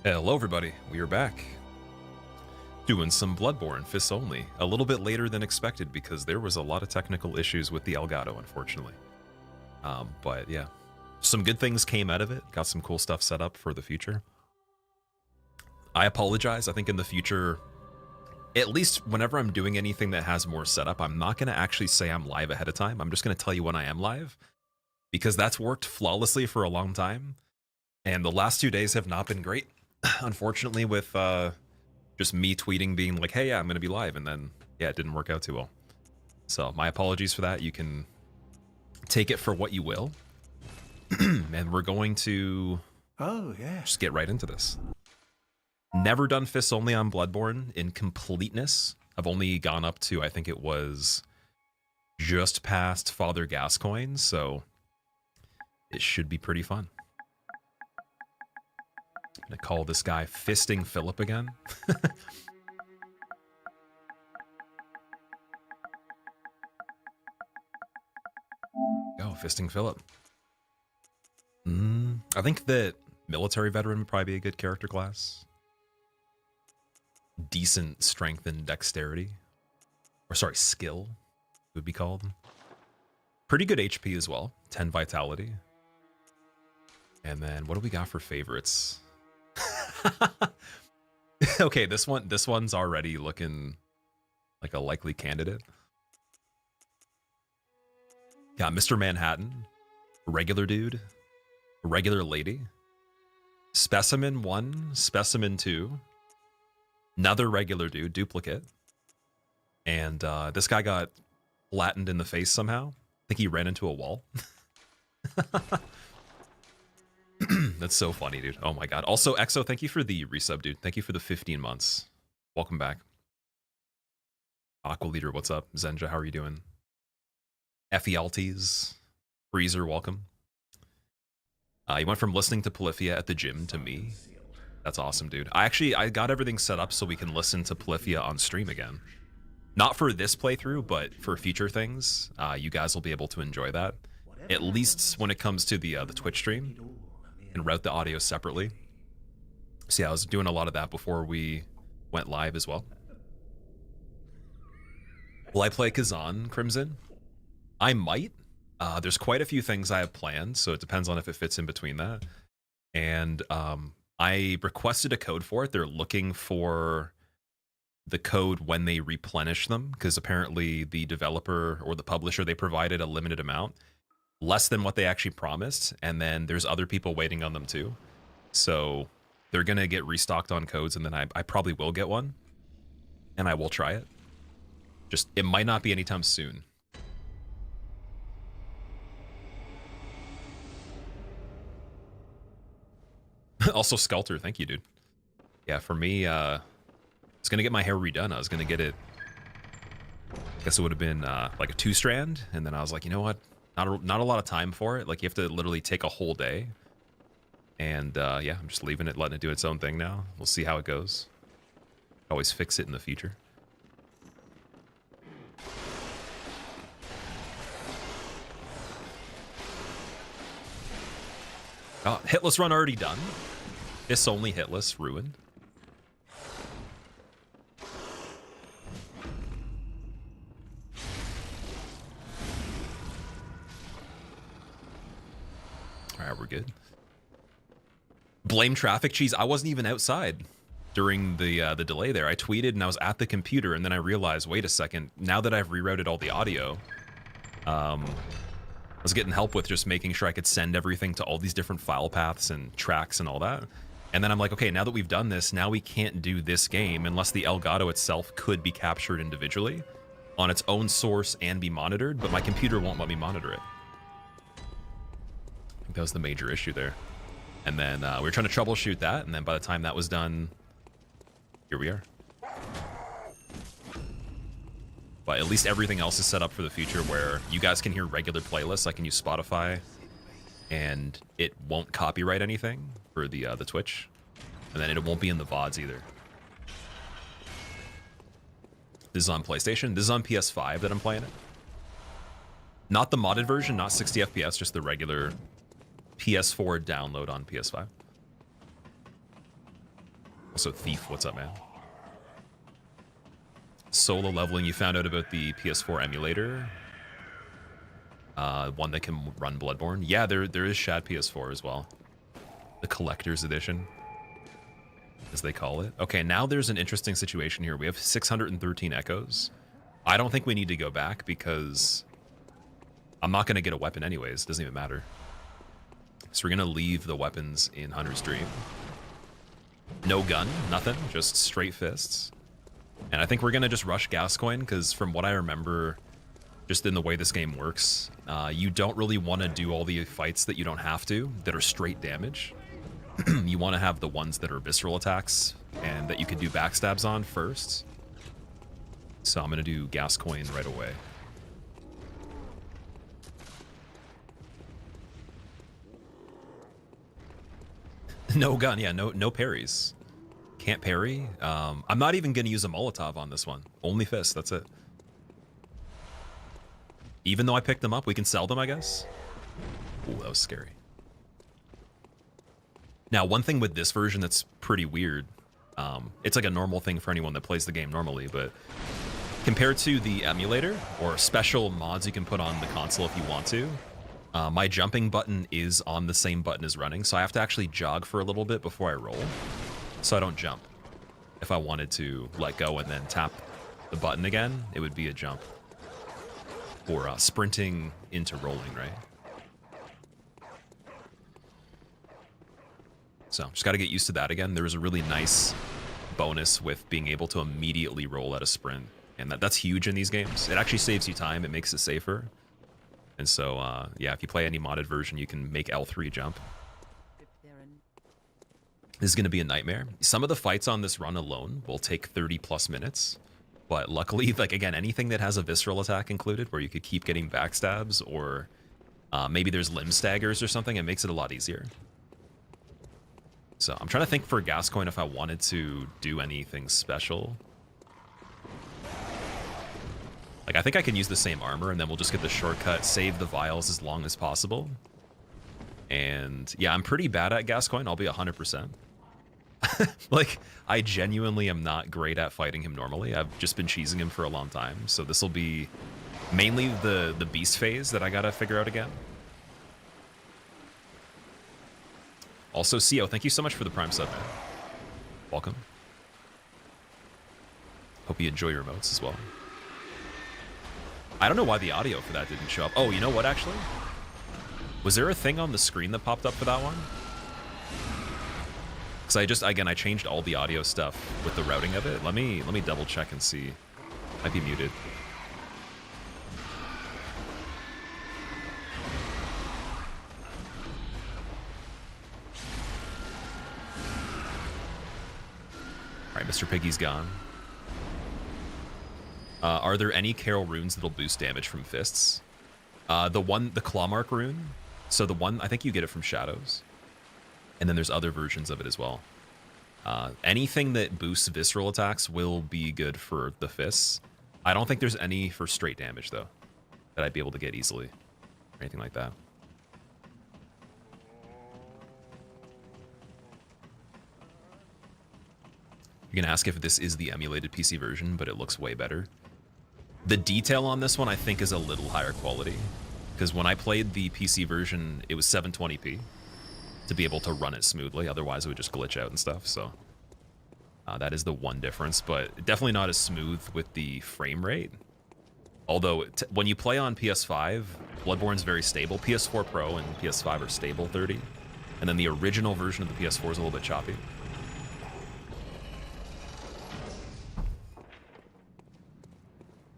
Hello everybody, we are back. Doing some Bloodborne, fists only. A little bit later than expected because there was a lot of technical issues with the Elgato, unfortunately. But yeah, some good things came out of it. Got some cool stuff set up for the future. I apologize, I think in the future, at least whenever I'm doing anything that has more setup, I'm not going to actually say I'm live ahead of time. I'm just going to tell you when I am live, because that's worked flawlessly for a long time. And the last 2 days have not been great. Unfortunately, with just me tweeting being like, hey, yeah, I'm going to be live. And then, yeah, it didn't work out too well. So my apologies for that. You can take it for what you will. And we're going to just get right into this. Never done fists only on Bloodborne in completeness. I've only gone up to, I think it was just past Father Gascoigne. So it should be pretty fun. I'm gonna call this guy Fisting Philip again. Go, Fisting Philip. I think that military veteran would probably be a good character class. Decent strength and dexterity. Or sorry, skill would be called. Pretty good HP as well. 10 vitality. And then what do we got for favorites? Okay, this one's already looking like a likely candidate. Yeah, Mr. Manhattan, regular dude, regular lady, specimen 1, specimen 2, another regular dude, duplicate, and this guy got flattened in the face somehow. I think he ran into a wall. That's so funny, dude. Oh my god. Also, Exo, thank you for the resub, dude. Thank you for the 15 months. Welcome back. Aqua Leader, what's up? Zenja, how are you doing? Ephialtes, Freezer, welcome. You went from listening to Polyphia at the gym to me. That's awesome, dude. I got everything set up so we can listen to Polyphia on stream again. Not for this playthrough, but for future things. You guys will be able to enjoy that. At least when it comes to the Twitch stream. And route the audio separately. So yeah, I was doing a lot of that before we went live as well. Will I play Kazan Crimson? I might. There's quite a few things I have planned, so it depends on if it fits in between that. And I requested a code for it. They're looking for the code when they replenish them, because apparently the developer or the publisher, they provided a limited amount. Less than what they actually promised, and then there's other people waiting on them too. So they're gonna get restocked on codes, and then I probably will get one, and I will try it. Just, it might not be anytime soon. Also, Sculptor, thank you, dude. Yeah, for me, I was gonna get my hair redone. I was gonna get it, I guess it would have been like a 2-strand, and then I was like, you know what? Not a lot of time for it. Like, you have to literally take a whole day. And yeah, I'm just leaving it, letting it do its own thing now. We'll see how it goes. Always fix it in the future. Oh, hitless run already done. This only hitless, ruined. Alright, we're good. Blame traffic. Cheese, I wasn't even outside during the delay there. I tweeted and I was at the computer, and then I realized, wait a second, now that I've rerouted all the audio, I was getting help with just making sure I could send everything to all these different file paths and tracks and all that. And then I'm like, okay, now that we've done this, now we can't do this game unless the Elgato itself could be captured individually on its own source and be monitored, but my computer won't let me monitor it. I think that was the major issue there. And then we were trying to troubleshoot that, and then by the time that was done, here we are. But at least everything else is set up for the future where you guys can hear regular playlists. I can use Spotify, and it won't copyright anything for the Twitch. And then it won't be in the VODs either. This is on PlayStation. This is on PS5 that I'm playing it. Not the modded version, not 60 FPS, just the regular PS4 download on PS5. Also, Thief, what's up, man? Solo leveling, you found out about the PS4 emulator. One that can run Bloodborne. Yeah, there is Shad PS4 as well. The collector's edition, as they call it. Okay, now there's an interesting situation here. We have 613 echoes. I don't think we need to go back because I'm not going to get a weapon anyways. It doesn't even matter. So we're going to leave the weapons in Hunter's Dream. No gun, nothing, just straight fists. And I think we're going to just rush Gascoigne because from what I remember, just in the way this game works, you don't really want to do all the fights that you don't have to, that are straight damage. You want to have the ones that are visceral attacks and that you could do backstabs on first. So I'm going to do Gascoigne right away. No gun, yeah, no parries. Can't parry. I'm not even going to use a Molotov on this one. Only fist, that's it. Even though I picked them up, we can sell them, I guess. Ooh, that was scary. Now, one thing with this version that's pretty weird, it's like a normal thing for anyone that plays the game normally, but compared to the emulator or special mods you can put on the console if you want to, my jumping button is on the same button as running, so I have to actually jog for a little bit before I roll, so I don't jump. If I wanted to let go and then tap the button again, it would be a jump. Or sprinting into rolling, right? So just got to get used to that again. There was a really nice bonus with being able to immediately roll at a sprint. And that's huge in these games. It actually saves you time. It makes it safer. And so, yeah, if you play any modded version, you can make L3 jump. This is going to be a nightmare. Some of the fights on this run alone will take 30 plus minutes. But luckily, like, again, anything that has a visceral attack included where you could keep getting backstabs or maybe there's limb staggers or something, it makes it a lot easier. So I'm trying to think for Gascoigne if I wanted to do anything special. Like, I think I can use the same armor and then we'll just get the shortcut, save the vials as long as possible. And yeah, I'm pretty bad at Gascoigne. I'll be 100%. Like, I genuinely am not great at fighting him normally. I've just been cheesing him for a long time. So this will be mainly the beast phase that I gotta figure out again. Also, CO, thank you so much for the Prime sub, man. Welcome. Hope you enjoy your emotes as well. I don't know why the audio for that didn't show up. Oh, you know what, actually? Was there a thing on the screen that popped up for that one? Because I changed all the audio stuff with the routing of it. Let me double check and see. Might be muted. All right, Mr. Piggy's gone. Are there any Carol runes that'll boost damage from fists? The claw mark rune. So the one, I think you get it from Shadows. And then there's other versions of it as well. Anything that boosts visceral attacks will be good for the fists. I don't think there's any for straight damage, though, that I'd be able to get easily. Or anything like that. You're going to ask if this is the emulated PC version, but it looks way better. The detail on this one, I think, is a little higher quality. Because when I played the PC version, it was 720p to be able to run it smoothly. Otherwise, it would just glitch out and stuff. So that is the one difference, but definitely not as smooth with the frame rate. Although when you play on PS5, Bloodborne's very stable. PS4 Pro and PS5 are stable 30. And then the original version of the PS4 is a little bit choppy.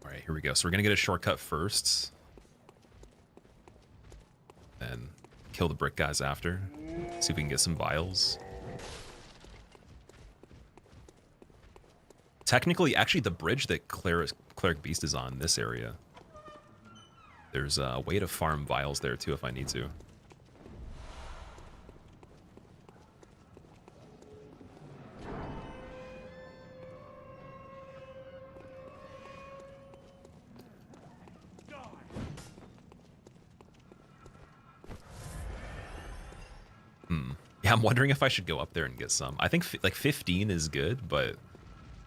All right, here we go. So we're going to get a shortcut first. Then kill the brick guys after. See if we can get some vials. Technically, actually, the bridge that Cleric Beast is on, this area, there's a way to farm vials there, too, if I need to. Yeah, I'm wondering if I should go up there and get some. I think like 15 is good, but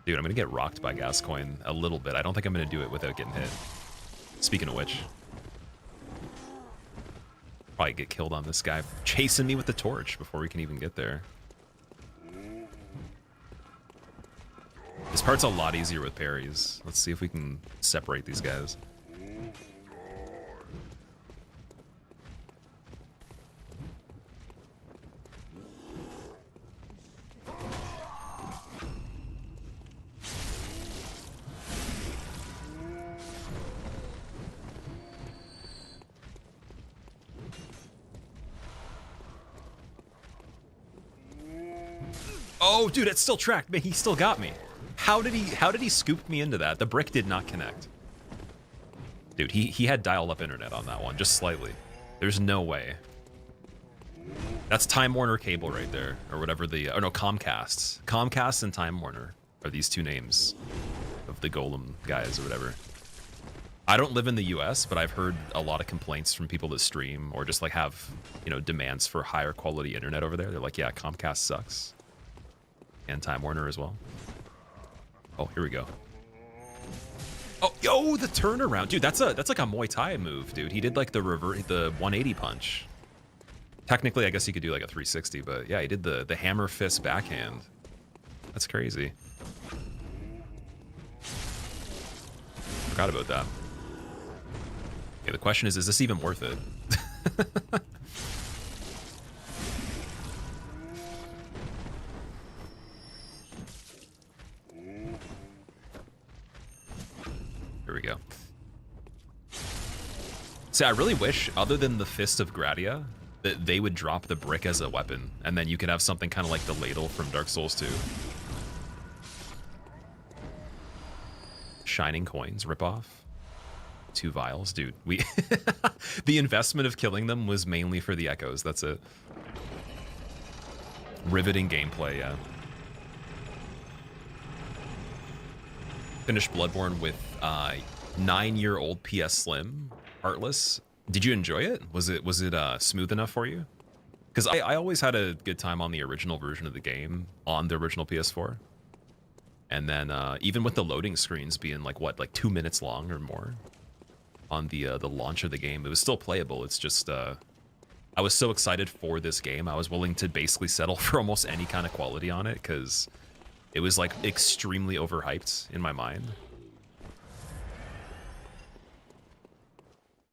dude, I'm gonna get rocked by Gascoigne a little bit. I don't think I'm gonna do it without getting hit. Speaking of which, probably get killed on this guy chasing me with the torch before we can even get there. This part's a lot easier with parries. Let's see if we can separate these guys. Oh, dude, it's still tracked. Man, he still got me. How did he scoop me into that? The brick did not connect. Dude, he had dial-up internet on that one, just slightly. There's no way. That's Time Warner Cable right there, or whatever the... Oh, no, Comcast. Comcast and Time Warner are these two names of the Golem guys or whatever. I don't live in the US, but I've heard a lot of complaints from people that stream or just like have, you know, demands for higher quality internet over there. They're like, yeah, Comcast sucks. And Time Warner as well. Oh, here we go. Oh, yo, the turnaround. Dude, that's like a Muay Thai move, dude. He did like the 180 punch. Technically, I guess he could do like a 360, but yeah, he did the hammer fist backhand. That's crazy. Forgot about that. Okay, the question is this even worth it? Here we go. See, I really wish, other than the Fist of Gratia, that they would drop the brick as a weapon, and then you could have something kind of like the ladle from Dark Souls 2. Shining coins, ripoff. 2 vials, dude. We the investment of killing them was mainly for the echoes. That's it. Riveting gameplay, yeah. Finished Bloodborne with 9-year-old PS Slim, Heartless. Did you enjoy it? Was it smooth enough for you? Because I always had a good time on the original version of the game on the original PS4. And then even with the loading screens being like what, like 2 minutes long or more on the launch of the game, it was still playable. It's just I was so excited for this game, I was willing to basically settle for almost any kind of quality on it because it was like extremely overhyped in my mind.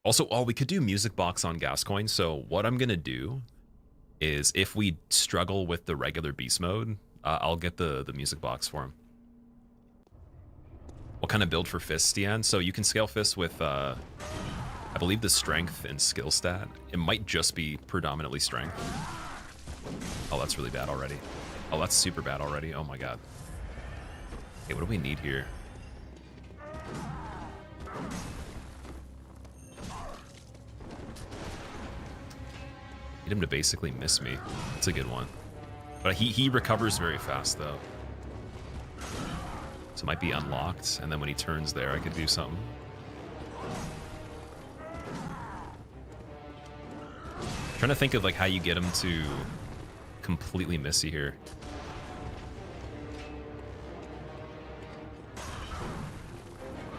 Also, oh, we could do music box on Gascoigne. So what I'm gonna do is if we struggle with the regular beast mode, I'll get the music box for him. What kind of build for fists, Deanne? So you can scale fists with, I believe, the strength and skill stat. It might just be predominantly strength. Oh, that's really bad already. Oh, that's super bad already. Oh my god. Okay, what do we need here? Need him to basically miss me. That's a good one. But he recovers very fast, though. So it might be unlocked, and then when he turns there, I could do something. Trying to think of like how you get him to completely miss you here.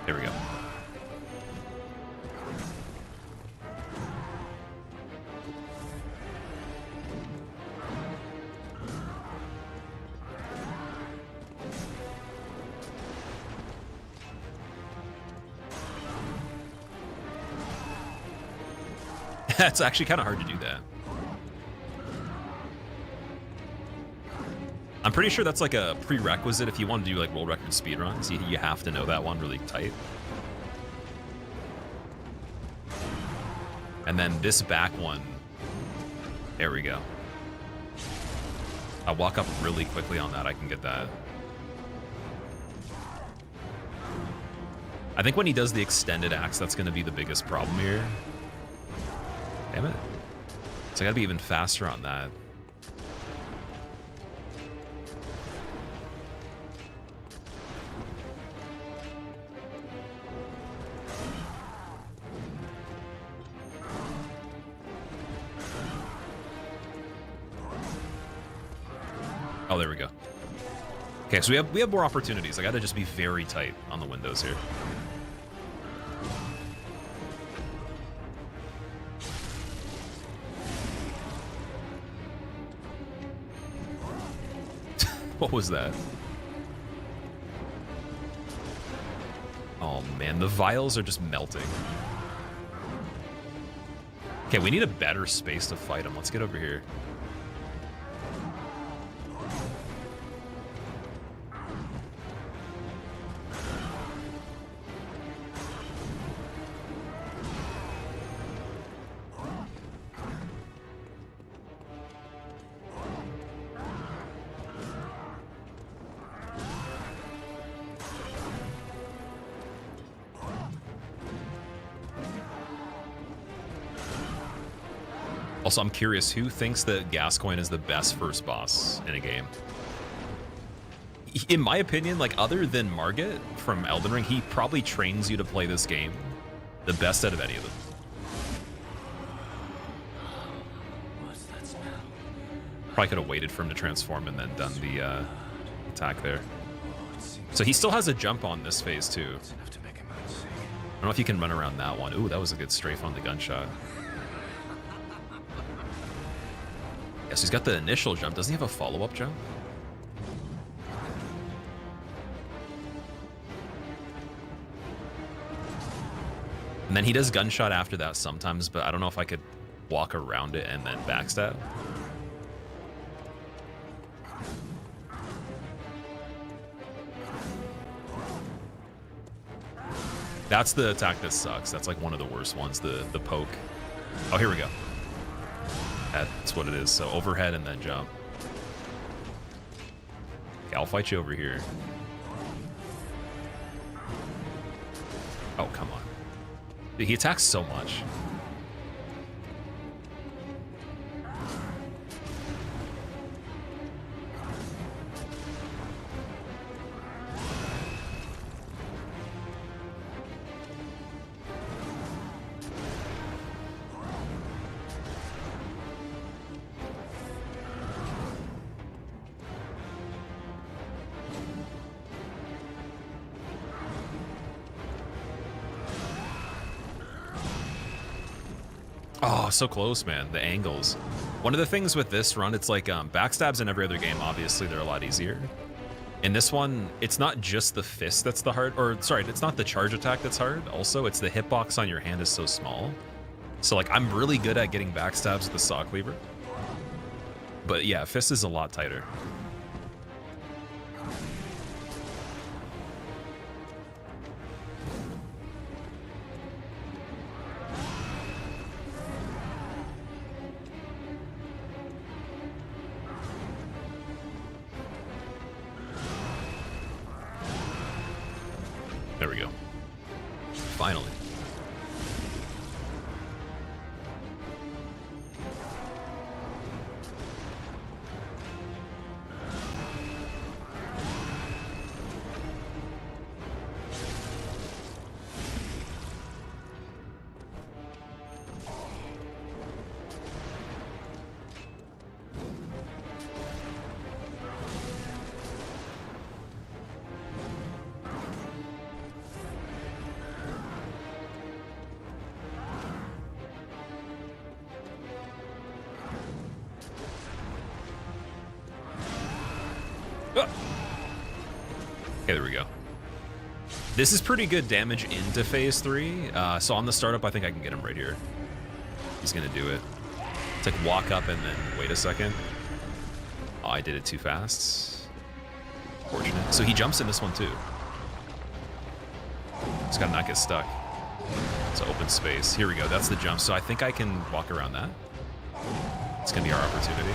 There we go. It's actually kind of hard to do that. I'm pretty sure that's like a prerequisite if you want to do like world record speedruns. You have to know that one really tight. And then this back one, there we go. I'll walk up really quickly on that. I can get that. I think when he does the extended axe, that's going to be the biggest problem here. Damn it. So I gotta be even faster on that. Oh, there we go. Okay, so we have more opportunities. I got to just be very tight on the windows here. What was that? Oh man, the vials are just melting. Okay, we need a better space to fight them. Let's get over here. Also, I'm curious, who thinks that Gascoigne is the best first boss in a game? In my opinion, like, other than Margit from Elden Ring, he probably trains you to play this game the best out of any of them. What's that smell? Probably could have waited for him to transform and then done the attack there. So he still has a jump on this phase, too. Enough to make him sick. I don't know if you can run around that one. Ooh, that was a good strafe on the gunshot. Yes, he's got the initial jump. Doesn't he have a follow-up jump? And then he does gunshot after that sometimes, but I don't know if I could walk around it and then backstab. That's the attack that sucks. That's like one of the worst ones, the poke. Oh, here we go. That's what it is. So overhead and then jump. Okay, I'll fight you over here. Oh, come on. He attacks so much. Oh, so close, man. The angles. One of the things with this run, it's like backstabs in every other game, obviously, they're a lot easier. In this one, it's not just the fist that's the hard, or sorry, it's not the charge attack that's hard. Also, it's the hitbox on your hand is so small. So, like, I'm really good at getting backstabs with the saw cleaver. But yeah, fist is a lot tighter. There we go. Finally. Okay, there we go. This is pretty good damage into phase 3. So on the startup, I think I can get him right here. He's gonna do it. It's like walk up and then wait a second. Oh, I did it too fast. Fortunate. So he jumps in this one too. Just gotta not get stuck. It's an open space. Here we go. That's the jump. So I think I can walk around that. It's gonna be our opportunity.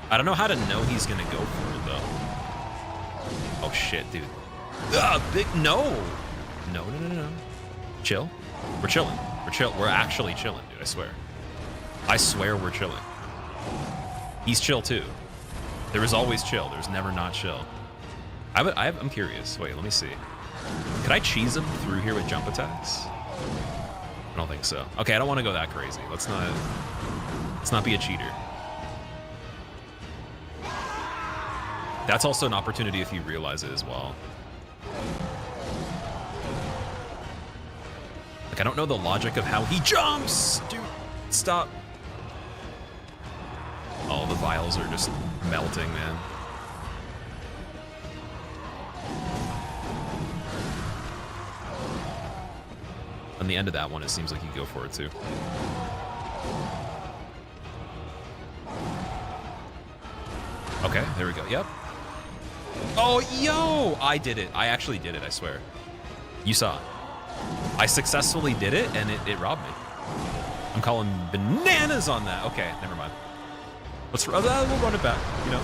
I don't know how to know he's gonna go for it though. Oh shit, dude. Big no. No. Chill. We're chilling. We're actually chilling, dude. I swear. I swear we're chilling. He's chill too. There is always chill. There's never not chill. I'm curious. Wait, let me see. Could I cheese him through here with jump attacks? I don't think so. Okay, I don't want to go that crazy. Let's not be a cheater. That's also an opportunity if you realize it as well. Like, I don't know the logic of how he jumps! Dude, stop. Oh, the vials are just melting, man. On the end of that one, it seems like you go for it too. Okay, there we go. Yep. Oh, yo! I did it. I actually did it, I swear. You saw. I successfully did it, and it robbed me. I'm calling bananas on that. Okay, never mind. We'll run it back, you know?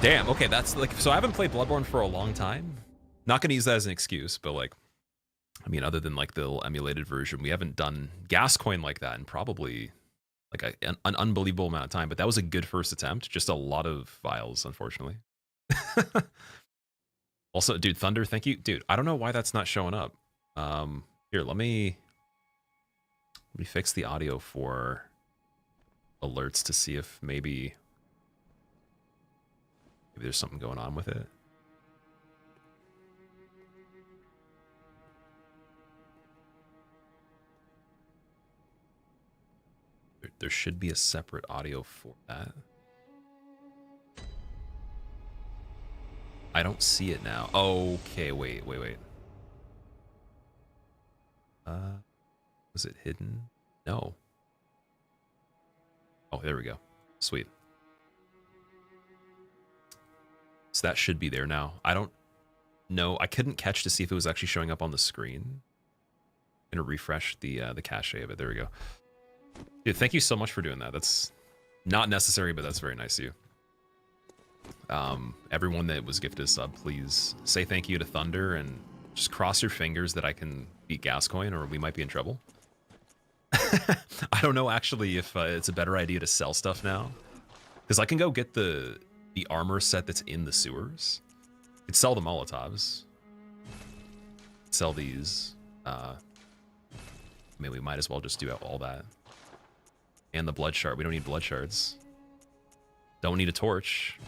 Damn, okay, that's like... So I haven't played Bloodborne for a long time. Not gonna use that as an excuse, but like... I mean, other than like the little emulated version, we haven't done Gascoigne like that in probably like an unbelievable amount of time, but that was a good first attempt. Just a lot of vials, unfortunately. Also, dude, Thunder, thank you. Dude, I don't know why that's not showing up. Here, let me fix the audio for alerts to see if maybe there's something going on with it. There should be a separate audio for that. I don't see it now. Okay, wait. Was it hidden? No. Oh, there we go. Sweet. So that should be there now. I don't know. I couldn't catch to see if it was actually showing up on the screen. I'm gonna refresh the cache of it. There we go. Dude, thank you so much for doing that. That's not necessary, but that's very nice of you. Everyone that was gifted a sub, please say thank you to Thunder and just cross your fingers that I can beat Gascoigne, or we might be in trouble. I don't know actually if it's a better idea to sell stuff now, because I can go get the armor set that's in the sewers. I could sell the Molotovs. Sell these. I mean, we might as well just do all that. And the blood shard. We don't need blood shards. Don't need a torch.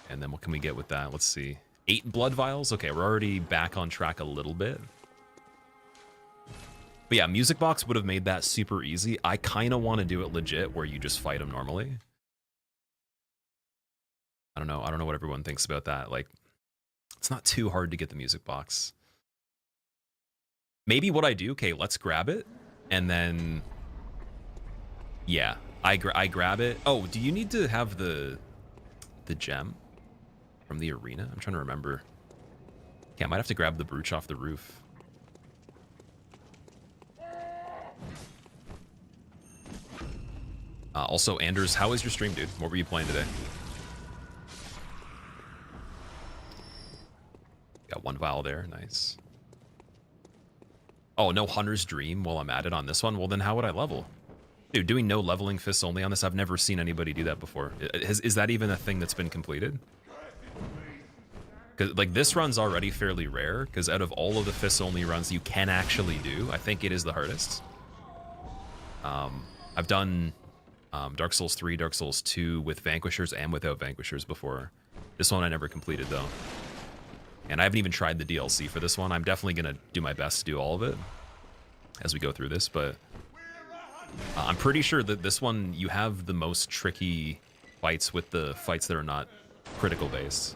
And then what can we get with that? Let's see. 8 blood vials? Okay, we're already back on track a little bit. But yeah, Music Box would have made that super easy. I kind of want to do it legit where you just fight them normally. I don't know what everyone thinks about that. Like, it's not too hard to get the Music Box. Maybe what I do, okay, let's grab it. And then, yeah, I grab it. Oh, do you need to have the gem from the arena? I'm trying to remember. Yeah, I might have to grab the brooch off the roof. Also, Anders, how was your stream, dude? What were you playing today? Got 1 vial there, nice. Oh, no Hunter's Dream while I'm at it on this one? Well, then how would I level? Dude, doing no leveling fists only on this, I've never seen anybody do that before. Is that even a thing that's been completed? Because like this run's already fairly rare, because out of all of the fists only runs you can actually do, I think it is the hardest. I've done Dark Souls 3, Dark Souls 2 with Vanquishers and without Vanquishers before. This one I never completed though. And I haven't even tried the DLC for this one. I'm definitely going to do my best to do all of it as we go through this, but I'm pretty sure that this one, you have the most tricky fights with the fights that are not critical based.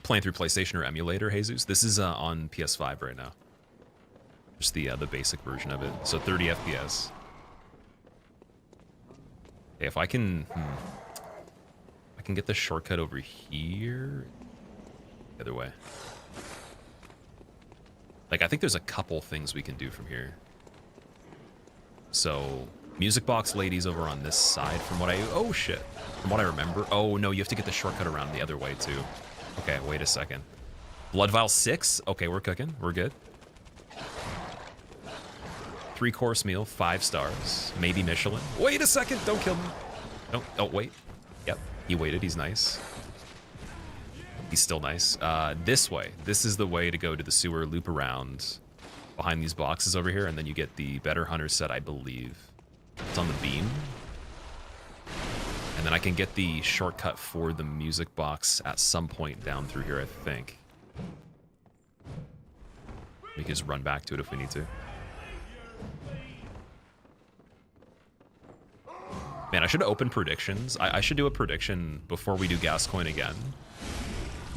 Playing through PlayStation or emulator, Jesus? This is on PS5 right now. Just the basic version of it. So 30 FPS. Okay, if I can... I can get the shortcut over here. The other way. Like, I think there's a couple things we can do from here. So, Music Box ladies over on this side from what I... Oh, shit. From what I remember. Oh, no, you have to get the shortcut around the other way, too. Okay, wait a second. Blood Vial 6? Okay, we're cooking. We're good. 3-course meal, 5 stars. Maybe Michelin. Wait a second, don't kill me. Don't, oh, wait. He waited. He's nice. He's still nice. This way. This is the way to go to the sewer, loop around behind these boxes over here, and then you get the better hunter set, I believe. It's on the beam. And then I can get the shortcut for the music box at some point down through here, I think. We can just run back to it if we need to. Man, I should open predictions. I should do a prediction before we do Gascoigne again.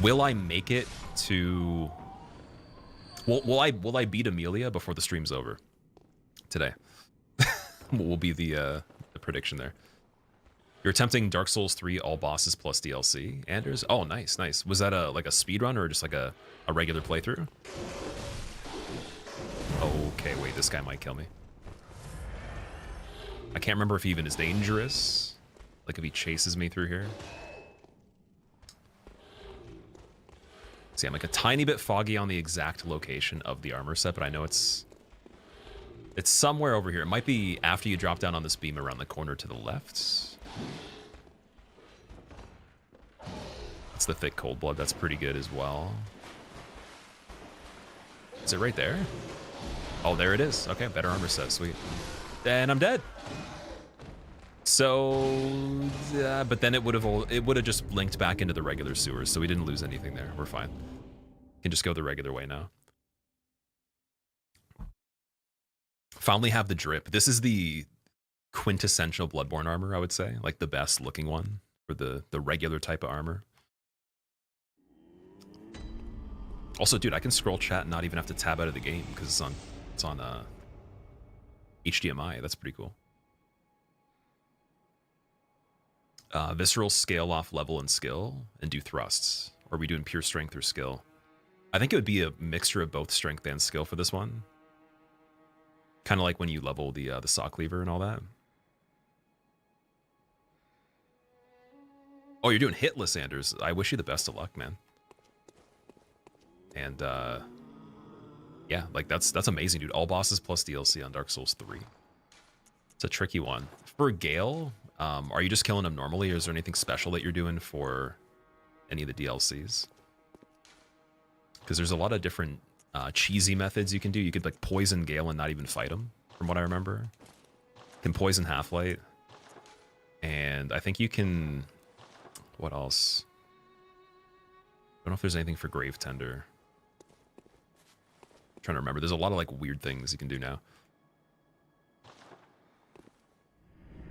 Will I make it to... Will I beat Amelia before the stream's over today? Will be the prediction there. You're attempting Dark Souls 3 all bosses plus DLC, Anders? Oh, nice, nice. Was that like a speedrun or just like a regular playthrough? Okay, wait, this guy might kill me. I can't remember if he even is dangerous. Like if he chases me through here. See, I'm like a tiny bit foggy on the exact location of the armor set, but I know it's somewhere over here. It might be after you drop down on this beam around the corner to the left. That's the thick cold blood. That's pretty good as well. Is it right there? Oh, there it is. Okay, better armor set. Sweet. And I'm dead. So, but then it would have just linked back into the regular sewers, so we didn't lose anything there. We're fine. Can just go the regular way now. Finally have the drip. This is the quintessential Bloodborne armor, I would say, like the best looking one for the regular type of armor. Also, dude, I can scroll chat and not even have to tab out of the game because it's on HDMI. That's pretty cool. Visceral scale off level and skill and do thrusts. Or are we doing pure strength or skill? I think it would be a mixture of both strength and skill for this one. Kind of like when you level the saw cleaver and all that. Oh, you're doing hitless, Anders. I wish you the best of luck, man. And yeah, like that's amazing, dude. All bosses plus DLC on Dark Souls 3. It's a tricky one. For Gale, are you just killing him normally, or is there anything special that you're doing for any of the DLCs? Because there's a lot of different cheesy methods you can do. You could like poison Gale and not even fight him, from what I remember. You can poison Half-Light. And I think you can... What else? I don't know if there's anything for Grave Tender. I'm trying to remember. There's a lot of like weird things you can do now.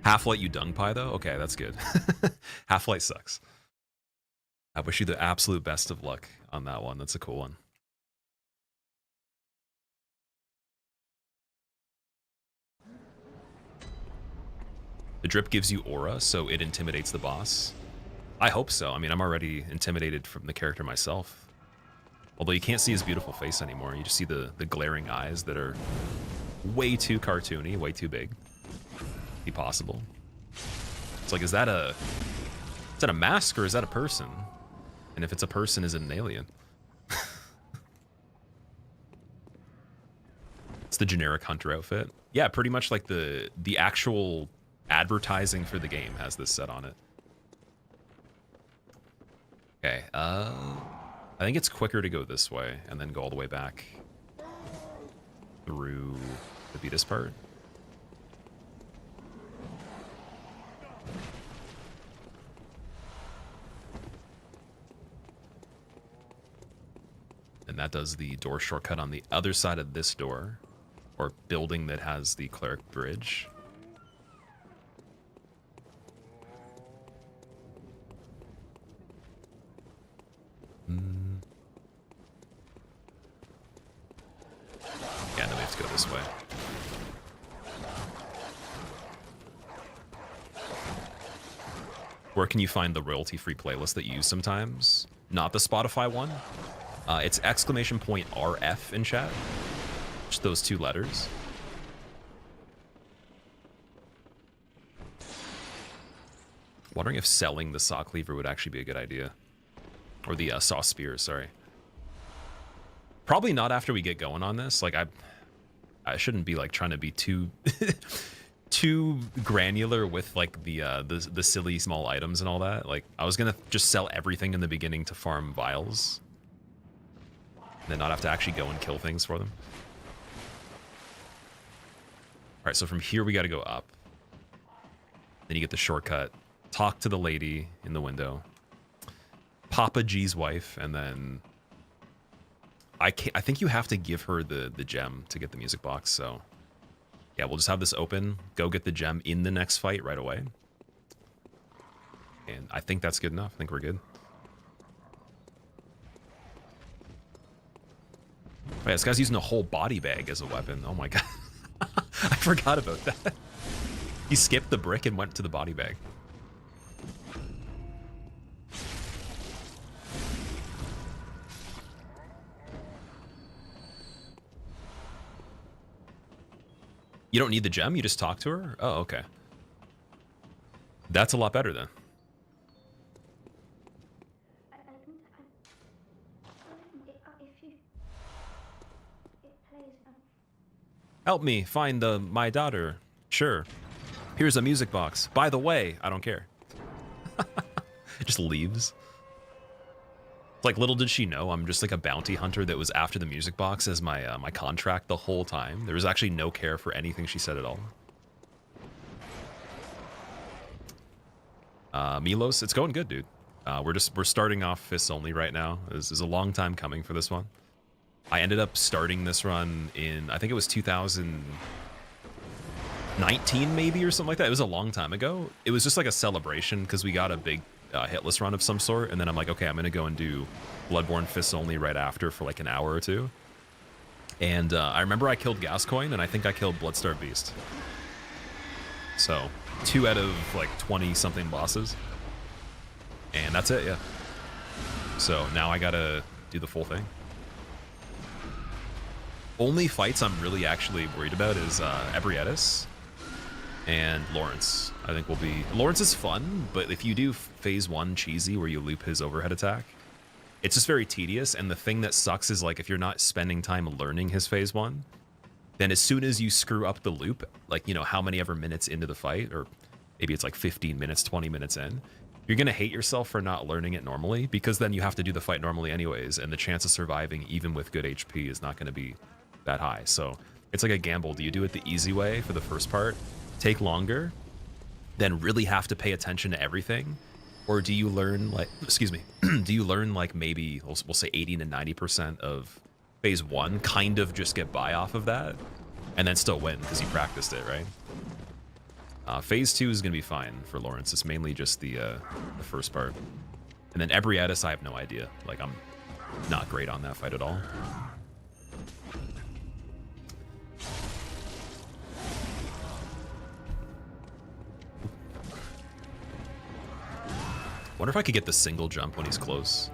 Half-Light you dung pie though? Okay, that's good. Half-Light sucks. I wish you the absolute best of luck on that one. That's a cool one. The drip gives you aura, so it intimidates the boss. I hope so. I mean, I'm already intimidated from the character myself. Although you can't see his beautiful face anymore. You just see the glaring eyes that are way too cartoony, way too big. Be possible. It's like, is that a mask or is that a person? And if it's a person, is it an alien? It's the generic hunter outfit. Yeah, pretty much like the actual advertising for the game has this set on it. Okay, I think it's quicker to go this way and then go all the way back through the Beatus part. And that does the door shortcut on the other side of this door, or building that has the cleric bridge. Yeah, then we have to go this way. Where can you find the royalty-free playlist that you use sometimes? Not the Spotify one. It's !RF in chat. Just those two letters. Wondering if selling the saw cleaver would actually be a good idea. Or the saw spear, sorry. Probably not after we get going on this. Like, I shouldn't be like trying to be too too granular with like the silly small items and all that. Like I was gonna just sell everything in the beginning to farm vials, and then not have to actually go and kill things for them. All right, so from here we got to go up. Then you get the shortcut. Talk to the lady in the window. Papa G's wife, and then I think you have to give her the gem to get the music box. So yeah, we'll just have this open. Go get the gem in the next fight right away. And I think that's good enough. I think we're good. Oh, yeah, this guy's using a whole body bag as a weapon. Oh my god. I forgot about that. He skipped the brick and went to the body bag. You don't need the gem? You just talk to her? Oh, okay. That's a lot better then. Help me find my daughter. Sure. Here's a music box. By the way, I don't care. It just leaves. Like, little did she know, I'm just like a bounty hunter that was after the music box as my my contract the whole time. There was actually no care for anything she said at all. Milos, it's going good, dude. We're starting off fists only right now. This is a long time coming for this one. I ended up starting this run in, I think it was 2019 maybe or something like that. It was a long time ago. It was just like a celebration because we got a big hitless run of some sort, and then I'm like, okay, I'm gonna go and do Bloodborne fists only right after for like an hour or two. And I remember I killed Gascoigne, and I think I killed Bloodstar Beast. So 2 out of like 20 something bosses, and that's it. Yeah. So now I gotta do the full thing. Only fights I'm really actually worried about is Ebrietis and Lawrence. I think will be... Lawrence is fun, but if you do phase 1 cheesy where you loop his overhead attack, it's just very tedious, and the thing that sucks is like if you're not spending time learning his phase 1, then as soon as you screw up the loop, like, you know, how many ever minutes into the fight, or maybe it's like 15 minutes, 20 minutes in, you're gonna hate yourself for not learning it normally, because then you have to do the fight normally anyways, and the chance of surviving even with good HP is not gonna be that high. So it's like a gamble. Do you do it the easy way for the first part, take longer, then really have to pay attention to everything, or do you learn like, excuse me, do you learn like maybe we'll say 80 to 90% of phase 1, kind of just get by off of that, and then still win because you practiced it, right? Phase 2 is gonna be fine for Lawrence. It's mainly just the first part, and then Ebrietis, I have no idea. Like, I'm not great on that fight at all. Wonder if I could get the single jump when he's close.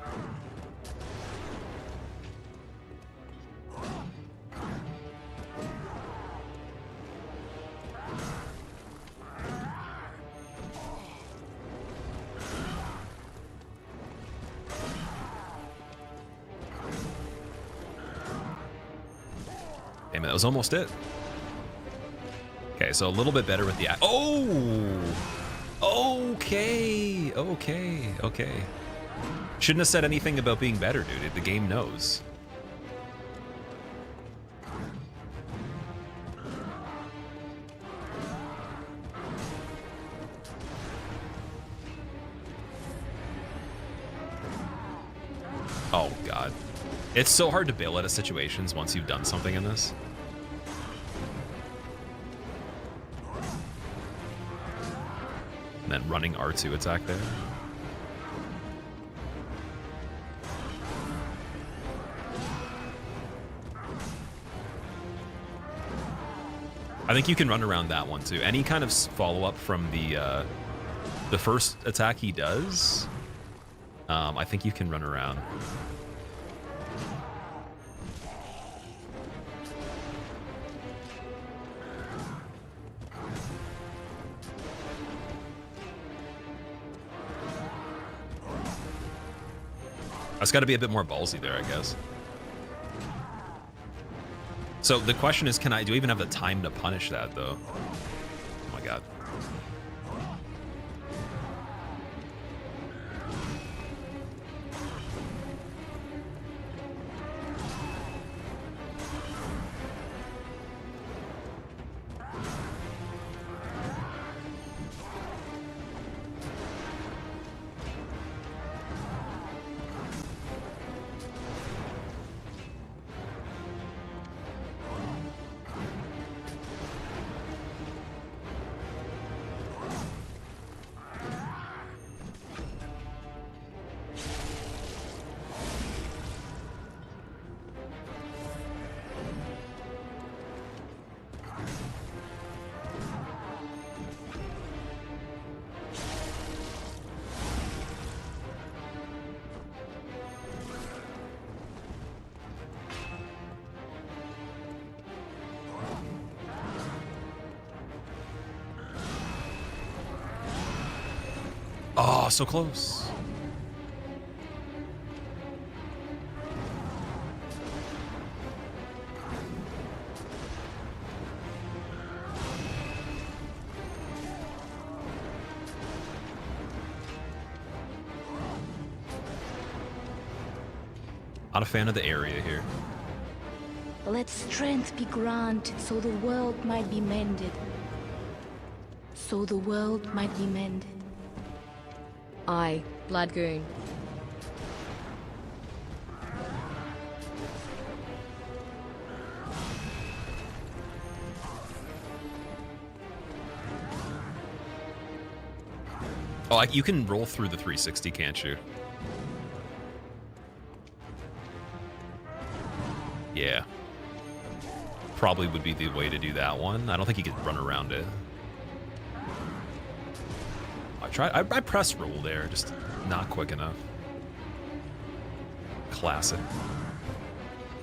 Damn it, that was almost it. Okay, so a little bit better with the... Oh! Okay, okay. Shouldn't have said anything about being better, dude. The game knows. Oh, God. It's so hard to bail out of situations once you've done something in this. And then running R2 attack there. I think you can run around that one too. Any kind of follow-up from the first attack he does, I think you can run around. That's got to be a bit more ballsy there, I guess. So the question is, do I even have the time to punish that, though? Oh my Oh, so close. Not a fan of the area here. Let strength be granted, so the world might be mended. So the world might be mended. Aye, Bloodgoon. Oh, you can roll through the 360, can't you? Yeah. Probably would be the way to do that one. I don't think you could run around it. I pressed roll there, just not quick enough. Classic.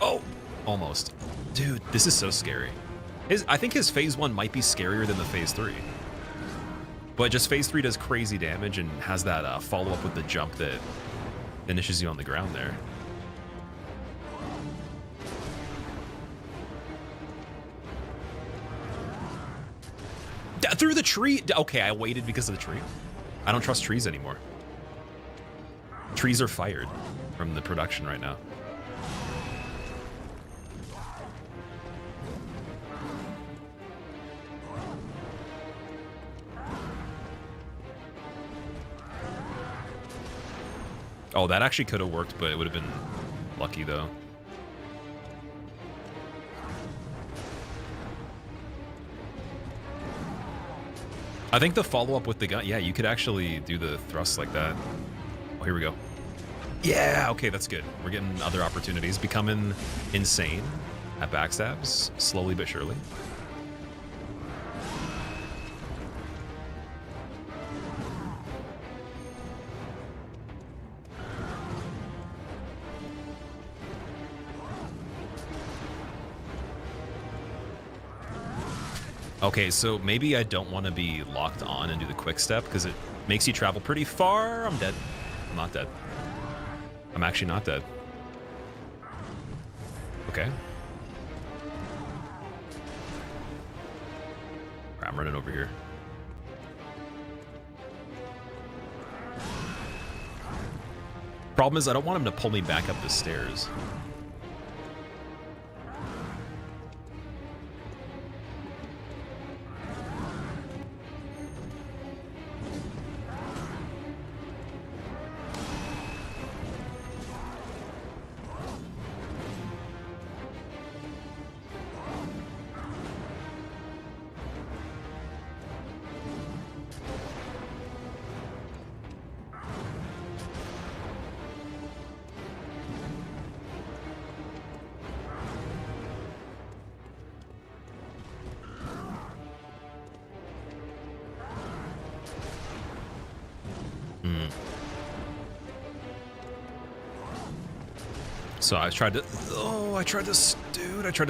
Oh, almost. Dude, this is so scary. I think his phase 1 might be scarier than the phase 3. But just phase 3 does crazy damage and has that follow-up with the jump that finishes you on the ground there. Through the tree? Okay, I waited because of the tree. I don't trust trees anymore. Trees are fired from the production right now. Oh, that actually could have worked, but it would have been lucky though. I think the follow-up with the gun, yeah, you could actually do the thrust like that. Oh, here we go. Yeah, okay, that's good. We're getting other opportunities. Becoming insane at backstabs, slowly but surely. Okay, so maybe I don't want to be locked on and do the quick step because it makes you travel pretty far. I'm dead. I'm not dead. I'm actually not dead. Okay. Alright, I'm running over here. Problem is I don't want him to pull me back up the stairs. So I tried to, I tried to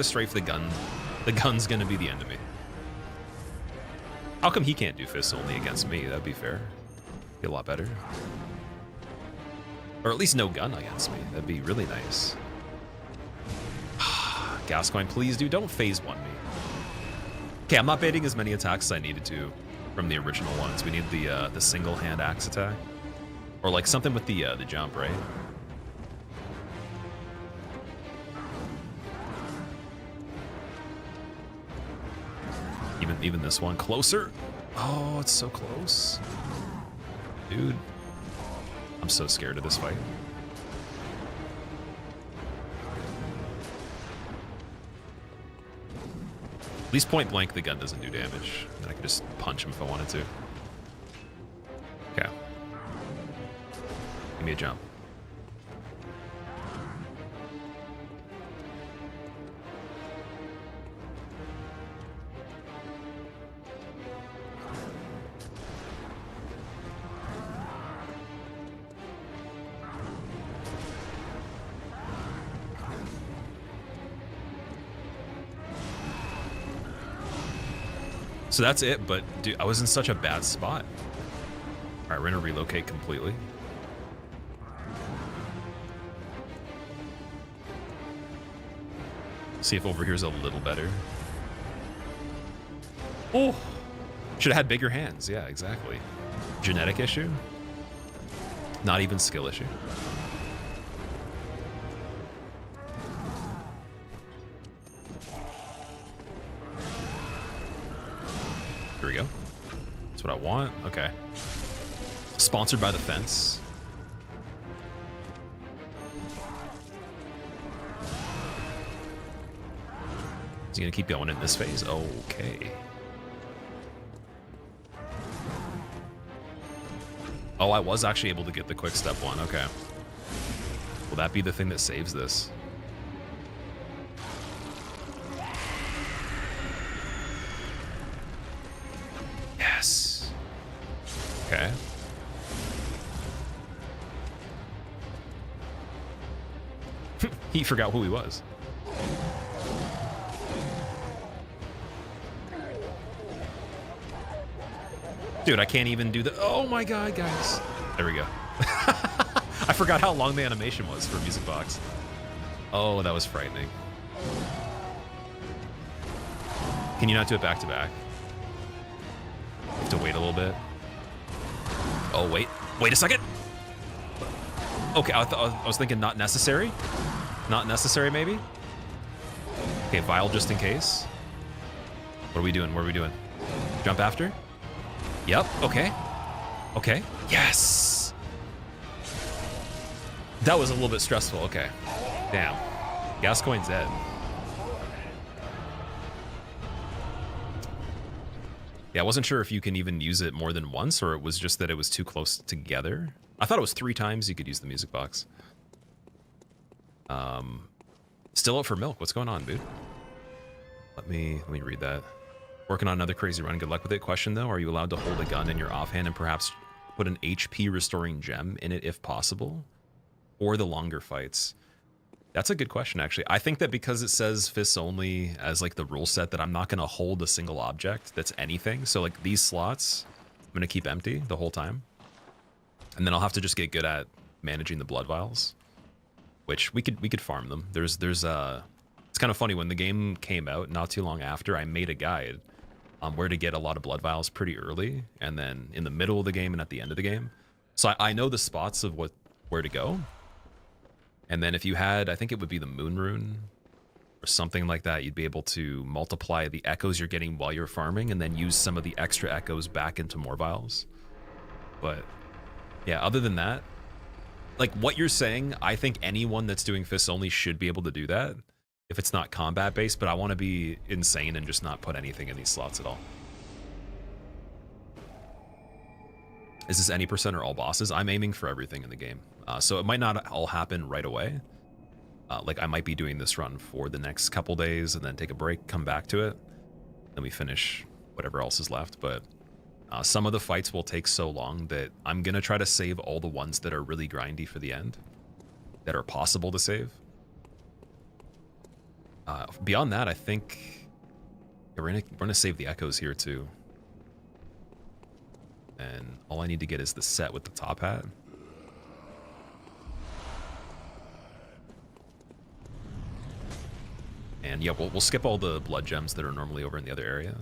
strafe the gun. The gun's gonna be the end of me. How come he can't do fists only against me? That'd be fair. Be a lot better. Or at least no gun against me. That'd be really nice. Gascoigne, please, dude, don't phase 1 me. Okay, I'm not baiting as many attacks as I needed to from the original ones. We need the single hand axe attack. Or like something with the jump, right? Even this one closer. Oh, it's so close. Dude, I'm so scared of this fight. At least point blank, the gun doesn't do damage. And I can just punch him if I wanted to. Okay. Give me a jump. So that's it, but dude, I was in such a bad spot. All right, we're gonna relocate completely. See if over here's a little better. Oh, should have had bigger hands. Yeah, exactly. Genetic issue. Not even skill issue. Here we go. That's what I want. Okay. Sponsored by the fence. Is he gonna keep going in this phase? Okay. Oh, I was actually able to get the quick step one. Okay. Will that be the thing that saves this? Yes. Okay. He forgot who he was. Dude, I can't even do the... Oh my god, guys. There we go. I forgot how long the animation was for Music Box. Oh, that was frightening. Can you not do it back to back? You have to wait a little bit. Oh, wait. Wait a second. Okay, I was thinking not necessary. Not necessary, maybe? Okay, vial just in case. What are we doing? What are we doing? Jump after? Yep, okay. Okay. Yes! That was a little bit stressful, okay. Damn. Gascoigne's dead. Yeah, I wasn't sure if you can even use it more than once, or it was just that it was too close together. I thought it was 3 times you could use the music box. Still up for milk. What's going on, dude? Let me read that. Working on another crazy run. Good luck with it. Question though, are you allowed to hold a gun in your offhand and perhaps put an HP restoring gem in it if possible? Or the longer fights? That's a good question, actually. I think that because it says fists only as like the rule set, that I'm not going to hold a single object that's anything. So like these slots, I'm going to keep empty the whole time. And then I'll have to just get good at managing the blood vials, which we could farm them. There's it's kind of funny, when the game came out not too long after, I made a guide on where to get a lot of blood vials pretty early, and then in the middle of the game and at the end of the game. So I know the spots of where to go. And then if you had, I think it would be the moon rune or something like that, you'd be able to multiply the echoes you're getting while you're farming and then use some of the extra echoes back into more vials. But yeah, other than that, like what you're saying, I think anyone that's doing fists only should be able to do that if it's not combat based, but I want to be insane and just not put anything in these slots at all. Is this any percent or all bosses? I'm aiming for everything in the game. So it might not all happen right away. Like I might be doing this run for the next couple days and then take a break, come back to it. Then we finish whatever else is left. But some of the fights will take so long that I'm going to try to save all the ones that are really grindy for the end, that are possible to save. Beyond that, I think we're gonna save the echoes here too. And all I need to get is the set with the top hat. And yeah, we'll skip all the blood gems that are normally over in the other area.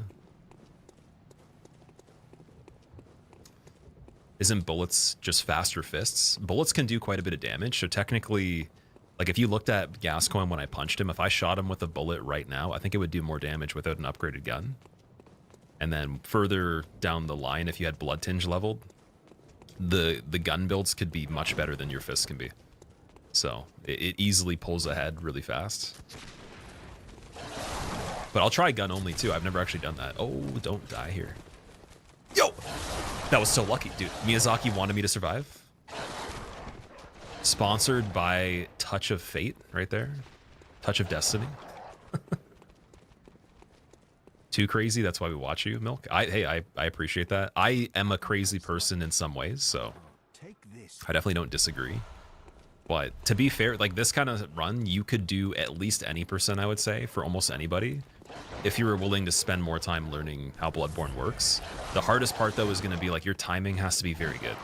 Isn't bullets just faster fists? Bullets can do quite a bit of damage, so technically, like if you looked at Gascoigne when I punched him, if I shot him with a bullet right now, I think it would do more damage without an upgraded gun. And then further down the line, if you had blood tinge leveled, the gun builds could be much better than your fists can be. So it easily pulls ahead really fast. But I'll try gun only too. I've never actually done that. Oh, don't die here. Yo! That was so lucky, dude. Miyazaki wanted me to survive. Sponsored by Touch of Fate right there. Touch of Destiny. Too crazy, that's why we watch you, Milk. I appreciate that. I am a crazy person in some ways, so I definitely don't disagree. But to be fair, like this kind of run, you could do at least any percent, I would say, for almost anybody. if you were willing to spend more time learning how Bloodborne works. The hardest part, though, is going to be like your timing has to be very good,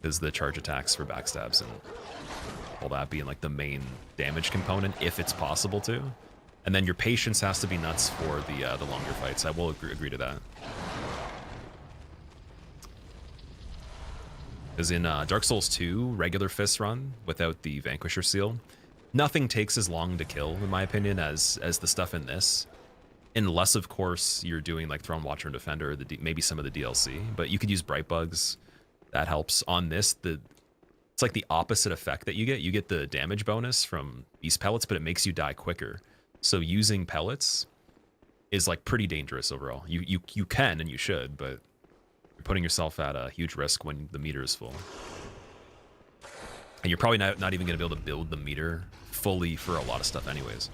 because the charge attacks for backstabs and all that being like the main damage component, if it's possible to. And then your patience has to be nuts for the longer fights. I will agree to that. Because in Dark Souls 2, regular fist run without the Vanquisher seal, nothing takes as long to kill, in my opinion, as the stuff in this. Unless, of course, you're doing like Throne Watcher and Defender, maybe some of the DLC. But you could use Bright Bugs. That helps. On this, it's like the opposite effect that you get. You get the damage bonus from Beast Pellets, but it makes you die quicker. So using pellets is like pretty dangerous overall. You can and you should, but you're putting yourself at a huge risk when the meter is full. And you're probably not even going to be able to build the meter fully for a lot of stuff anyways.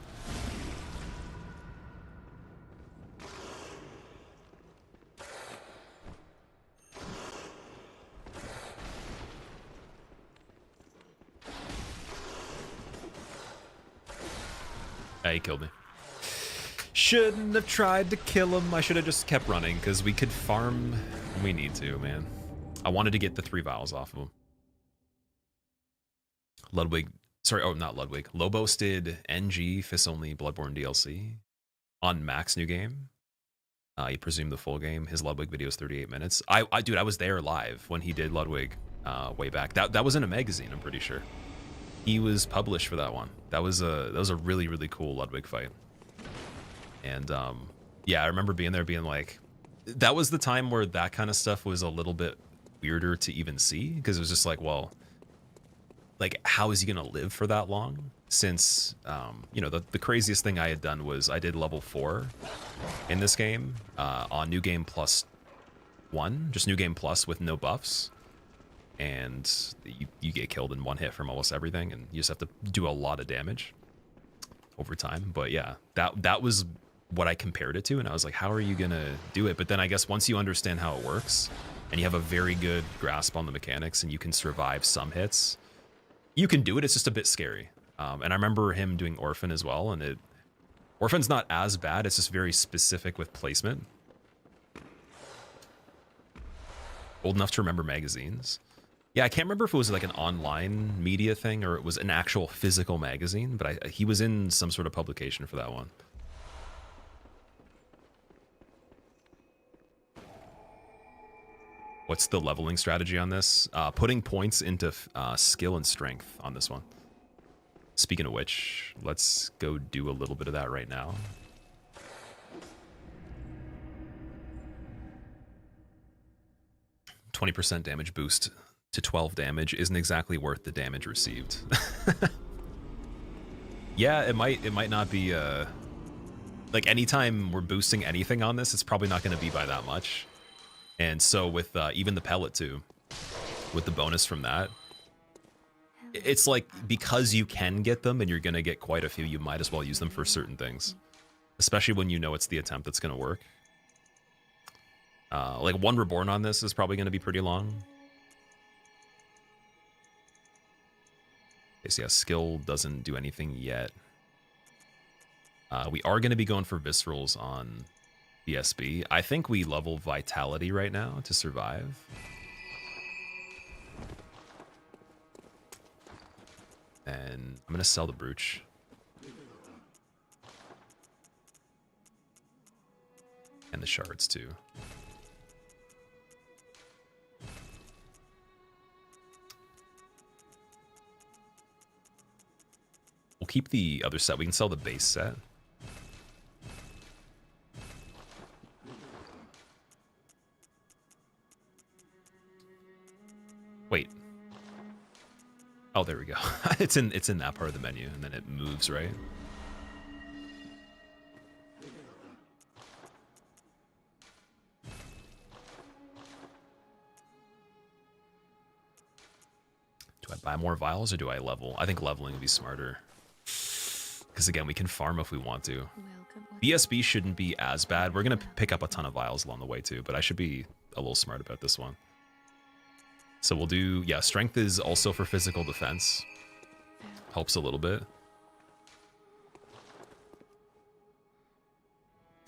He killed me. Shouldn't have tried to kill him. I should have just kept running, because we could farm when we need to, man. I wanted to get the 3 vials off of him. Ludwig, sorry, oh, not Ludwig. Lobos did NG, Fist Only Bloodborne DLC on Max New Game. You presume the full game. His Ludwig video is 38 minutes. Dude, I was there live when he did Ludwig way back. That was in a magazine, I'm pretty sure. He was published for that one. That was a really, really cool Ludwig fight. And yeah, I remember being there being like, that was the time where that kind of stuff was a little bit weirder to even see, because it was just like, well, like, how is he gonna live for that long? Since you know, the craziest thing I had done was I did level 4 in this game on New Game Plus 1, just New Game Plus with no buffs. And you get killed in one hit from almost everything, and you just have to do a lot of damage over time. But yeah, that was what I compared it to, and I was like, how are you gonna do it? But then I guess once you understand how it works, and you have a very good grasp on the mechanics, and you can survive some hits, you can do it. It's just a bit scary. And I remember him doing Orphan as well, and Orphan's not as bad, it's just very specific with placement. Old enough to remember magazines. Yeah, I can't remember if it was like an online media thing or it was an actual physical magazine, but he was in some sort of publication for that one. What's the leveling strategy on this? Putting points into skill and strength on this one. Speaking of which, let's go do a little bit of that right now. %20 damage boost to 12 damage isn't exactly worth the damage received. Yeah, it might not be like anytime we're boosting anything on this, it's probably not going to be by that much. And so with even the pellet too, with the bonus from that, it's like, because you can get them and you're going to get quite a few, you might as well use them for certain things, especially when you know it's the attempt that's going to work. Like 1 Reborn on this is probably going to be pretty long. Okay, so yeah, skill doesn't do anything yet. We are going to be going for Viscerals on BSB. I think we level Vitality right now to survive. And I'm going to sell the Brooch. And the shards too. We'll keep the other set. We can sell the base set. Wait. Oh, there we go. It's in that part of the menu, and then it moves, right? Do I buy more vials or do I level? I think leveling would be smarter. Because again, we can farm if we want to. BSB shouldn't be as bad. We're going to pick up a ton of vials along the way too, but I should be a little smart about this one. So we'll do, yeah, strength is also for physical defense. Helps a little bit.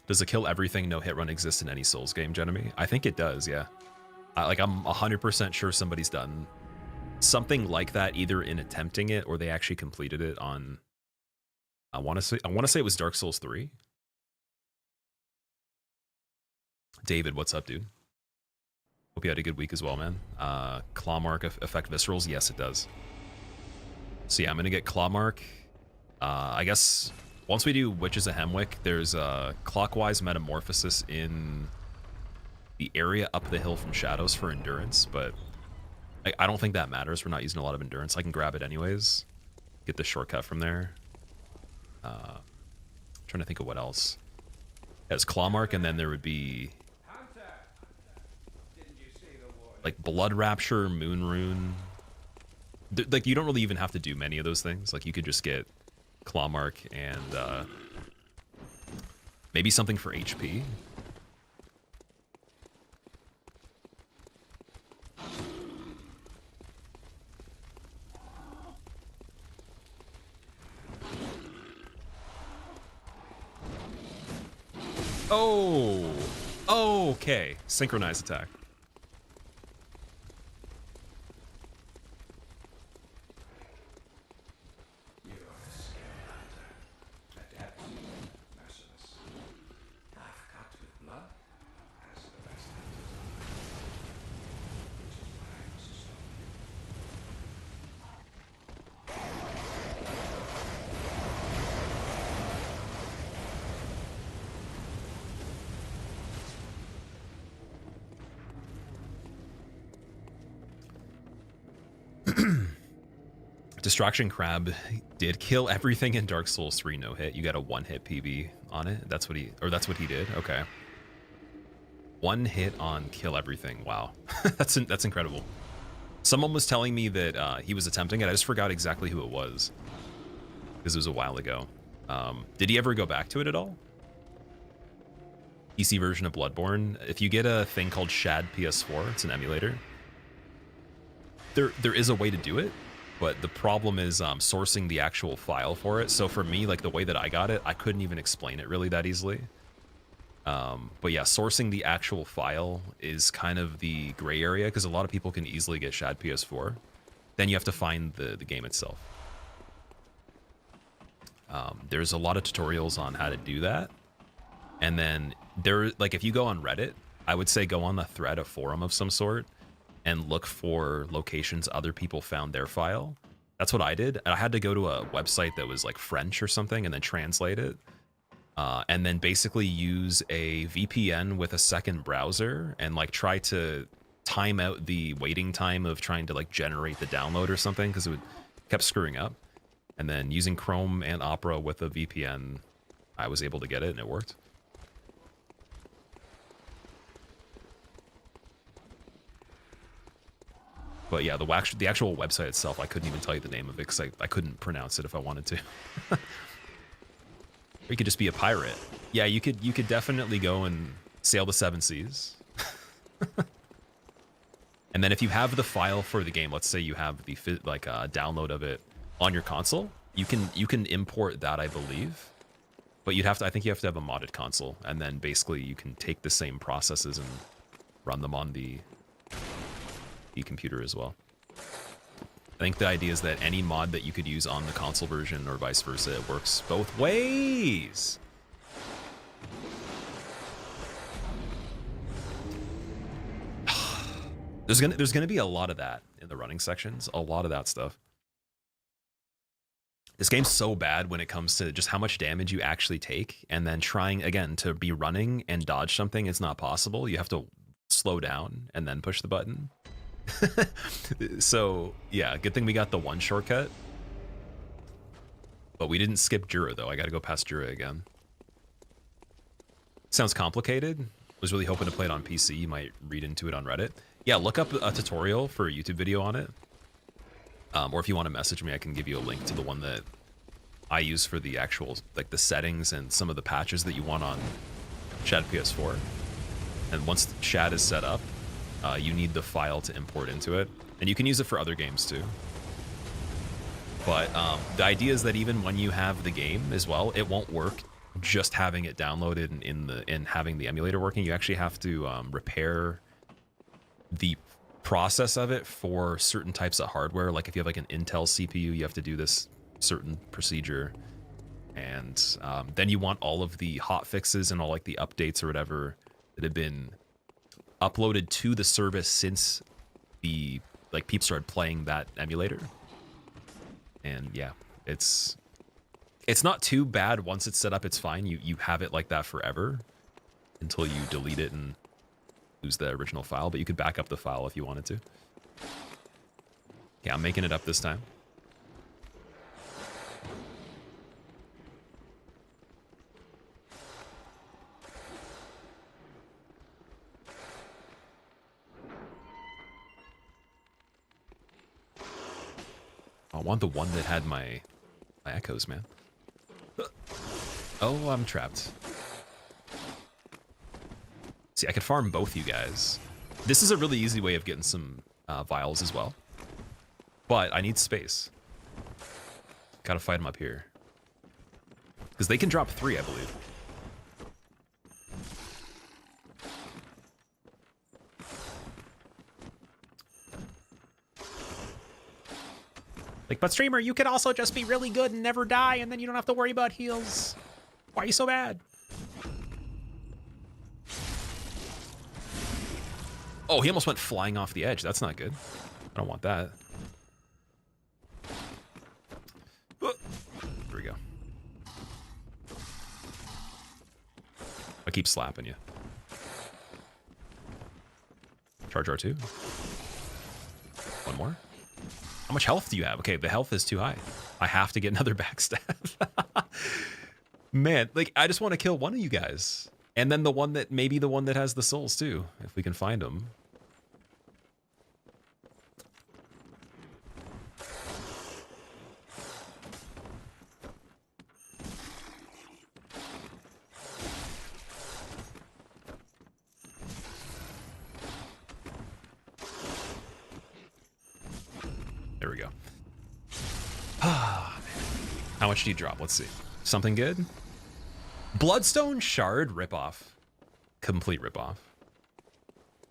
Does a kill everything no hit run exist in any Souls game, Jenemy? I think it does, yeah. Like, I'm 100% sure somebody's done something like that, either in attempting it or they actually completed it on. I want to say it was Dark Souls 3. David, what's up, dude? Hope you had a good week as well, man. Claw mark affect viscerals? Yes, it does. So yeah, I'm gonna get claw mark. I guess once we do Witches of Hemwick, there's a clockwise metamorphosis in the area up the hill from shadows for endurance, but I don't think that matters. We're not using a lot of endurance. I can grab it anyways. Get the shortcut from there. Trying to think of what else. As claw mark, and then there would be like Blood Rapture, Moon Rune. Like, you don't really even have to do many of those things. Like, you could just get claw mark and maybe something for HP. Oh, okay. Synchronized attack. Distraction Crab did kill everything in Dark Souls 3 no hit. You got a 1-hit PB on it. That's what he did. Okay. 1 hit on kill everything. Wow. that's incredible. Someone was telling me that he was attempting it. I just forgot exactly who it was because it was a while ago. Did he ever go back to it at all? PC version of Bloodborne. If you get a thing called Shad PS4, it's an emulator. There is a way to do it. But the problem is sourcing the actual file for it. So for me, like the way that I got it, I couldn't even explain it really that easily. But yeah, sourcing the actual file is kind of the gray area because a lot of people can easily get Shad PS4. Then you have to find the game itself. There's a lot of tutorials on how to do that. And then like if you go on Reddit, I would say go on the thread, a forum of some sort, and look for locations other people found their file. That's what I did. I had to go to a website that was like French or something and then translate it. And then basically use a VPN with a second browser and like try to time out the waiting time of trying to like generate the download or something because it kept screwing up. And then using Chrome and Opera with a VPN, I was able to get it and it worked. But yeah, the actual website itself, I couldn't even tell you the name of it because I couldn't pronounce it if I wanted to. Or you could just be a pirate. Yeah, you could definitely go and sail the 7 seas. And then if you have the file for the game, let's say you have the download of it on your console, you can import that, I believe. But I think you have to have a modded console, and then basically you can take the same processes and run them on the computer as well. I think the idea is that any mod that you could use on the console version or vice versa, it works both ways. There's gonna be a lot of that in the running sections, a lot of that stuff. This game's so bad when it comes to just how much damage you actually take, and then trying again to be running and dodge something is not possible. You have to slow down and then push the button. So yeah, good thing we got the one shortcut, but we didn't skip Jura though. I gotta go past Jura again. Sounds complicated. Was really hoping to play it on PC. You might read into it on Reddit. Yeah, look up a tutorial for a YouTube video on it, or if you want to message me, I can give you a link to the one that I use for the actual like the settings and some of the patches that you want on Shad PS4. And once Shad is set up, you need the file to import into it, and you can use it for other games too. But the idea is that even when you have the game as well, it won't work just having it downloaded and having the emulator working. You actually have to repair the process of it for certain types of hardware. Like if you have like an Intel CPU, you have to do this certain procedure. And then you want all of the hot fixes and all like the updates or whatever that have been uploaded to the service since the like people started playing that emulator. And yeah, it's not too bad once it's set up. It's fine. You have it like that forever until you delete it and lose the original file, but you could back up the file if you wanted to. Yeah, I'm making it up this time. I want the one that had my echoes, man. Oh, I'm trapped. See, I could farm both you guys. This is a really easy way of getting some vials as well. But I need space. Gotta fight them up here. Because they can drop 3, I believe. Like, but streamer, you could also just be really good and never die, and then you don't have to worry about heals. Why are you so bad? Oh, he almost went flying off the edge. That's not good. I don't want that. Here we go. I keep slapping you. Charge R2. One more. How much health do you have? Okay, the health is too high. I have to get another backstab. Man, like, I just want to kill one of you guys. And then the one that, maybe the one that has the souls too, if we can find them. There we go. How much do you drop? Let's see. Something good? Bloodstone Shard ripoff. Complete ripoff.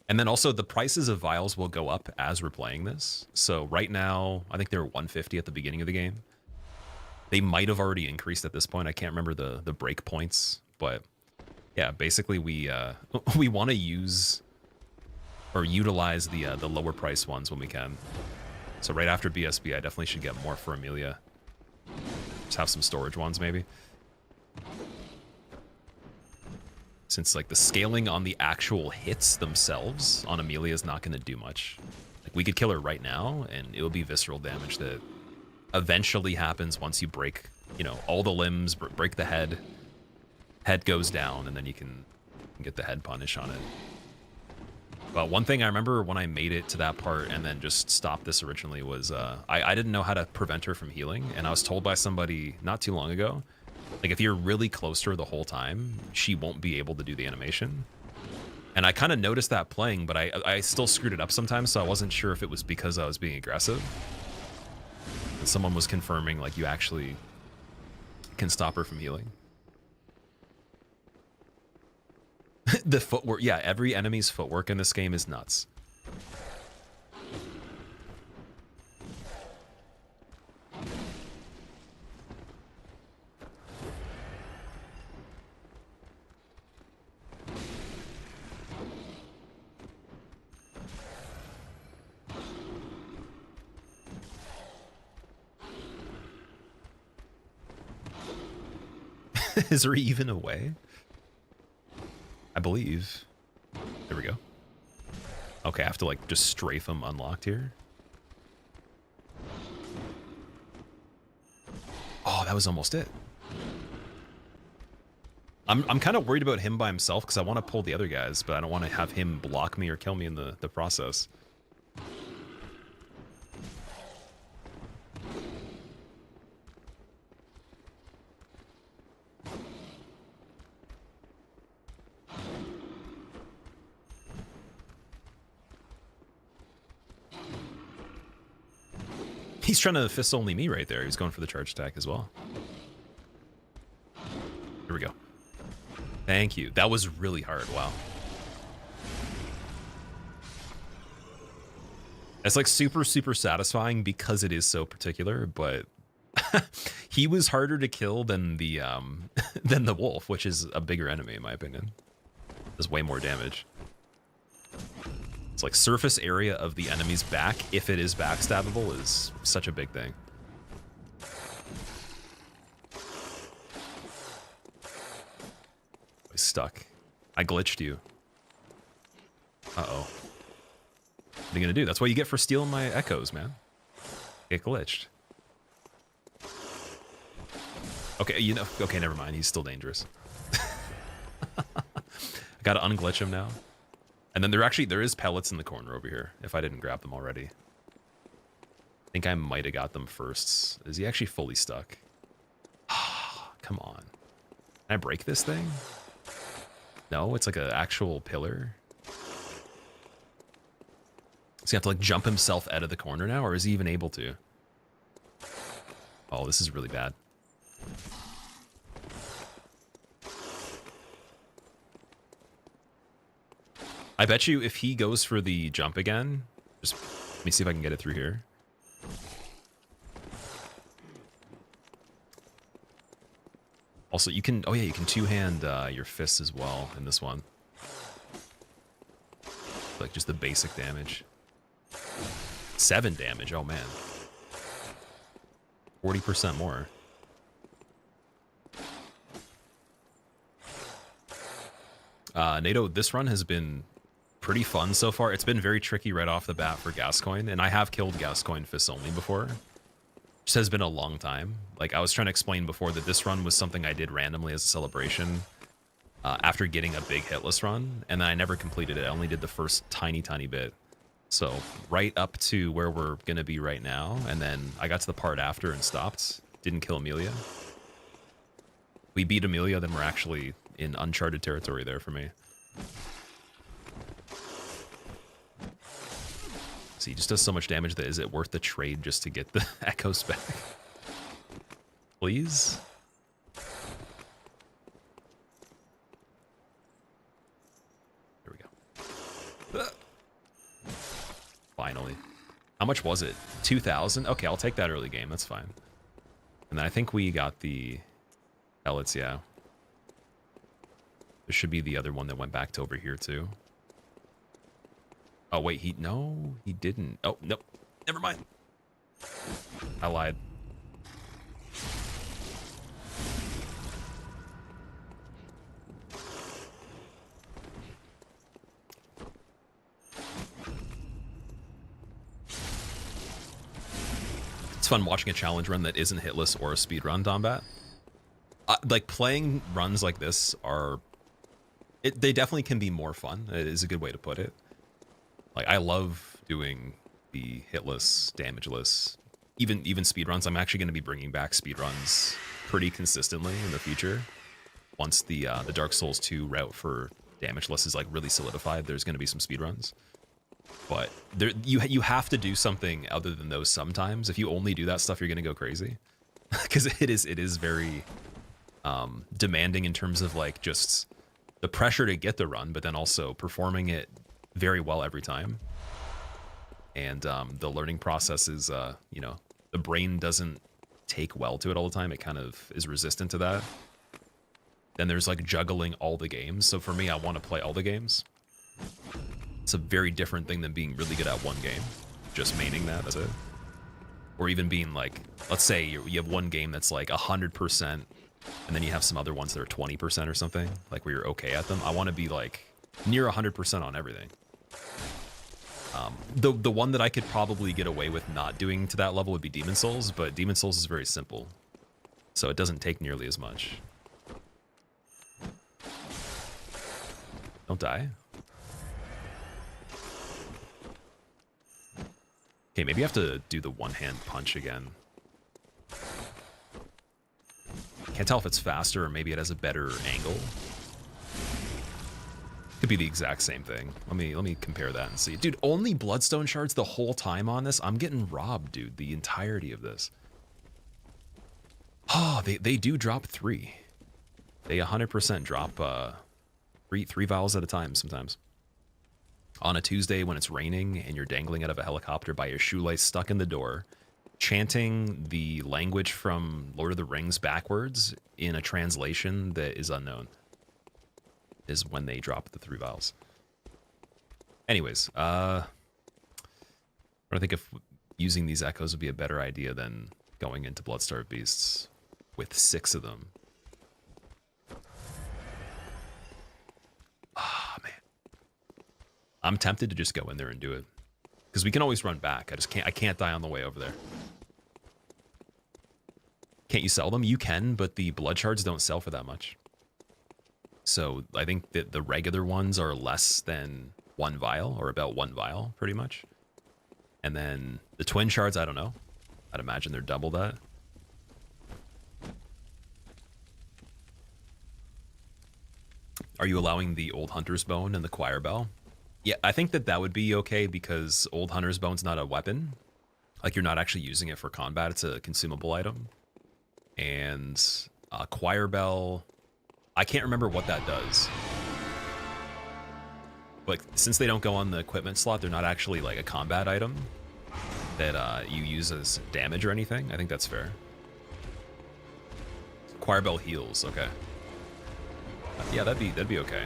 And then also the prices of vials will go up as we're playing this. So right now, I think they were 150 at the beginning of the game. They might have already increased at this point. I can't remember the break points, but yeah, basically we want to use or utilize the lower price ones when we can. So right after BSB, I definitely should get more for Amelia. Just have some storage ones, maybe. Since like the scaling on the actual hits themselves on Amelia is not going to do much. Like we could kill her right now, and it will be visceral damage that eventually happens once you break, you know, all the limbs, break the head. Head goes down, and then you can get the head punish on it. But one thing I remember when I made it to that part and then just stopped this originally was I didn't know how to prevent her from healing, and I was told by somebody not too long ago, like if you're really close to her the whole time, she won't be able to do the animation. And I kind of noticed that playing, but I still screwed it up sometimes, so I wasn't sure if it was because I was being aggressive. And someone was confirming like you actually can stop her from healing. The footwork, yeah, every enemy's footwork in this game is nuts. Is there even a way? I believe. There we go. Okay, I have to like just strafe him unlocked here. Oh, that was almost it. I'm kind of worried about him by himself because I want to pull the other guys, but I don't want to have him block me or kill me in the process. He's trying to fist only me right there. He's going for the charge attack as well. Here we go. Thank you. That was really hard. Wow. It's like super, super satisfying because it is so particular, but he was harder to kill than the than the wolf, which is a bigger enemy in my opinion. Does way more damage. It's like surface area of the enemy's back, if it is backstabbable, is such a big thing. I stuck. I glitched you. Uh-oh. What are you gonna do? That's what you get for stealing my echoes, man. Get glitched. Okay, you know, okay, never mind. He's still dangerous. I gotta unglitch him now. And then there is pellets in the corner over here, if I didn't grab them already. I think I might have got them first. Is he actually fully stuck? Come on. Can I break this thing? No, it's like an actual pillar. Does he have to like jump himself out of the corner now, or is he even able to? Oh, this is really bad. I bet you if he goes for the jump again, just let me see if I can get it through here. Also, you can, oh yeah, you can two-hand your fists as well in this one. Like just the basic damage. 7 damage, oh man. 40% more. NATO, this run has been pretty fun so far. It's been very tricky right off the bat for Gascoigne, and I have killed Gascoigne fists only before. Just has been a long time. Like I was trying to explain before that this run was something I did randomly as a celebration after getting a big hitless run, and then I never completed it. I only did the first tiny bit. So right up to where we're gonna be right now, and then I got to the part after and stopped. Didn't kill Amelia. We beat Amelia, then we're actually in uncharted territory there for me. So he just does so much damage that is it worth the trade just to get the echoes back? Please? Here we go. Finally. How much was it? 2,000? Okay, I'll take that early game. That's fine. And then I think we got the pellets, yeah. There should be the other one that went back to over here, too. Oh, wait, no, he didn't. Oh, nope. Never mind. I lied. It's fun watching a challenge run that isn't hitless or a speedrun, Dombat. Like, playing runs like this are... they definitely can be more fun. It is a good way to put it. Like, I love doing the hitless, damageless, even speedruns. I'm actually going to be bringing back speedruns pretty consistently in the future. Once the Dark Souls 2 route for damageless is like really solidified, there's going to be some speedruns. But there, you have to do something other than those sometimes. If you only do that stuff, you're going to go crazy. Because it is very demanding in terms of like just the pressure to get the run, but then also performing it very well every time. And the learning process is, you know, the brain doesn't take well to it all the time. It kind of is resistant to that. Then there's like juggling all the games. So for me, I want to play all the games. It's a very different thing than being really good at one game. Just maining that, that's it. Or even being like, let's say you have one game that's like 100%, and then you have some other ones that are 20% or something, like where you're okay at them. I want to be like near 100% on everything. The one that I could probably get away with not doing to that level would be Demon Souls, but Demon Souls is very simple, so it doesn't take nearly as much. Don't die. Okay, maybe I have to do the one-hand punch again. Can't tell if it's faster or maybe it has a better angle. Could be the exact same thing. Let me compare that and see. Dude, only bloodstone shards the whole time on this? I'm getting robbed, dude, the entirety of this. Oh, they do drop 3. They 100% drop three vials at a time sometimes. On a Tuesday when it's raining and you're dangling out of a helicopter by your shoelace stuck in the door, chanting the language from Lord of the Rings backwards in a translation that is unknown is when they drop the 3 vials. Anyways, I think if using these echoes would be a better idea than going into Bloodstarved Beasts with 6 of them. Ah, man. I'm tempted to just go in there and do it. Because we can always run back. I can't die on the way over there. Can't you sell them? You can, but the blood shards don't sell for that much. So I think that the regular ones are less than 1 vial, or about 1 vial, pretty much. And then the twin shards, I don't know. I'd imagine they're double that. Are you allowing the Old Hunter's Bone and the Choir Bell? Yeah, I think that that would be okay because Old Hunter's Bone's not a weapon. Like, you're not actually using it for combat. It's a consumable item. And Choir Bell, I can't remember what that does. But since they don't go on the equipment slot, they're not actually like a combat item that you use as damage or anything. I think that's fair. Choir Bell heals, okay. Yeah, that'd be okay.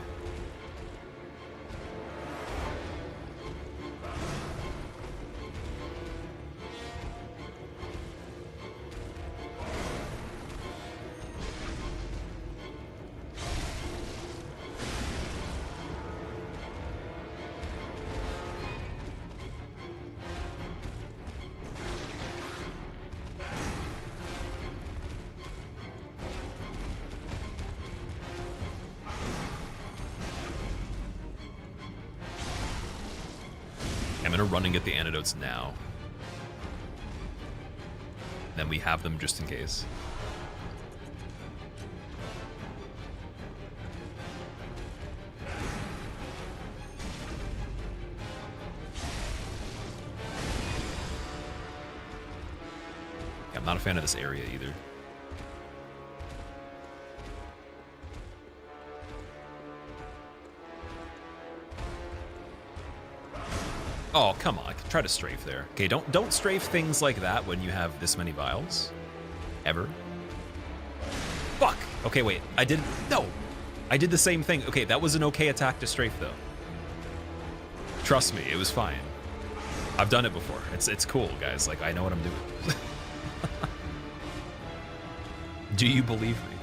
I'm gonna run and get the antidotes now. Then we have them just in case. Yeah, I'm not a fan of this area either. Oh, come on. Try to strafe there. Okay, don't strafe things like that when you have this many vials. Ever. Fuck! Okay, wait. No! I did the same thing. Okay, that was an okay attack to strafe, though. Trust me, it was fine. I've done it before. It's cool, guys. Like, I know what I'm doing. Do you believe me?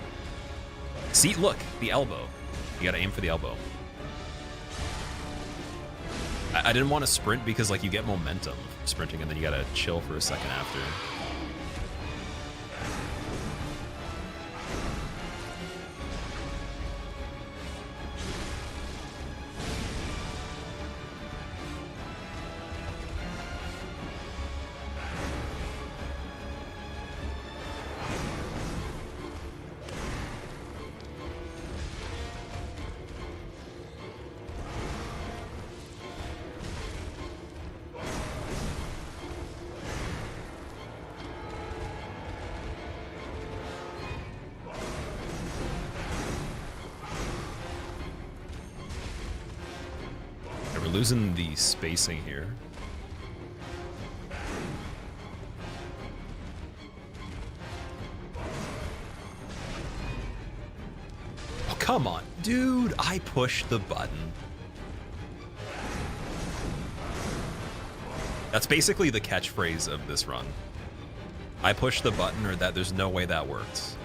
See, look, the elbow. You gotta aim for the elbow. I didn't want to sprint because, like, you get momentum sprinting and then you gotta chill for a second after. We're losing the spacing here. Oh, come on. Dude, I pushed the button. That's basically the catchphrase of this run. I pushed the button, or that there's no way that works.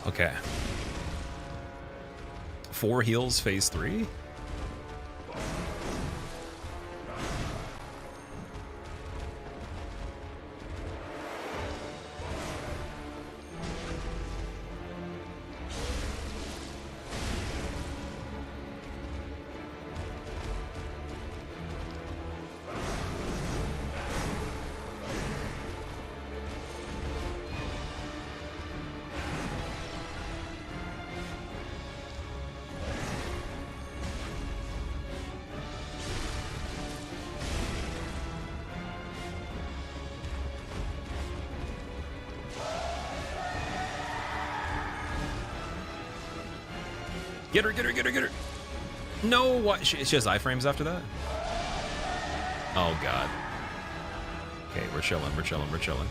Okay. 4 heals, phase 3? Get her, get her, get her, get her. No, what? She has iframes after that? Oh, God. Okay, we're chilling, we're chilling, we're chilling.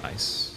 Nice.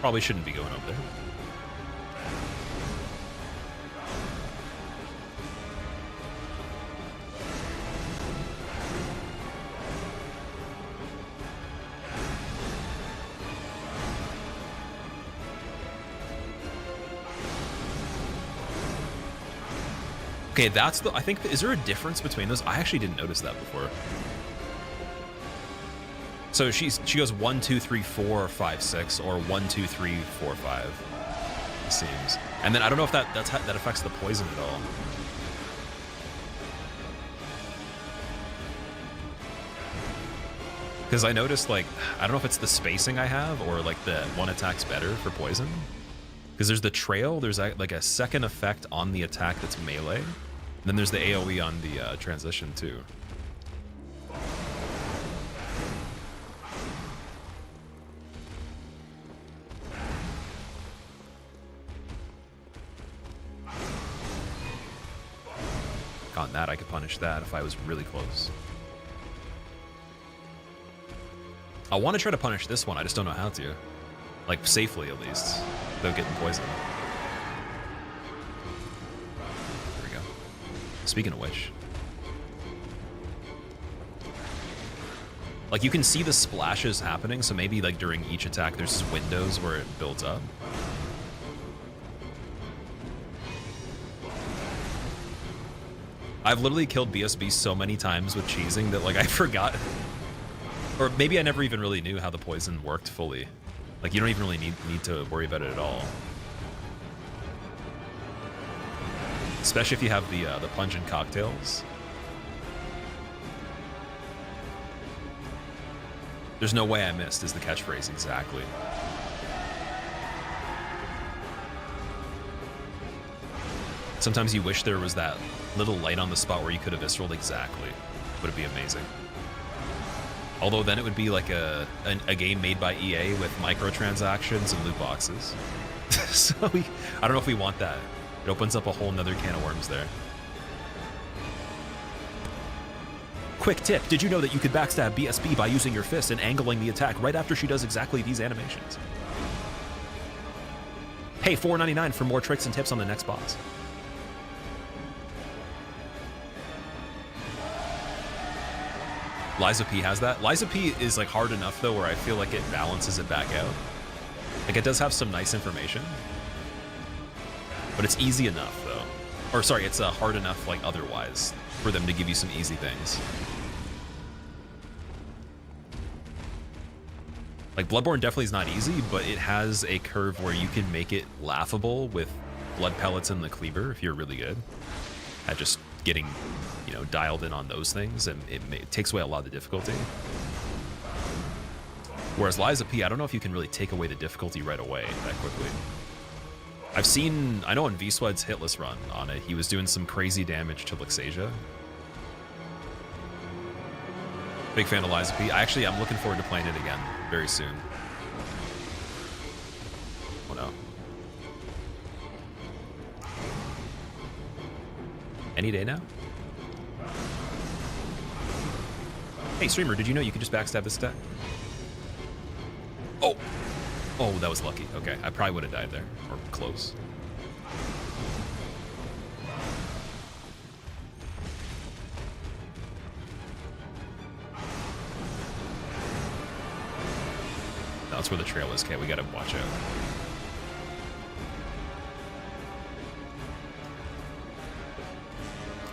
Probably shouldn't be going over there. Okay, that's the, I think, is there a difference between those? I actually didn't notice that before. So she goes 1, 2, 3, 4, 5, 6, or 1, 2, 3, 4, 5. It seems, and then I don't know if that affects the poison at all. Because I noticed, like, I don't know if it's the spacing I have or like the one attack's better for poison. Because there's the trail, there's like a second effect on the attack that's melee, and then there's the AoE on the transition too. On that, I could punish that if I was really close. I want to try to punish this one, I just don't know how to. Like, safely at least, without getting poisoned. There we go. Speaking of which. Like, you can see the splashes happening, so maybe like during each attack there's windows where it builds up. I've literally killed BSB so many times with cheesing that, like, I forgot. Or maybe I never even really knew how the poison worked fully. Like, you don't even really need to worry about it at all. Especially if you have the pungent cocktails. There's no way I missed is the catchphrase, exactly. Sometimes you wish there was that little light on the spot where you could have visceraled exactly. Would it be amazing? Although then it would be like a game made by EA with microtransactions and loot boxes. So I don't know if we want that. It opens up a whole nother can of worms there. Quick tip, did you know that you could backstab BSB by using your fist and angling the attack right after she does exactly these animations? Hey, $4.99 for more tricks and tips on the next boss. Liza P has that. Liza P is like hard enough though where I feel like it balances it back out. Like it does have some nice information, but it's easy enough though. Or sorry, it's hard enough like otherwise for them to give you some easy things. Like Bloodborne definitely is not easy, but it has a curve where you can make it laughable with blood pellets and the cleaver if you're really good at just getting, you know, dialed in on those things, and it takes away a lot of the difficulty. Whereas Liza P, I don't know if you can really take away the difficulty right away that quickly. I've seen, I know on V-Swed's hitless run on it, he was doing some crazy damage to Luxasia. Big fan of Liza P. I'm looking forward to playing it again very soon. Oh no. Any day now? Hey streamer, did you know you could just backstab this attack? Oh! Oh, that was lucky. Okay, I probably would have died there. Or close. That's where the trail is. Okay, we gotta watch out.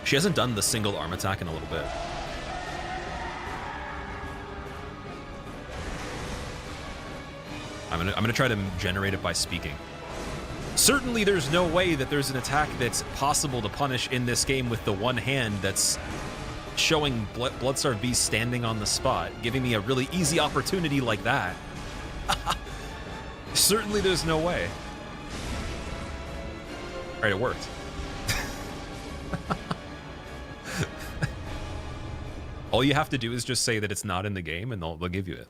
She hasn't done the single arm attack in a little bit. I'm gonna try to generate it by speaking. Certainly there's no way that there's an attack that's possible to punish in this game with the one hand that's showing Bloodstarved Beast standing on the spot, giving me a really easy opportunity like that. Certainly there's no way. All right, it worked. All you have to do is just say that it's not in the game and they'll give you it.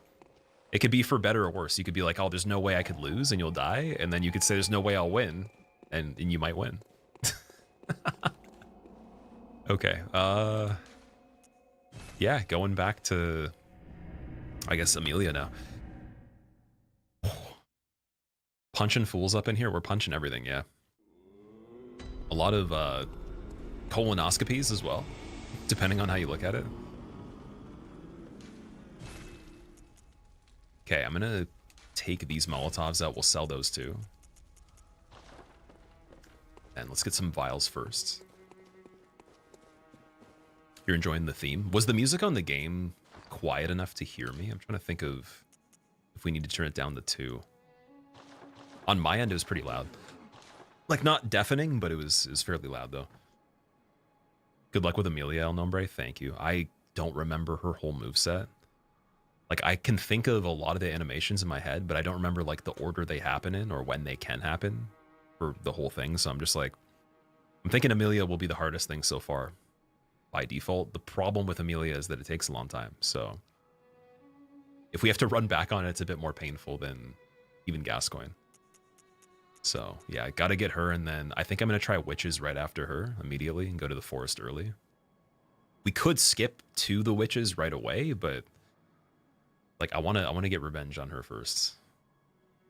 It could be for better or worse. You could be like, oh, there's no way I could lose and you'll die. And then you could say there's no way I'll win and you might win. Okay. Yeah, going back to, I guess, Amelia now. Punching fools up in here. We're punching everything, yeah. A lot of colonoscopies as well, depending on how you look at it. Okay, I'm gonna take these Molotovs out. We'll sell those too. And let's get some vials first. You're enjoying the theme? Was the music on the game quiet enough to hear me? I'm trying to think of if we need to turn it down to 2. On my end, it was pretty loud. Like, not deafening, but it was fairly loud, though. Good luck with Amelia, El Nombre. Thank you. I don't remember her whole moveset. Like, I can think of a lot of the animations in my head, but I don't remember, like, the order they happen in or when they can happen for the whole thing. So I'm just like, I'm thinking Amelia will be the hardest thing so far by default. The problem with Amelia is that it takes a long time. So if we have to run back on it, it's a bit more painful than even Gascoigne. So yeah, I got to get her. And then I think I'm going to try witches right after her immediately and go to the forest early. We could skip to the witches right away, but like I want to get revenge on her first.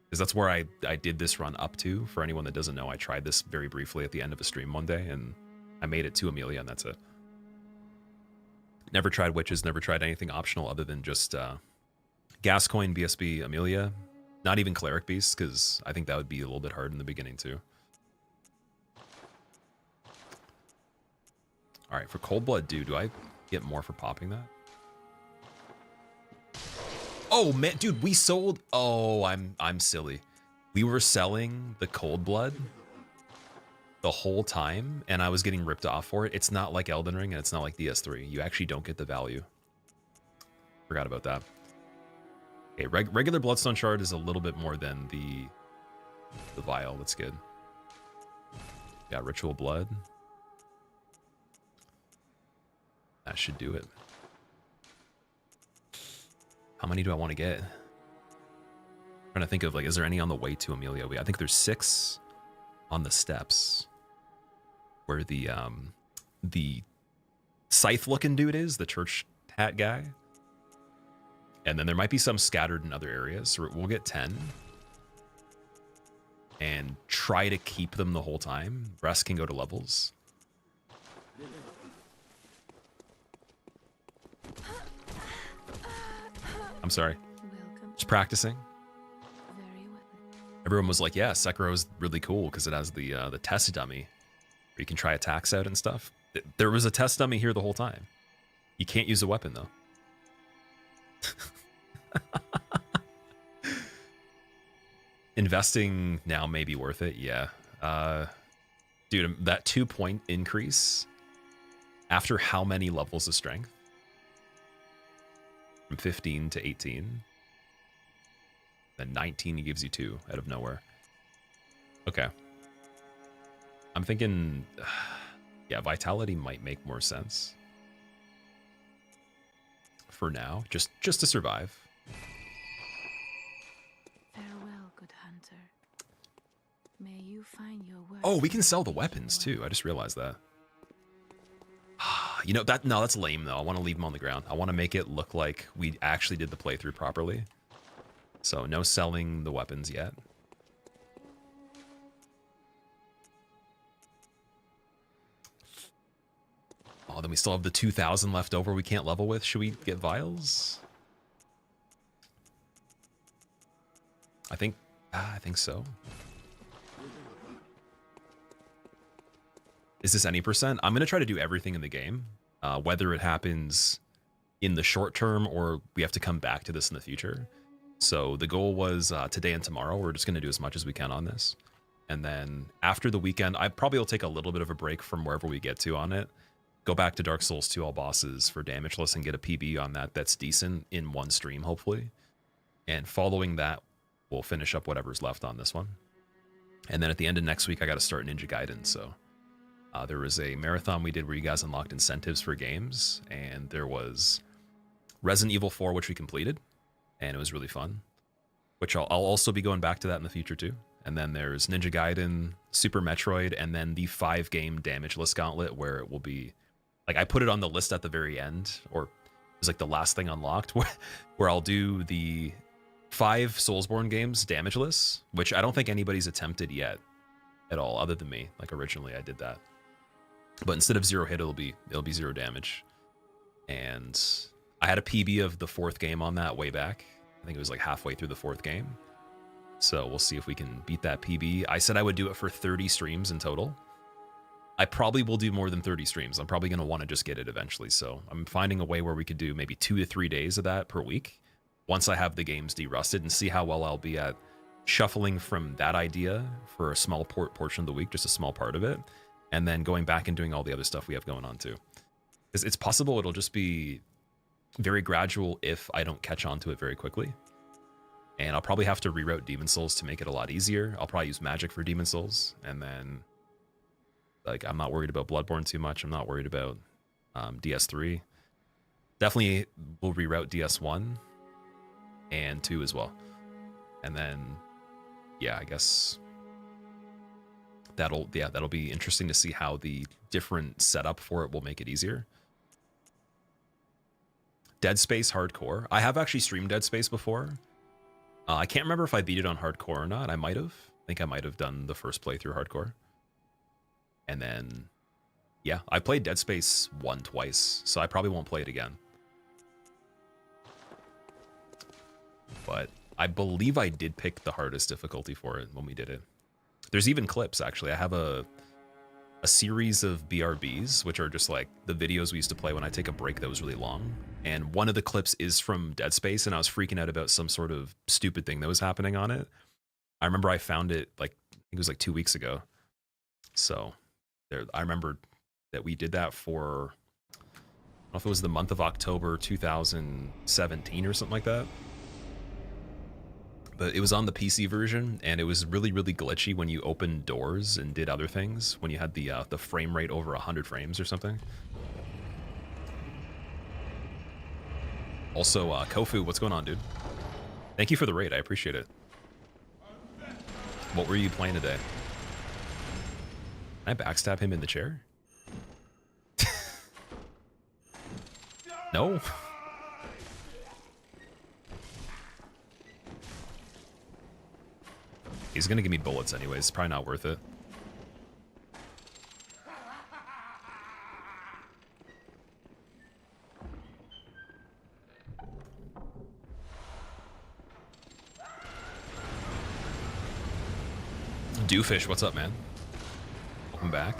Because that's where I did this run up to. For anyone that doesn't know, I tried this very briefly at the end of a stream one day and I made it to Amelia and that's it. Never tried witches, never tried anything optional other than just Gascoigne, BSB, Amelia. Not even Cleric Beast, because I think that would be a little bit hard in the beginning too. All right, for Cold Blood, do I get more for popping that? Oh man, dude, we sold. Oh, I'm silly. We were selling the Cold Blood the whole time, and I was getting ripped off for it. It's not like Elden Ring, and it's not like DS3. You actually don't get the value. Forgot about that. Okay, regular Bloodstone Shard is a little bit more than the vial. That's good. Yeah, Ritual Blood. That should do it. How many do I want to get? I'm trying to think of, like, is there any on the way to Amelia? I think there's 6 on the steps where the scythe-looking dude is, the church hat guy. And then there might be some scattered in other areas. So we'll get 10. And try to keep them the whole time. Rest can go to levels. I'm sorry. Just practicing. Everyone was like, yeah, Sekiro is really cool because it has the test dummy where you can try attacks out and stuff. There was a test dummy here the whole time. You can't use a weapon, though. Investing now may be worth it, yeah. Dude, that 2-point increase after how many levels of strength? From 15 to 18. Then 19 he gives you 2 out of nowhere. Okay. I'm thinking, yeah, Vitality might make more sense. For now, just to survive. Farewell, good hunter. May you find your work. Oh, we can sell the weapons too. I just realized that. You know, that's lame though. I want to leave them on the ground. I want to make it look like we actually did the playthrough properly. So no selling the weapons yet. Oh, then we still have the 2,000 left over we can't level with. Should we get vials? I think so. Is this any percent? I'm going to try to do everything in the game, whether it happens in the short term or we have to come back to this in the future. So the goal was today and tomorrow, we're just going to do as much as we can on this. And then after the weekend, I probably will take a little bit of a break from wherever we get to on it. Go back to Dark Souls 2 all bosses for damageless and get a PB on that that's decent in one stream, hopefully. And following that, we'll finish up whatever's left on this one. And then at the end of next week, I got to start Ninja Gaiden. So there was a marathon we did where you guys unlocked incentives for games. And there was Resident Evil 4, which we completed. And it was really fun. Which I'll also be going back to that in the future too. And then there's Ninja Gaiden, Super Metroid, and then the 5-game damageless gauntlet where it will be... Like, I put it on the list at the very end, or it was like the last thing unlocked, where I'll do the 5 Soulsborne games damageless, which I don't think anybody's attempted yet at all, other than me. Like, originally I did that. But instead of 0 hit, it'll be 0 damage. And I had a PB of the 4th game on that way back. I think it was like halfway through the 4th game. So we'll see if we can beat that PB. I said I would do it for 30 streams in total. I probably will do more than 30 streams. I'm probably going to want to just get it eventually. So I'm finding a way where we could do maybe 2 to 3 days of that per week once I have the games derusted and see how well I'll be at shuffling from that idea for a small portion of the week, just a small part of it, and then going back and doing all the other stuff we have going on too. It's possible it'll just be very gradual if I don't catch on to it very quickly. And I'll probably have to reroute Demon Souls to make it a lot easier. I'll probably use magic for Demon Souls, and then... Like, I'm not worried about Bloodborne too much. I'm not worried about DS3. Definitely will reroute DS1 and 2 as well. And then, yeah, I guess that'll be interesting to see how the different setup for it will make it easier. Dead Space Hardcore. I have actually streamed Dead Space before. I can't remember if I beat it on Hardcore or not. I might have. I think I might have done the first playthrough Hardcore. And then, yeah, I played Dead Space 1 twice, so I probably won't play it again. But I believe I did pick the hardest difficulty for it when we did it. There's even clips, actually. I have a series of BRBs, which are just like the videos we used to play when I take a break that was really long. And one of the clips is from Dead Space, and I was freaking out about some sort of stupid thing that was happening on it. I remember I found it, like, I think it was like 2 weeks ago. So... I remember that we did that for, I don't know if it was the month of October 2017 or something like that. But it was on the PC version, and it was really, really glitchy when you opened doors and did other things, when you had the frame rate over 100 frames or something. Also, Kofu, what's going on, dude? Thank you for the raid, I appreciate it. What were you playing today? Can I backstab him in the chair? No? He's gonna give me bullets anyways. It's probably not worth it. Doofish, what's up, man? Welcome back.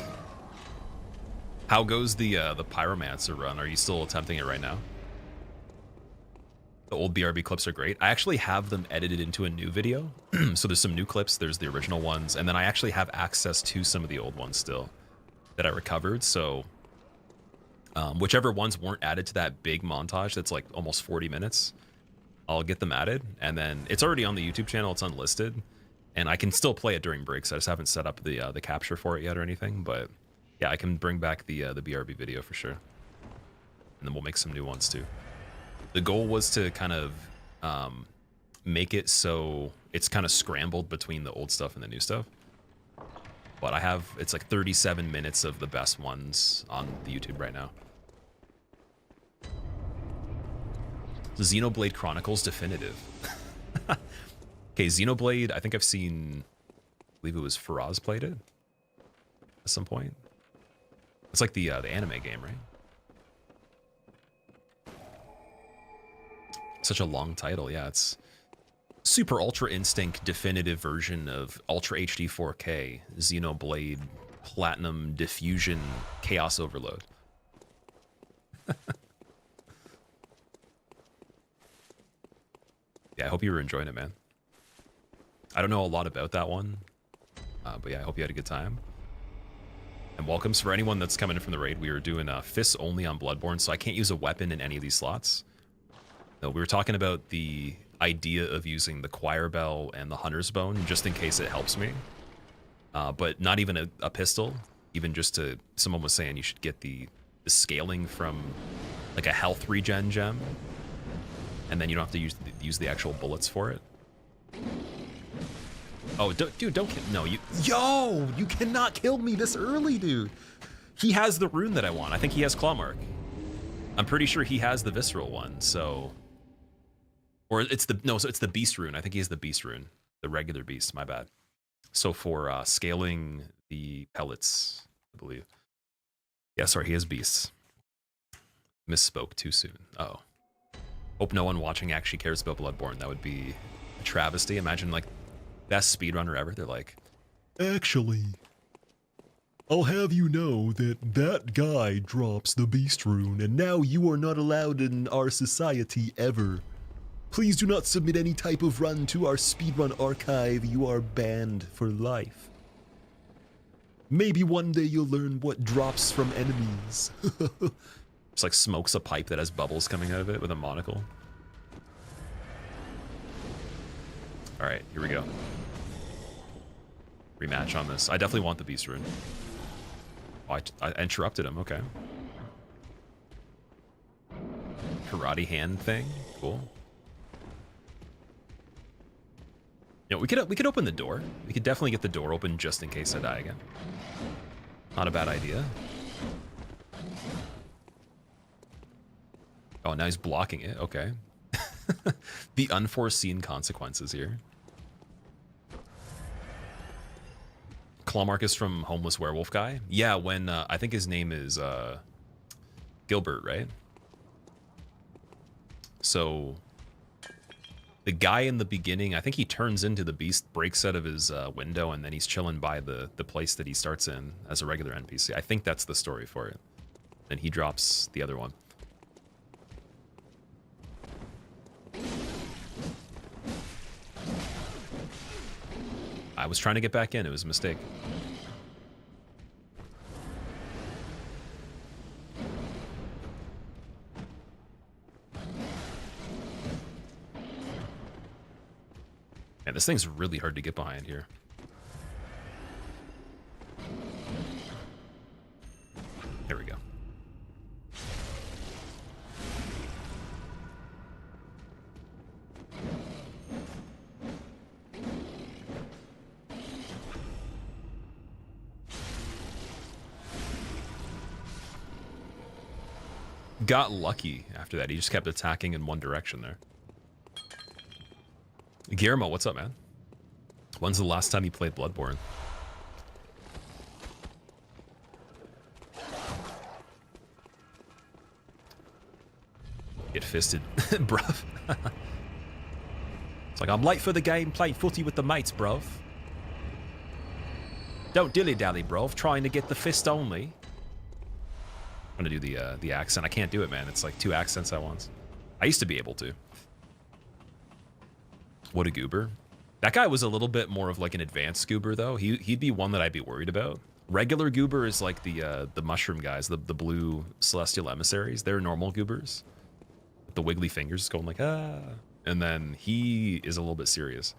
How goes the Pyromancer run? Are you still attempting it right now? The old BRB clips are great. I actually have them edited into a new video. So there's some new clips, there's the original ones, and then I actually have access to some of the old ones still that I recovered. So whichever ones weren't added to that big montage that's like almost 40 minutes, I'll get them added. And then it's already on the YouTube channel, it's unlisted. And I can still play it during breaks. I just haven't set up the capture for it yet or anything. But yeah, I can bring back the BRB video for sure. And then we'll make some new ones too. The goal was to kind of make it so it's kind of scrambled between the old stuff and the new stuff. But I have, it's like 37 minutes of the best ones on the YouTube right now. Xenoblade Chronicles Definitive. Okay, Xenoblade, I think I've seen, I believe it was Faraz played it at some point. It's like the anime game, right? Such a long title, yeah. It's Super Ultra Instinct definitive version of Ultra HD 4K Xenoblade platinum diffusion chaos overload. Yeah, I hope you were enjoying it, man. I don't know a lot about that one, but yeah, I hope you had a good time. And welcomes for anyone that's coming in from the raid. We were doing fists only on Bloodborne, so I can't use a weapon in any of these slots. No, we were talking about the idea of using the choir bell and the hunter's bone just in case it helps me, but not even a pistol. Even just to, someone was saying you should get the scaling from like a health regen gem, and then you don't have to use the actual bullets for it. Oh, dude, don't kill. No, you cannot kill me this early, dude. He has the rune that I want. I think he has Claw Mark. I'm pretty sure he has the visceral one, so. Or it's the beast rune. I think he has the beast rune. The regular beast, my bad. So for scaling the pellets, I believe. Yeah, sorry, he has beasts. Misspoke too soon. Oh. Hope no one watching actually cares about Bloodborne. That would be a travesty. Imagine like best speedrunner ever. They're like, actually, I'll have you know that guy drops the beast rune, and now you are not allowed in our society ever. Please do not submit any type of run to our speedrun archive. You are banned for life. Maybe one day you'll learn what drops from enemies. Just like smokes a pipe that has bubbles coming out of it with a monocle. All right, here we go. Rematch on this. I definitely want the beast rune. Oh, I interrupted him. Okay. Karate hand thing. Cool. You know, we could open the door. We could definitely get the door open just in case I die again. Not a bad idea. Oh, now he's blocking it. Okay. The unforeseen consequences here. Claw Mark is from Homeless Werewolf Guy. Yeah, when I think his name is Gilbert, right? So the guy in the beginning, I think he turns into the beast, breaks out of his window, and then he's chilling by the place that he starts in as a regular NPC. I think that's the story for it. Then he drops the other one. I was trying to get back in. It was a mistake. Man, this thing's really hard to get behind here. There we go. Got lucky after that. He just kept attacking in one direction there. Guillermo, what's up, man? When's the last time you played Bloodborne? Get fisted, bruv. It's like, I'm late for the game, playing footy with the mates, bruv. Don't dilly-dally, bruv. Trying to get the fist only. I'm gonna do the accent. I can't do it, man. It's like 2 accents at once. I used to be able to. What a goober. That guy was a little bit more of like an advanced goober, though. He'd be one that I'd be worried about. Regular goober is like the mushroom guys, the blue celestial emissaries. They're normal goobers. With the wiggly fingers going like, ah. And then he is a little bit serious.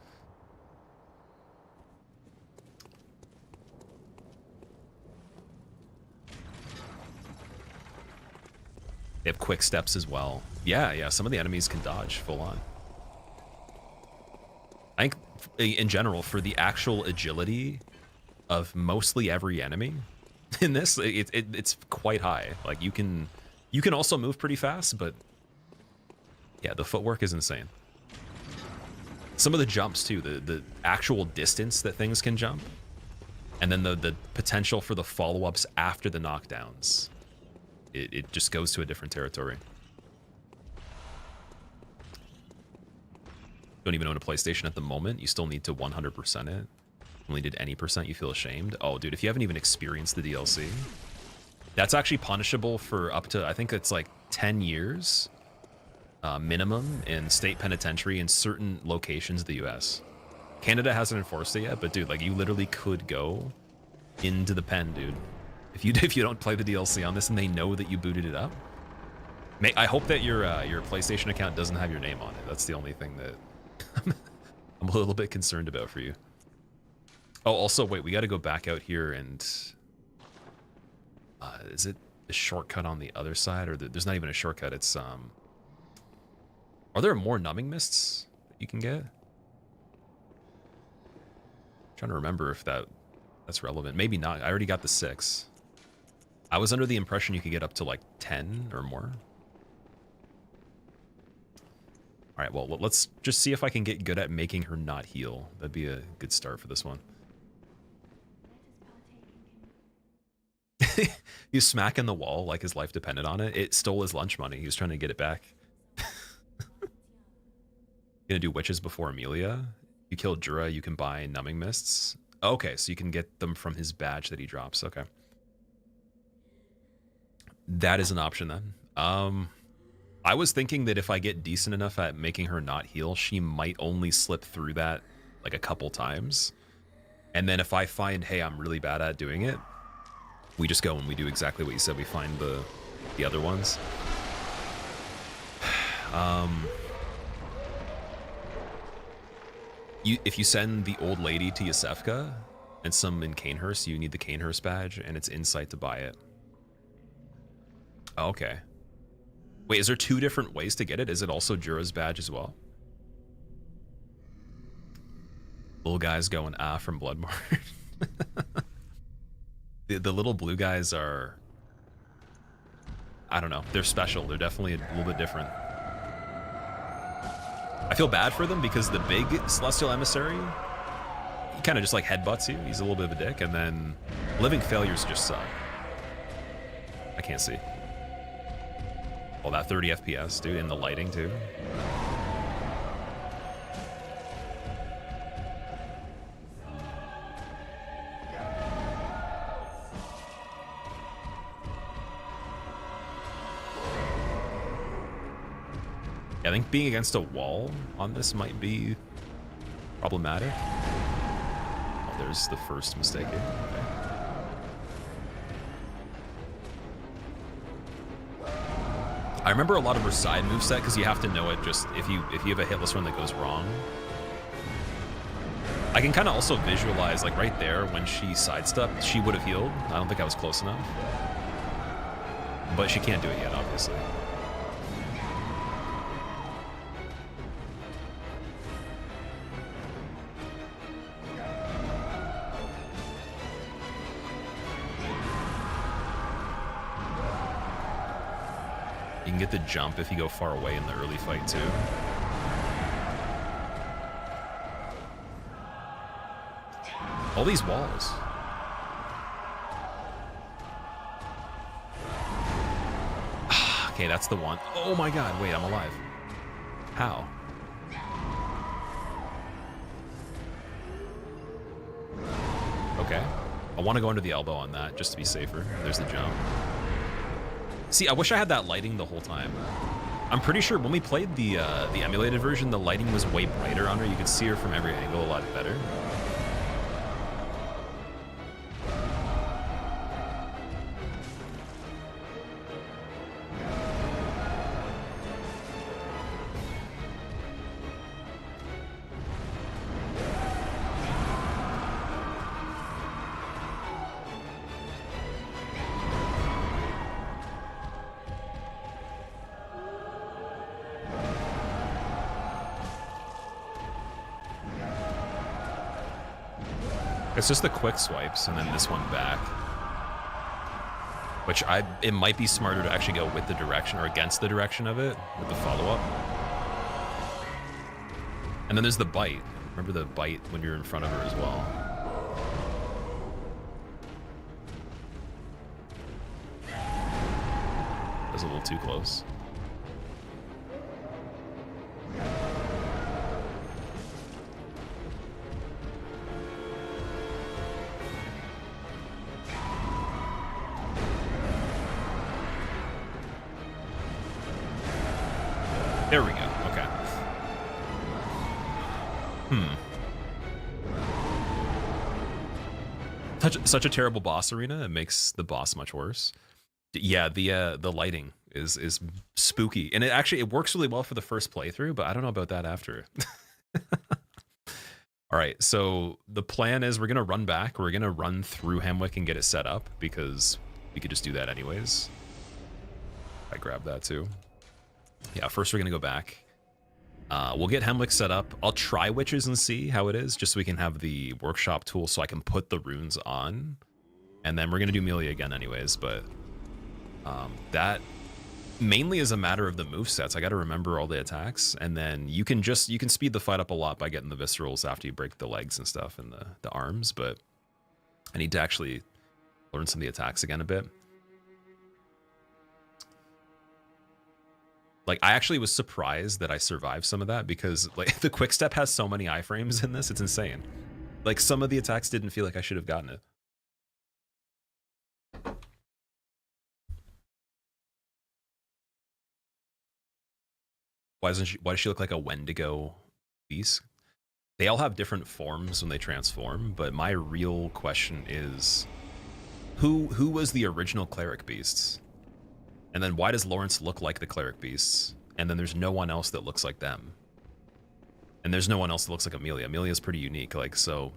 They have quick steps as well. Yeah, some of the enemies can dodge full on. I think, in general, for the actual agility of mostly every enemy in this, it's quite high. Like, you can also move pretty fast, but yeah, the footwork is insane. Some of the jumps, too, the actual distance that things can jump, and then the potential for the follow-ups after the knockdowns. It just goes to a different territory. Don't even own a PlayStation at the moment. You still need to 100% it. Only did any percent, you feel ashamed? Oh, dude, if you haven't even experienced the DLC, that's actually punishable for up to, I think it's like 10 years minimum in state penitentiary in certain locations of the US. Canada hasn't enforced it yet, but dude, like you literally could go into the pen, dude. If you don't play the DLC on this and they know that you booted it up. I hope that your PlayStation account doesn't have your name on it. That's the only thing that I'm a little bit concerned about for you. Oh, also, wait, we got to go back out here and... is it the shortcut on the other side? Or there's not even a shortcut, it's... Are there more numbing mists that you can get? I'm trying to remember if that's relevant. Maybe not. I already got the 6. I was under the impression you could get up to like 10 or more. All right, well, let's just see if I can get good at making her not heal. That'd be a good start for this one. He was smacking the wall like his life depended on it. It stole his lunch money. He was trying to get it back. Gonna do witches before Amelia. You kill Jura, you can buy numbing mists. Okay, so you can get them from his badge that he drops. Okay. That is an option then. I was thinking that if I get decent enough at making her not heal, she might only slip through that like a couple times. And then if I find, hey, I'm really bad at doing it, we just go and we do exactly what you said. We find the other ones. If you send the old lady to Yasefka and some in Canehurst, you need the Canehurst badge and it's insight to buy it. Oh, okay. Wait, is there 2 different ways to get it? Is it also Jura's badge as well? Little guys going from Bloodborne. The little blue guys are, I don't know, they're special. They're definitely a little bit different. I feel bad for them because the big Celestial Emissary, he kind of just like headbutts you. He's a little bit of a dick. And then Living Failures just suck. I can't see. Oh, that 30 FPS, dude, and the lighting too. I think being against a wall on this might be problematic. Oh, there's the first mistake here. Okay. I remember a lot of her side moveset because you have to know it just if you have a hitless run that goes wrong. I can kind of also visualize like right there when she sidestepped, she would have healed. I don't think I was close enough. But she can't do it yet, obviously. You can get the jump if you go far away in the early fight too. All these walls. Okay, that's the one. Oh my god, wait, I'm alive. How? Okay. I want to go into the elbow on that just to be safer. There's the jump. See, I wish I had that lighting the whole time. I'm pretty sure when we played the emulated version, the lighting was way brighter on her. You could see her from every angle a lot better. It's just the quick swipes and then this one back. Which it might be smarter to actually go with the direction or against the direction of it with the follow-up. And then there's the bite. Remember the bite when you're in front of her as well. That was a little too close. There we go. Okay. Such a terrible boss arena. It makes the boss much worse. Yeah, the lighting is spooky, and it works really well for the first playthrough, but I don't know about that after. All right, so the plan is we're gonna run back. We're gonna run through Hemwick and get it set up because we could just do that anyways. I grabbed that too. Yeah, first we're gonna go back. We'll get Hemwick set up. I'll try witches and see how it is, just so we can have the workshop tool so I can put the runes on. And then we're gonna do Amelia again anyways, but that mainly is a matter of the movesets. I gotta remember all the attacks, and then you can speed the fight up a lot by getting the viscerals after you break the legs and stuff and the arms, but I need to actually learn some of the attacks again a bit. Like, I actually was surprised that I survived some of that because, like, the quick step has so many iframes in this, it's insane. Like, some of the attacks didn't feel like I should have gotten it. Why does she look like a Wendigo beast? They all have different forms when they transform, but my real question is, who was the original cleric beasts? And then why does Lawrence look like the cleric beasts? And then there's no one else that looks like them. And there's no one else that looks like Amelia. Amelia's pretty unique, like, so.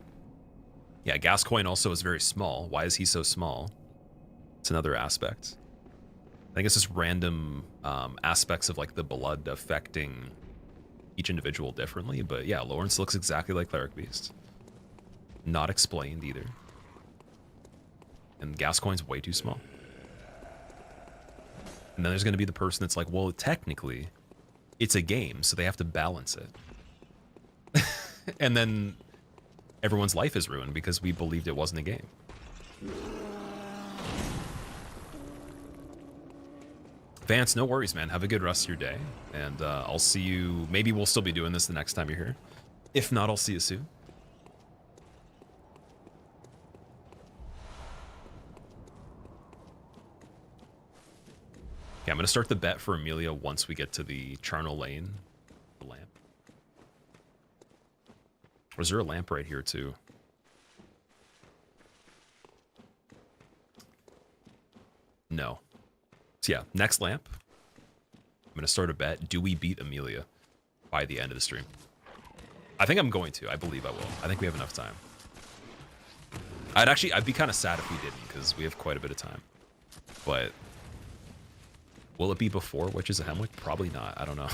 Yeah, Gascoigne also is very small. Why is he so small? It's another aspect. I think it's just random aspects of, like, the blood affecting each individual differently. But yeah, Lawrence looks exactly like cleric beast. Not explained either. And Gascoigne's way too small. And then there's going to be the person that's like, well, technically, it's a game, so they have to balance it. And then everyone's life is ruined because we believed it wasn't a game. Vance, no worries, man. Have a good rest of your day. And I'll see you. Maybe we'll still be doing this the next time you're here. If not, I'll see you soon. Okay, I'm going to start the bet for Amelia once we get to the Charnel lane. The lamp. Or is there a lamp right here, too? No. So yeah, next lamp. I'm going to start a bet. Do we beat Amelia by the end of the stream? I think I'm going to. I believe I will. I think we have enough time. I'd be kind of sad if we didn't, because we have quite a bit of time. But will it be before Witches of Hemwick? Probably not. I don't know.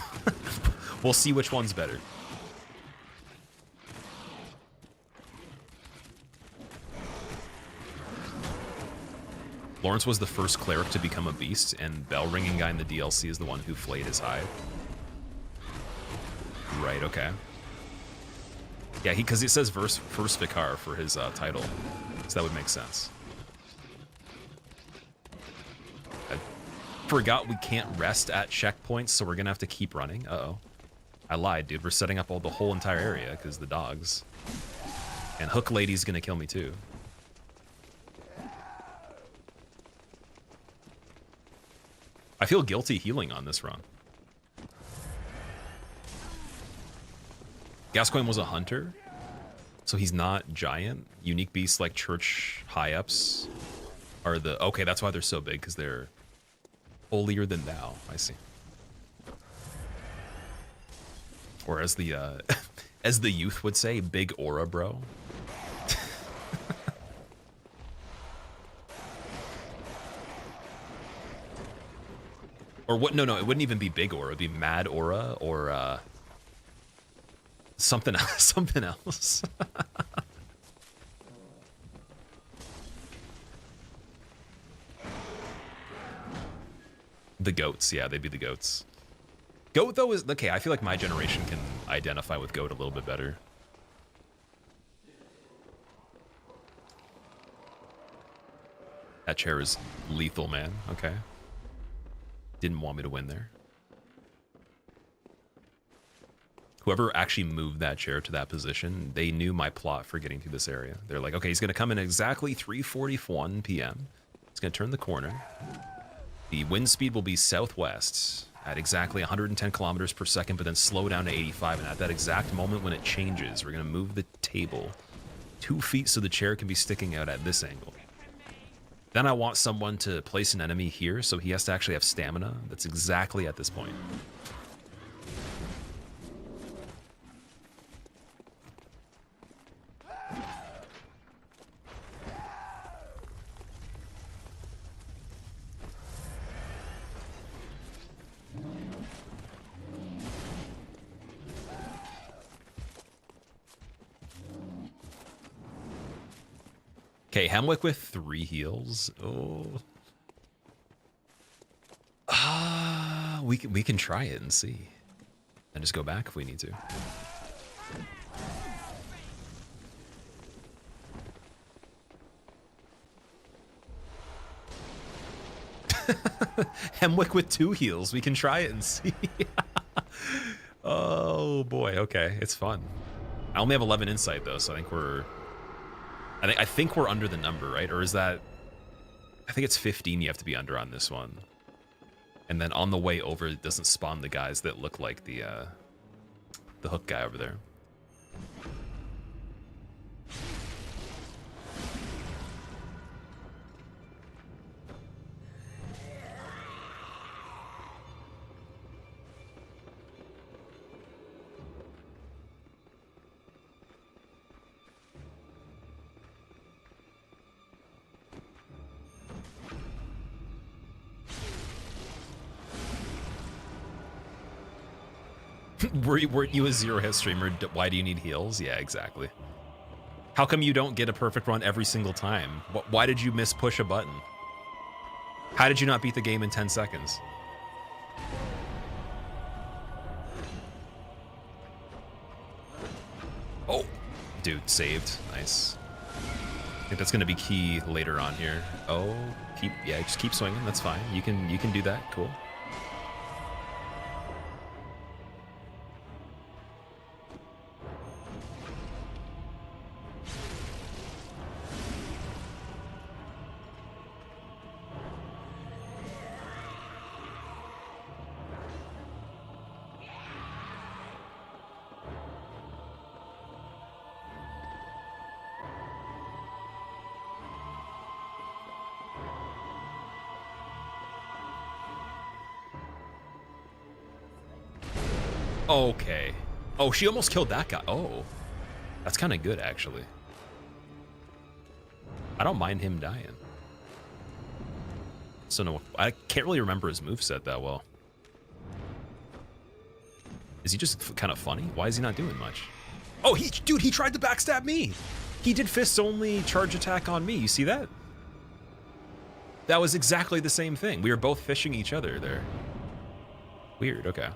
We'll see which one's better. Lawrence was the first cleric to become a beast, and Bell Ringing Guy in the DLC is the one who flayed his hide. Right, okay. Yeah, because it says first Vicar for his title, so that would make sense. Forgot we can't rest at checkpoints, so we're gonna have to keep running. Uh-oh. I lied, dude. We're setting up the whole entire area because the dogs. And Hook Lady's gonna kill me too. I feel guilty healing on this run. Gascoigne was a hunter, so he's not giant. Unique beasts like church high-ups are the... Okay, that's why they're so big, because they're holier than thou. I see. Or as the as the youth would say, big aura, bro. Or what? No, it wouldn't even be big aura. It'd be mad aura or something else. Something else. The goats, yeah, they'd be the goats. Goat though is okay. I feel like my generation can identify with goat a little bit better. That chair is lethal, man. Okay. Didn't want me to win there. Whoever actually moved that chair to that position, they knew my plot for getting through this area. They're like, okay, he's going to come in exactly 3:41 p.m. He's going to turn the corner. The wind speed will be southwest at exactly 110 kilometers per second, but then slow down to 85. And at that exact moment when it changes, we're going to move the table 2 feet so the chair can be sticking out at this angle. Then I want someone to place an enemy here, so he has to actually have stamina. That's exactly at this point. Okay, Hemwick with 3 heals. Oh. We can try it and see. And just go back if we need to. Hemwick with 2 heals. We can try it and see. Oh boy, okay. It's fun. I only have 11 insight though, so I think we're under the number, right? Or is that... I think it's 15 you have to be under on this one. And then on the way over, it doesn't spawn the guys that look like the hook guy over there. Weren't you a 0-hit streamer? Why do you need heals? Yeah, exactly. How come you don't get a perfect run every single time? Why did you miss push a button? How did you not beat the game in 10 seconds? Oh, dude, saved. Nice. I think that's going to be key later on here. Oh, just keep swinging. That's fine. You can do that. Cool. Okay. Oh, she almost killed that guy. Oh. That's kind of good, actually. I don't mind him dying. So no, I can't really remember his moveset that well. Is he just kind of funny? Why is he not doing much? Oh, dude, he tried to backstab me. He did fists only charge attack on me. You see that? That was exactly the same thing. We were both fishing each other there. Weird, okay.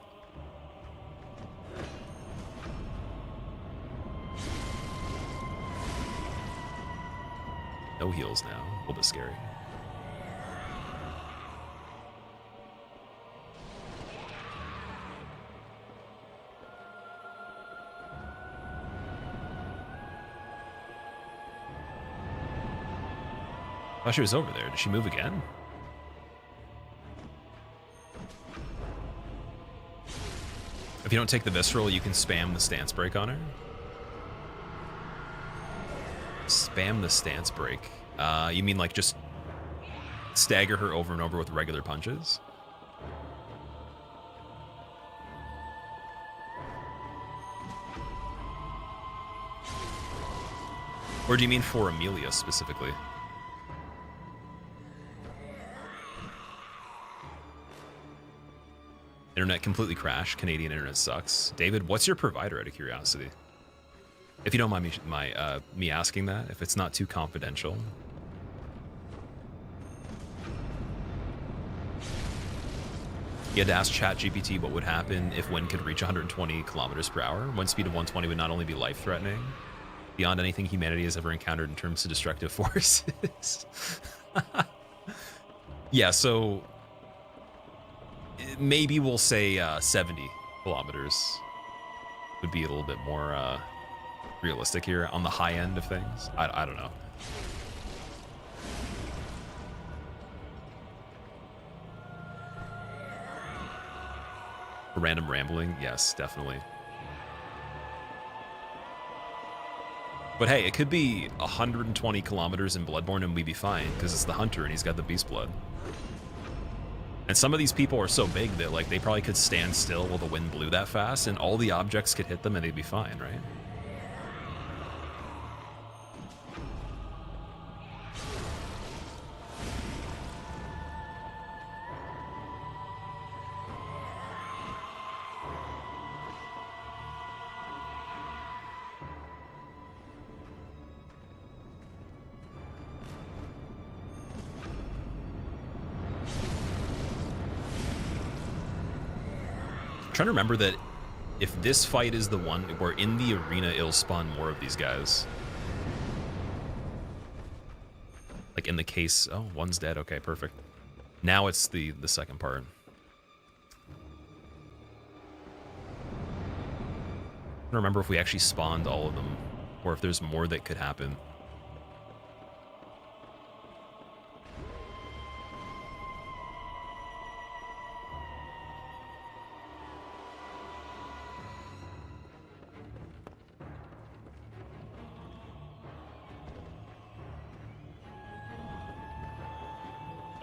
No heals now. A little bit scary. I thought she was over there. Did she move again? If you don't take the visceral, you can spam the stance break on her. Spam the stance break. You mean like just stagger her over and over with regular punches? Or do you mean for Amelia specifically? Internet completely crashed. Canadian internet sucks. David, what's your provider out of curiosity? If you don't mind me asking that, if it's not too confidential. You had to ask ChatGPT what would happen if wind could reach 120 kilometers per hour. Wind speed of 120 would not only be life-threatening, beyond anything humanity has ever encountered in terms of destructive forces. Yeah, so maybe we'll say 70 kilometers would be a little bit more realistic here on the high end of things. I don't know. Random rambling, yes, definitely. But hey, it could be 120 kilometers in Bloodborne and we'd be fine, because it's the hunter and he's got the beast blood. And some of these people are so big that like they probably could stand still while the wind blew that fast and all the objects could hit them and they'd be fine, right? Trying to remember that if this fight is the one where in the arena it'll spawn more of these guys. Like in the case, oh, one's dead. Okay, perfect. Now it's the second part. I don't remember if we actually spawned all of them or if there's more that could happen.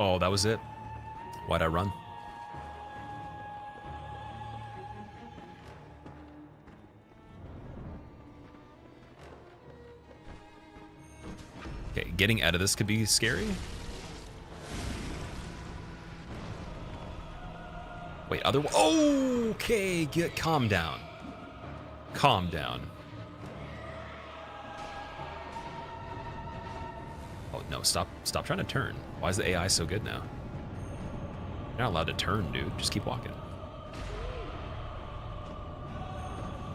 Oh, that was it? Why'd I run? Okay, getting out of this could be scary. Wait, okay, calm down. Calm down. Oh, no, stop trying to turn. Why is the AI so good now? You're not allowed to turn, dude. Just keep walking.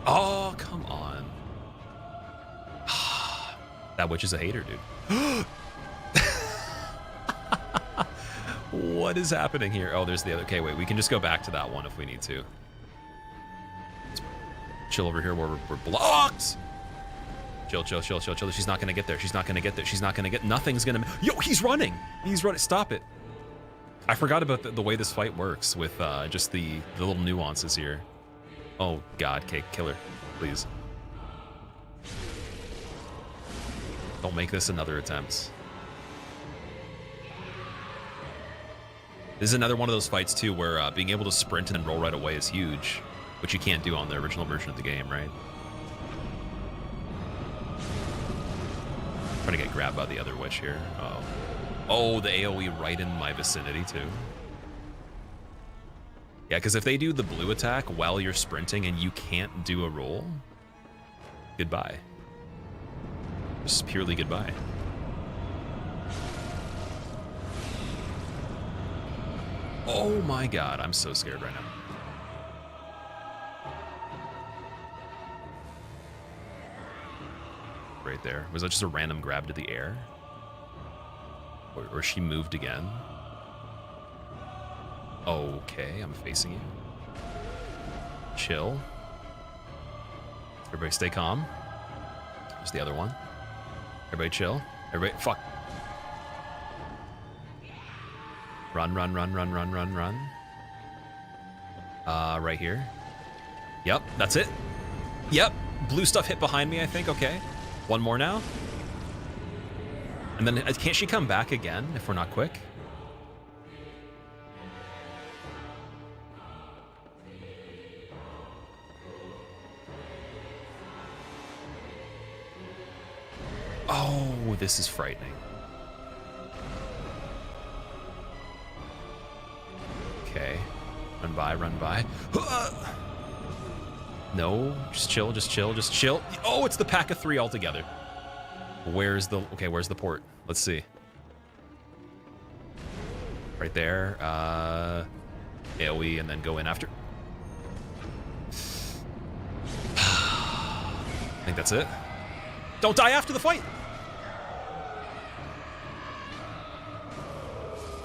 Oh, come on. That witch is a hater, dude. What is happening here? Oh, there's the other. Okay, wait. We can just go back to that one if we need to. Let's chill over here where we're blocked. Chill. She's not gonna get there. She's not gonna get. Nothing's gonna. Yo, he's running. He's running. Stop it. I forgot about the way this fight works with just the little nuances here. Oh God, okay, kill her, please. Don't make this another attempt. This is another one of those fights too where being able to sprint and roll right away is huge, which you can't do on the original version of the game, right? Trying to get grabbed by the other witch here. Oh, the AoE right in my vicinity too. Yeah, because if they do the blue attack while you're sprinting and you can't do a roll, goodbye. Just purely goodbye. Oh my God, I'm so scared right now. Right there. Was that just a random grab to the air? Or she moved again? Okay, I'm facing you. Chill. Everybody stay calm. There's the other one. Everybody chill. Everybody, fuck. Run. Right here. Yep, that's it. Yep, blue stuff hit behind me, I think, okay. One more now. And then, can't she come back again if we're not quick? Oh, this is frightening. Okay. Run by. No, just chill. Oh, it's the pack of 3 altogether. Where's the port? Let's see. Right there. AoE and then go in after. I think that's it. Don't die after the fight!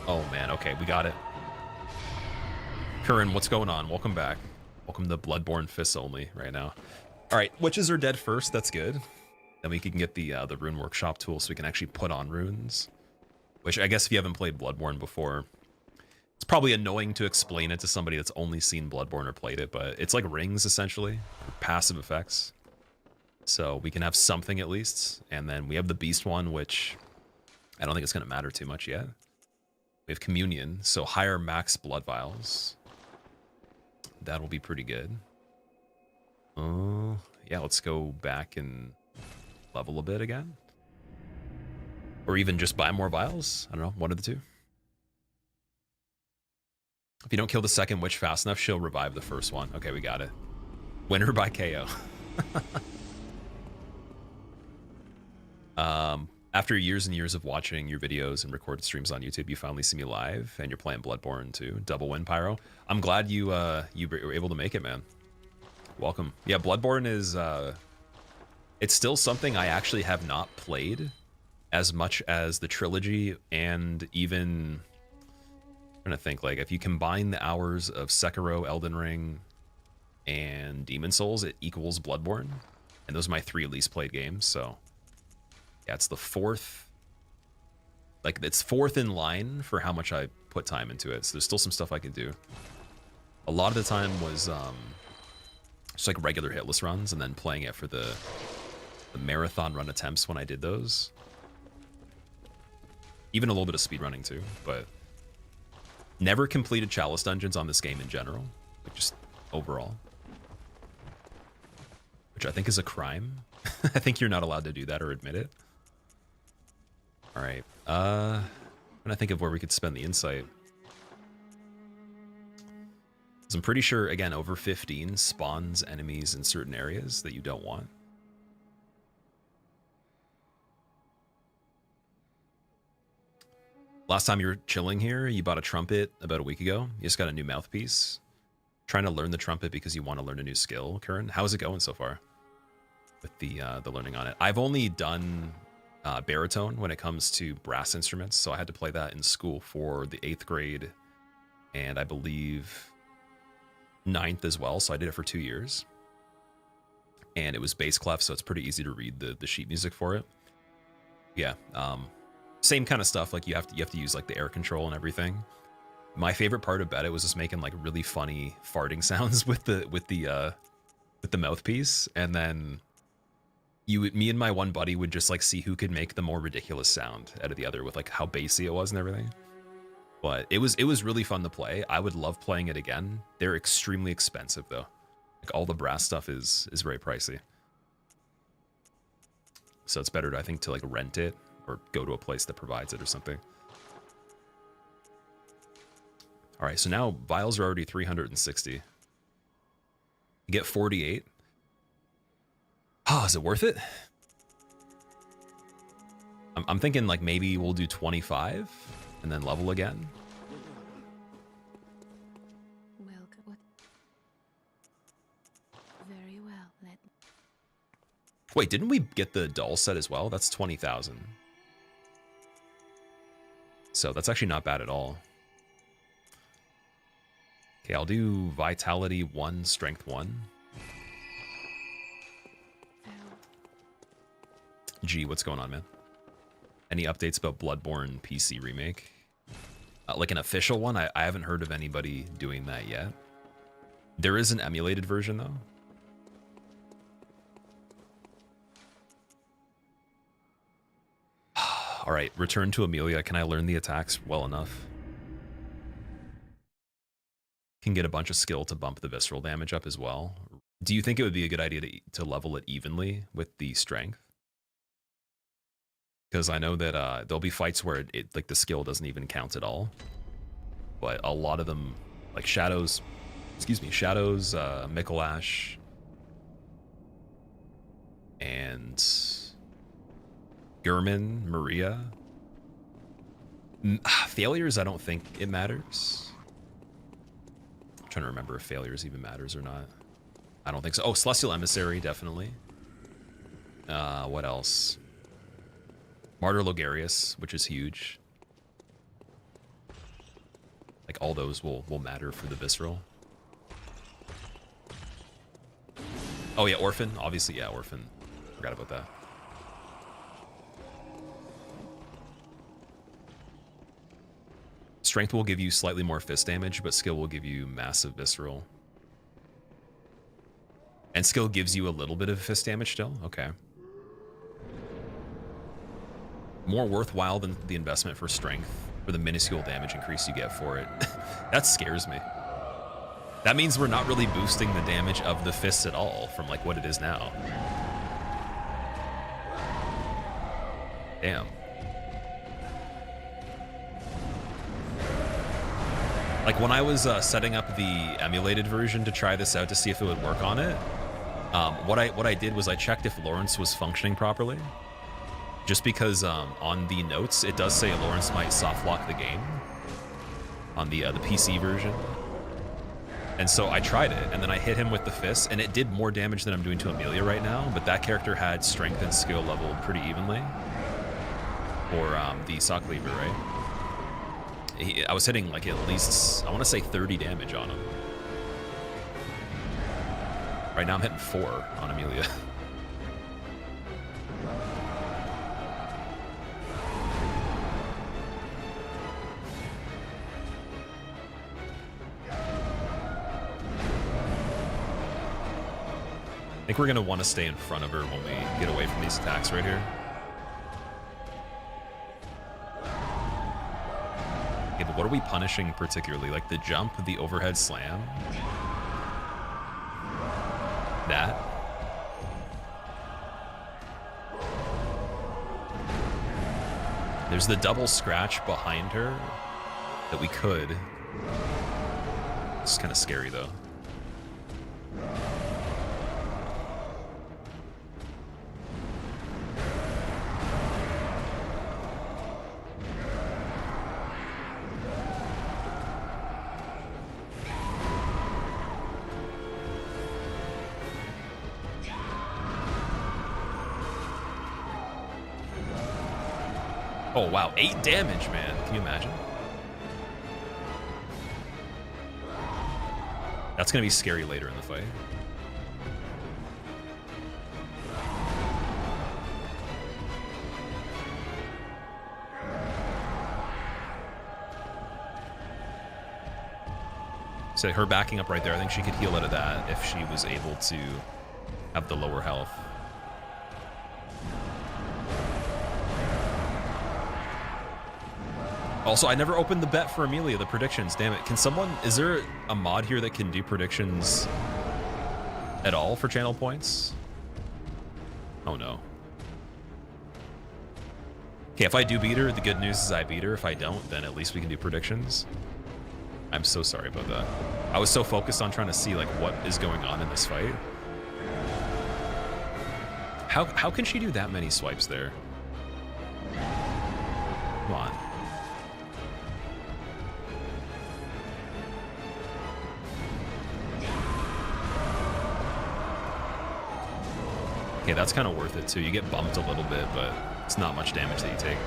Oh man, okay, we got it. Curran, what's going on? Welcome back. Welcome to Bloodborne Fists Only right now. Alright, witches are dead first, that's good. Then we can get the rune workshop tool so we can actually put on runes. Which I guess if you haven't played Bloodborne before, It's probably annoying to explain it to somebody that's only seen Bloodborne or played it, but it's like rings, essentially, or passive effects. So we can have something at least, and then we have the Beast one, which I don't think it's going to matter too much yet. We have Communion, so higher max blood vials. That'll be pretty good. Yeah, let's go back and level a bit again. Or even just buy more vials. I don't know, one of the two. If you don't kill the second witch fast enough, she'll revive the first one. Okay, we got it. Winner by KO. After years and years of watching your videos and recorded streams on YouTube, you finally see me live, and you're playing Bloodborne too. Double win, Pyro. I'm glad you were able to make it, man. Welcome. Yeah, Bloodborne is it's still something I actually have not played as much as the trilogy, and even I'm trying to think, like, if you combine the hours of Sekiro, Elden Ring, and Demon Souls, it equals Bloodborne, and those are my 3 least played games. So yeah, it's the 4th, like it's 4th in line for how much I put time into it. So there's still some stuff I can do. A lot of the time was just like regular hitless runs, and then playing it for the marathon run attempts when I did those. Even a little bit of speedrunning too, but never completed chalice dungeons on this game in general, like just overall. Which I think is a crime. I think you're not allowed to do that or admit it. All right, I'm trying to think of where we could spend the insight. Because I'm pretty sure, again, over 15 spawns enemies in certain areas that you don't want. Last time you were chilling here, you bought a trumpet about a week ago. You just got a new mouthpiece. Trying to learn the trumpet because you want to learn a new skill, Curran. How's it going so far with the learning on it? I've only done baritone when it comes to brass instruments, so I had to play that in school for the 8th grade, and I believe 9th as well, so I did it for 2 years. And it was bass clef, so it's pretty easy to read the sheet music for it. Yeah, same kind of stuff, like you have to use like the air control and everything. My favorite part about it was just making like really funny farting sounds with the mouthpiece, and then me and my one buddy would just like see who could make the more ridiculous sound out of the other with like how bassy it was and everything. But it was really fun to play. I would love playing it again. They're extremely expensive though. Like all the brass stuff is very pricey. So it's better, I think, to like rent it or go to a place that provides it or something. All right, so now vials are already 360. You get 48. Oh, is it worth it? I'm thinking like maybe we'll do 25 and then level again. Welcome. Very well. Wait, didn't we get the doll set as well? That's 20,000. So that's actually not bad at all. Okay, I'll do Vitality 1, Strength 1. G, what's going on, man? Any updates about Bloodborne PC remake? Like an official one? I haven't heard of anybody doing that yet. There is an emulated version, though. All right, return to Amelia. Can I learn the attacks well enough? Can get a bunch of skill to bump the visceral damage up as well. Do you think it would be a good idea to level it evenly with the strength? Because I know that there'll be fights where it like the skill doesn't even count at all. But a lot of them, like Shadows, Mikolash, and Gurman, Maria. Failures, I don't think it matters. I'm trying to remember if failures even matters or not. I don't think so. Oh, Celestial Emissary, definitely. What else? Martyr Logarius, which is huge. Like all those will matter for the visceral. Oh yeah, Orphan, obviously, yeah, Orphan. Forgot about that. Strength will give you slightly more fist damage, but skill will give you massive visceral. And skill gives you a little bit of fist damage still? Okay. More worthwhile than the investment for strength, for the minuscule damage increase you get for it. That scares me. That means we're not really boosting the damage of the fists at all from like what it is now. Damn. Like when I was setting up the emulated version to try this out to see if it would work on it, what I did was I checked if Lawrence was functioning properly. Just because on the notes it does say Lawrence might soft lock the game on the PC version, and so I tried it and then I hit him with the fist and it did more damage than I'm doing to Amelia right now. But that character had strength and skill leveled pretty evenly, or the sock cleaver, right? I was hitting like at least, I want to say 30 damage on him. Right now I'm hitting 4 on Amelia. I think we're going to want to stay in front of her when we get away from these attacks right here. Okay, but what are we punishing particularly? Like the jump, the overhead slam? That? There's the double scratch behind her that we could. It's kind of scary though. Oh wow, 8 damage, man. Can you imagine? That's gonna be scary later in the fight. So her backing up right there, I think she could heal out of that if she was able to have the lower health. Also, I never opened the bet for Amelia, the predictions. Damn it. Can someone, is there a mod here that can do predictions at all for channel points? Oh no. Okay, if I do beat her, the good news is I beat her. If I don't, then at least we can do predictions. I'm so sorry about that. I was so focused on trying to see like what is going on in this fight. How can she do that many swipes there? Come on. Okay, that's kind of worth it too. You get bumped a little bit, but it's not much damage that you take.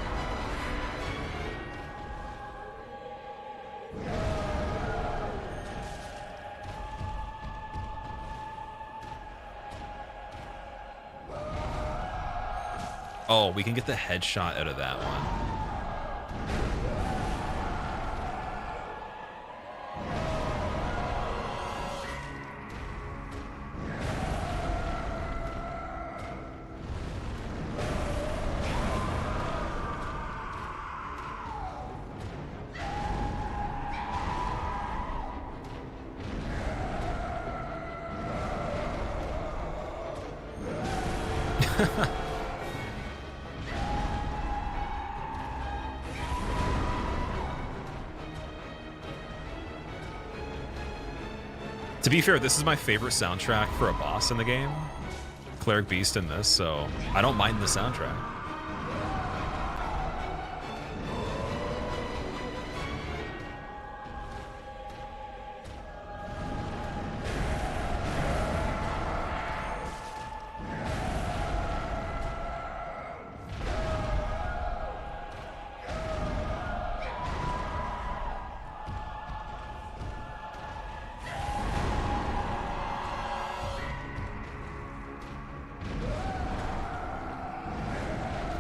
Oh, we can get the headshot out of that one. To be fair, this is my favorite soundtrack for a boss in the game. Cleric Beast in this, so I don't mind the soundtrack.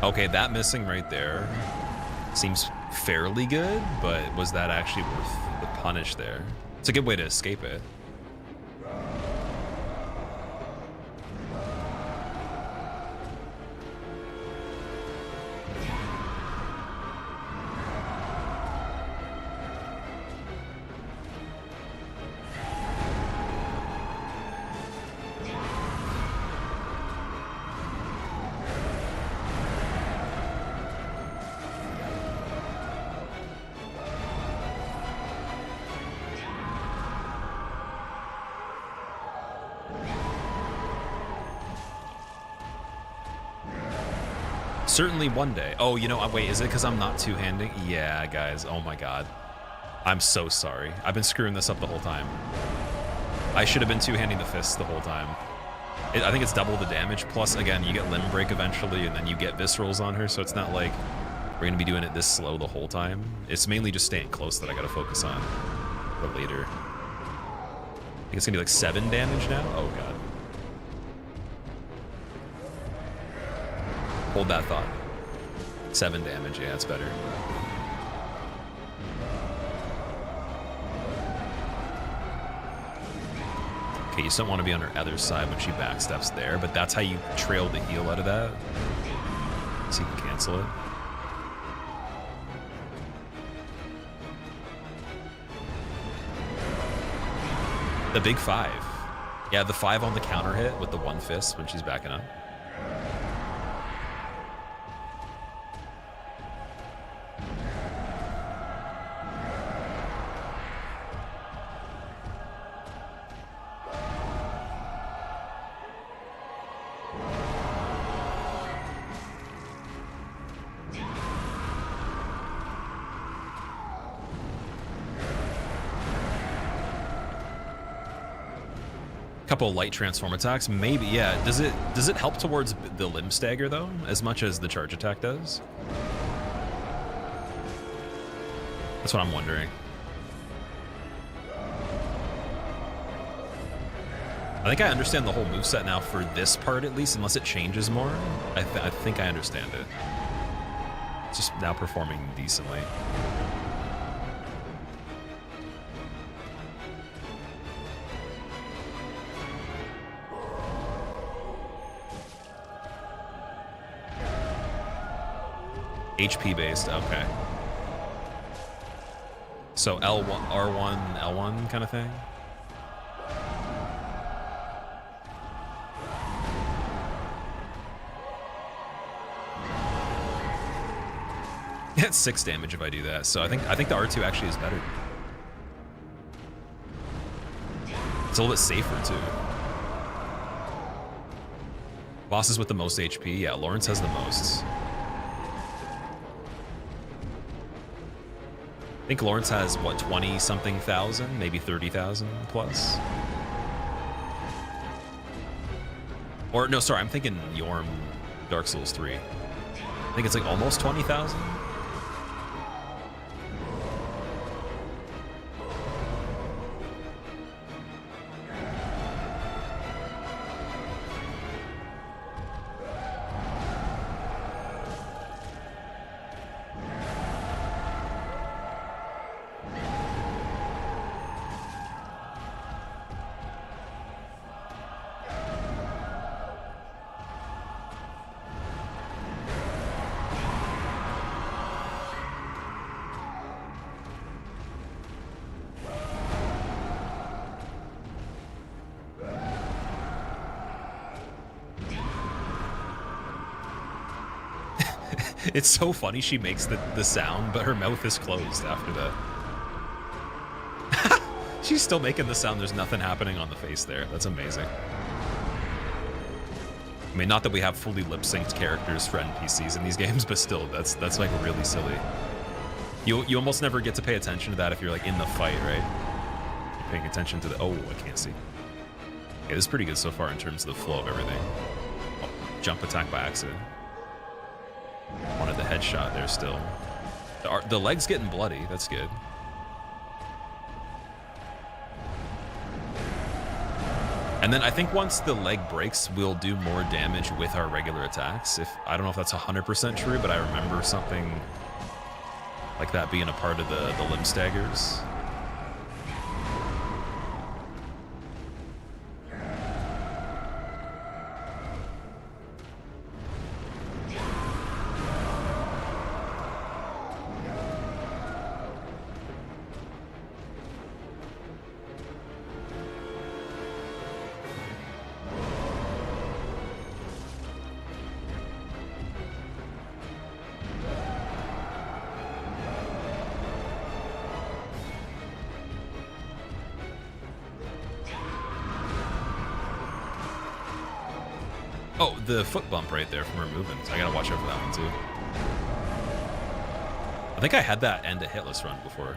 Okay, that missing right there seems fairly good, but was that actually worth the punish there? It's a good way to escape it. Certainly one day. Oh, you know, wait, is it because I'm not two-handing? Yeah, guys, oh my god. I'm so sorry. I've been screwing this up the whole time. I should have been two-handing the fists the whole time. I think it's double the damage, plus, again, you get limb break eventually, and then you get viscerals on her, so it's not like we're going to be doing it this slow the whole time. It's mainly just staying close that I got to focus on for later. I think it's going to be like 7 damage now? Oh, god. Hold that thought. 7 damage, yeah, that's better. Okay, you just don't want to be on her other side when she backsteps there, but that's how you trail the heal out of that. So you can cancel it. The big 5. Yeah, the 5 on the counter hit with the 1 fist when she's backing up. Couple light transform attacks, maybe. Yeah, does it help towards the limb stagger though, as much as the charge attack does? That's what I'm wondering. I think I understand the whole moveset now for this part at least, unless it changes more. I think I understand it. It's just now performing decently. HP based, okay. So L1, R1, L1 kind of thing? It's 6 damage if I do that, so I think the R2 actually is better. It's a little bit safer too. Bosses with the most HP, yeah, Lawrence has the most. I think Lawrence has, what, 20-something thousand? Maybe 30,000 plus? Or, no, sorry, I'm thinking Yorm Dark Souls 3. I think it's like almost 20,000? It's so funny she makes the sound, but her mouth is closed after that. She's still making the sound. There's nothing happening on the face there. That's amazing. I mean, not that we have fully lip-synced characters for NPCs in these games, but still, that's like really silly. You almost never get to pay attention to that if you're like in the fight, right? You're paying attention to the... Oh, I can't see. Okay, this is pretty good so far in terms of the flow of everything. Oh, jump attack by accident. Wanted the headshot there still. The leg's getting bloody. That's good. And then I think once the leg breaks, we'll do more damage with our regular attacks. I don't know if that's 100% true, but I remember something Like that being a part of the limb staggers. Oh, the foot bump right there from her movement. I gotta watch out for that one too. I think I had that end a hitless run before.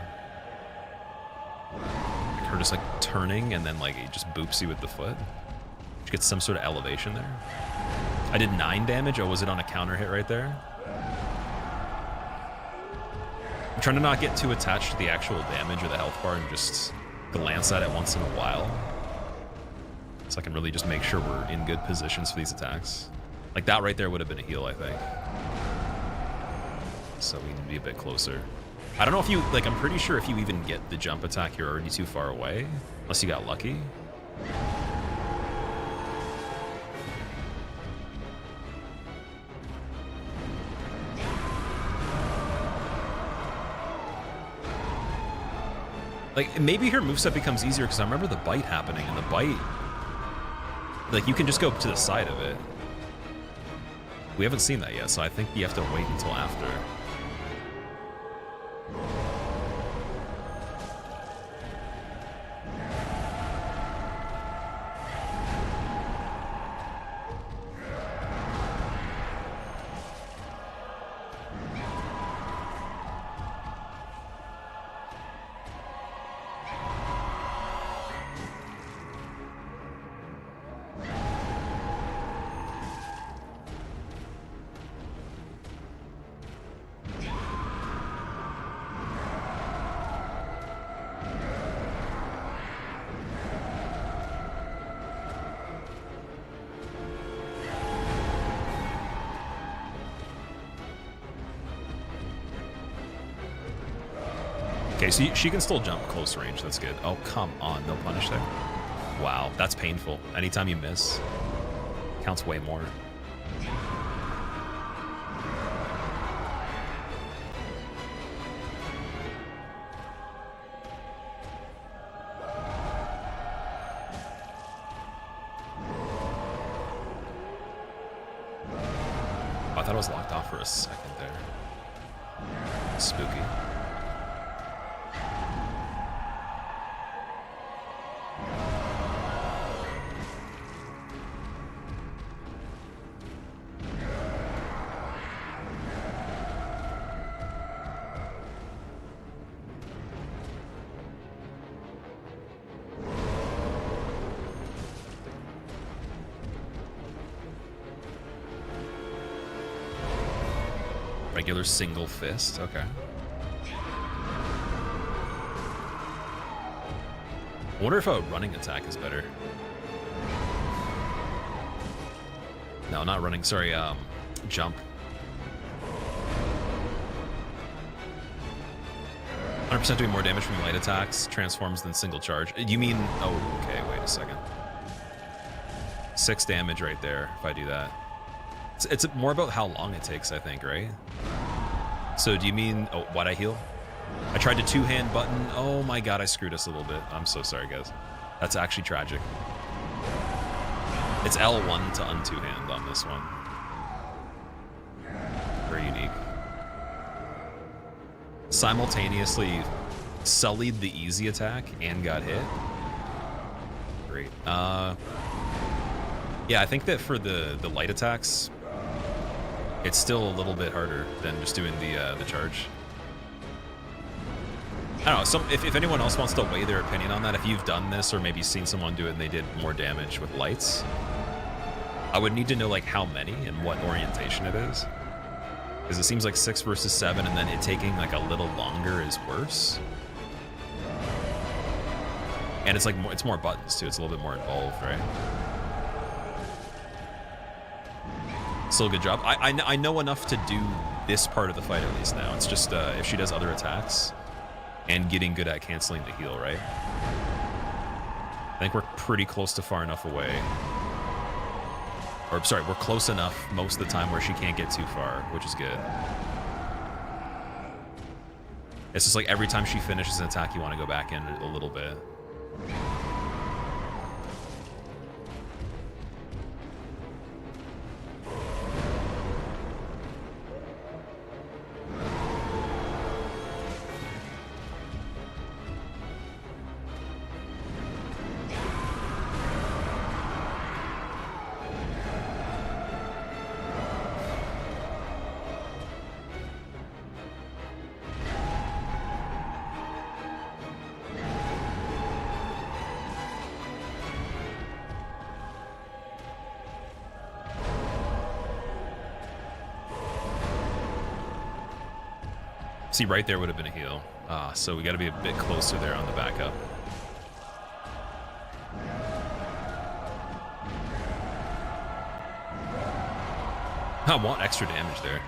Like her just like turning and then like it just boops you with the foot. She gets some sort of elevation there. I did 9 damage. Oh, was it on a counter hit right there? I'm trying to not get too attached to the actual damage or the health bar and just glance at it once in a while. So I can really just make sure we're in good positions for these attacks. Like that right there would have been a heal, I think. So we need to be a bit closer. I don't know if you, like, I'm pretty sure if you even get the jump attack, you're already too far away. Unless you got lucky. Like, maybe her moveset becomes easier because I remember the bite happening, and the bite, like, you can just go to the side of it. We haven't seen that yet, so I think you have to wait until after. Okay, so she can still jump close range. That's good. Oh, come on. No punish there. Wow, that's painful. Anytime you miss, counts way more. Oh, I thought it was locked off for a second there. Spooky. Regular single fist, okay. I wonder if a running attack is better. No, not running, sorry, jump. 100% doing more damage from light attacks, transforms than single charge. You mean, oh, okay, wait a second. 6 damage right there, if I do that. It's more about how long it takes, I think, right? So do you mean, oh, why'd I heal? I tried to 2-hand button. Oh my god, I screwed us a little bit. I'm so sorry, guys. That's actually tragic. It's L1 to un-2-hand on this one. Very unique. Simultaneously sullied the easy attack and got hit. Great. Yeah, I think that for the light attacks, it's still a little bit harder than just doing the charge. I don't know, if anyone else wants to weigh their opinion on that, if you've done this or maybe seen someone do it and they did more damage with lights, I would need to know like how many and what orientation it is. Because it seems like 6 versus 7 and then it taking like a little longer is worse. And it's like it's more buttons too, it's a little bit more involved, right? Still a good job. I know enough to do this part of the fight at least now. It's just if she does other attacks and getting good at canceling the heal, right? I think we're pretty close to far enough away. Or, sorry, we're close enough most of the time where she can't get too far, which is good. It's just like every time she finishes an attack, you want to go back in a little bit. See, right there would have been a heal. So we got to be a bit closer there on the backup. I want extra damage there.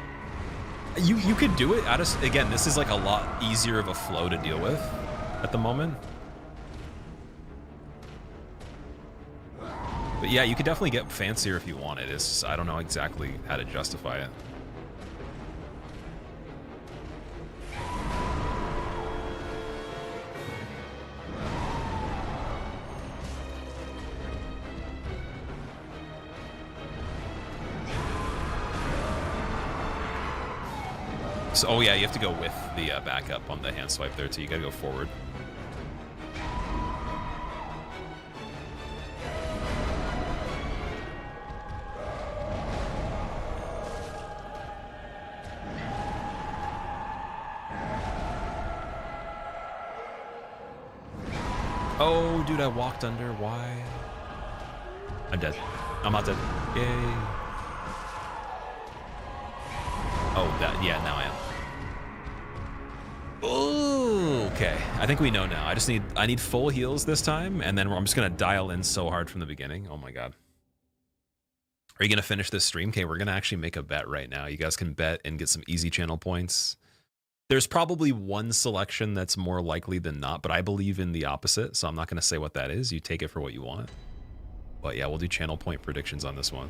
You could do it. Again, this is like a lot easier of a flow to deal with at the moment. But yeah, you could definitely get fancier if you wanted. It's, I don't know exactly how to justify it. So, oh yeah, you have to go with the backup on the hand swipe there too. You gotta go forward. Oh, dude, I walked under. Why? I'm dead. I'm not dead. Yay. Oh, that, yeah, now I am. Oh, okay. I think we know now. I need full heals this time, and then I'm just gonna dial in so hard from the beginning. Oh my god. Are you gonna finish this stream? Okay, we're gonna actually make a bet right now. You guys can bet and get some easy channel points. There's probably one selection that's more likely than not, but I believe in the opposite, so I'm not gonna say what that is. You take it for what you want. But yeah, we'll do channel point predictions on this one.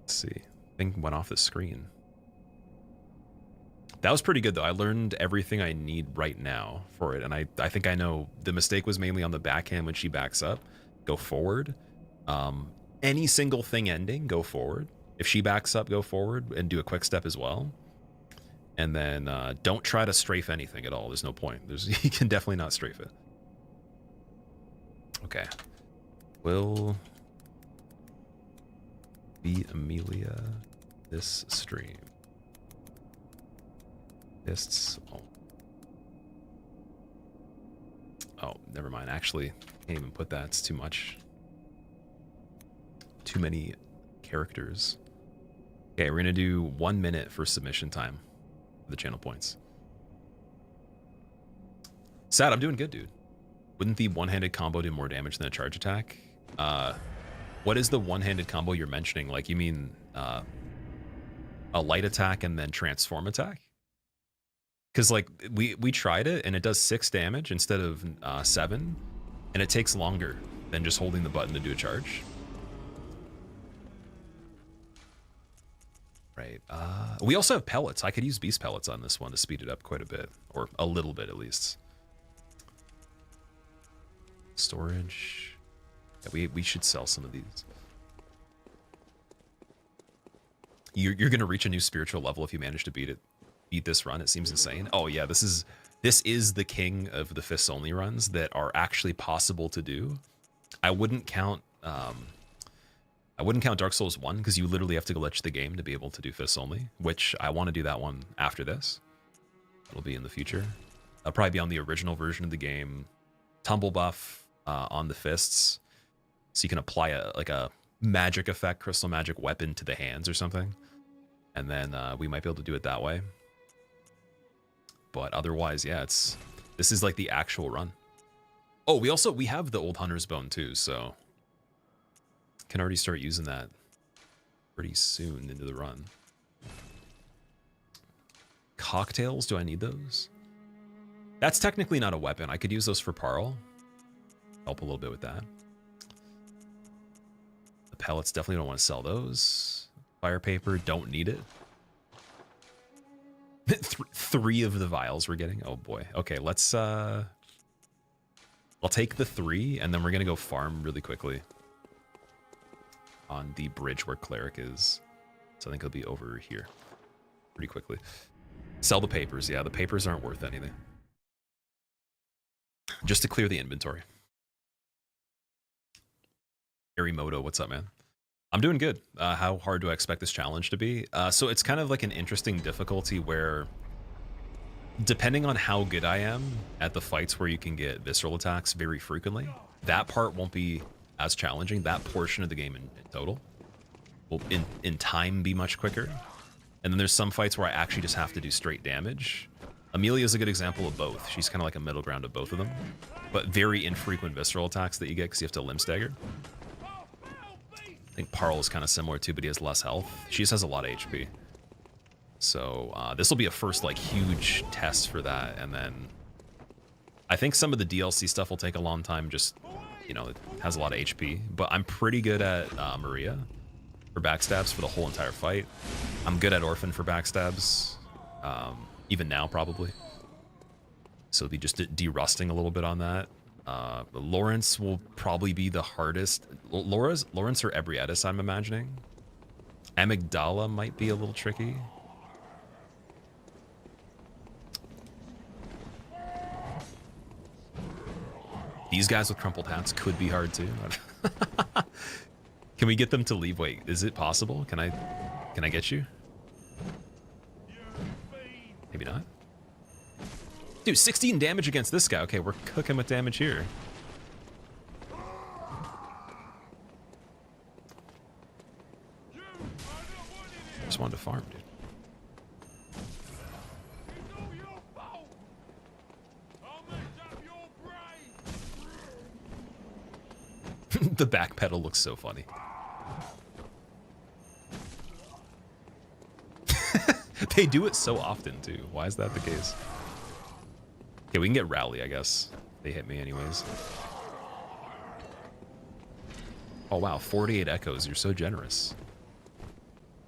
Let's see. Thing went off the screen. That was pretty good though. I learned everything I need right now for it, and I think I know the mistake was mainly on the backhand when she backs up. Go forward. Any single thing ending, go forward. If she backs up, go forward and do a quick step as well. And then don't try to strafe anything at all. There's no point. You can definitely not strafe it. Okay. Will be Amelia this stream. Fists. Oh, never mind. Actually, can't even put that. It's too much. Too many characters. Okay, we're gonna do 1 minute for submission time for the channel points. Sad, I'm doing good, dude. Wouldn't the one-handed combo do more damage than a charge attack? What is the one-handed combo you're mentioning? Like, you mean a light attack and then transform attack? Because like we tried it and it does 6 damage instead of 7, and it takes longer than just holding the button to do a charge. Right. We also have pellets. I could use beast pellets on this one to speed it up quite a bit, or a little bit at least. Storage. Yeah, we should sell some of these. You're gonna reach a new spiritual level if you manage to beat this run. It seems insane. Oh yeah, this is the king of the fists only runs that are actually possible to do. I wouldn't count Dark Souls 1 because you literally have to glitch the game to be able to do fists only, which I want to do that one after this. It'll be in the future. I'll probably be on the original version of the game. Tumble buff on the fists, so you can apply a magic effect, crystal magic weapon to the hands or something, and then we might be able to do it that way. But otherwise, yeah, this is like the actual run. Oh, we have the old hunter's bone too, so can already start using that pretty soon into the run. Cocktails, do I need those? That's technically not a weapon. I could use those for Parl. Help a little bit with that. The pellets, definitely don't want to sell those. Fire paper, don't need it. Three of the vials we're getting. Oh boy. Okay, let's I'll take the 3 and then we're gonna go farm really quickly on the bridge where Cleric is. So I think it'll be over here pretty quickly. Sell the papers. Yeah, the papers aren't worth anything. Just to clear the inventory. Arimoto, what's up, man? I'm doing good. How hard do I expect this challenge to be? So it's kind of like an interesting difficulty where, depending on how good I am at the fights where you can get visceral attacks very frequently, that part won't be as challenging. That portion of the game in total will in time be much quicker. And then there's some fights where I actually just have to do straight damage. Amelia is a good example of both. She's kind of like a middle ground of both of them, but very infrequent visceral attacks that you get because you have to limb stagger. I think Parl is kind of similar too, but he has less health. She just has a lot of HP. So this will be a first like huge test for that. And then I think some of the DLC stuff will take a long time. Just, you know, it has a lot of HP, but I'm pretty good at Maria for backstabs for the whole entire fight. I'm good at Orphan for backstabs, even now probably. So it'll be just de-rusting a little bit on that. Lawrence will probably be the hardest. Lawrence or Ebrietis, I'm imagining. Amygdala might be a little tricky. These guys with crumpled hats could be hard too. Can we get them to leave? Wait, is it possible? Can I get you? Maybe not. Dude, 16 damage against this guy. Okay, we're cooking with damage here. Just wanted to farm, dude. The back pedal looks so funny. They do it so often too. Why is that the case? Okay, we can get Rally, I guess. They hit me anyways. Oh wow, 48 echoes. You're so generous.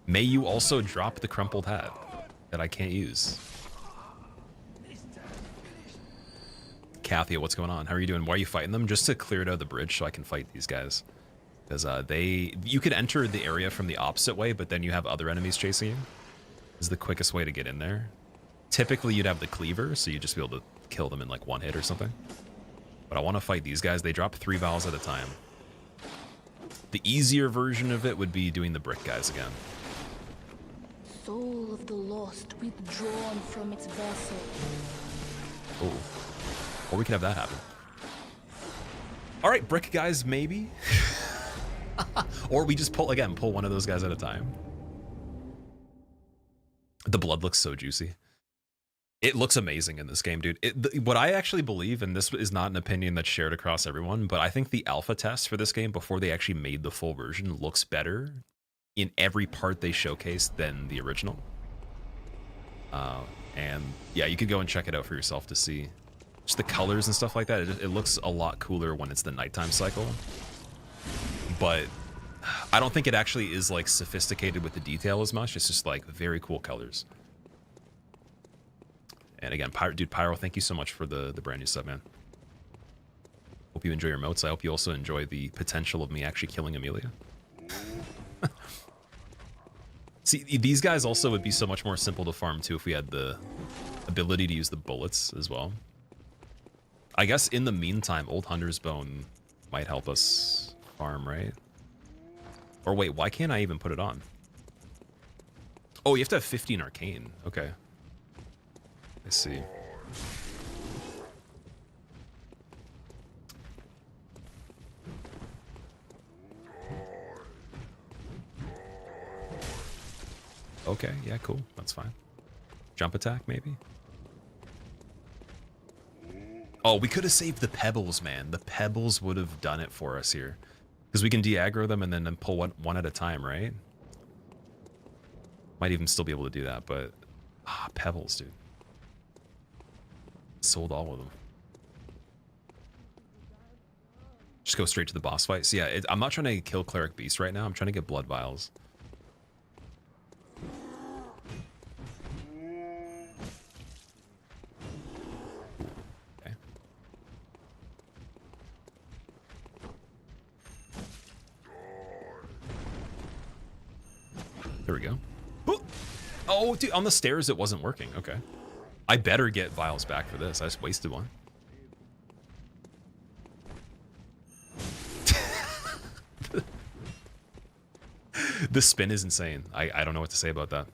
May you also drop the crumpled hat that I can't use. Kathia, what's going on? How are you doing? Why are you fighting them? Just to clear it out of the bridge so I can fight these guys. Because you could enter the area from the opposite way, but then you have other enemies chasing you. This is the quickest way to get in there. Typically, you'd have the cleaver, so you'd just be able to kill them in like one hit or something. But I want to fight these guys. They drop 3 vials at a time. The easier version of it would be doing the brick guys again. Soul of the lost withdrawn from its vessel. Oh. Or we could have that happen. All right, brick guys, maybe. Or we just pull one of those guys at a time. The blood looks so juicy. It looks amazing in this game, dude. What I actually believe, and this is not an opinion that's shared across everyone, but I think the alpha test for this game before they actually made the full version looks better in every part they showcased than the original. And yeah, you could go and check it out for yourself to see just the colors and stuff like that. It looks a lot cooler when it's the nighttime cycle. But I don't think it actually is like sophisticated with the detail as much. It's just like very cool colors. And again, Pyro, thank you so much for the brand new sub, man. Hope you enjoy your motes. I hope you also enjoy the potential of me actually killing Amelia. See, these guys also would be so much more simple to farm too if we had the ability to use the bullets as well. I guess in the meantime, Old Hunter's Bone might help us farm, right? Or wait, why can't I even put it on? Oh, you have to have 15 arcane. Okay. I see. Okay, yeah, cool. That's fine. Jump attack, maybe? Oh, we could have saved the pebbles, man. The pebbles would have done it for us here. Because we can de-aggro them and then pull one at a time, right? Might even still be able to do that, but pebbles, dude. Sold all of them. Just go straight to the boss fight. So yeah, I'm not trying to kill Cleric Beast right now. I'm trying to get blood vials. Okay. There we go. Oh, dude, on the stairs it wasn't working. Okay. I better get vials back for this. I just wasted one. The spin is insane. I don't know what to say about that.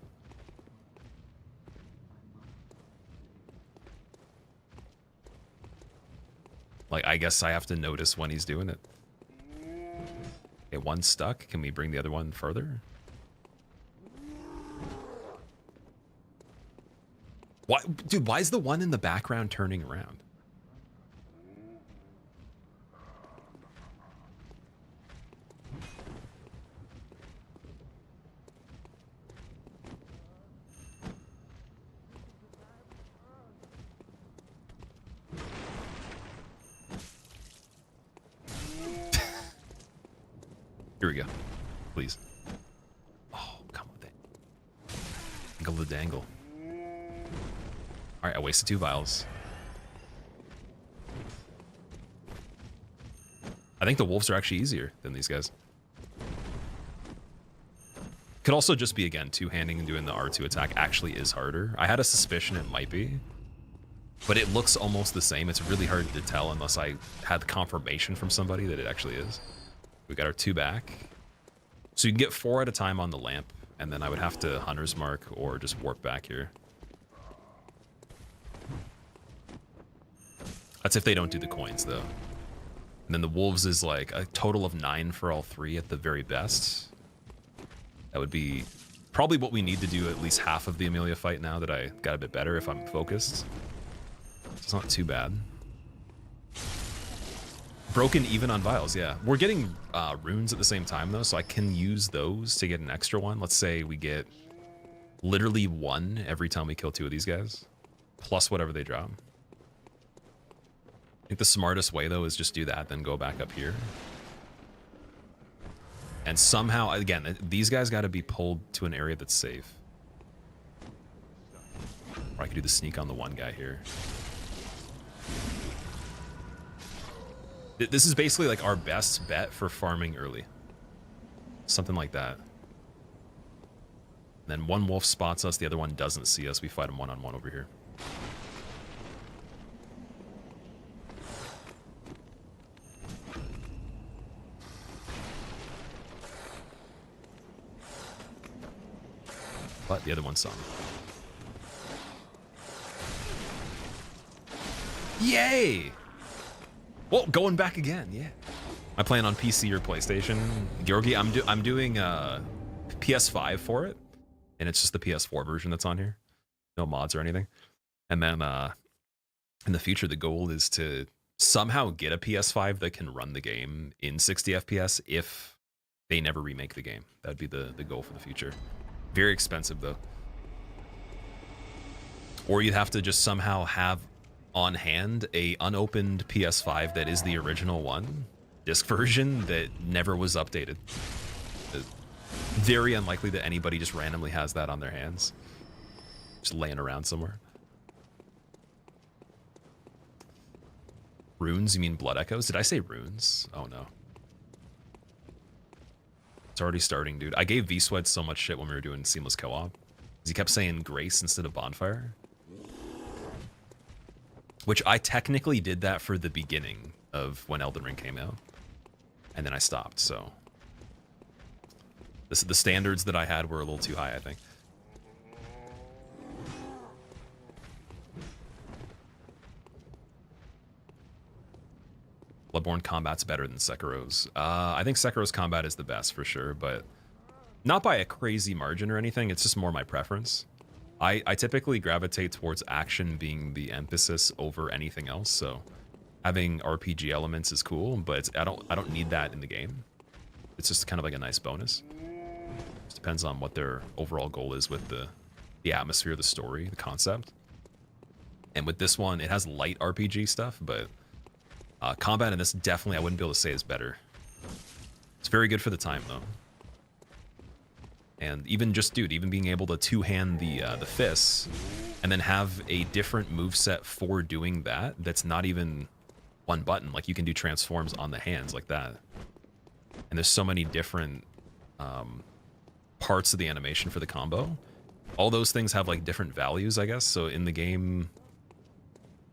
Like, I guess I have to notice when he's doing it. Okay, one's stuck. Can we bring the other one further? Why, dude, why is the one in the background turning around? Here we go. Please. Oh, come with it. Angle the dangle. Alright, I wasted 2 vials. I think the wolves are actually easier than these guys. Could also just be, again, two-handing and doing the R2 attack actually is harder. I had a suspicion it might be. But it looks almost the same. It's really hard to tell unless I had confirmation from somebody that it actually is. We got our 2 back. So you can get 4 at a time on the lamp. And then I would have to Hunter's Mark or just warp back here. That's if they don't do the coins, though. And then the wolves is like a total of 9 for all 3 at the very best. That would be probably what we need to do at least half of the Amelia fight now that I got a bit better if I'm focused. It's not too bad. Broken even on vials, yeah. We're getting runes at the same time, though, so I can use those to get an extra one. Let's say we get literally 1 every time we kill 2 of these guys, plus whatever they drop. I think the smartest way, though, is just do that, then go back up here. And somehow, again, these guys got to be pulled to an area that's safe. Or I could do the sneak on the one guy here. This is basically like our best bet for farming early. Something like that. Then one wolf spots us, the other one doesn't see us. We fight him one-on-one over here. But the other one saw me. Yay! Well, going back again, yeah. I plan on PC or PlayStation. Georgi, I'm doing PS5 for it, and it's just the PS4 version that's on here. No mods or anything. And then in the future, the goal is to somehow get a PS5 that can run the game in 60 FPS if they never remake the game. That'd be the goal for the future. Very expensive, though. Or you'd have to just somehow have on hand a unopened PS5 that is the original one, disc version, that never was updated. Very unlikely that anybody just randomly has that on their hands. Just laying around somewhere. Runes? You mean blood echoes? Did I say runes? Oh no. It's already starting, dude. I gave V-Sweat so much shit when we were doing seamless co-op. He kept saying grace instead of bonfire. Which I technically did that for the beginning of when Elden Ring came out. And then I stopped, so. The standards that I had were a little too high, I think. Bloodborne combat's better than Sekiro's. I think Sekiro's combat is the best for sure, but not by a crazy margin or anything. It's just more my preference. I typically gravitate towards action being the emphasis over anything else, so having RPG elements is cool, but I don't need that in the game. It's just kind of like a nice bonus. Just depends on what their overall goal is with the atmosphere, the story, the concept. And with this one, it has light RPG stuff, but combat in this definitely I wouldn't be able to say is better. It's very good for the time though. And even just, dude, even being able to two-hand the fists and then have a different moveset for doing that, that's not even one button. Like, you can do transforms on the hands like that. And there's so many different parts of the animation for the combo. All those things have, like, different values, I guess. So in the game,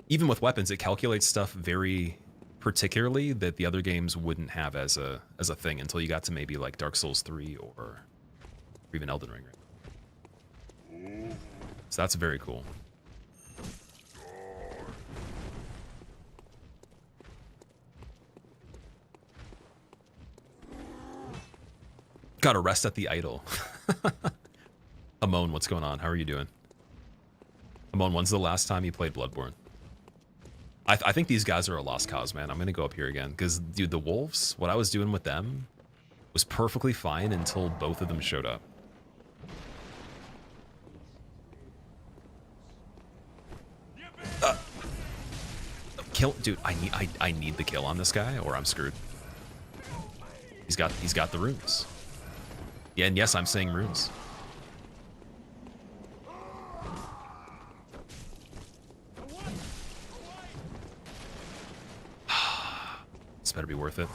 even with weapons, it calculates stuff very particularly that the other games wouldn't have as a thing until you got to maybe, like, Dark Souls 3 or even Elden Ring. So that's very cool. Got a rest at the idol. Amon, what's going on? How are you doing? Amon, when's the last time you played Bloodborne? I think these guys are a lost cause, man. I'm going to go up here again. Because, dude, the wolves, what I was doing with them was perfectly fine until both of them showed up. Kill, dude. I need the kill on this guy, or I'm screwed. He's got the runes. Yeah, and yes, I'm saying runes. This better be worth it.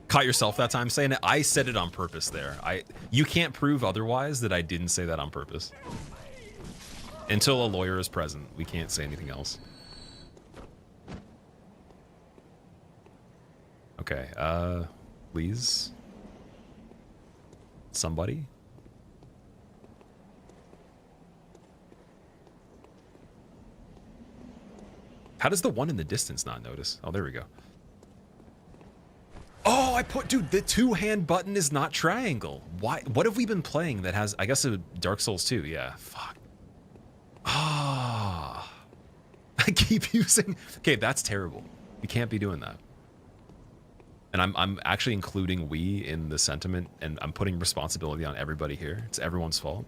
Caught yourself that time saying it. I said it on purpose there. You can't prove otherwise that I didn't say that on purpose. Until a lawyer is present, we can't say anything else. Okay, please. Somebody. How does the one in the distance not notice? Oh, there we go. Oh, I put, dude, the two-hand button is not triangle. Why? What have we been playing that has, I guess, a Dark Souls 2? Yeah, fuck. Ah. I keep using, okay, that's terrible. You can't be doing that. And I'm actually including we in the sentiment, and I'm putting responsibility on everybody here. It's everyone's fault.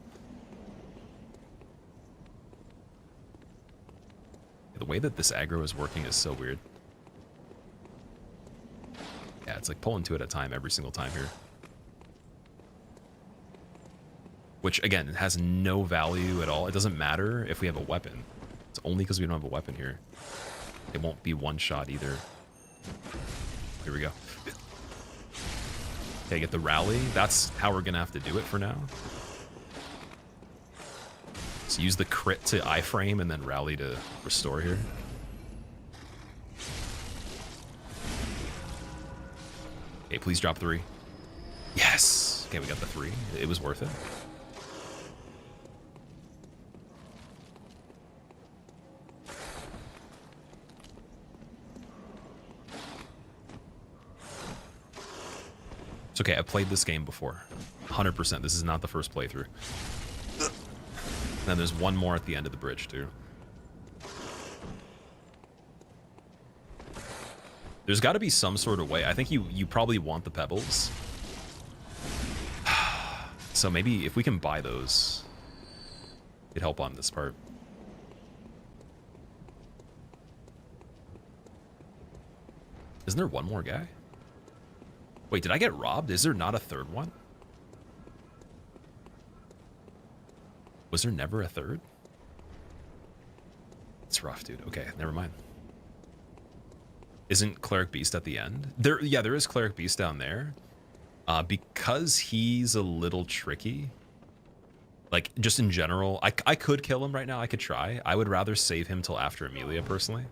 The way that this aggro is working is so weird. Yeah, it's like pulling 2 at a time every single time here. Which, again, it has no value at all. It doesn't matter if we have a weapon. It's only because we don't have a weapon here. It won't be one shot either. Here we go. Okay, get the rally. That's how we're going to have to do it for now. So use the crit to iframe and then rally to restore here. Okay, please drop 3. Yes! Okay, we got the 3. It was worth it. It's okay, I've played this game before. 100%. This is not the first playthrough. And then there's one more at the end of the bridge, too. There's got to be some sort of way. I think you probably want the pebbles. So maybe if we can buy those, it'd help on this part. Isn't there one more guy? Wait, did I get robbed? Is there not a third one? Was there never a third? It's rough, dude. Okay, never mind. Isn't Cleric Beast at the end? Yeah, there is Cleric Beast down there. Because he's a little tricky. Like, just in general, I could kill him right now. I could try. I would rather save him till after Amelia, personally.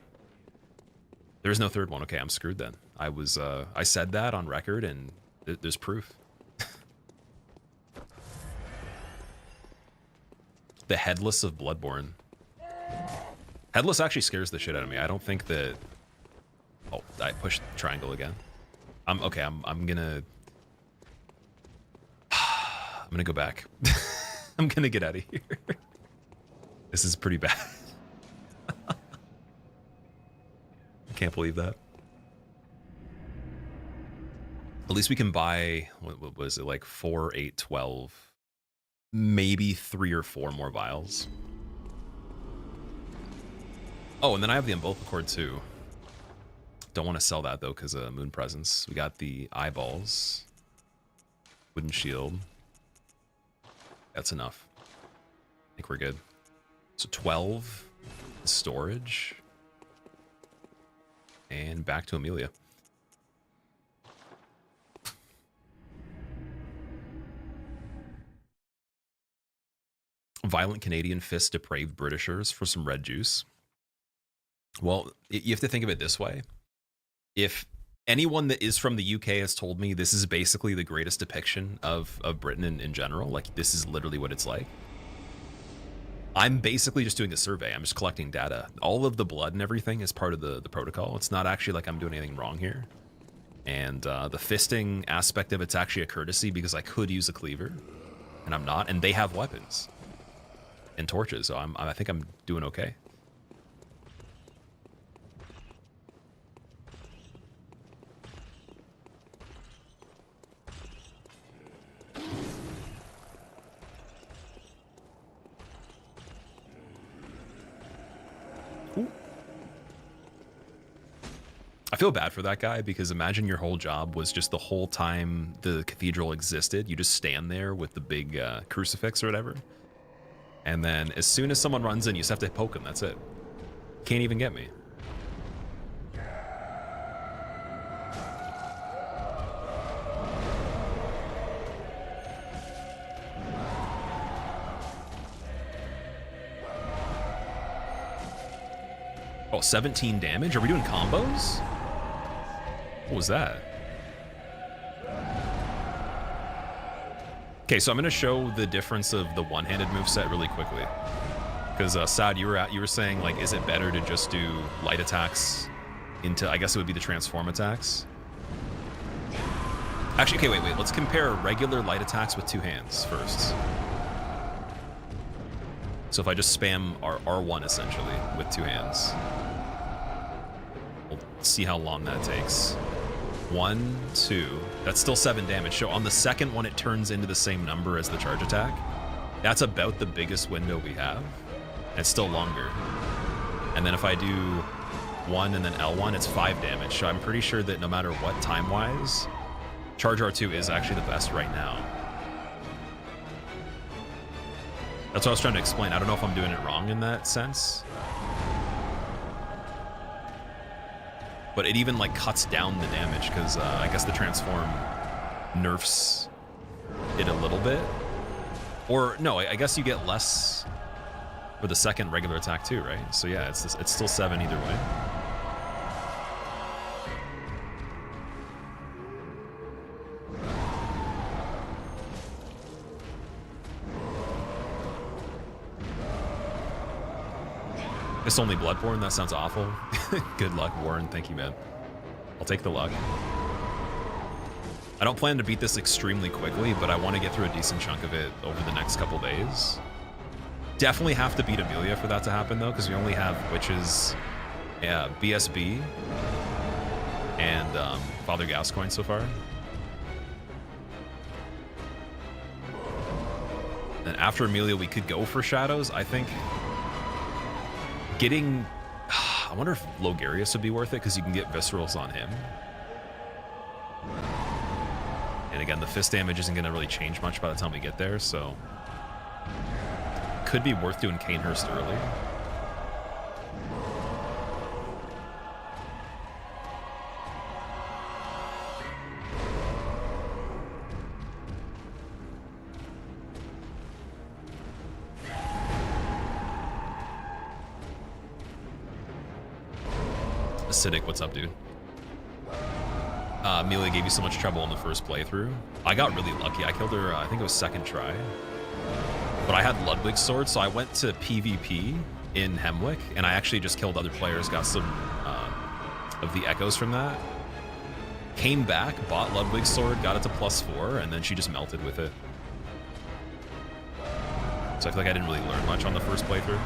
There's no third one. Okay, I'm screwed then. I said that on record, and there's proof. The Headless of Bloodborne. Headless actually scares the shit out of me. I don't think that... Oh, I pushed triangle again. I'm gonna... I'm gonna go back. I'm gonna get out of here. This is pretty bad. I can't believe that. At least we can buy, what was it, like 4, 8, 12, maybe 3 or 4 more vials. Oh, and then I have the umbilical cord too. Don't want to sell that though because of Moon Presence. We got the eyeballs. Wooden shield. That's enough. I think we're good. So 12 storage. And back to Amelia. Violent Canadian fist depraved Britishers for some red juice. Well, you have to think of it this way. If anyone that is from the UK has told me this is basically the greatest depiction of Britain in general, like this is literally what it's like, I'm basically just doing a survey. I'm just collecting data. All of the blood and everything is part of the protocol. It's not actually like I'm doing anything wrong here. And the fisting aspect of it's actually a courtesy because I could use a cleaver, and I'm not. And they have weapons and torches, so I think I'm doing okay. I feel bad for that guy because imagine your whole job was just the whole time the cathedral existed, you just stand there with the big crucifix or whatever. And then as soon as someone runs in, you just have to poke him. That's it. Can't even get me. Oh, 17 damage? Are we doing combos? What was that? Okay, so I'm gonna show the difference of the one-handed moveset really quickly. Because Sad, you were saying like, is it better to just do light attacks into, I guess it would be the transform attacks? Actually, okay, wait. Let's compare regular light attacks with 2 hands first. So if I just spam R1 essentially with 2 hands, we'll see how long that takes. 1, 2, that's still 7 damage. So on the second one, it turns into the same number as the charge attack. That's about the biggest window we have. And it's still longer. And then if I do 1 and then L1, it's 5 damage. So I'm pretty sure that no matter what time-wise, charge R2 is actually the best right now. That's what I was trying to explain. I don't know if I'm doing it wrong in that sense. But it even like cuts down the damage because I guess the transform nerfs it a little bit. Or no, I guess you get less for the second regular attack too, right? So yeah, it's still 7 either way. It's only Bloodborne? That sounds awful. Good luck, Warren. Thank you, man. I'll take the luck. I don't plan to beat this extremely quickly, but I want to get through a decent chunk of it over the next couple days. Definitely have to beat Amelia for that to happen, though, because we only have witches, yeah, BSB, and Father Gascoigne so far. And after Amelia, we could go for Shadows, I think. Getting... I wonder if Logarius would be worth it, because you can get Viscerals on him. And again, the fist damage isn't going to really change much by the time we get there, so... Could be worth doing Canehurst early. Acidic, what's up, dude? Amelia gave you so much trouble in the first playthrough. I got really lucky. I killed her, I think it was second try. But I had Ludwig's sword, so I went to PvP in Hemwick, and I actually just killed other players, got some of the echoes from that. Came back, bought Ludwig's sword, got it to +4, and then she just melted with it. So I feel like I didn't really learn much on the first playthrough.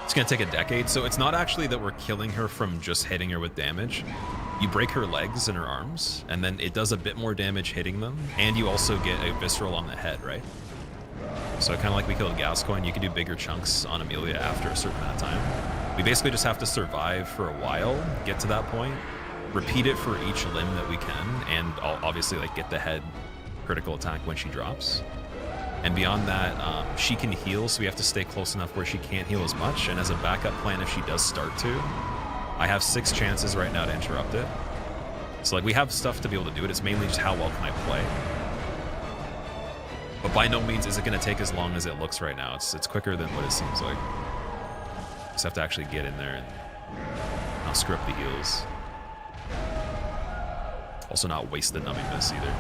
It's gonna take a decade, so it's not actually that we're killing her from just hitting her with damage. You break her legs and her arms, and then it does a bit more damage hitting them, and you also get a visceral on the head, right? So kind of like we killed Gascoigne, you can do bigger chunks on Amelia after a certain amount of time. We basically just have to survive for a while, get to that point, repeat it for each limb that we can, and obviously like get the head critical attack when she drops. And beyond that, she can heal, so we have to stay close enough where she can't heal as much. And as a backup plan, if she does start to, I have 6 chances right now to interrupt it. So like we have stuff to be able to do it. It's mainly just how well can I play. But by no means is it going to take as long as it looks right now. It's quicker than what it seems like. Just have to actually get in there and not screw up the heals. Also not waste the numbing miss either.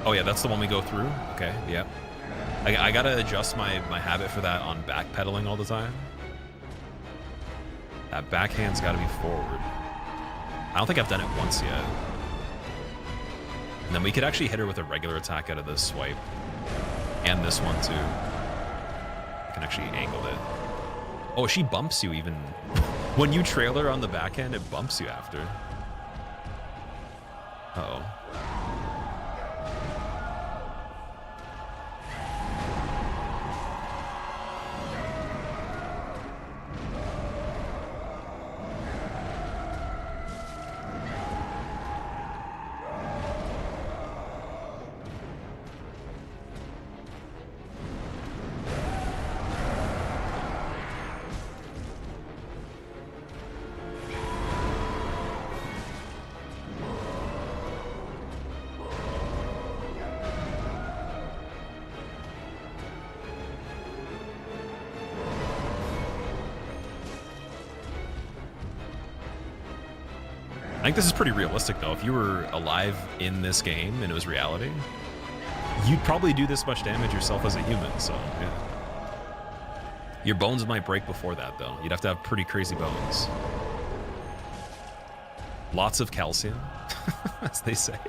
Oh yeah, that's the one we go through? Okay, yeah. I gotta adjust my habit for that on backpedaling all the time. That backhand's gotta be forward. I don't think I've done it once yet. And then we could actually hit her with a regular attack out of this swipe. And this one too. I can actually angle it. Oh, she bumps you even. When you trail her on the backhand, it bumps you after. Uh-oh. I think this is pretty realistic, though. If you were alive in this game and it was reality, you'd probably do this much damage yourself as a human, so, yeah. Your bones might break before that, though. You'd have to have pretty crazy bones. Lots of calcium, as they say.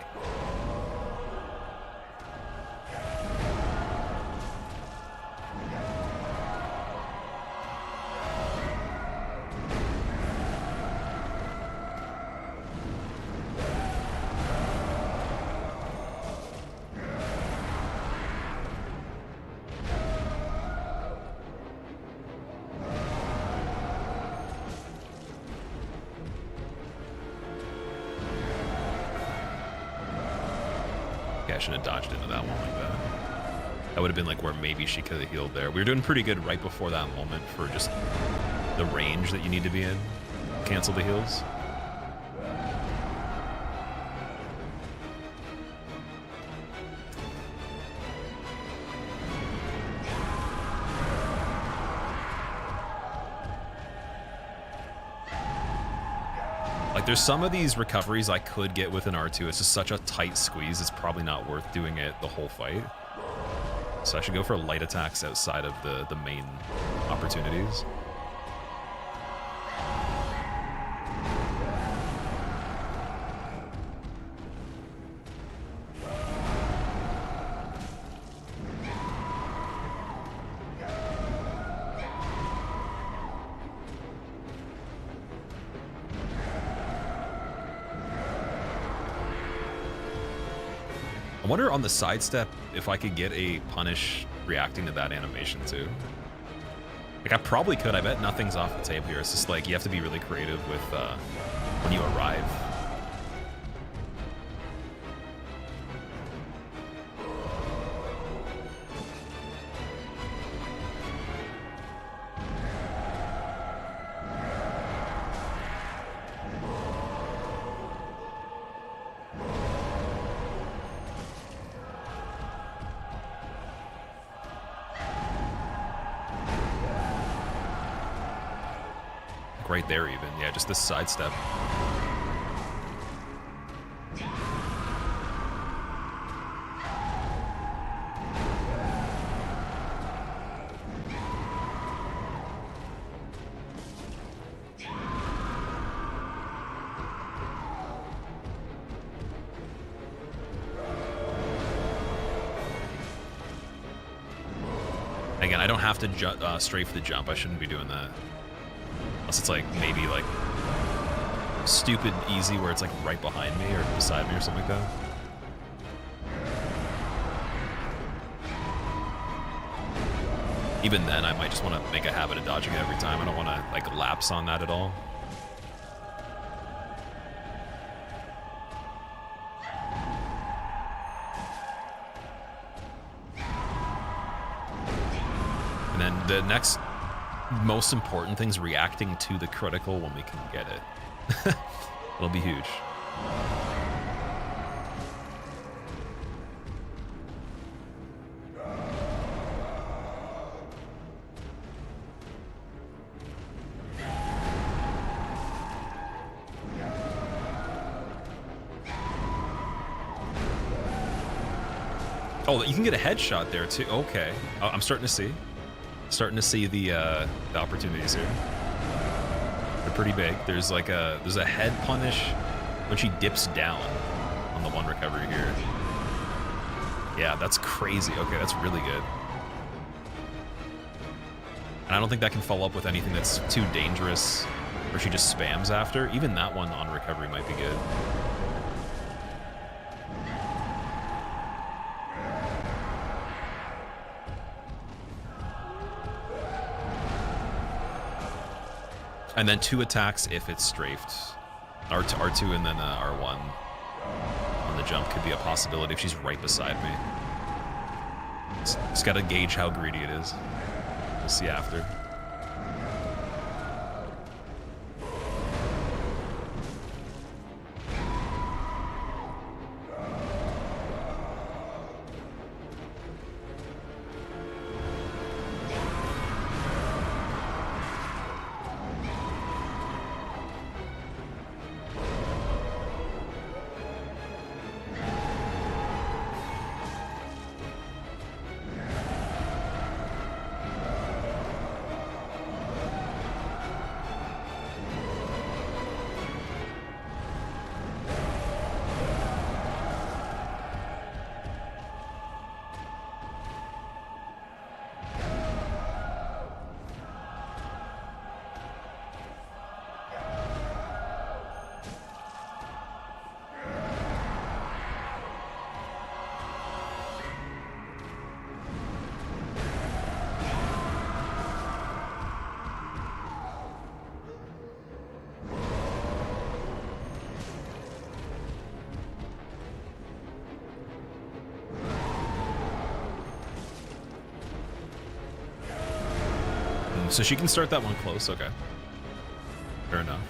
I shouldn't have dodged into that one like that. That would have been like where maybe she could have healed there. We were doing pretty good right before that moment for just the range that you need to be in. Cancel the heals. Like, there's some of these recoveries I could get with an R2. It's just such a tight squeeze, it's probably not worth doing it the whole fight. So I should go for light attacks outside of the main opportunities. wonder on the sidestep if I could get a punish reacting to that animation too. Like I probably could. I bet nothing's off the table here. It's just like you have to be really creative with when you arrive. Right there even. Yeah, just this sidestep. Again, I don't have to strafe the jump. I shouldn't be doing that. Unless it's like maybe like stupid easy where it's like right behind me or beside me or something like that. Even then, I might just want to make a habit of dodging it every time. I don't want to like lapse on that at all. And then the next most important thing's reacting to the critical when we can get it. It'll be huge. Oh, you can get a headshot there too. Okay, I'm starting to see. Starting to see the opportunities here. They're pretty big. There's like there's a head punish when she dips down on the one recovery here. Yeah, that's crazy. Okay, that's really good. And I don't think that can follow up with anything that's too dangerous where she just spams after. Even that one on recovery might be good. And then 2 attacks if it's strafed. R2 and then R1 on the jump could be a possibility if she's right beside me. Just gotta gauge how greedy it is. We'll see after. So she can start that one close, okay. Fair enough.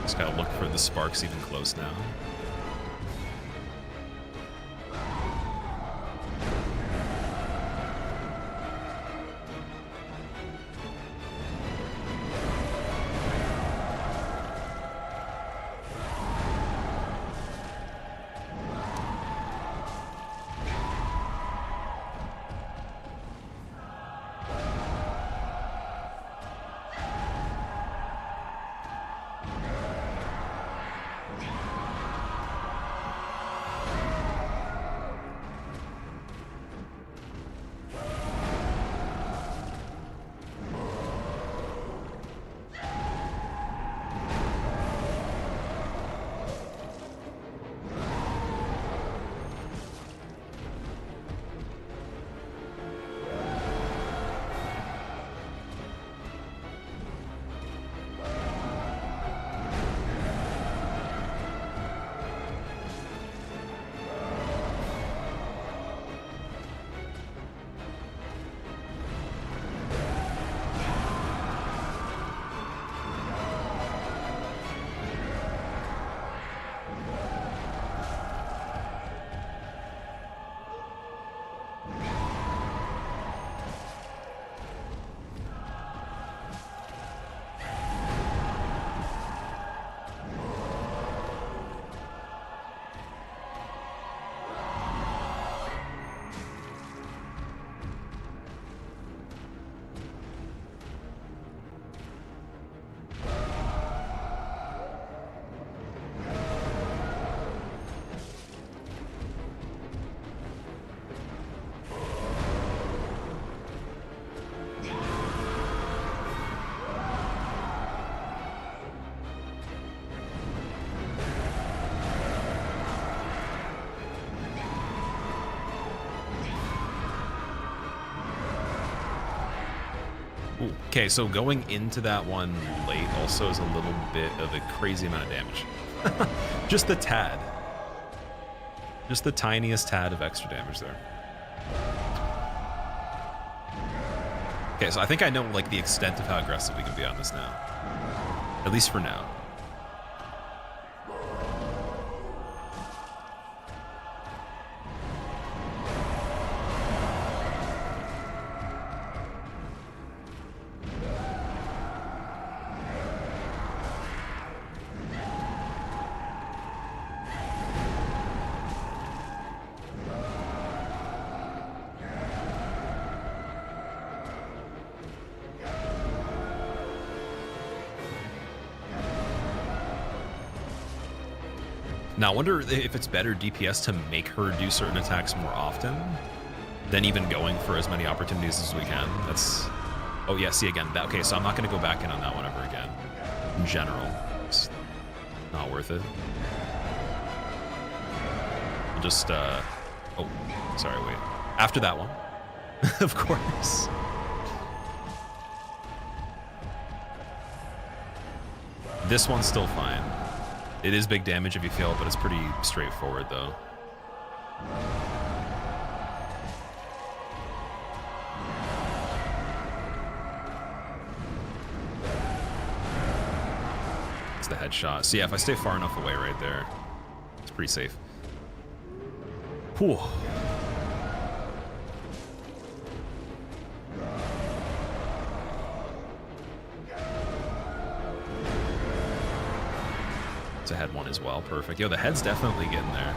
Just gotta look for the sparks even close now. Ooh. Okay, so going into that one late also is a little bit of a crazy amount of damage. Just the tad. Just the tiniest tad of extra damage there. Okay, so I think I know like the extent of how aggressive we can be on this now. At least for now. Now, I wonder if it's better DPS to make her do certain attacks more often than even going for as many opportunities as we can. That's... Oh, yeah, see, again, that, okay, so I'm not going to go back in on that one ever again. In general. It's not worth it. I'll just, Oh, sorry, wait. After that one. Of course. This one's still fine. It is big damage if you fail, but it's pretty straightforward, though. It's the headshot. So yeah, if I stay far enough away right there, it's pretty safe. Whew. It's a head one as well. Perfect. Yo, the head's definitely getting there.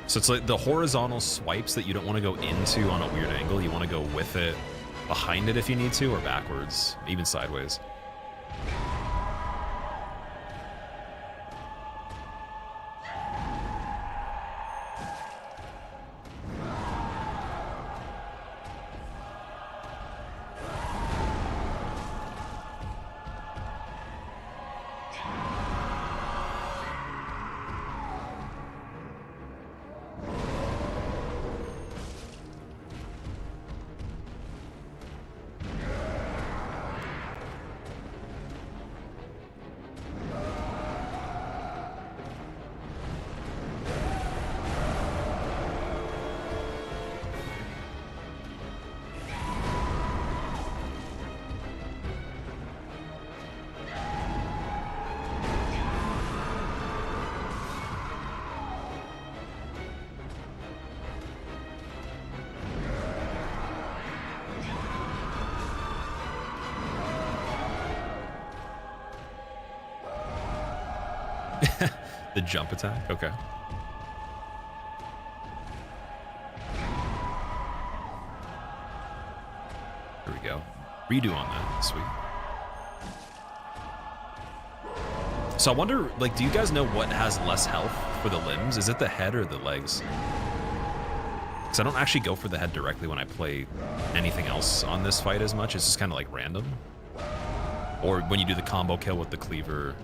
So it's like the horizontal swipes that you don't want to go into on a weird angle. You want to go with it, behind it if you need to, or backwards, even sideways. The jump attack? Okay. There we go. Redo on that. Sweet. So I wonder, like, do you guys know what has less health for the limbs? Is it the head or the legs? Because I don't actually go for the head directly when I play anything else on this fight as much. It's just kind of like random. Or when you do the combo kill with the cleaver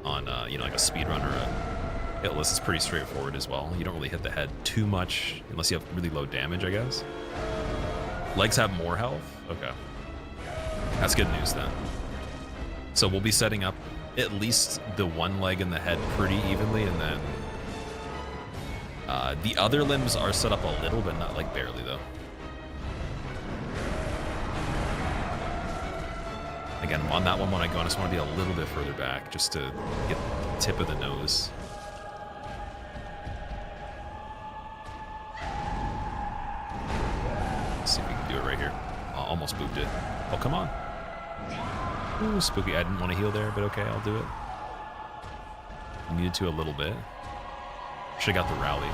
on, you know, like a speedrun or a hitless, it's pretty straightforward as well. You don't really hit the head too much unless you have really low damage, I guess. Legs have more health? Okay. That's good news then. So we'll be setting up at least the one leg and the head pretty evenly, and then the other limbs are set up a little, but not like barely though. Again, on that one, when I go, I just want to be a little bit further back just to get the tip of the nose. Let's see if we can do it right here. Oh, almost booped it. Oh, come on. Ooh, spooky. I didn't want to heal there, but okay, I'll do it. I needed to a little bit. Should've got the rally.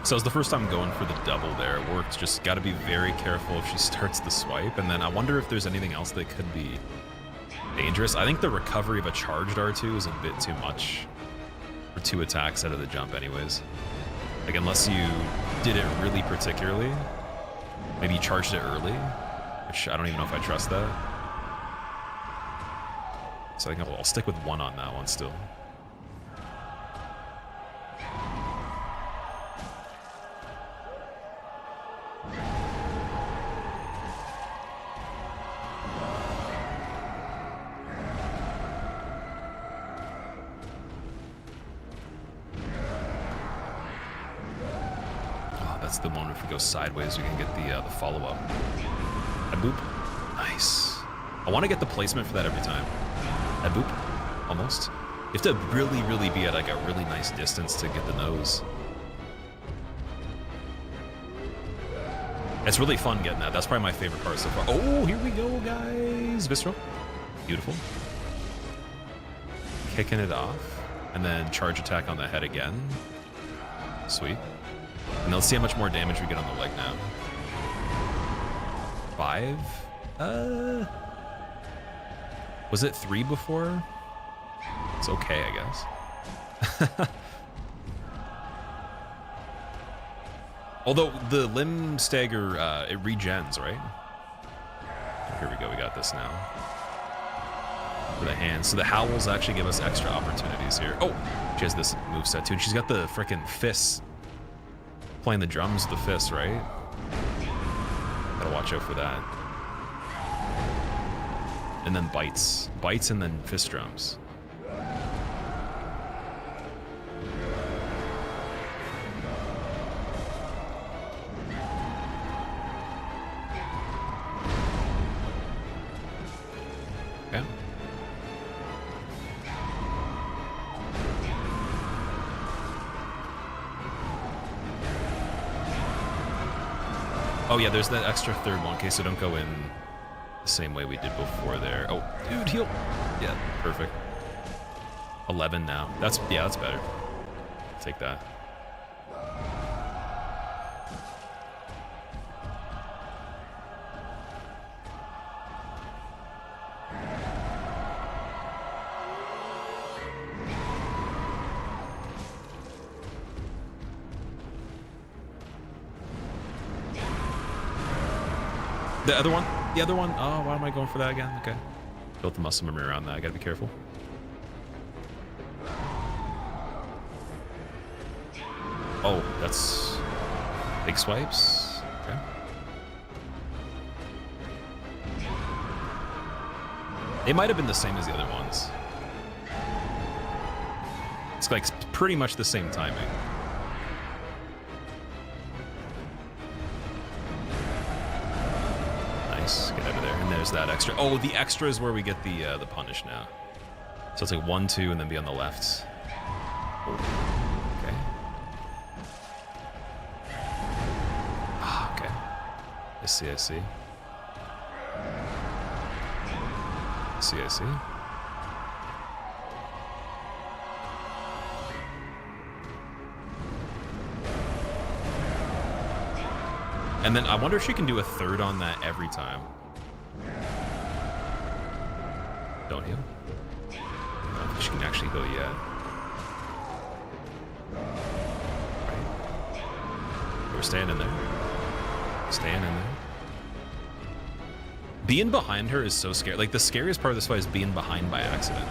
So it's the first time going for the double there. It worked. Just got to be very careful if she starts the swipe. And then I wonder if there's anything else that could be dangerous. I think the recovery of a charged R2 is a bit too much for 2 attacks out of the jump anyways. Like, unless you did it really particularly. Maybe you charged it early, which I don't even know if I trust that. So I think I'll stick with 1 on that one still. The one if we go sideways we can get the follow-up. A boop. Nice. I want to get the placement for that every time. A boop. Almost. You have to really be at like a really nice distance to get the nose. It's really fun getting that. That's probably my favorite part so far. Oh, here we go, guys. Visceral. Beautiful. Kicking it off. And then charge attack on the head again. Sweet. And let's see how much more damage we get on the leg now. 5? Was it 3 before? It's okay, I guess. Although the limb stagger, it regens, right? Here we go, we got this now. For the hands. So the howls actually give us extra opportunities here. Oh, she has this moveset too. And she's got the frickin' fists. Playing the drums with the fists, right? Gotta watch out for that. And then bites. Bites and then fist drums. Yeah. Oh yeah, there's that extra third one. Okay, so don't go in the same way we did before there. Oh, dude, heal. Yeah, perfect. 11 now. That's better. Take that. The other one? The other one? Oh, why am I going for that again? Okay. Built the muscle memory around that. I gotta be careful. Oh, that's big swipes. Okay. They might have been the same as the other ones. It's like pretty much the same timing. Get out of there. And there's that extra. Oh, the extra is where we get the punish now. So it's like 1, 2, and then be on the left. Oh. Okay. Ah, okay. I see. I see. And then I wonder if she can do a third on that every time. Don't heal. I don't think she can actually heal yet. Right. We're staying in there. Staying in there. Being behind her is so scary. Like, the scariest part of this fight is being behind by accident.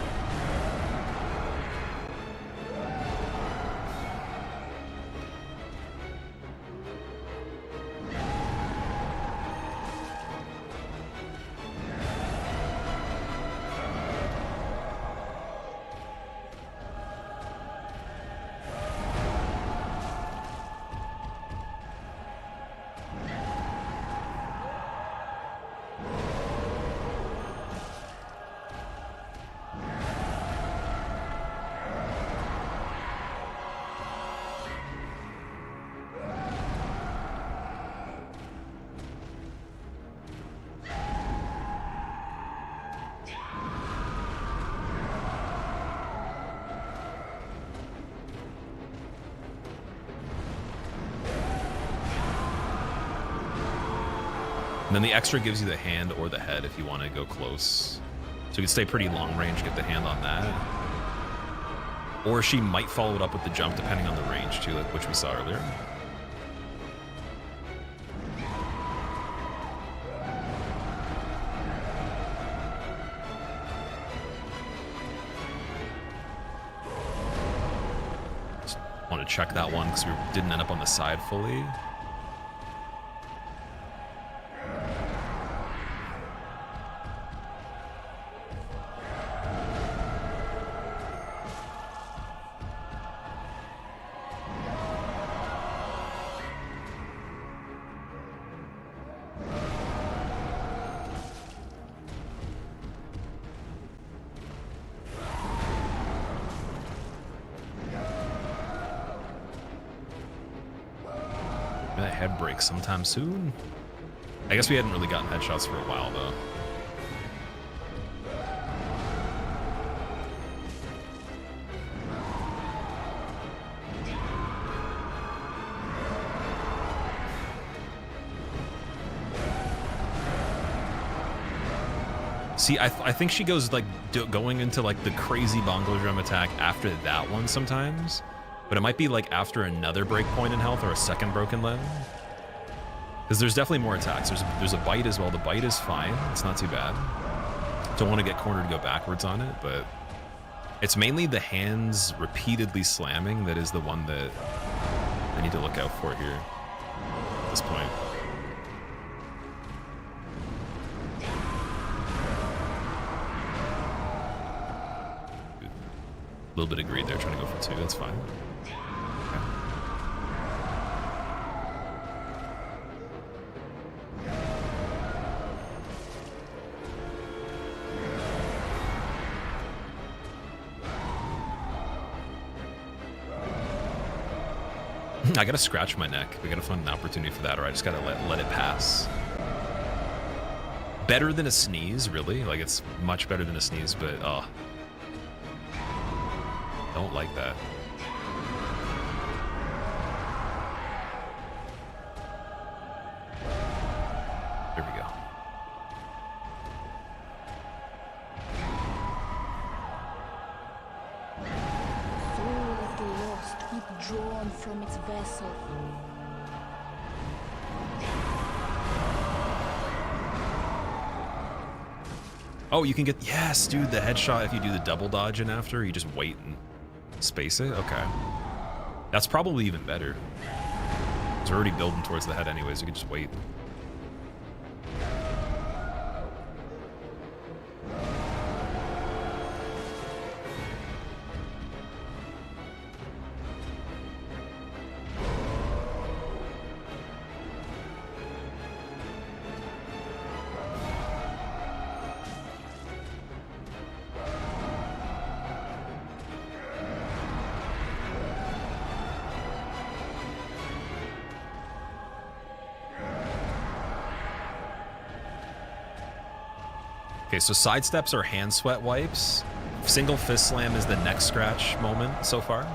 And then the extra gives you the hand or the head if you want to go close. So you can stay pretty long range, get the hand on that. Or she might follow it up with the jump depending on the range too, like which we saw earlier. Just want to check that one because we didn't end up on the side fully. That head break sometime soon. I guess we hadn't really gotten headshots for a while though. See, I think she goes like going into like the crazy bongo drum attack after that one sometimes. But it might be like after another break point in health or a second broken limb. Because there's definitely more attacks. There's a bite as well. The bite is fine. It's not too bad. Don't want to get cornered to go backwards on it, but it's mainly the hands repeatedly slamming that is the one that I need to look out for here at this point. A little bit of greed there, trying to go for 2. That's fine. I gotta scratch my neck. We gotta find an opportunity for that, or I just gotta let it pass. Better than a sneeze, really. Like, it's much better than a sneeze, but don't like that. There we go. Soul of the lost, withdrawn from its vessel. Oh, you can get, yes, dude, the headshot if you do the double dodge in after, you just wait and space it? Okay. That's probably even better. It's already building towards the head anyways, you can just wait. Okay, so side steps are hand sweat wipes. Single fist slam is the neck scratch moment so far,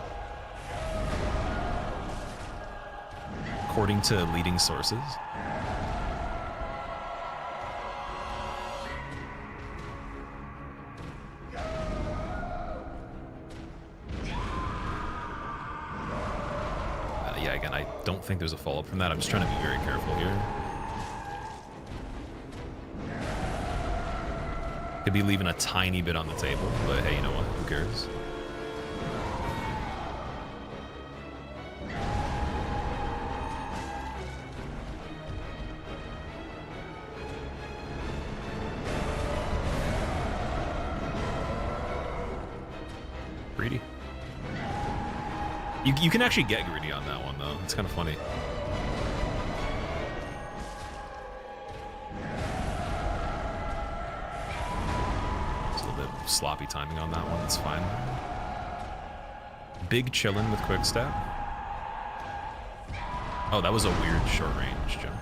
according to leading sources. Yeah, again, I don't think there's a follow-up from that. I'm just trying to be very careful here. Could be leaving a tiny bit on the table, but hey, you know what? Who cares? Greedy. You can actually get greedy on that one, though. It's kind of funny. Sloppy timing on that one, that's fine. Big chillin' with quick step. Oh, that was a weird short range jump.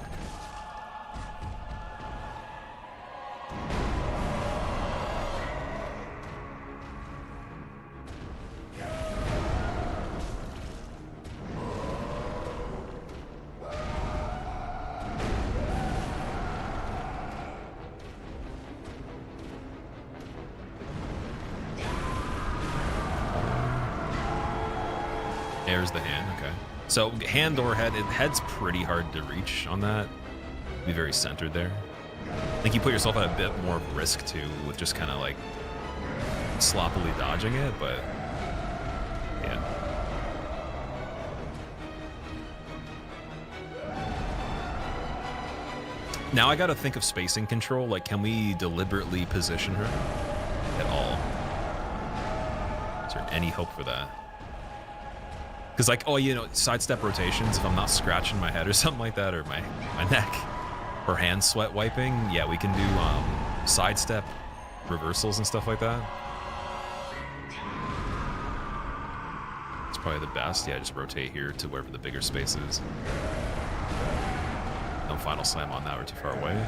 Air's the hand, okay. So hand or head, head's pretty hard to reach on that. Be very centered there. I think you put yourself at a bit more risk too with just kind of like sloppily dodging it, but yeah. Now I gotta think of spacing control. Like, can we deliberately position her at all? Is there any hope for that? Because, like, oh, you know, sidestep rotations, if I'm not scratching my head or something like that, or my neck, or hand sweat wiping, yeah, we can do sidestep reversals and stuff like that. It's probably the best. Yeah, just rotate here to wherever the bigger space is. No final slam on that, we're too far away.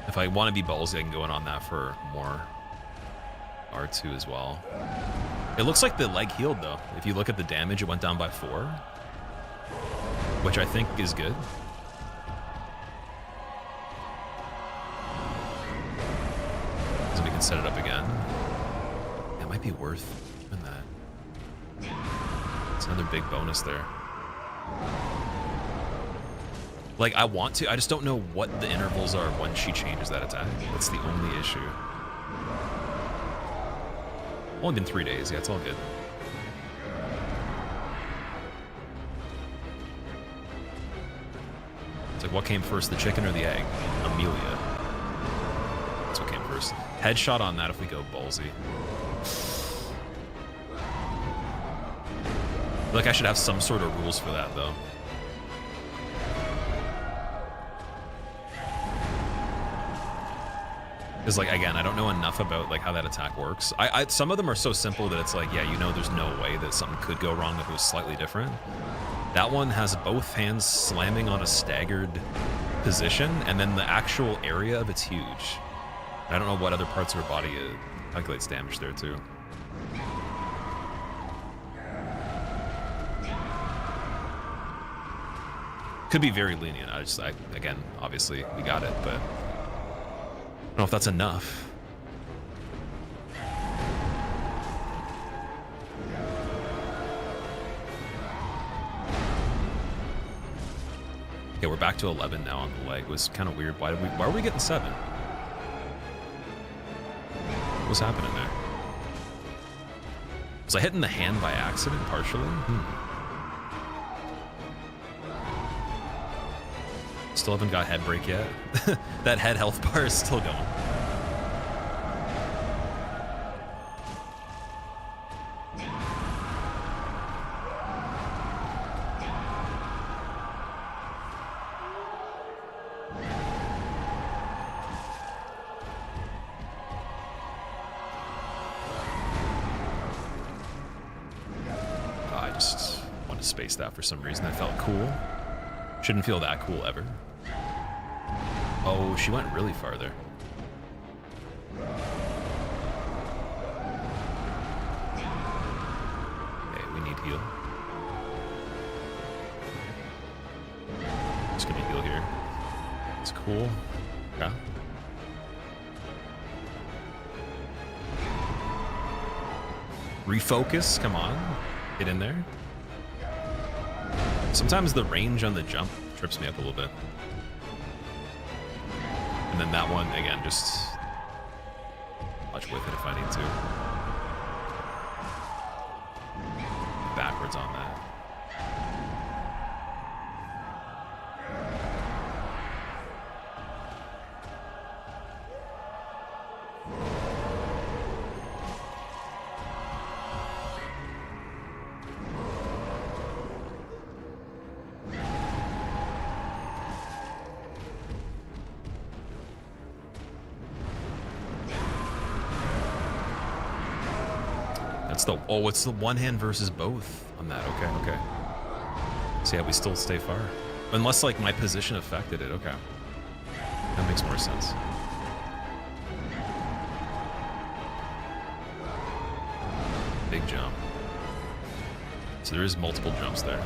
If I want to be ballsy, I can go in on that for more R2 as well. It looks like the leg healed, though. If you look at the damage, it went down by 4, which I think is good. So we can set it up again. It might be worth doing that. It's another big bonus there. Like, I want to, I just don't know what the intervals are when she changes that attack. That's the only issue. Only been 3 days, yeah, it's all good. It's like, what came first, the chicken or the egg? Amelia. That's what came first. Headshot on that if we go ballsy. I feel like I should have some sort of rules for that, though. Because, like, again, I don't know enough about, like, how that attack works. Some of them are so simple that it's like, yeah, you know there's no way that something could go wrong if it was slightly different. That one has both hands slamming on a staggered position, and then the actual area of it's huge. I don't know what other parts of her body it calculates damage there, too. Could be very lenient. Again, obviously, we got it, but I don't know if that's enough. Okay, we're back to 11 now on the leg. It was kind of weird. Why are we getting 7? What's happening there? Was I hitting the hand by accident partially? Still haven't got head break yet. That head health bar is still going. I just wanted to space that for some reason. I felt cool. Shouldn't feel that cool ever. Oh, she went really far there. Okay, we need heal. Just gonna heal here. It's cool. Yeah. Refocus, come on. Get in there. Sometimes the range on the jump trips me up a little bit. And then that one, again, just touch with it if I need to. Backwards on that. It's the one hand versus both on that. Okay. So yeah, we still stay far. Unless like my position affected it. Okay. That makes more sense. Big jump. So there is multiple jumps there.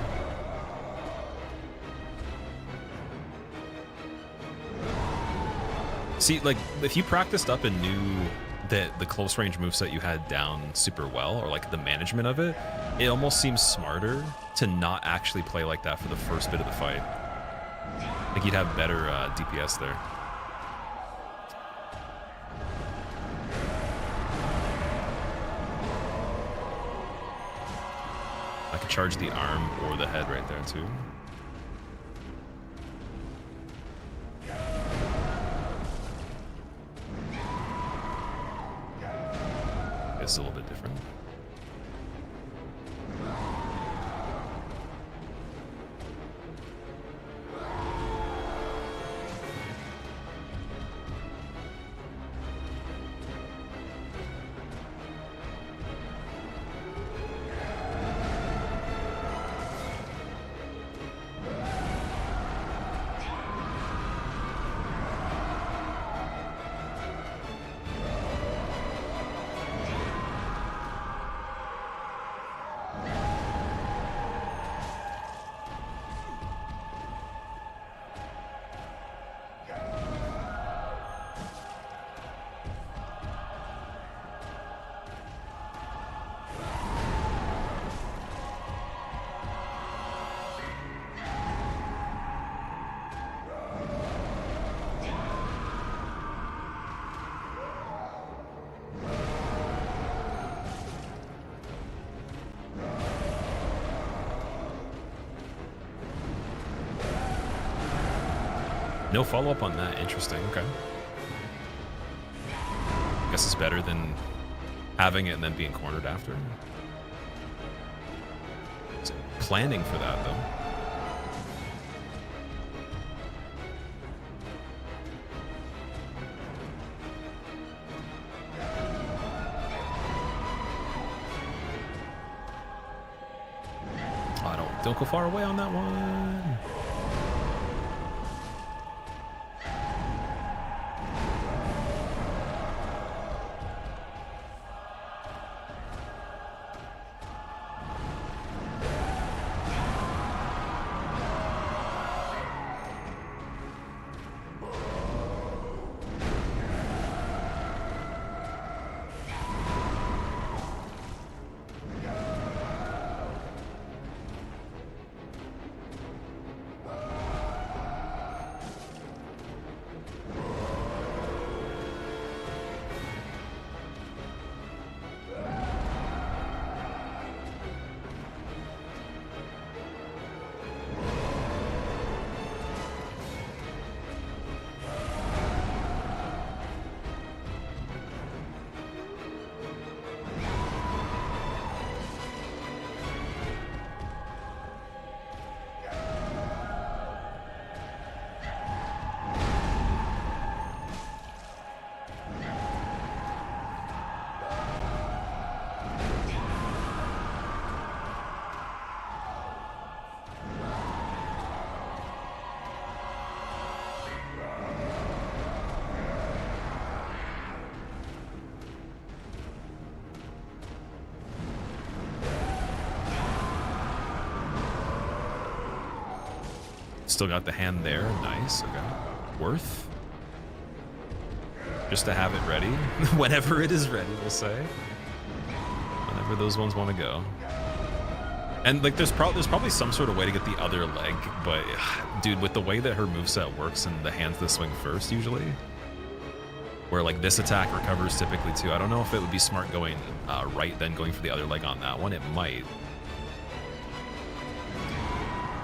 See, like, if you practiced up and knew that the close range moveset you had down super well, or like the management of it, it almost seems smarter to not actually play like that for the first bit of the fight. Like you'd have better DPS there. I could charge the arm or the head right there too. It's a little bit different. No follow-up on that. Interesting. Okay. Guess it's better than having it and then being cornered after. It's planning for that, though. Oh, don't go far away on that one. Still got the hand there. Nice. Okay. Worth. Just to have it ready. Whenever it is ready, we'll say. Whenever those ones want to go. And like there's probably some sort of way to get the other leg, but dude, with the way that her moveset works and the hands that swing first usually, where like this attack recovers typically too, I don't know if it would be smart going right then going for the other leg on that one. It might.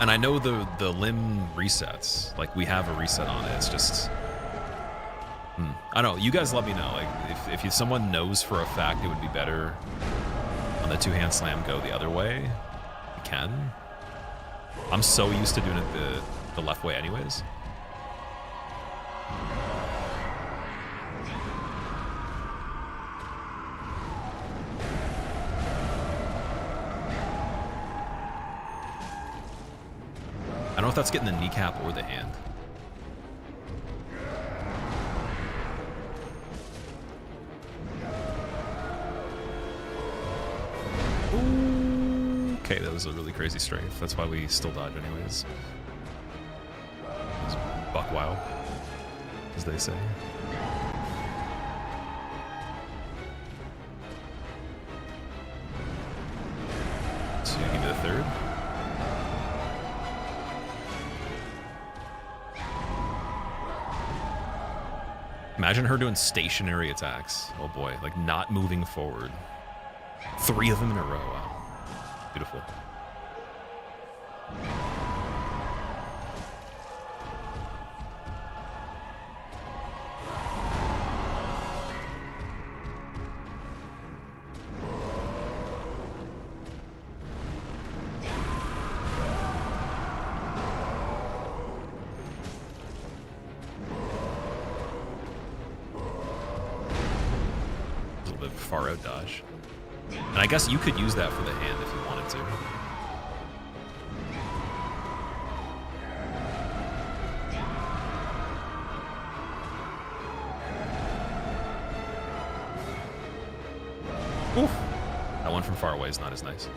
And I know the limb resets, like we have a reset on it. It's just, I don't know. You guys let me know. Like if someone knows for a fact it would be better on the two-hand slam go the other way, you can. I'm so used to doing it the left way anyways. don't know if that's getting the kneecap or the hand. Okay, that was a really crazy strafe. That's why we still dodge anyways. It's buck wild, as they say. So you give me the third. Imagine her doing stationary attacks. Oh boy, like not moving forward. 3 of them in a row. Wow. Beautiful. A little bit of a far out dodge. And I guess you could use that for the hand if you wanted to. Oof. That one from far away is not as nice.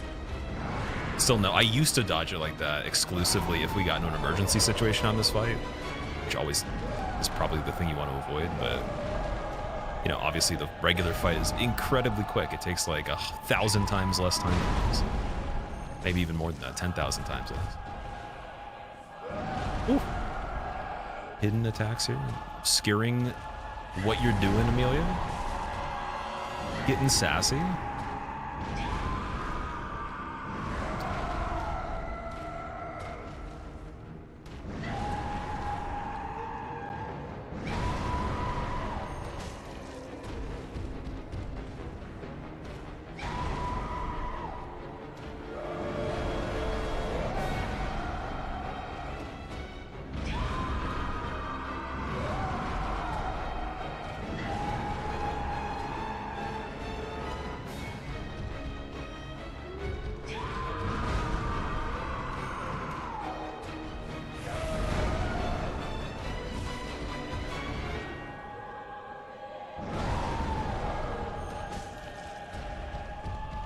Still no, I used to dodge it like that exclusively if we got into an emergency situation on this fight, which always is probably the thing you want to avoid, but you know, obviously the regular fight is incredibly quick. It takes like 1,000 times less time than this. Maybe even more than that, 10,000 times less. Ooh. Hidden attacks here. Obscuring what you're doing, Amelia. Getting sassy.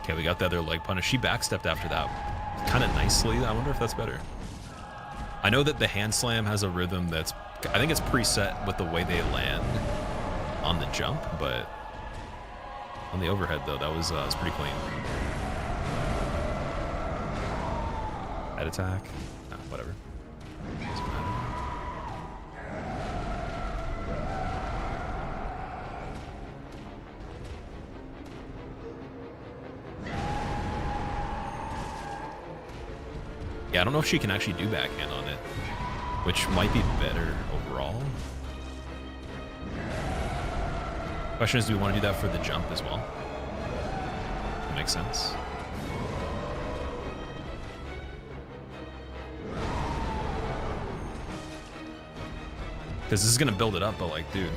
Okay, we got the other leg punish. She backstepped after that kind of nicely. I wonder if that's better. I know that the hand slam has a rhythm that's, I think it's preset with the way they land on the jump, but on the overhead though, that was pretty clean. Head attack, no, whatever. Doesn't matter. Yeah, I don't know if she can actually do backhand on it, which might be better overall. Question is, do we want to do that for the jump as well? That makes sense. Because this is going to build it up, but like, dude,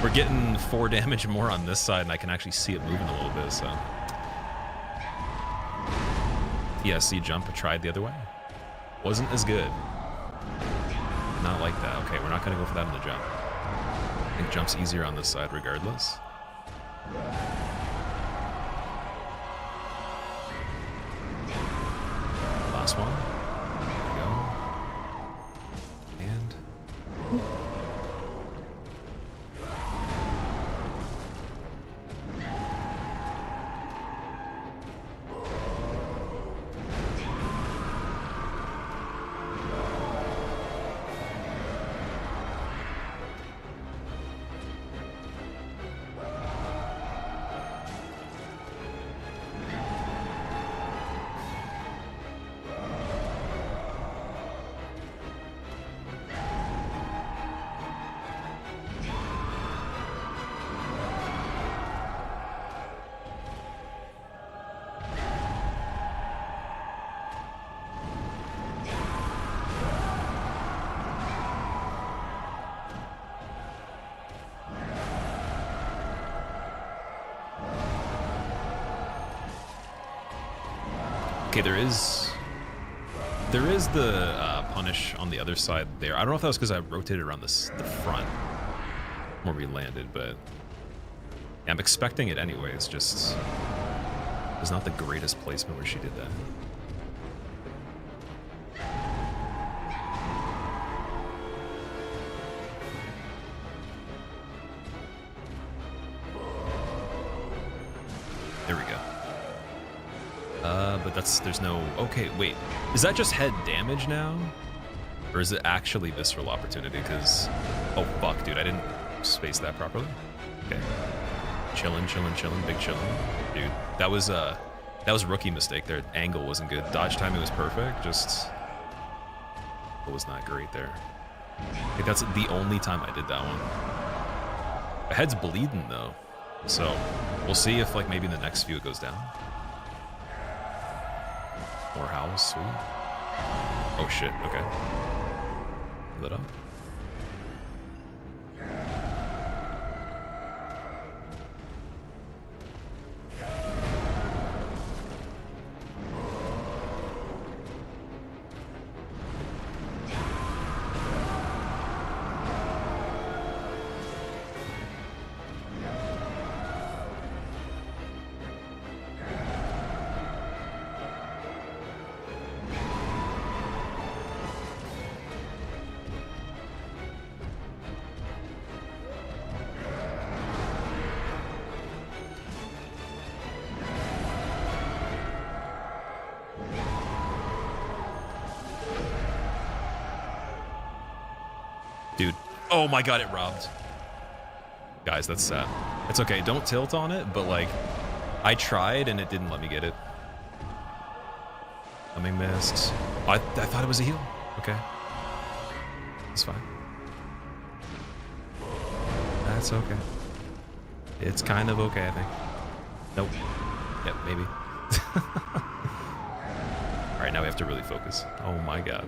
we're getting 4 damage more on this side, and I can actually see it moving a little bit, so. TSC jump, I tried the other way. Wasn't as good. Not like that. Okay, we're not going to go for that on the jump. I think jump's easier on this side regardless. Last one. There we go. And... Okay, there is the punish on the other side there. I don't know if that was because I rotated around the front where we landed, but yeah, I'm expecting it anyway. It's just it's not the greatest placement where she did that. There we go. But there's no, okay, wait. Is that just head damage now? Or is it actually visceral opportunity? Because, oh fuck, dude, I didn't space that properly. Okay. Chillin', big chillin'. Dude, that was a rookie mistake there. Angle wasn't good. Dodge timing was perfect, just, it was not great there. I think that's the only time I did that one. My head's bleeding though. So, we'll see if like maybe in the next few it goes down. More howls, sweet. Oh shit, okay. Lit up. Dude. Oh my god, it robbed. Guys, that's sad. It's okay, don't tilt on it, but like, I tried and it didn't let me get it. Coming missed. I thought it was a heal. Okay. It's fine. That's okay. It's kind of okay, I think. Nope. Yep, maybe. Alright, now we have to really focus. Oh my god.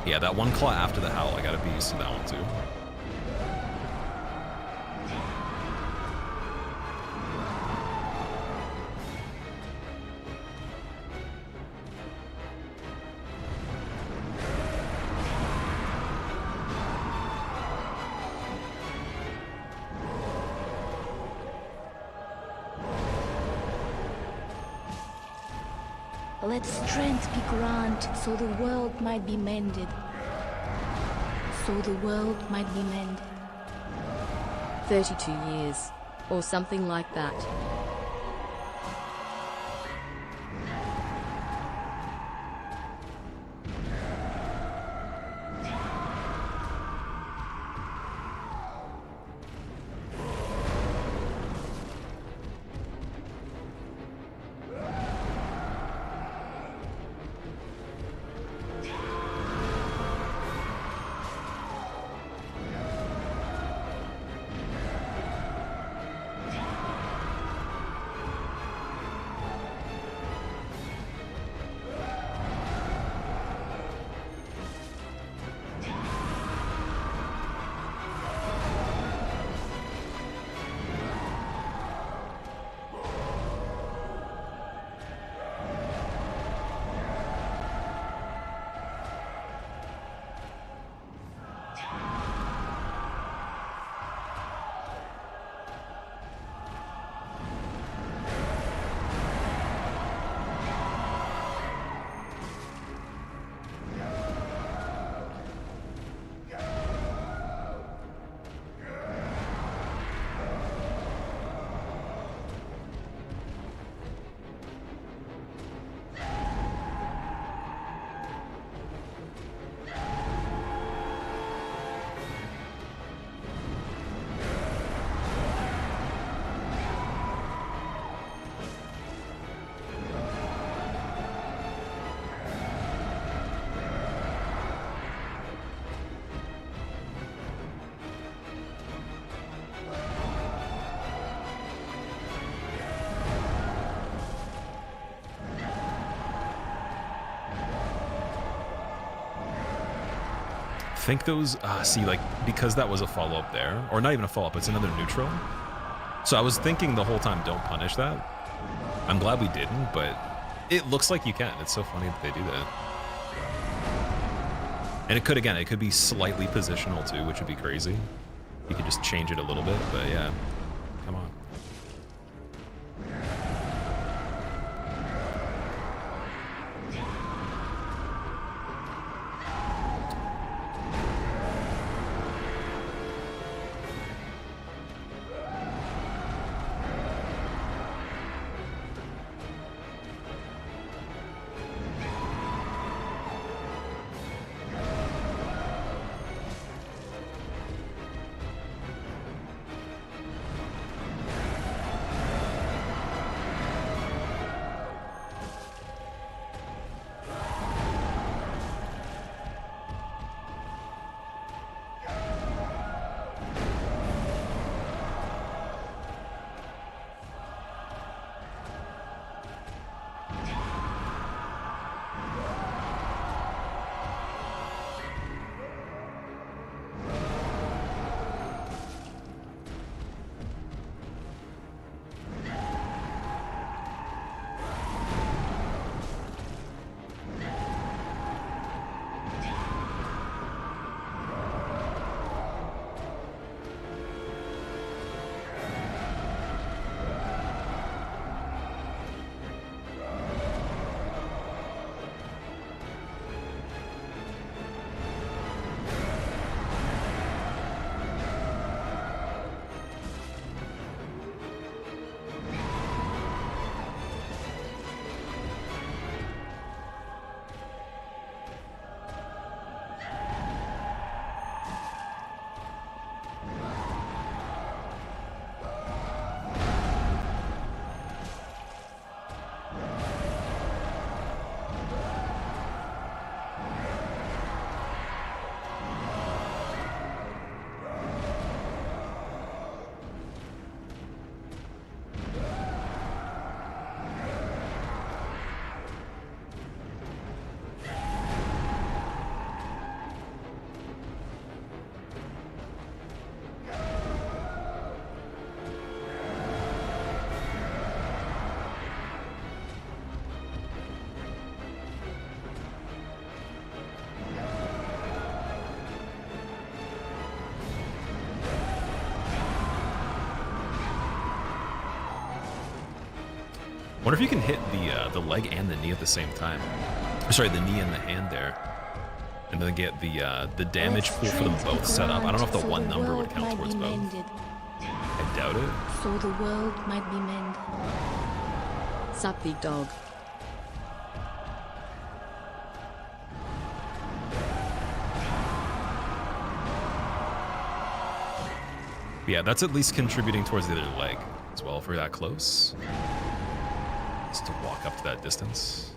Yeah, that one claw after the howl, I gotta be used to that one too. Let strength be granted, so the world might be mended. So the world might be mended. 32 years, or something like that. I think those, see, like, because that was a follow-up there, or not even a follow-up, it's another neutral. So I was thinking the whole time, don't punish that. I'm glad we didn't, but it looks like you can. It's so funny that they do that. And it could, again, it could be slightly positional too, which would be crazy. You could just change it a little bit, but yeah, come on. Wonder if you can hit the leg and the knee at the same time. Or sorry, the knee and the hand there, and then get the damage pool for them both set up. I don't know if the one number would count towards both. I doubt it. So the world might be mended. Sup, big dog. Yeah, that's at least contributing towards the other leg as well if we're that close. Just to walk up to that distance.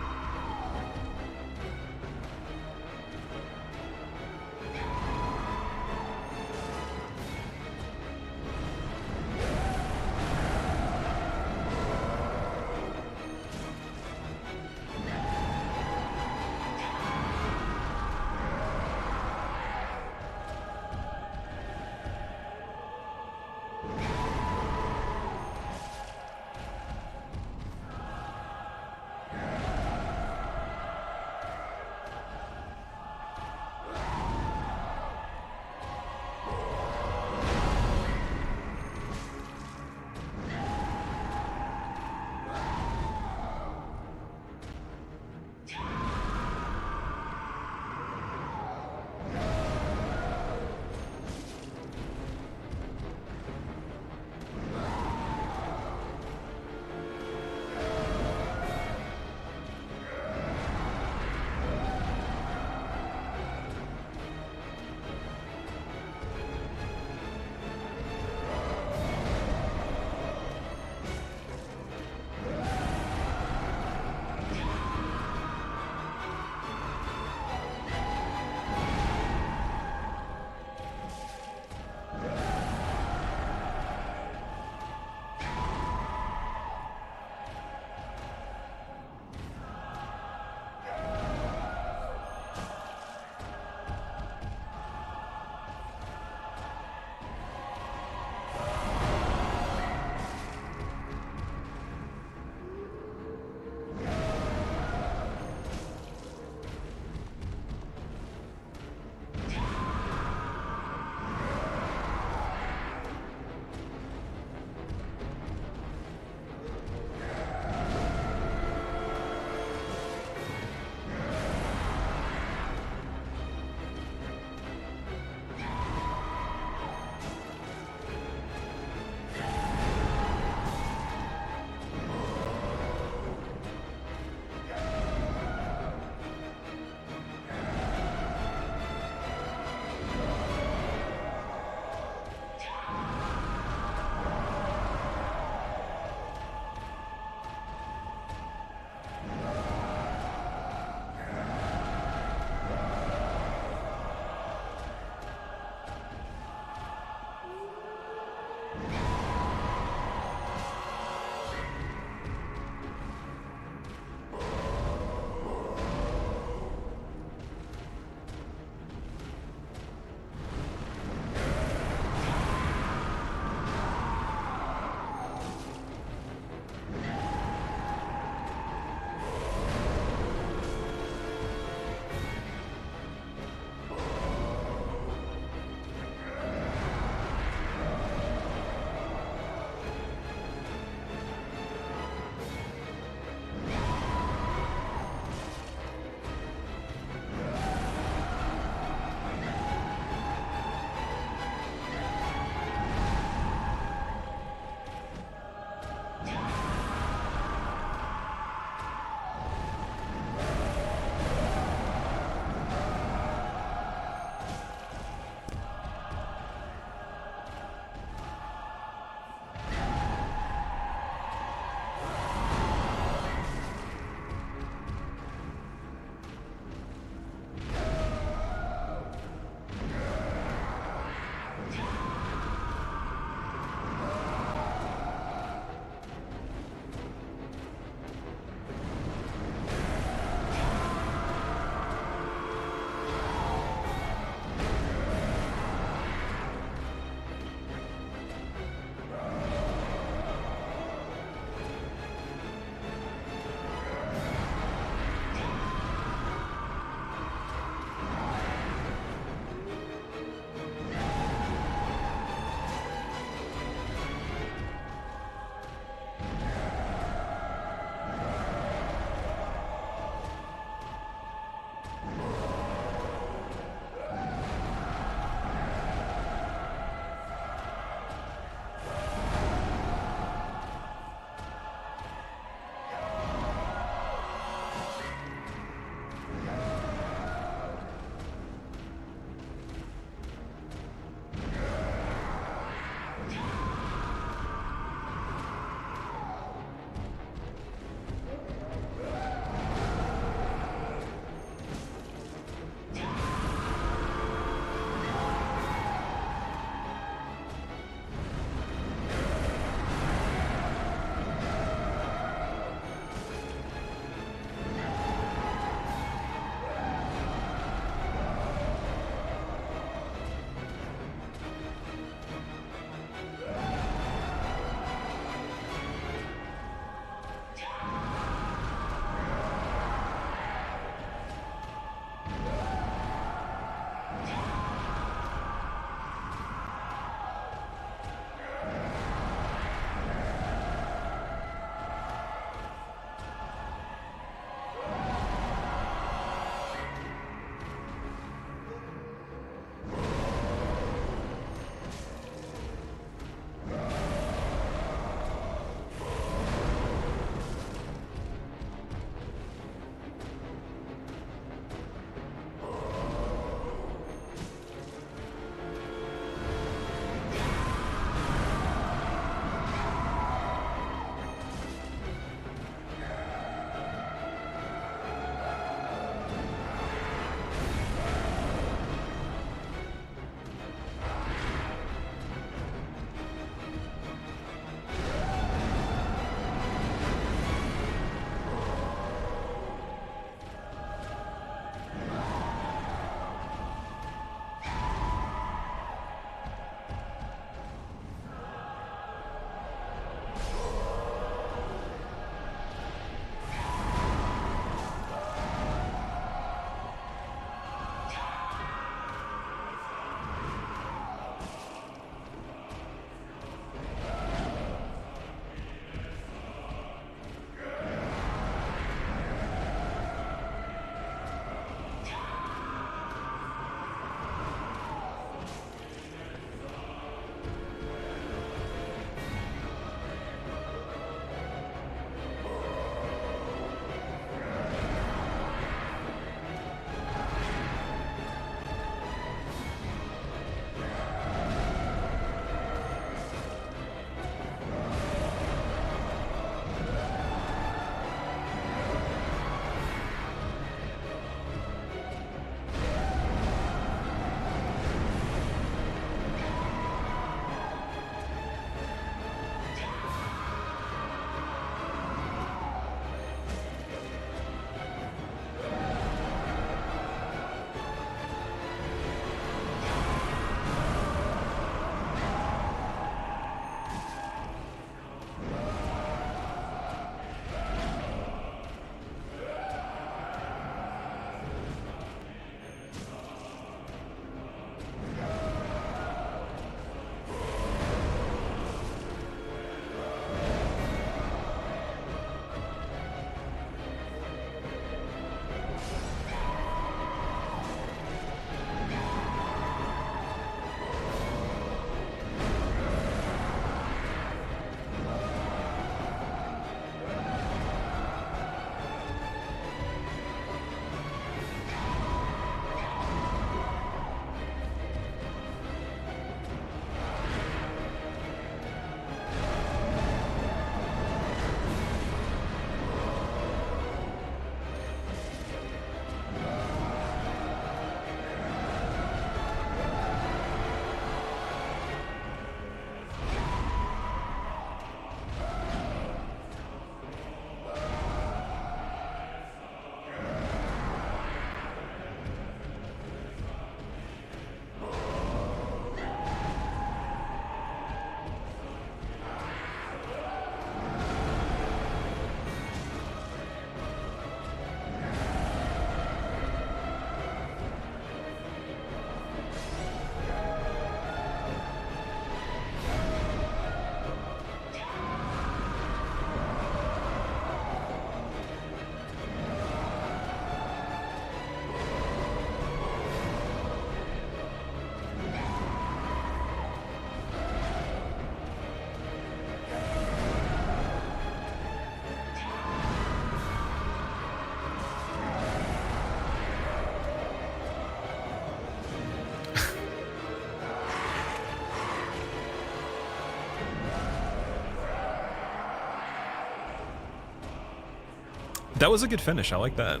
That was a good finish. I like that.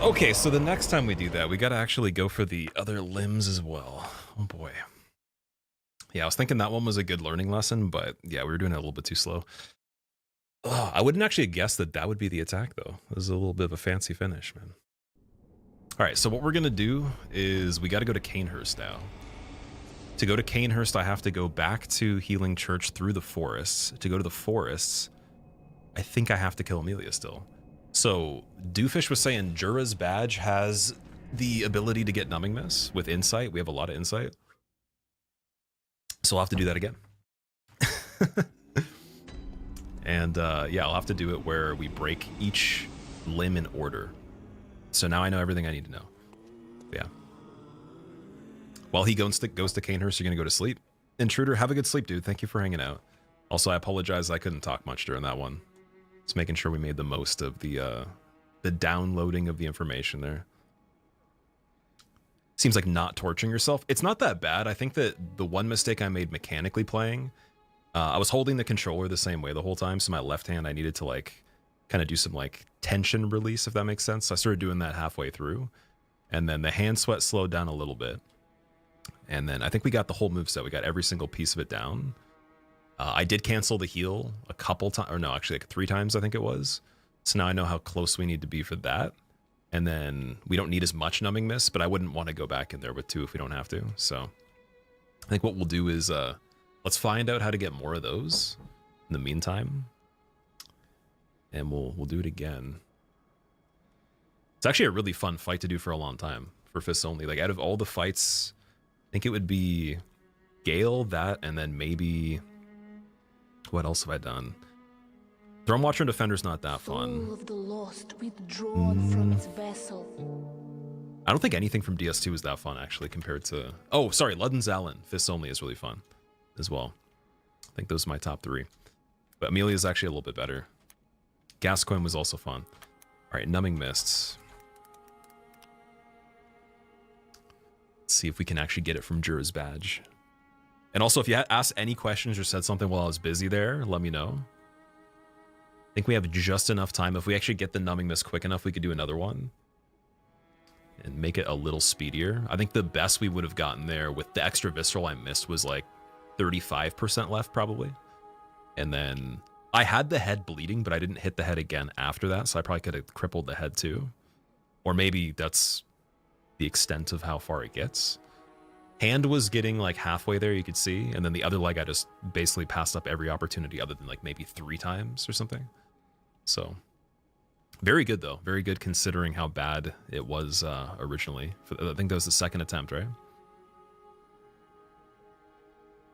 Okay, so the next time we do that, we got to actually go for the other limbs as well. Oh boy. Yeah, I was thinking that one was a good learning lesson, but yeah, we were doing it a little bit too slow. Oh, I wouldn't actually guess that that would be the attack, though. It was a little bit of a fancy finish, man. All right, so what we're going to do is we got to go to Canehurst now. To go to Canehurst, I have to go back to Healing Church through the forests. To go to the forests, I think I have to kill Amelia still. So Doofus was saying Jura's badge has the ability to get Numbing Miss with insight. We have a lot of insight. So I'll have to do that again. And yeah, I'll have to do it where we break each limb in order. So now I know everything I need to know. Yeah. While he goes to Canehurst, you're going to go to sleep. Intruder, have a good sleep, dude. Thank you for hanging out. Also, I apologize I couldn't talk much during that one. Just making sure we made the most of the downloading of the information there. Seems like not torturing yourself. It's not that bad. I think that the one mistake I made mechanically playing, I was holding the controller the same way the whole time, so my left hand I needed to like kind of do some like tension release, if that makes sense. So I started doing that halfway through, and then the hand sweat slowed down a little bit. And then I think we got the whole moveset. We got every single piece of it down. I did cancel the heal a couple times, or no, actually like 3 times I think it was. So now I know how close we need to be for that. And then we don't need as much Numbing Miss, but I wouldn't want to go back in there with 2 if we don't have to. So I think what we'll do is let's find out how to get more of those in the meantime. And we'll do it again. It's actually a really fun fight to do for a long time for fists only. Like out of all the fights, I think it would be Gale, that, and then maybe what else have I done? Throne Watcher and Defender's not that fun. Soul of the lost withdrawn from its vessel. I don't think anything from DS2 is that fun actually compared to... Oh, sorry, Ludden's Allen. Fists Only is really fun as well. I think those are my top 3. But Amelia's actually a little bit better. Gascoigne was also fun. All right, Numbing Mists. Let's see if we can actually get it from Jura's badge. And also, if you asked any questions or said something while I was busy there, let me know. I think we have just enough time. If we actually get the Numbing Mist quick enough, we could do another one. And make it a little speedier. I think the best we would have gotten there with the extra Visceral I missed was like 35% left, probably. And then I had the head bleeding, but I didn't hit the head again after that, so I probably could have crippled the head too. Or maybe that's the extent of how far it gets. Hand was getting like halfway there, you could see, and then the other leg I just basically passed up every opportunity other than like maybe 3 times or something. So very good though, very good considering how bad it was originally. I think that was the 2nd attempt, right?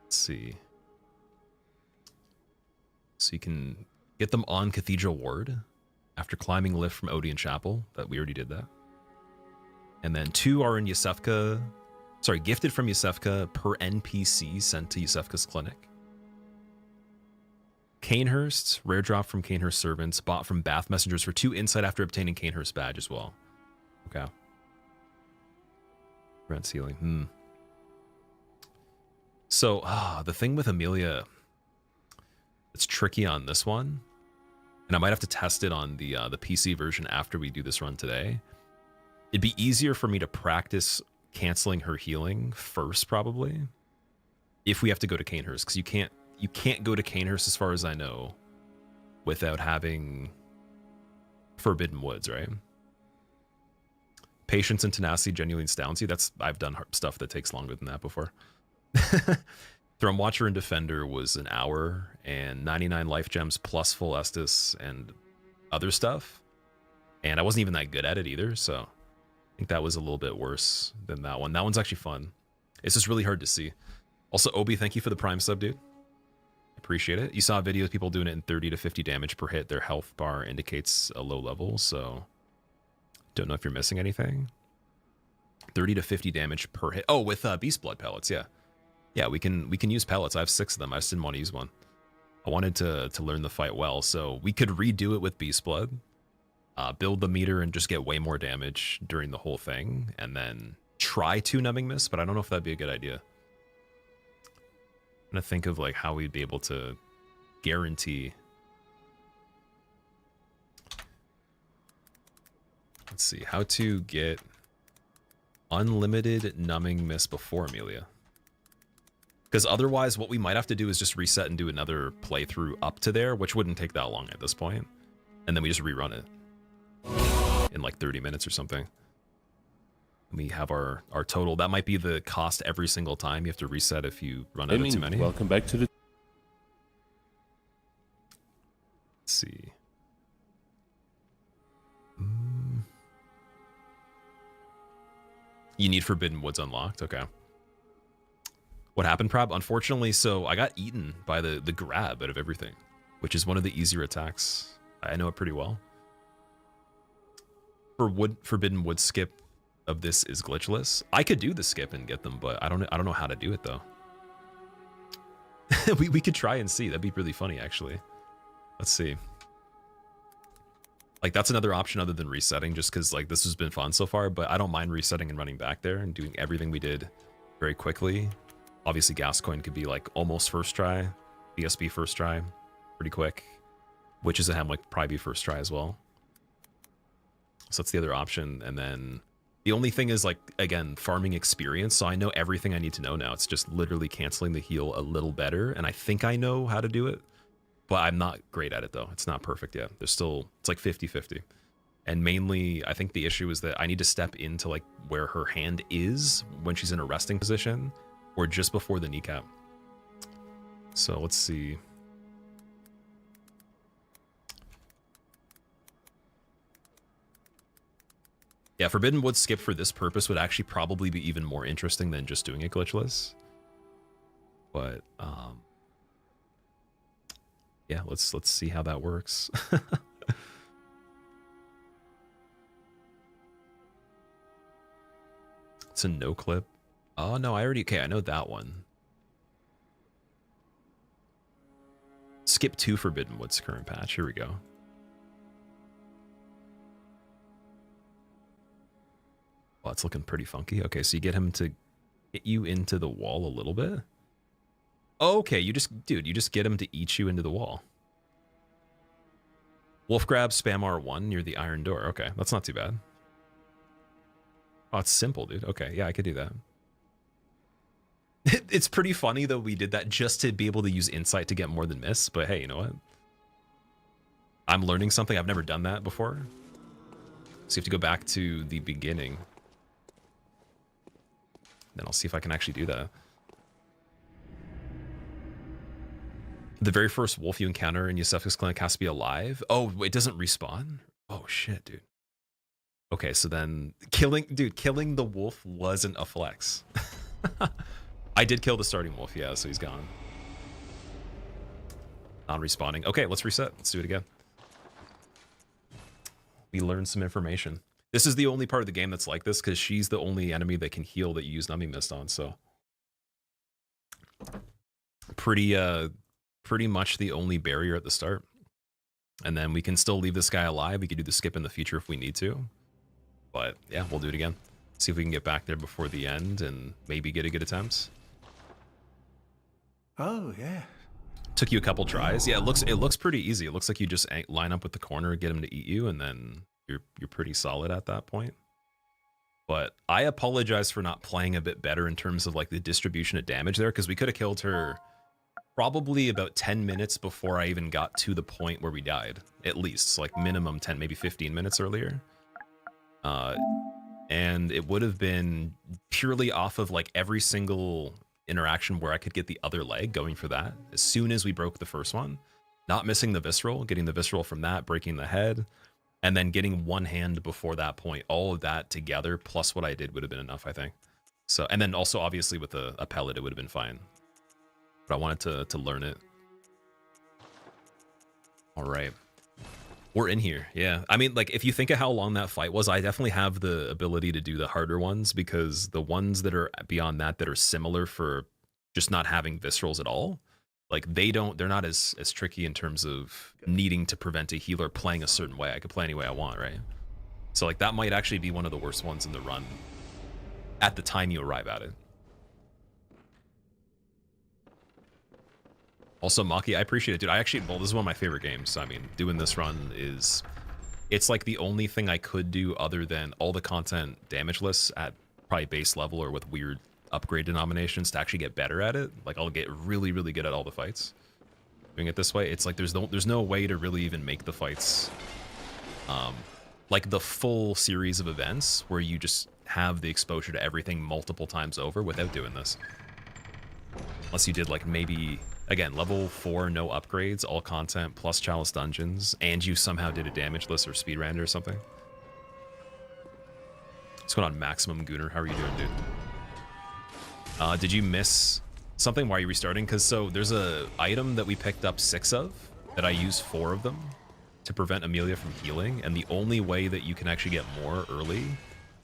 Let's see. So you can get them on Cathedral Ward after climbing a lift from Odeon Chapel. That we already did that. And then 2 are in Yusefka. Sorry, gifted from Yusefka per NPC sent to Yusefka's clinic. Canehurst, rare drop from Canehurst servants, bought from Bath Messengers for 2 insight after obtaining Canehurst badge as well. Okay. Rent ceiling. So, the thing with Amelia, it's tricky on this one, and I might have to test it on the PC version after we do this run today. It'd be easier for me to practice canceling her healing first, probably, if we have to go to Canehurst, because you can't go to Canehurst, as far as I know, without having Forbidden Woods, right? Patience and tenacity genuinely astounds you. I've done stuff that takes longer than that before. Throne Watcher and Defender was an hour and 99 life gems plus full Estus and other stuff, and I wasn't even that good at it either, so I think that was a little bit worse than that one. That one's actually fun. It's just really hard to see. Also, Obi, thank you for the Prime sub, dude. Appreciate it. You saw a video of people doing it in 30 to 50 damage per hit. Their health bar indicates a low level, so don't know if you're missing anything. 30 to 50 damage per hit. Oh, with Beast Blood pellets, yeah. Yeah, we can use pellets. I have 6 of them. I just didn't want to use one. I wanted to learn the fight well, so we could redo it with Beast Blood, build the meter and just get way more damage during the whole thing, and then try 2 Numbing Miss, but I don't know if that'd be a good idea. I'm gonna think of like how we'd be able to guarantee Let's see. How to get unlimited numbing mist before Amelia. Because otherwise, what we might have to do is just reset and do another playthrough up to there, which wouldn't take that long at this point. And then we just rerun it in like 30 minutes or something. We have our total. That might be the cost every single time. You have to reset if you run out of too many. Welcome back to the... Let's see. You need Forbidden Woods unlocked. Okay. What happened, Prob? Unfortunately, so I got eaten by the grab out of everything, which is one of the easier attacks. I know it pretty well. Forbidden Wood skip of this is glitchless. I could do the skip and get them, but I don't know how to do it though. we could try and see. That'd be really funny actually. Let's see. Like that's another option other than resetting, just because like this has been fun so far, but I don't mind resetting and running back there and doing everything we did very quickly. Obviously Gascoigne could be like almost first try, BSB first try, pretty quick. Which is a Hemwick probably be first try as well. So that's the other option. And then the only thing is like, again, farming experience. So I know everything I need to know now. It's just literally canceling the heal a little better. And I think I know how to do it, but I'm not great at it though. It's not perfect yet. There's still, it's like 50-50. And mainly, I think the issue is that I need to step into like where her hand is when she's in a resting position or just before the kneecap. So let's see. Yeah, Forbidden Woods skip for this purpose would actually probably be even more interesting than just doing it glitchless. But yeah, let's see how that works. It's a no clip. Oh no, I know that one. Skip 2 Forbidden Woods current patch. Here we go. Well, it's looking pretty funky. Okay, so you get him to hit you into the wall a little bit. Okay, you just get him to eat you into the wall. Wolf grab, spam R1 near the iron door. Okay, that's not too bad. Oh, it's simple, dude. Okay, yeah, I could do that. It's pretty funny, though, we did that just to be able to use insight to get more than miss. But hey, you know what? I'm learning something. I've never done that before. So you have to go back to the beginning. Then I'll see if I can actually do that. The very first wolf you encounter in Yosef's clinic has to be alive. Oh, it doesn't respawn? Oh, shit, dude. Okay, so then killing the wolf wasn't a flex. I did kill the starting wolf, yeah, so he's gone. Non-respawning. Okay, let's reset. Let's do it again. We learned some information. This is the only part of the game that's like this, because she's the only enemy that can heal that you use numbing mist on, so. Pretty much the only barrier at the start. And then we can still leave this guy alive. We could do the skip in the future if we need to. But yeah, we'll do it again. See if we can get back there before the end and maybe get a good attempt. Oh, yeah. Took you a couple tries. Yeah, it looks pretty easy. It looks like you just line up with the corner, get him to eat you, and then you're pretty solid at that point. But I apologize for not playing a bit better in terms of like the distribution of damage there, because we could have killed her probably about 10 minutes before I even got to the point where we died. At least, like minimum 10, maybe 15 minutes earlier. And it would have been purely off of like every single interaction where I could get the other leg, going for that as soon as we broke the first one, not missing the visceral, getting the visceral from that, breaking the head, and then getting one hand before that point. All of that together plus what I did would have been enough, I think. So, and then also obviously with a pellet it would have been fine, but I wanted to learn it. All right, we're in here. Yeah, I mean, like if you think of how long that fight was, I definitely have the ability to do the harder ones, because the ones that are beyond that are similar for just not having viscerals at all, like they're not as tricky in terms of needing to prevent a healer playing a certain way. I could play any way I want, right? So like that might actually be one of the worst ones in the run at the time you arrive at it. Also, Maki, I appreciate it, dude. Well, this is one of my favorite games. So, I mean, doing this run is it's like the only thing I could do other than all the content damage lists at probably base level or with weird upgrade denominations to actually get better at it. Like I'll get really, really good at all the fights. Doing it this way, it's like there's no way to really even make the fights like the full series of events where you just have the exposure to everything multiple times over without doing this. Unless you did like maybe, again, level 4, no upgrades, all content plus chalice dungeons, and you somehow did a damage list or speedrun or something. What's going on, Maximum Gooner? How are you doing, dude? Did you miss something? Why are you restarting? Because so there's a item that we picked up 6 of that I use 4 of them to prevent Amelia from healing, and the only way that you can actually get more early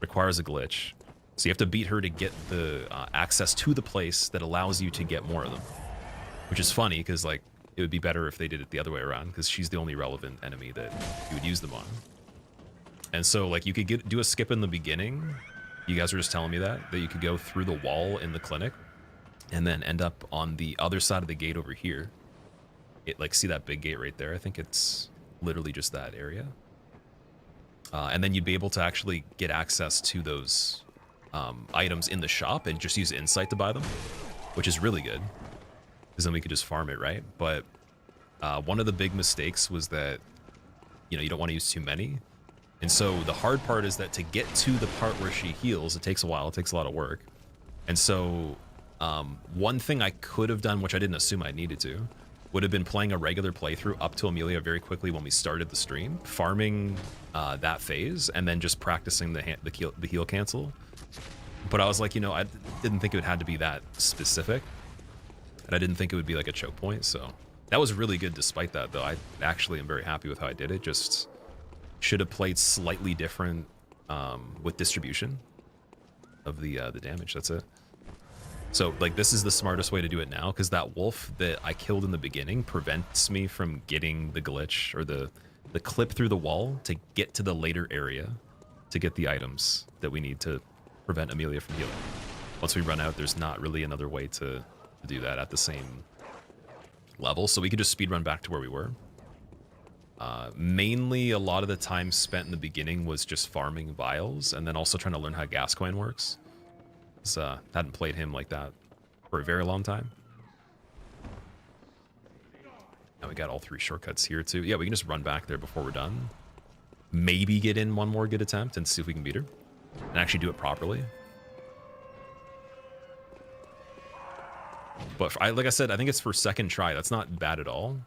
requires a glitch. So you have to beat her to get the access to the place that allows you to get more of them. Which is funny, because like it would be better if they did it the other way around, because she's the only relevant enemy that you would use them on. And so like you could do a skip in the beginning. You guys were just telling me that you could go through the wall in the clinic and then end up on the other side of the gate over here. It like, see that big gate right there? I think it's literally just that area. And then you'd be able to actually get access to those items in the shop and just use insight to buy them, which is really good, because then we could just farm it, right? But one of the big mistakes was that, you know, you don't want to use too many. And so the hard part is that to get to the part where she heals, it takes a while, it takes a lot of work. And so one thing I could have done, which I didn't assume I needed to, would have been playing a regular playthrough up to Amelia very quickly when we started the stream, farming that phase, and then just practicing the heal cancel. But I was like, you know, I didn't think it had to be that specific, and I didn't think it would be like a choke point, so that was really good despite that, though. I actually am very happy with how I did it. Just should have played slightly different with distribution of the damage. That's it. So like this is the smartest way to do it now, because that wolf that I killed in the beginning prevents me from getting the glitch or the clip through the wall to get to the later area to get the items that we need to prevent Amelia from healing. Once we run out, there's not really another way to do that at the same level, so we could just speedrun back to where we were. Mainly a lot of the time spent in the beginning was just farming vials, and then also trying to learn how Gascoigne works. Hadn't played him like that for a very long time. Now we got all 3 shortcuts here too. Yeah, we can just run back there before we're done. Maybe get in one more good attempt and see if we can beat her and actually do it properly. But like I said, I think it's for second try. That's not bad at all.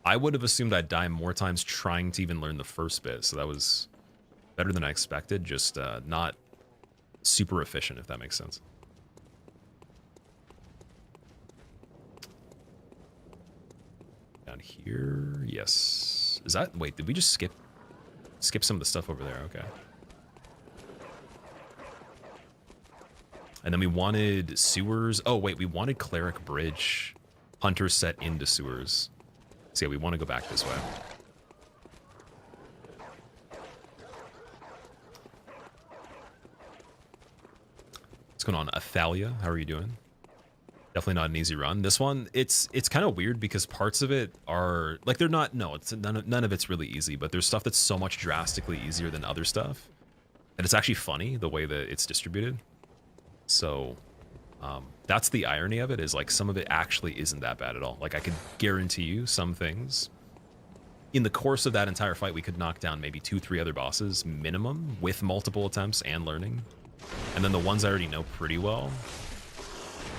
I would have assumed I'd die more times trying to even learn the first bit, so that was better than I expected. Just not super efficient, if that makes sense. Down here, yes. Is that, wait, did we just skip some of the stuff over there? Okay. And then we wanted sewers. Oh wait, we wanted cleric bridge, hunter set into sewers. So yeah, we want to go back this way. What's going on, Athalia? How are you doing? Definitely not an easy run. This one, it's kind of weird because parts of it are like they're not. No, it's none of it's really easy. But there's stuff that's so much drastically easier than other stuff, and it's actually funny the way that it's distributed. So that's the irony of it, is like some of it actually isn't that bad at all. Like I could guarantee you some things in the course of that entire fight, we could knock down maybe 2-3 other bosses minimum with multiple attempts and learning. And then the ones I already know pretty well,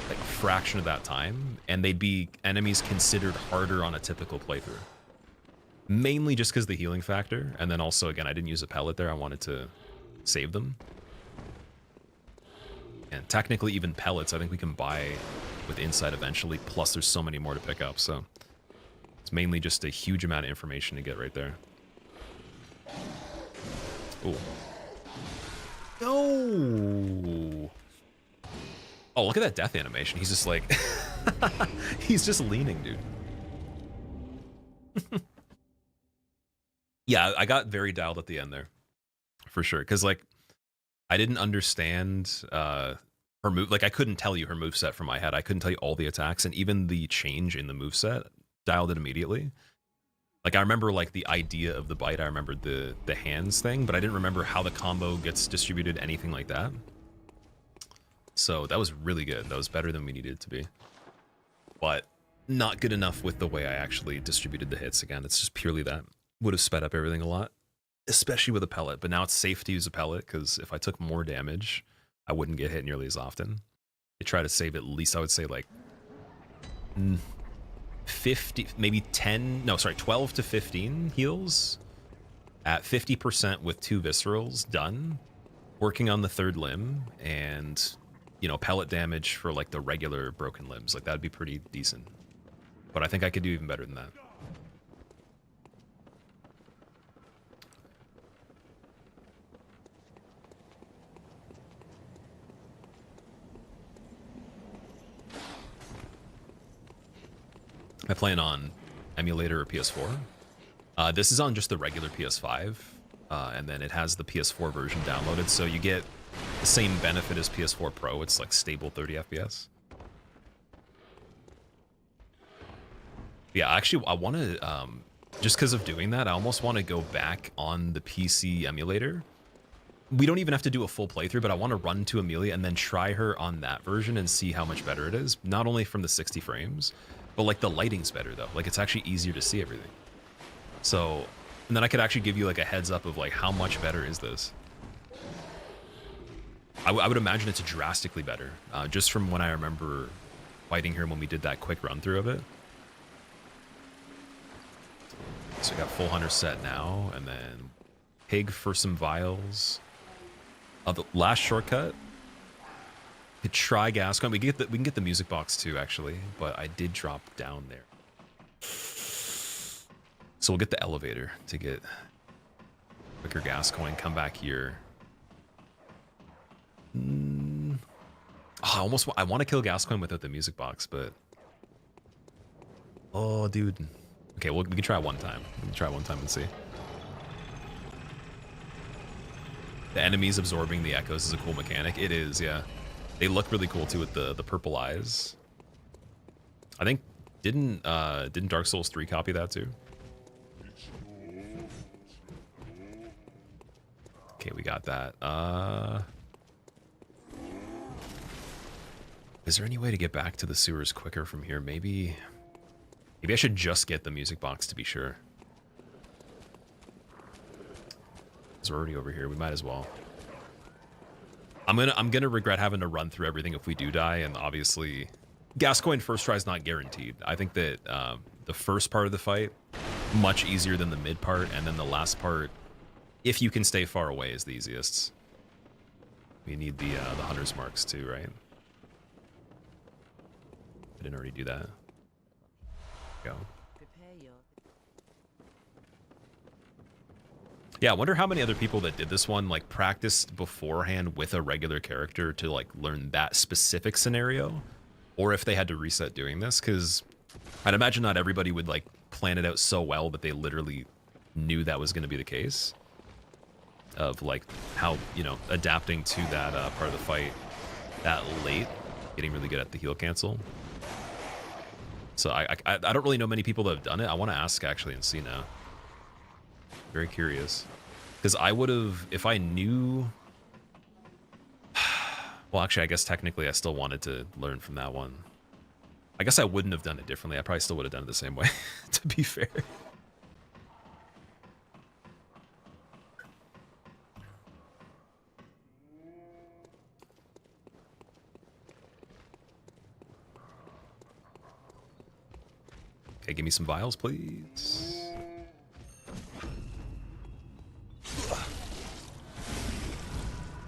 like a fraction of that time, and they'd be enemies considered harder on a typical playthrough. Mainly just because the healing factor, and then also, again, I didn't use a pellet there. I wanted to save them. And technically, even pellets, I think we can buy with insight eventually, plus there's so many more to pick up, so it's mainly just a huge amount of information to get right there. Ooh. No! Oh, look at that death animation. He's just like... he's just leaning, dude. Yeah, I got very dialed at the end there. For sure. Because, like, I didn't understand her move. Like, I couldn't tell you her moveset from my head. I couldn't tell you all the attacks. And even the change in the moveset, dialed it immediately. Like, I remember, like, the idea of the bite. I remembered the hands thing, but I didn't remember how the combo gets distributed, anything like that. So that was really good. That was better than we needed it to be. But not good enough with the way I actually distributed the hits. Again, it's just purely that. Would have sped up everything a lot, especially with a pellet. But now it's safe to use a pellet, because if I took more damage, I wouldn't get hit nearly as often. I try to save at least, I would say, like 50, maybe 10, no, sorry, 12 to 15 heals at 50% with 2 viscerals done, working on the 3rd limb, and, you know, pellet damage for like the regular broken limbs. Like, that'd be pretty decent. But I think I could do even better than that. I plan on emulator or PS4. This is on just the regular PS5, and then it has the PS4 version downloaded, so you get the same benefit as PS4 Pro. It's like stable 30 FPS. Yeah, actually, I want to, just because of doing that, I almost want to go back on the PC emulator. We don't even have to do a full playthrough, but I want to run to Amelia and then try her on that version and see how much better it is. Not only from the 60 frames, but like the lighting's better though. Like, it's actually easier to see everything. So, and then I could actually give you like a heads up of like how much better is this. I would imagine it's drastically better, just from when I remember fighting her when we did that quick run through of it. So we got full hunter set now, and then pig for some vials. The last shortcut. Could try Gascoigne. We can get the music box too, actually, but I did drop down there. So we'll get the elevator to get quicker Gascoigne. Come back here. Oh, I want to kill Gascoigne without the music box, but oh, dude. Okay, well, we can try one time. We can try one time and see. The enemies absorbing the echoes is a cool mechanic. It is, yeah. They look really cool too with the purple eyes. I think didn't Dark Souls 3 copy that too? Okay, we got that. Is there any way to get back to the sewers quicker from here? Maybe I should just get the music box to be sure. Because we're already over here. We might as well. I'm gonna regret having to run through everything if we do die, and obviously Gascoigne first try is not guaranteed. I think that the first part of the fight much easier than the mid part, and then the last part, if you can stay far away, is the easiest. We need the hunter's marks too, right? I didn't already do that. Go. Yeah, I wonder how many other people that did this one like practiced beforehand with a regular character to like learn that specific scenario, or if they had to reset doing this, because I'd imagine not everybody would like plan it out so well that they literally knew that was going to be the case. Of like how, you know, adapting to that part of the fight that late, getting really good at the heal cancel. So I don't really know many people that have done it. I want to ask actually and see now. Very curious, because I would have, if I knew. Well, actually, I guess technically I still wanted to learn from that one. I guess I wouldn't have done it differently. I probably still would have done it the same way, to be fair. Okay, give me some vials, please.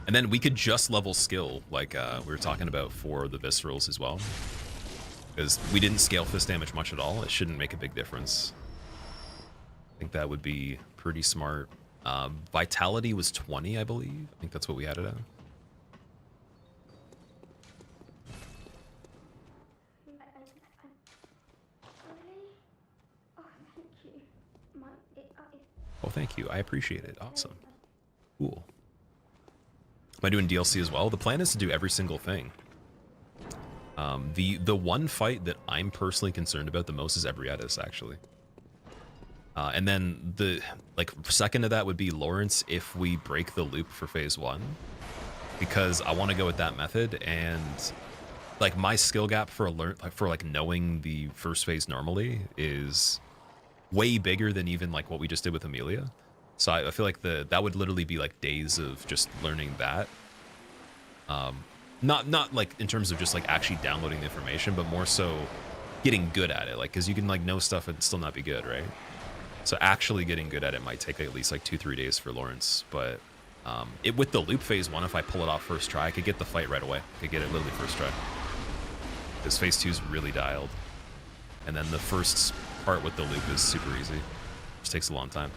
And then we could just level skill, like we were talking about for the viscerals as well. Because we didn't scale fist damage much at all. It shouldn't make a big difference. I think that would be pretty smart. Vitality was 20, I believe. I think that's what we had it at. Oh, thank you. I appreciate it. Awesome. Cool. Am I doing DLC as well? The plan is to do every single thing. The one fight that I'm personally concerned about the most is Ebrietas, actually. And then the second to that would be Lawrence if we break the loop for phase 1, because I want to go with that method. And like my skill gap for knowing the first phase normally is way bigger than even like what we just did with Amelia. So I feel like that would literally be like days of just learning that. Not like in terms of just like actually downloading the information, but more so getting good at it. Like, because you can like know stuff and still not be good, right? So actually getting good at it might take at least like 2-3 days for Lawrence. But with the loop phase 1, if I pull it off first try, I could get the fight right away. I could get it literally first try. This phase 2 is really dialed. And then the first part with the loop is super easy. Just takes a long time.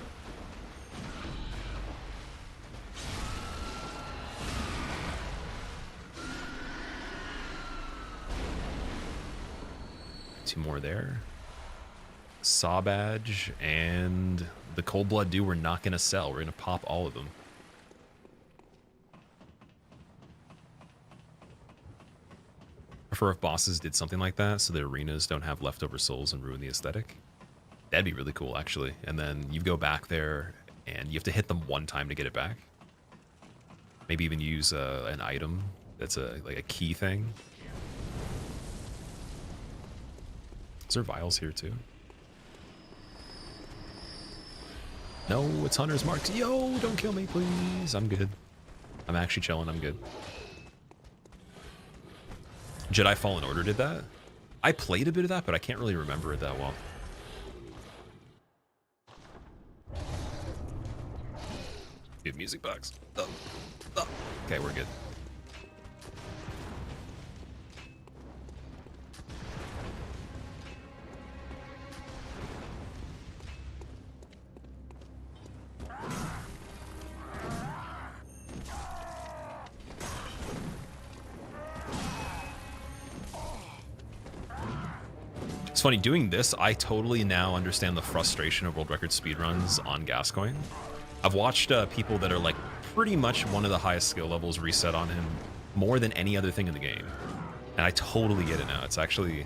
Two more there. Saw badge and the cold blood dew we're not going to sell. We're going to pop all of them. I prefer if bosses did something like that so the arenas don't have leftover souls and ruin the aesthetic. That'd be really cool, actually. And then you go back there and you have to hit them one time to get it back. Maybe even use an item that's like a key thing. Is there vials here too? No, it's Hunter's Marks. Yo, don't kill me, please. I'm good. I'm actually chilling. I'm good. Jedi Fallen Order did that? I played a bit of that, but I can't really remember it that well. Dude, music box. Oh. Oh. Okay, we're good. It's funny, doing this, I totally now understand the frustration of world record speedruns on Gascoigne. I've watched people that are like pretty much one of the highest skill levels reset on him more than any other thing in the game. And I totally get it now. It's actually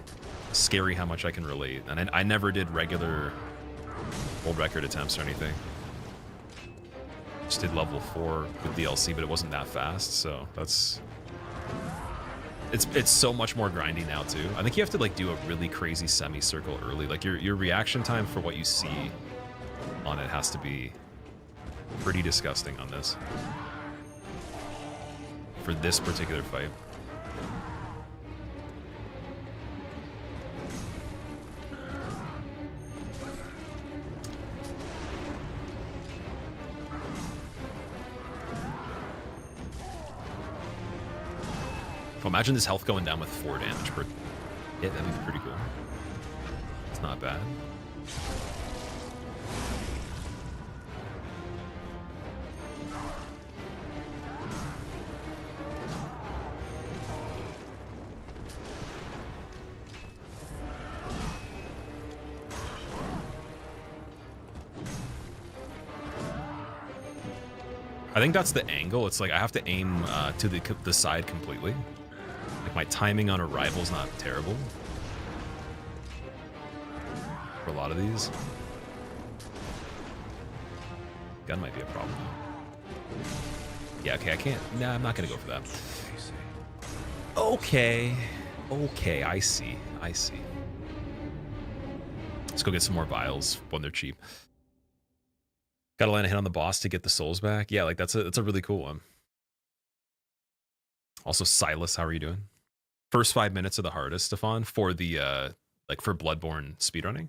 scary how much I can relate. And I never did regular world record attempts or anything. Just did level 4 with DLC, but it wasn't that fast, so that's... It's so much more grindy now too. I think you have to like do a really crazy semicircle early. Like your reaction time for what you see on it has to be pretty disgusting on this. For this particular fight. Well, imagine this health going down with 4 damage per hit. That'd be pretty cool. It's not bad. I think that's the angle. It's like I have to aim to the side completely. Like my timing on arrival is not terrible for a lot of these. Gun might be a problem. Yeah, okay, I can't. Nah, I'm not gonna go for that. Okay, okay, I see. I see. Let's go get some more vials when they're cheap. Gotta land a hit on the boss to get the souls back. Yeah, like that's a really cool one. Also, Silas, how are you doing? First 5 minutes are the hardest, Stefan, for the like for Bloodborne speedrunning.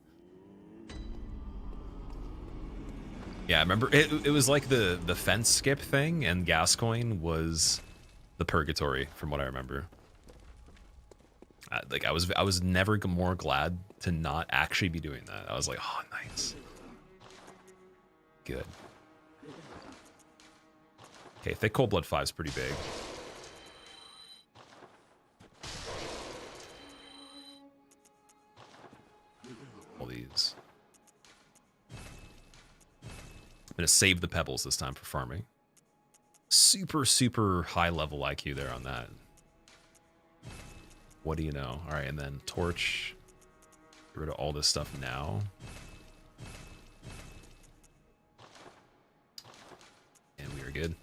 Yeah, I remember it was like the fence skip thing, and Gascoigne was the purgatory from what I remember. Like I was never more glad to not actually be doing that. I was like, oh, nice. Good. Okay, Thick Cold Blood 5 is pretty big. All these. I'm gonna save the pebbles this time for farming. Super, super high level IQ there on that. What do you know? All right, and then torch. Get rid of all this stuff now. good.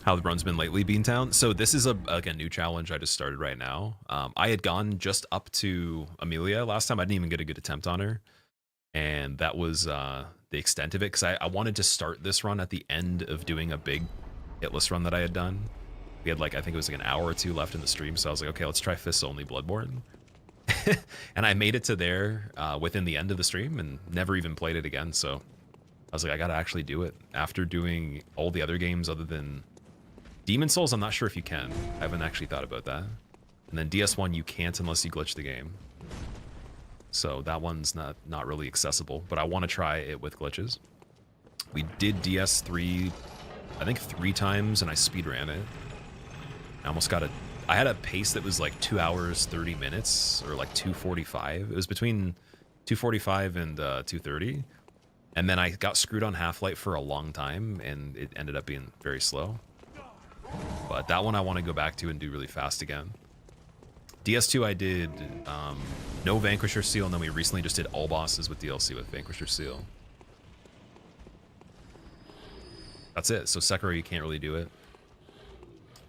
How the run's been lately, Beantown. So this is like a new challenge I just started right now. I had gone just up to Amelia last time. I didn't even get a good attempt on her. And that was the extent of it, because I wanted to start this run at the end of doing a big hitless run that I had done. We had like, I think it was like an hour or two left in the stream, so I was like, okay, let's try Fists Only Bloodborne. And I made it to there within the end of the stream and never even played it again, so I was like, I gotta actually do it. After doing all the other games other than Demon Souls, I'm not sure if you can. I haven't actually thought about that. And then DS1, you can't unless you glitch the game. So that one's not really accessible, but I want to try it with glitches. We did DS3, I think 3 times, and I speedran it. I almost got I had a pace that was like 2 hours, 30 minutes, or like 2:45. It was between 2:45 and 2:30. And then I got screwed on Half-Life for a long time, and it ended up being very slow. But that one I want to go back to and do really fast again. DS2 I did no Vanquisher Seal, and then we recently just did all bosses with DLC with Vanquisher Seal. That's it. So Sekiro, you can't really do it.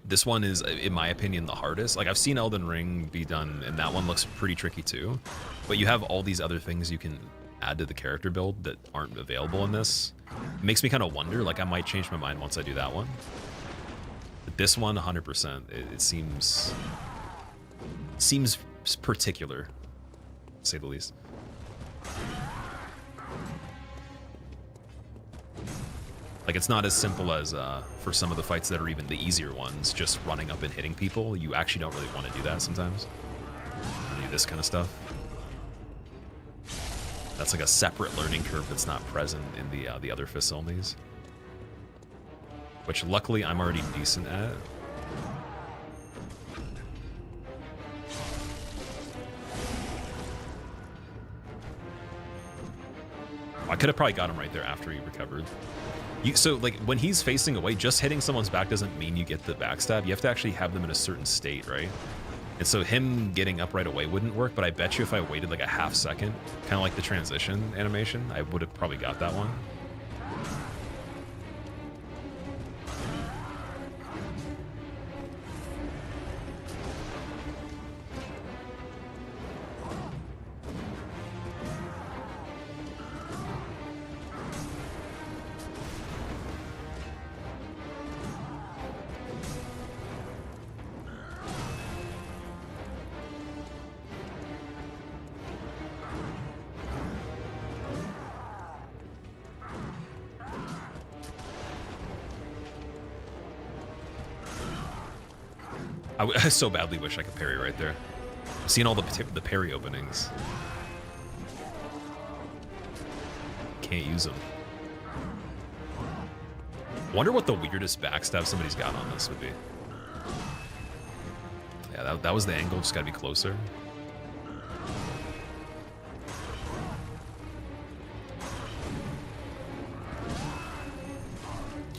This one is, in my opinion, the hardest. Like, I've seen Elden Ring be done, and that one looks pretty tricky too. But you have all these other things you can add to the character build that aren't available in this. It makes me kind of wonder, like, I might change my mind once I do that one. But this one, 100%, it seems particular, to say the least. Like, it's not as simple as for some of the fights that are even the easier ones, just running up and hitting people. You actually don't really want to do that sometimes. You do this kind of stuff. That's like a separate learning curve that's not present in the other Fists Onlys, which luckily I'm already decent at. I could have probably got him right there after he recovered. So, like, when he's facing away, just hitting someone's back doesn't mean you get the backstab. You have to actually have them in a certain state, right? And so him getting up right away wouldn't work, but I bet you if I waited like a half second, kind of like the transition animation, I would have probably got that one. I so badly wish I could parry right there. I've seen all the parry openings. Can't use them. Wonder what the weirdest backstab somebody's got on this would be. Yeah, that was the angle. Just gotta be closer.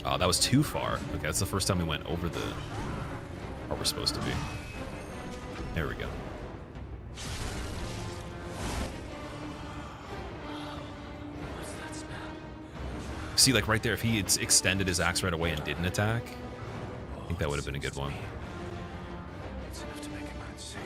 Oh, that was too far. Okay, that's the first time we went over the... where we're supposed to be. There we go. See, like right there, if he had extended his axe right away and didn't attack, I think that would have been a good one. It's enough to make a man sick.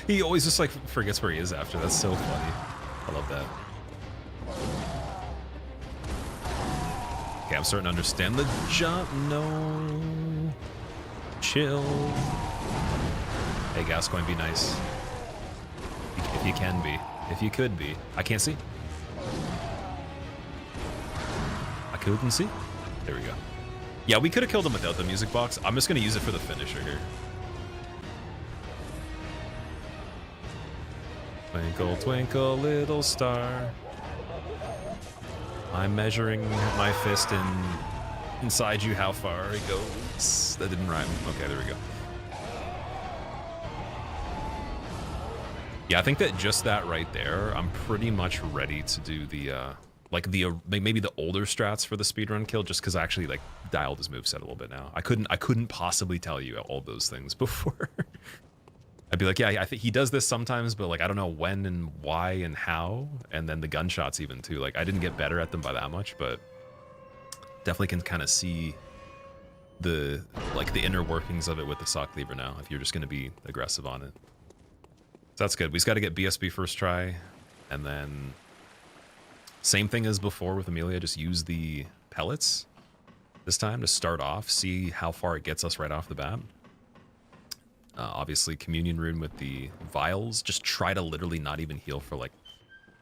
He always just like forgets where he is after. That's so funny. I love that. Okay, I'm starting to understand the jump. No. Chill. Hey, Gascoigne, be nice. If you can be. If you could be. I can't see. I couldn't see. There we go. Yeah, we could have killed him without the music box. I'm just going to use it for the finisher here. Twinkle, twinkle, little star. I'm measuring my fist inside you how far it goes. That didn't rhyme. Okay, there we go. Yeah, I think that just that right there, I'm pretty much ready to do the, maybe the older strats for the speedrun kill, just because I actually, like, dialed his moveset a little bit now. I couldn't possibly tell you all those things before. I'd be like, yeah, I think he does this sometimes, but, like, I don't know when and why and how. And then the gunshots even, too. Like, I didn't get better at them by that much, but definitely can kind of see the inner workings of it with the saw cleaver now, if you're just going to be aggressive on it. So that's good. We just got to get BSB first try, and then same thing as before with Amelia, just use the pellets this time to start off, see how far it gets us right off the bat. Obviously, communion rune with the vials. Just try to literally not even heal for like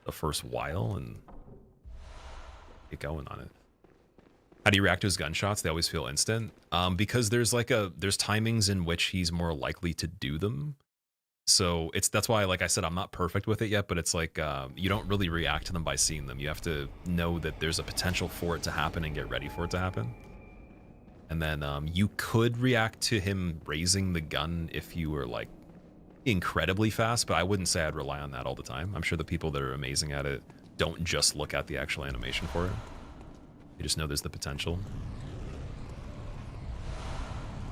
the first while and get going on it. How do you react to his gunshots? They always feel instant. Because there's timings in which he's more likely to do them. So that's why, like I said, I'm not perfect with it yet, but it's like you don't really react to them by seeing them. You have to know that there's a potential for it to happen and get ready for it to happen. And then you could react to him raising the gun if you were like incredibly fast, but I wouldn't say I'd rely on that all the time. I'm sure the people that are amazing at it don't just look at the actual animation for it. They just know there's the potential.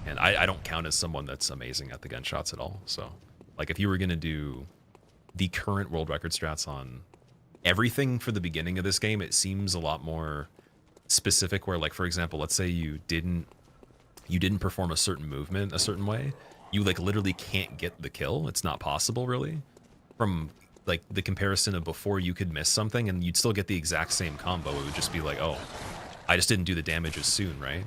And I don't count as someone that's amazing at the gunshots at all. So, like, if you were going to do the current world record strats on everything for the beginning of this game, it seems a lot more specific where, like, for example, let's say you didn't perform a certain movement a certain way, you like literally can't get the kill. It's not possible, really. From like the comparison of before, you could miss something and you'd still get the exact same combo. It would just be like, oh, I just didn't do the damage as soon, right?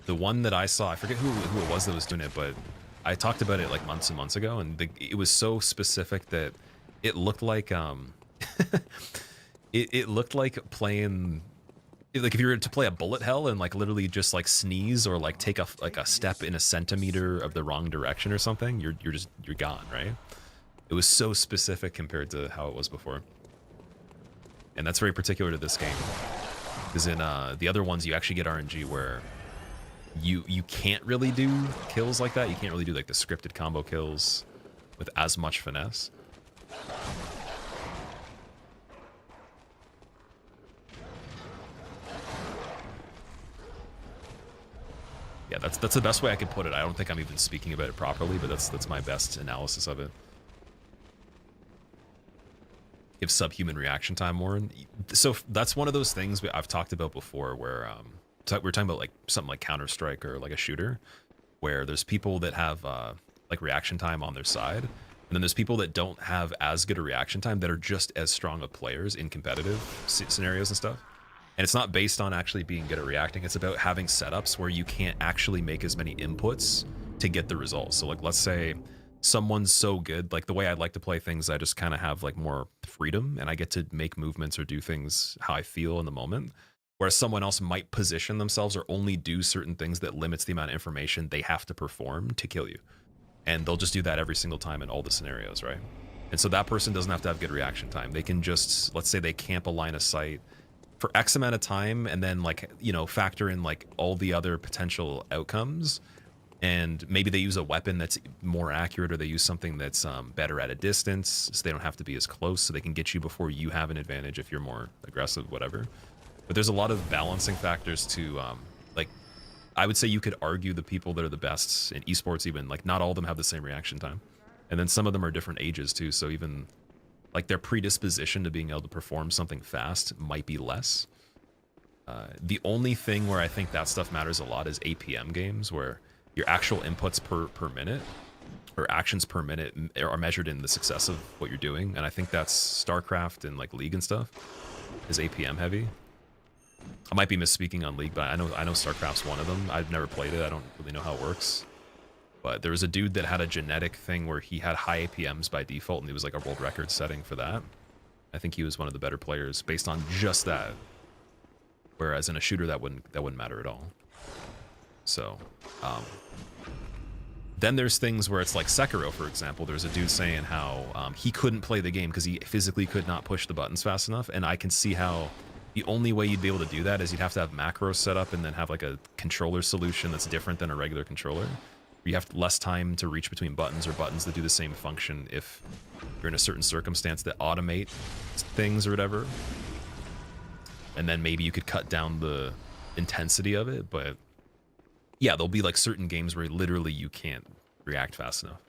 The one that I saw, I forget who it was that was doing it, but I talked about it like months and months ago, and it was so specific that it looked like it looked like playing. Like if you were to play a bullet hell and like literally just like sneeze or like take a step in a centimeter of the wrong direction or something, you're gone, right? It was so specific compared to how it was before. And that's very particular to this game. Because in the other ones you actually get RNG where you can't really do kills like that. You can't really do like the scripted combo kills with as much finesse. Yeah, that's the best way I could put it. I don't think I'm even speaking about it properly, but that's my best analysis of it. Give subhuman reaction time more. So that's one of those things I've talked about before where we're talking about like something like Counter-Strike or like a shooter where there's people that have like reaction time on their side, and then there's people that don't have as good a reaction time that are just as strong of players in competitive scenarios and stuff. And it's not based on actually being good at reacting. It's about having setups where you can't actually make as many inputs to get the results. So like, let's say someone's so good, like the way I'd like to play things, I just kind of have like more freedom and I get to make movements or do things how I feel in the moment. Whereas someone else might position themselves or only do certain things that limits the amount of information they have to perform to kill you. And they'll just do that every single time in all the scenarios, right? And so that person doesn't have to have good reaction time. They can just, let's say they camp a line of sight for X amount of time and then like, you know, factor in like all the other potential outcomes. And maybe they use a weapon that's more accurate or they use something that's better at a distance so they don't have to be as close so they can get you before you have an advantage if you're more aggressive, whatever. But there's a lot of balancing factors to like, I would say you could argue the people that are the best in esports even, like not all of them have the same reaction time. And then some of them are different ages too. So even like their predisposition to being able to perform something fast might be less. The only thing where I think that stuff matters a lot is APM games where your actual inputs per minute or actions per minute are measured in the success of what you're doing, and I think that's StarCraft and like League and stuff is APM heavy. I might be misspeaking on League, but I know StarCraft's one of them. I've never played it. I don't really know how it works. But there was a dude that had a genetic thing where he had high APMs by default, and he was like a world record setting for that. I think he was one of the better players based on just that. Whereas in a shooter, that wouldn't matter at all. So, then there's things where it's like Sekiro, for example. There's a dude saying how he couldn't play the game because he physically could not push the buttons fast enough, and I can see how the only way you'd be able to do that is you'd have to have macros set up and then have like a controller solution that's different than a regular controller. You have less time to reach between buttons or buttons that do the same function if you're in a certain circumstance that automate things or whatever. And then maybe you could cut down the intensity of it, but yeah, there'll be like certain games where literally you can't react fast enough.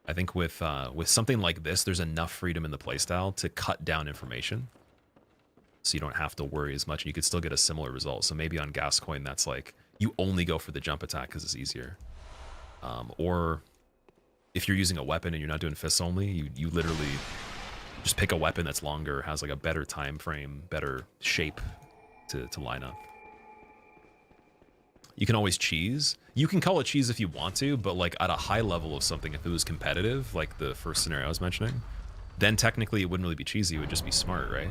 I think with something like this, there's enough freedom in the playstyle to cut down information, so you don't have to worry as much. You could still get a similar result. So maybe on Gascoigne, that's like you only go for the jump attack because it's easier. Or if you're using a weapon and you're not doing fists only, you literally just pick a weapon that's longer, has like a better time frame, better shape to line up. You can always cheese. You can call it cheese if you want to, but like at a high level of something, if it was competitive, like the first scenario I was mentioning, then technically it wouldn't really be cheesy. It would just be smart, right?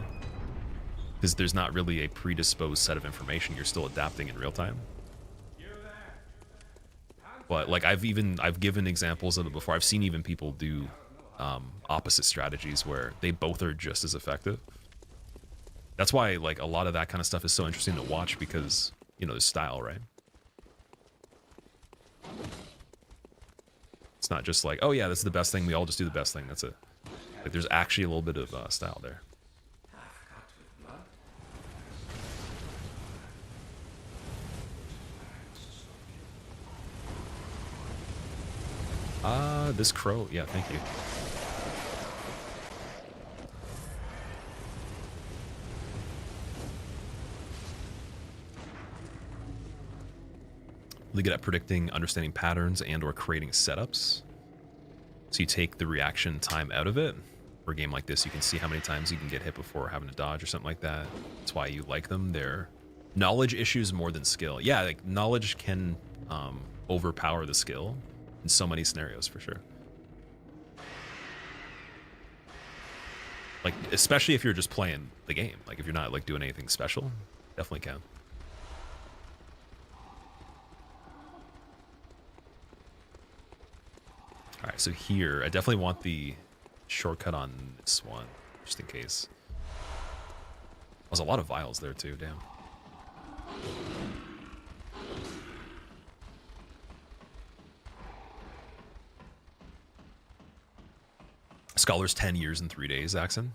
Because there's not really a predisposed set of information. You're still adapting in real time. But like I've given examples of it before. I've seen even people do opposite strategies where they both are just as effective. That's why like a lot of that kind of stuff is so interesting to watch, because you know, there's style, right? It's not just like, oh yeah, this is the best thing, we all just do the best thing, that's it. Like there's actually a little bit of style there. This crow, yeah, thank you. Really good at predicting, understanding patterns, and or creating setups. So you take the reaction time out of it. For a game like this, you can see how many times you can get hit before having to dodge or something like that. That's why you like them. They're knowledge issues more than skill. Yeah, like knowledge can overpower the skill in so many scenarios, for sure. Like, especially if you're just playing the game. Like, if you're not, like, doing anything special, definitely can. Alright, so here, I definitely want the shortcut on this one, just in case. There's a lot of vials there, too, damn. Scholar's 10 years and 3 days, Axon.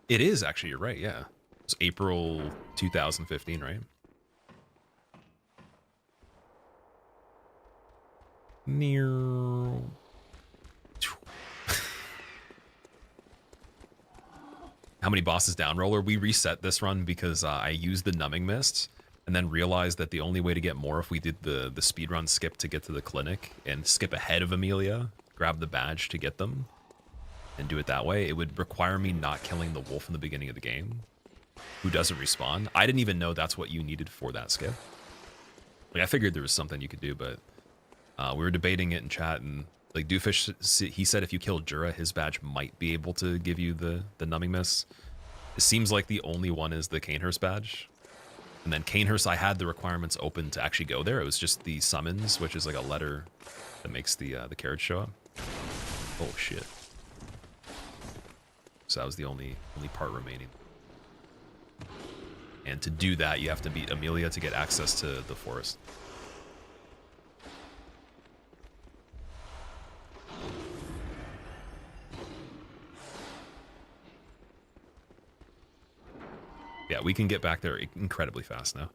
It is, actually, you're right, yeah. It's April 2015, right? Near... How many bosses down, Roller? We reset this run because I used the numbing mist and then realized that the only way to get more if we did the speedrun skip to get to the clinic and skip ahead of Amelia, grab the badge to get them, and do it that way, it would require me not killing the wolf in the beginning of the game, who doesn't respawn. I didn't even know that's what you needed for that skip. Like, I figured there was something you could do, but we were debating it in chat, and like Doofus, he said if you kill Jura, his badge might be able to give you the numbing mist. It seems like the only one is the Canehurst badge. And then Canehurst, I had the requirements open to actually go there. It was just the summons, which is like a letter that makes the carriage show up. Oh shit. So that was the only part remaining. And to do that, you have to beat Amelia to get access to the forest. Yeah, we can get back there incredibly fast now.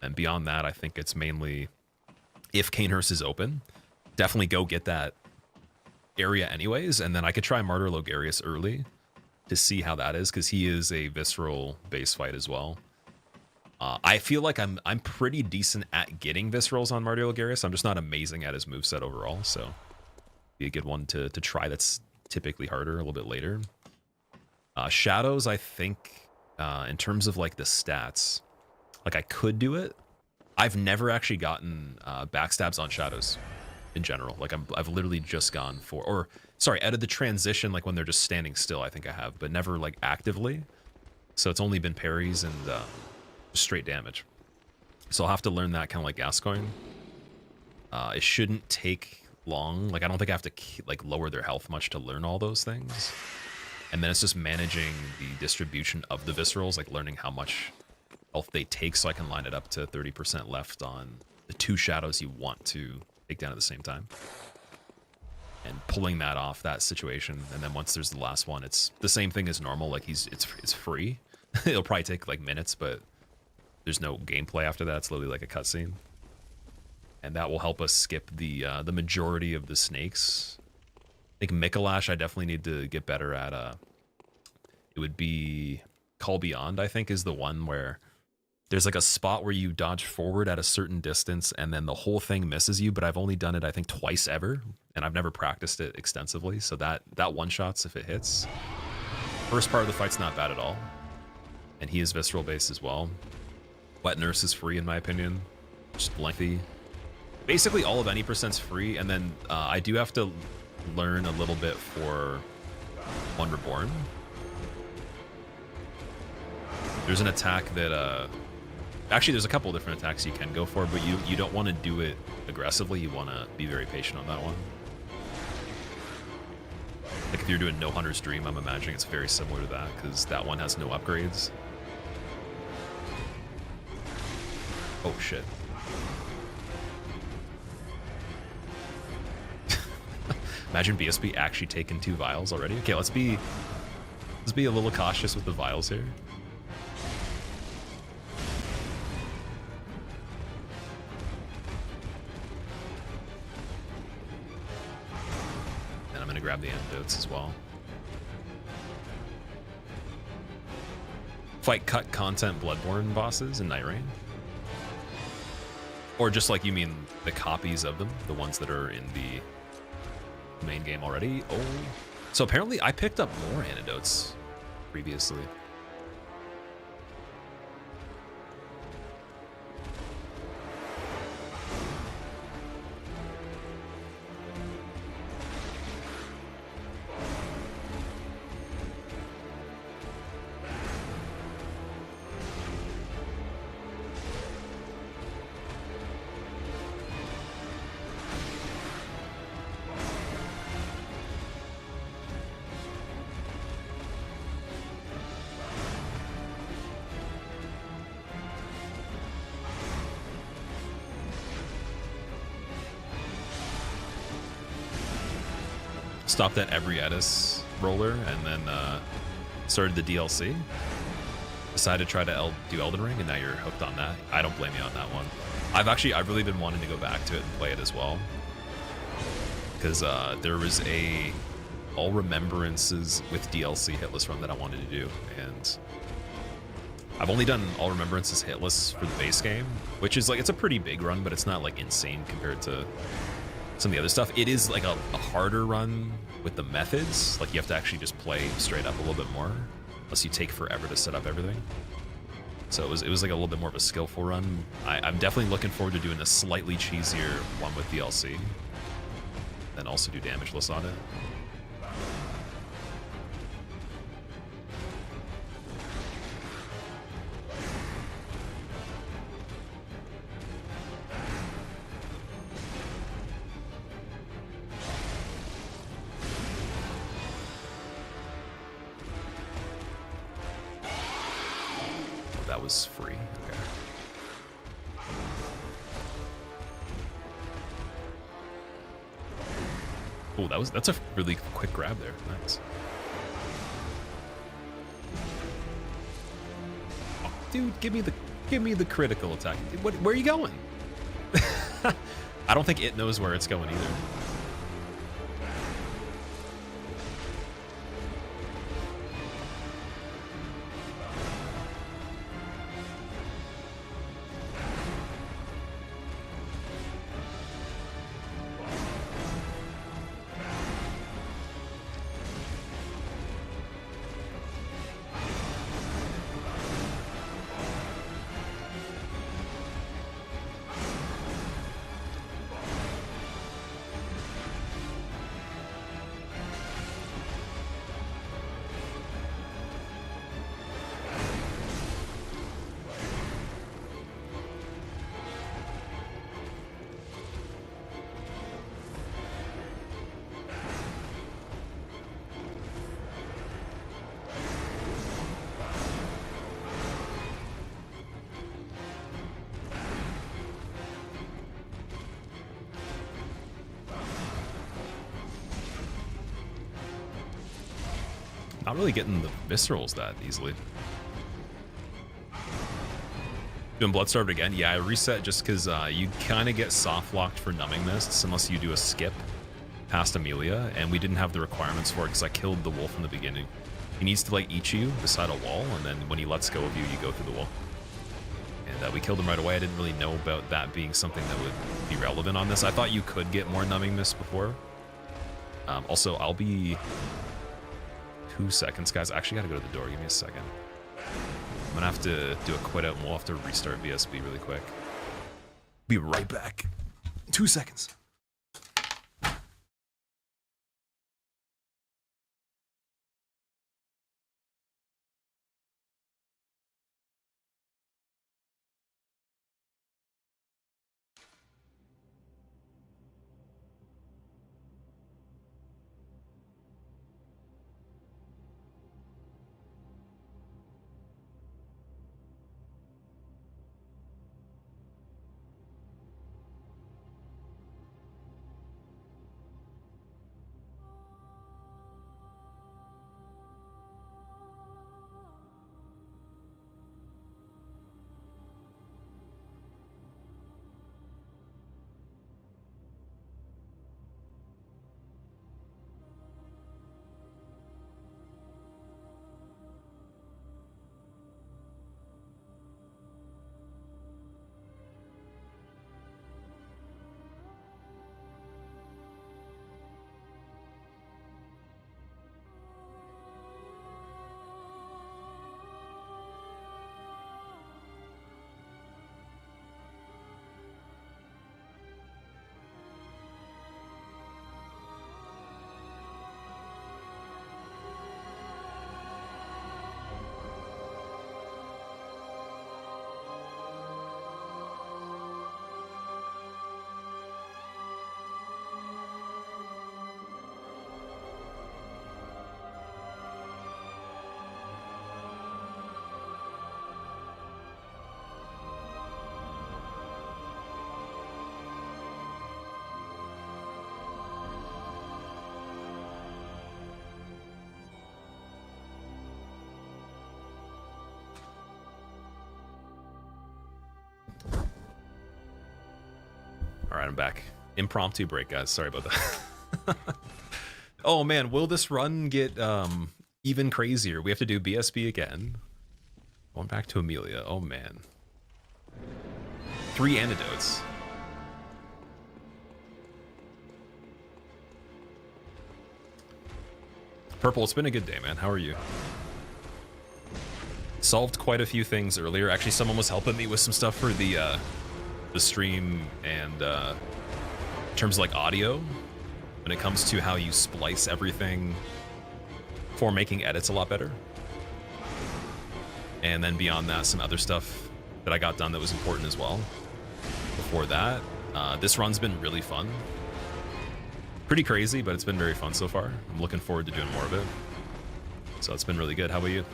And beyond that, I think it's mainly, if Canehurst is open, definitely go get that area anyways, and then I could try Martyr Logarius early to see how that is, because he is a visceral base fight as well. I feel like I'm pretty decent at getting viscerals on Marty Logarius. I'm just not amazing at his moveset overall, so be a good one to try. That's typically harder a little bit later. Shadows, I think, in terms of like the stats, like I could do it. I've never actually gotten backstabs on shadows in general. Like I've literally just gone for, or sorry, out of the transition, like when they're just standing still, I think I have, but never like actively. So it's only been parries and straight damage. So I'll have to learn that kind of like Gascoigne. It shouldn't take long. Like I don't think I have to like lower their health much to learn all those things. And then it's just managing the distribution of the viscerals, like learning how much health they take so I can line it up to 30% left on the 2 shadows you want to take down at the same time. And pulling that off that situation. And then once there's the last one, it's the same thing as normal. Like it's free. It'll probably take like minutes, but there's no gameplay after that. It's literally like a cutscene. And that will help us skip the majority of the snakes. I think Mikolash I definitely need to get better at. It would be Call Beyond, I think, is the one where there's like a spot where you dodge forward at a certain distance and then the whole thing misses you, but I've only done it, I think, twice ever, and I've never practiced it extensively, so that one-shots if it hits. First part of the fight's not bad at all, and he is visceral-based as well. Wet Nurse is free, in my opinion. Just lengthy. Basically, all of any percent's free, and then I do have to learn a little bit for One Reborn. There's an attack that actually there's a couple different attacks you can go for, but you don't want to do it aggressively. You want to be very patient on that one. Like if you're doing No Hunter's Dream, I'm imagining it's very similar to that because that one has no upgrades. Oh shit. Imagine BSB actually taking 2 vials already. Okay, let's be a little cautious with the vials here. And I'm gonna grab the antidotes as well. Fight cut content Bloodborne bosses in Night Rain. Or just like you mean the copies of them, the ones that are in the main game already. Oh, so apparently I picked up more antidotes previously. Stopped at every Edis roller and then started the DLC. Decided to try to do Elden Ring, and now you're hooked on that. I don't blame you on that one. I've really been wanting to go back to it and play it as well, because there was a All Remembrances with DLC hitless run that I wanted to do, and I've only done All Remembrances hitless for the base game, which is like, it's a pretty big run, but it's not like insane compared to some of the other stuff. It is like a harder run with the methods. Like you have to actually just play straight up a little bit more, unless you take forever to set up everything. So it was like a little bit more of a skillful run. I'm definitely looking forward to doing a slightly cheesier one with DLC, then also do damageless on it. Was free. Okay. Oh, that's a really quick grab there. Nice. Oh, dude, give me the critical attack. Where are you going? I don't think it knows where it's going either. Not really getting the viscerals that easily. Doing Bloodstarved again? Yeah, I reset just because you kind of get soft locked for numbing mists unless you do a skip past Amelia, and we didn't have the requirements for it because I killed the wolf in the beginning. He needs to like eat you beside a wall, and then when he lets go of you, you go through the wall. And we killed him right away. I didn't really know about that being something that would be relevant on this. I thought you could get more numbing mist before. Also, I'll be 2 seconds, guys. I actually gotta go to the door. Give me a second. I'm gonna have to do a quit out and we'll have to restart VSB really quick. Be right back. 2 seconds. All right, I'm back. Impromptu break, guys. Sorry about that. Oh man, will this run get even crazier? We have to do BSB again. Going back to Amelia. Oh man. 3 antidotes. Purple, it's been a good day, man. How are you? Solved quite a few things earlier. Actually, someone was helping me with some stuff for the stream, and in terms of like audio, when it comes to how you splice everything for making edits a lot better. And then beyond that, some other stuff that I got done that was important as well. Before that, this run's been really fun. Pretty crazy, but it's been very fun so far. I'm looking forward to doing more of it. So it's been really good. How about you?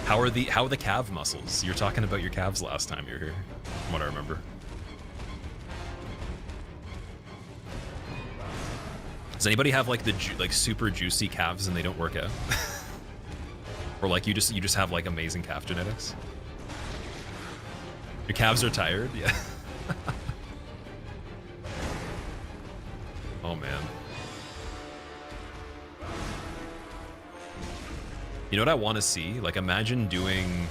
How are the calf muscles? You were talking about your calves last time you were here, from what I remember. Does anybody have like the super juicy calves and they don't work out? Or like you just have like amazing calf genetics? Your calves are tired? Yeah. Oh man. You know what I want to see? Like, imagine doing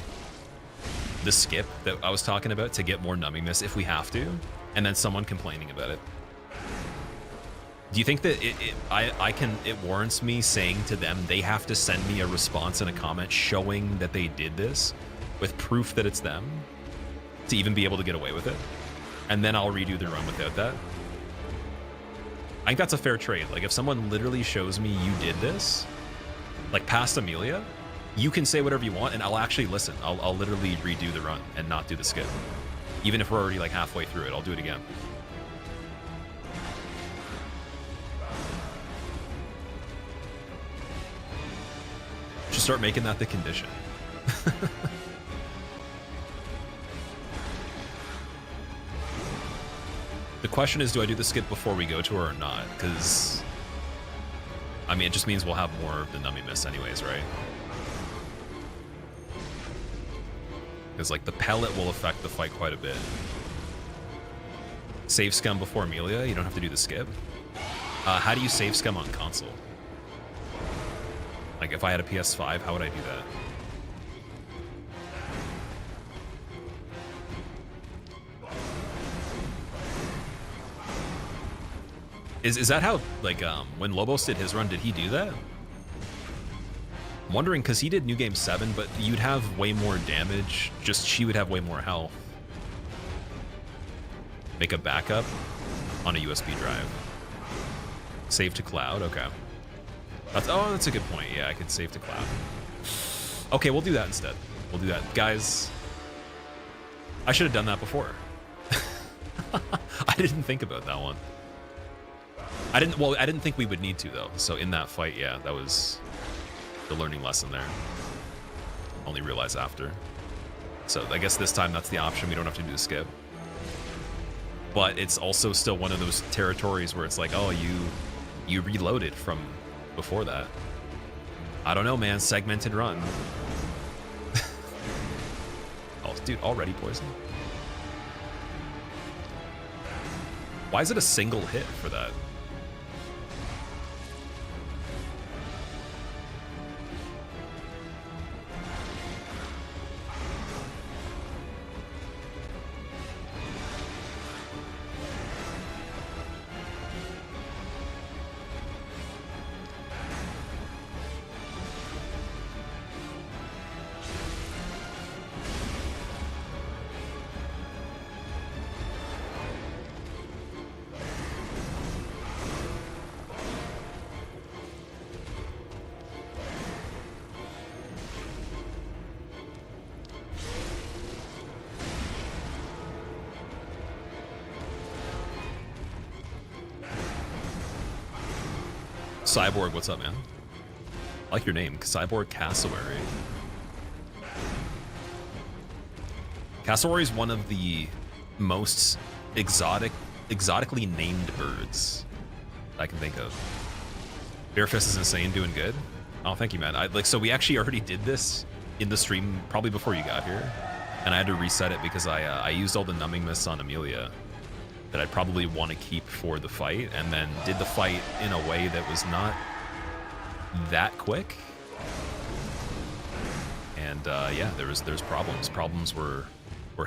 the skip that I was talking about to get more numbingness if we have to, and then someone complaining about it. Do you think that it warrants me saying to them they have to send me a response and a comment showing that they did this with proof that it's them to even be able to get away with it? And then I'll redo the run without that. I think that's a fair trade. Like, if someone literally shows me you did this, like past Amelia, you can say whatever you want and I'll actually listen. I'll literally redo the run and not do the skip. Even if we're already like halfway through it, I'll do it again. Should start making that the condition. The question is, do I do the skip before we go to her or not? Because I mean, it just means we'll have more of the numbing mist anyways, right? Because, like, the pellet will affect the fight quite a bit. Save scum before Amelia? You don't have to do the skip? How do you save scum on console? Like, if I had a PS5, how would I do that? Is that how, like, when Lobos did his run, did he do that? I'm wondering, because he did New Game 7, but you'd have way more damage, just she would have way more health. Make a backup on a USB drive. Save to cloud, okay. That's a good point, yeah, I could save to cloud. Okay, we'll do that instead. We'll do that. Guys, I should have done that before. I didn't think about that one. I didn't think we would need to, though. So in that fight, yeah, that was the learning lesson there. Only realized after. So I guess this time that's the option. We don't have to do the skip. But it's also still one of those territories where it's like, oh, you reloaded from before that. I don't know, man. Segmented run. Oh, dude, already poison. Why is it a single hit for that? Cyborg, what's up, man? I like your name, Cyborg Cassowary. Cassowary is one of the most exotically named birds I can think of. Bearfist is insane, doing good. Oh, thank you, man. So we actually already did this in the stream probably before you got here, and I had to reset it because I used all the numbing mists on Amelia that I'd probably want to keep for the fight, and then did the fight in a way that was not that quick. And yeah, there's problems. Problems were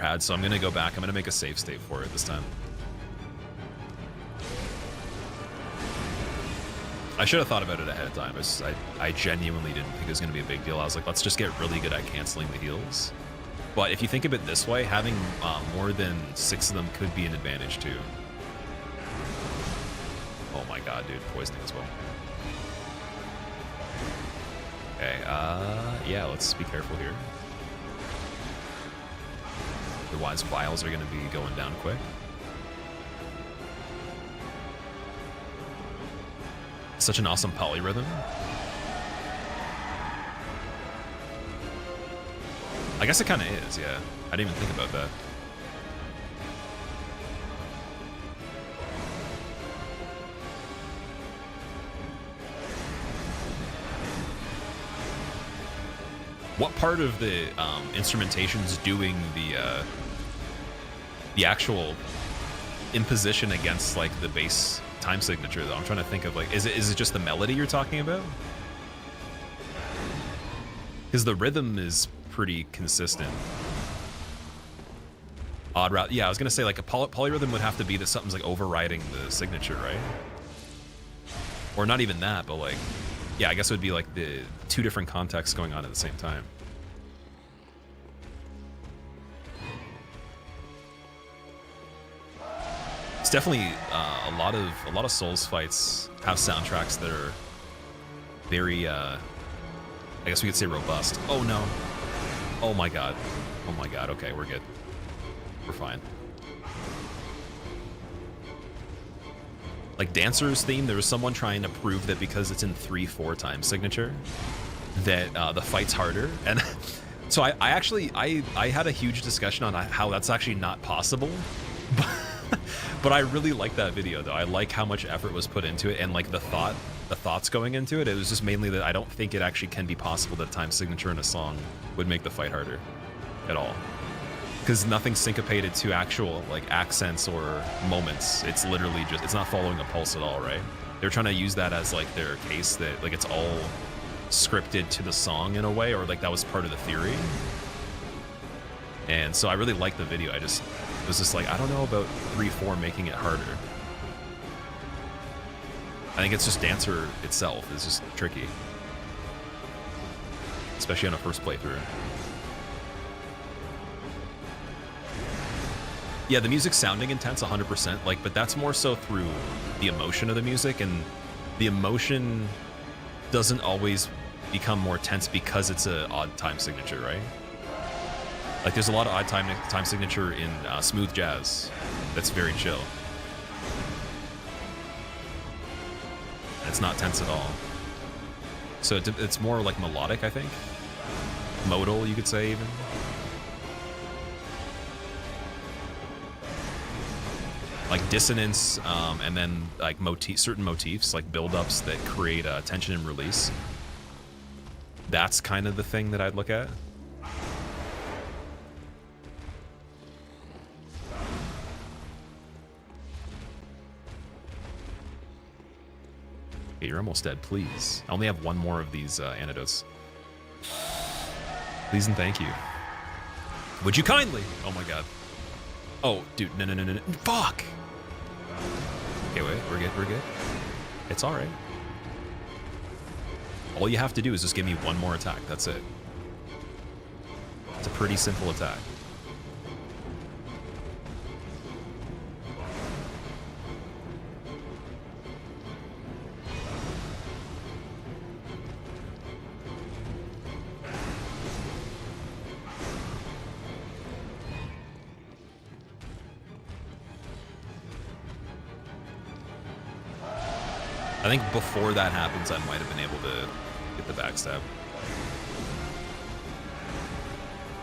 had, so I'm gonna go back. I'm gonna make a save state for it this time. I should have thought about it ahead of time. I genuinely didn't think it was gonna be a big deal. I was like, let's just get really good at canceling the heals. But if you think of it this way, having more than 6 of them could be an advantage too. Oh my god, dude, poisoning as well. Okay, yeah, let's be careful here. Otherwise, vials are going to be going down quick. Such an awesome polyrhythm. I guess it kind of is, yeah. I didn't even think about that. What part of the instrumentation's doing the actual imposition against like the bass time signature though? I'm trying to think of like, is it just the melody you're talking about? Because the rhythm is pretty consistent. Odd route. Yeah, I was gonna say like a polyrhythm would have to be that something's like overriding the signature, right? Or not even that, but like, yeah, I guess it would be like the 2 different contexts going on at the same time. It's definitely a lot of Souls fights have soundtracks that are very, I guess we could say robust. Oh no! Oh my god! Oh my god! Okay, we're good. We're fine. Like Dancer's theme, there was someone trying to prove that because it's in 3/4 time signature, that the fight's harder, and so I actually had a huge discussion on how that's actually not possible, But I really like that video though. I like how much effort was put into it, and like the thoughts going into it. It was just mainly that I don't think it actually can be possible that time signature in a song would make the fight harder at all. Because nothing's syncopated to actual like accents or moments. It's literally just, it's not following a pulse at all, right? They're trying to use that as like their case that like it's all scripted to the song in a way, or like that was part of the theory. And so I really liked the video. I just was just like, I don't know about 3-4 making it harder. I think it's just Dancer itself is just tricky, especially on a first playthrough. Yeah, the music's sounding intense 100%, like, but that's more so through the emotion of the music, and the emotion doesn't always become more tense because it's an odd time signature, right? Like, there's a lot of odd time signature in smooth jazz that's very chill. It's not tense at all. So it's more like melodic, I think. Modal, you could say, even. Like dissonance, and then like certain motifs, like build-ups that create tension and release. That's kind of the thing that I'd look at. Okay, you're almost dead, please. I only have one more of these antidotes. Please and thank you. Would you kindly? Oh my god. Oh, dude, no. Fuck! Okay, wait, we're good. It's alright. All you have to do is just give me one more attack, that's it. It's a pretty simple attack. I think before that happens, I might have been able to get the backstab.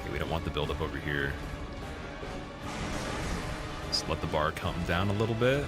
Okay, we don't want the build-up over here. Just let the bar come down a little bit.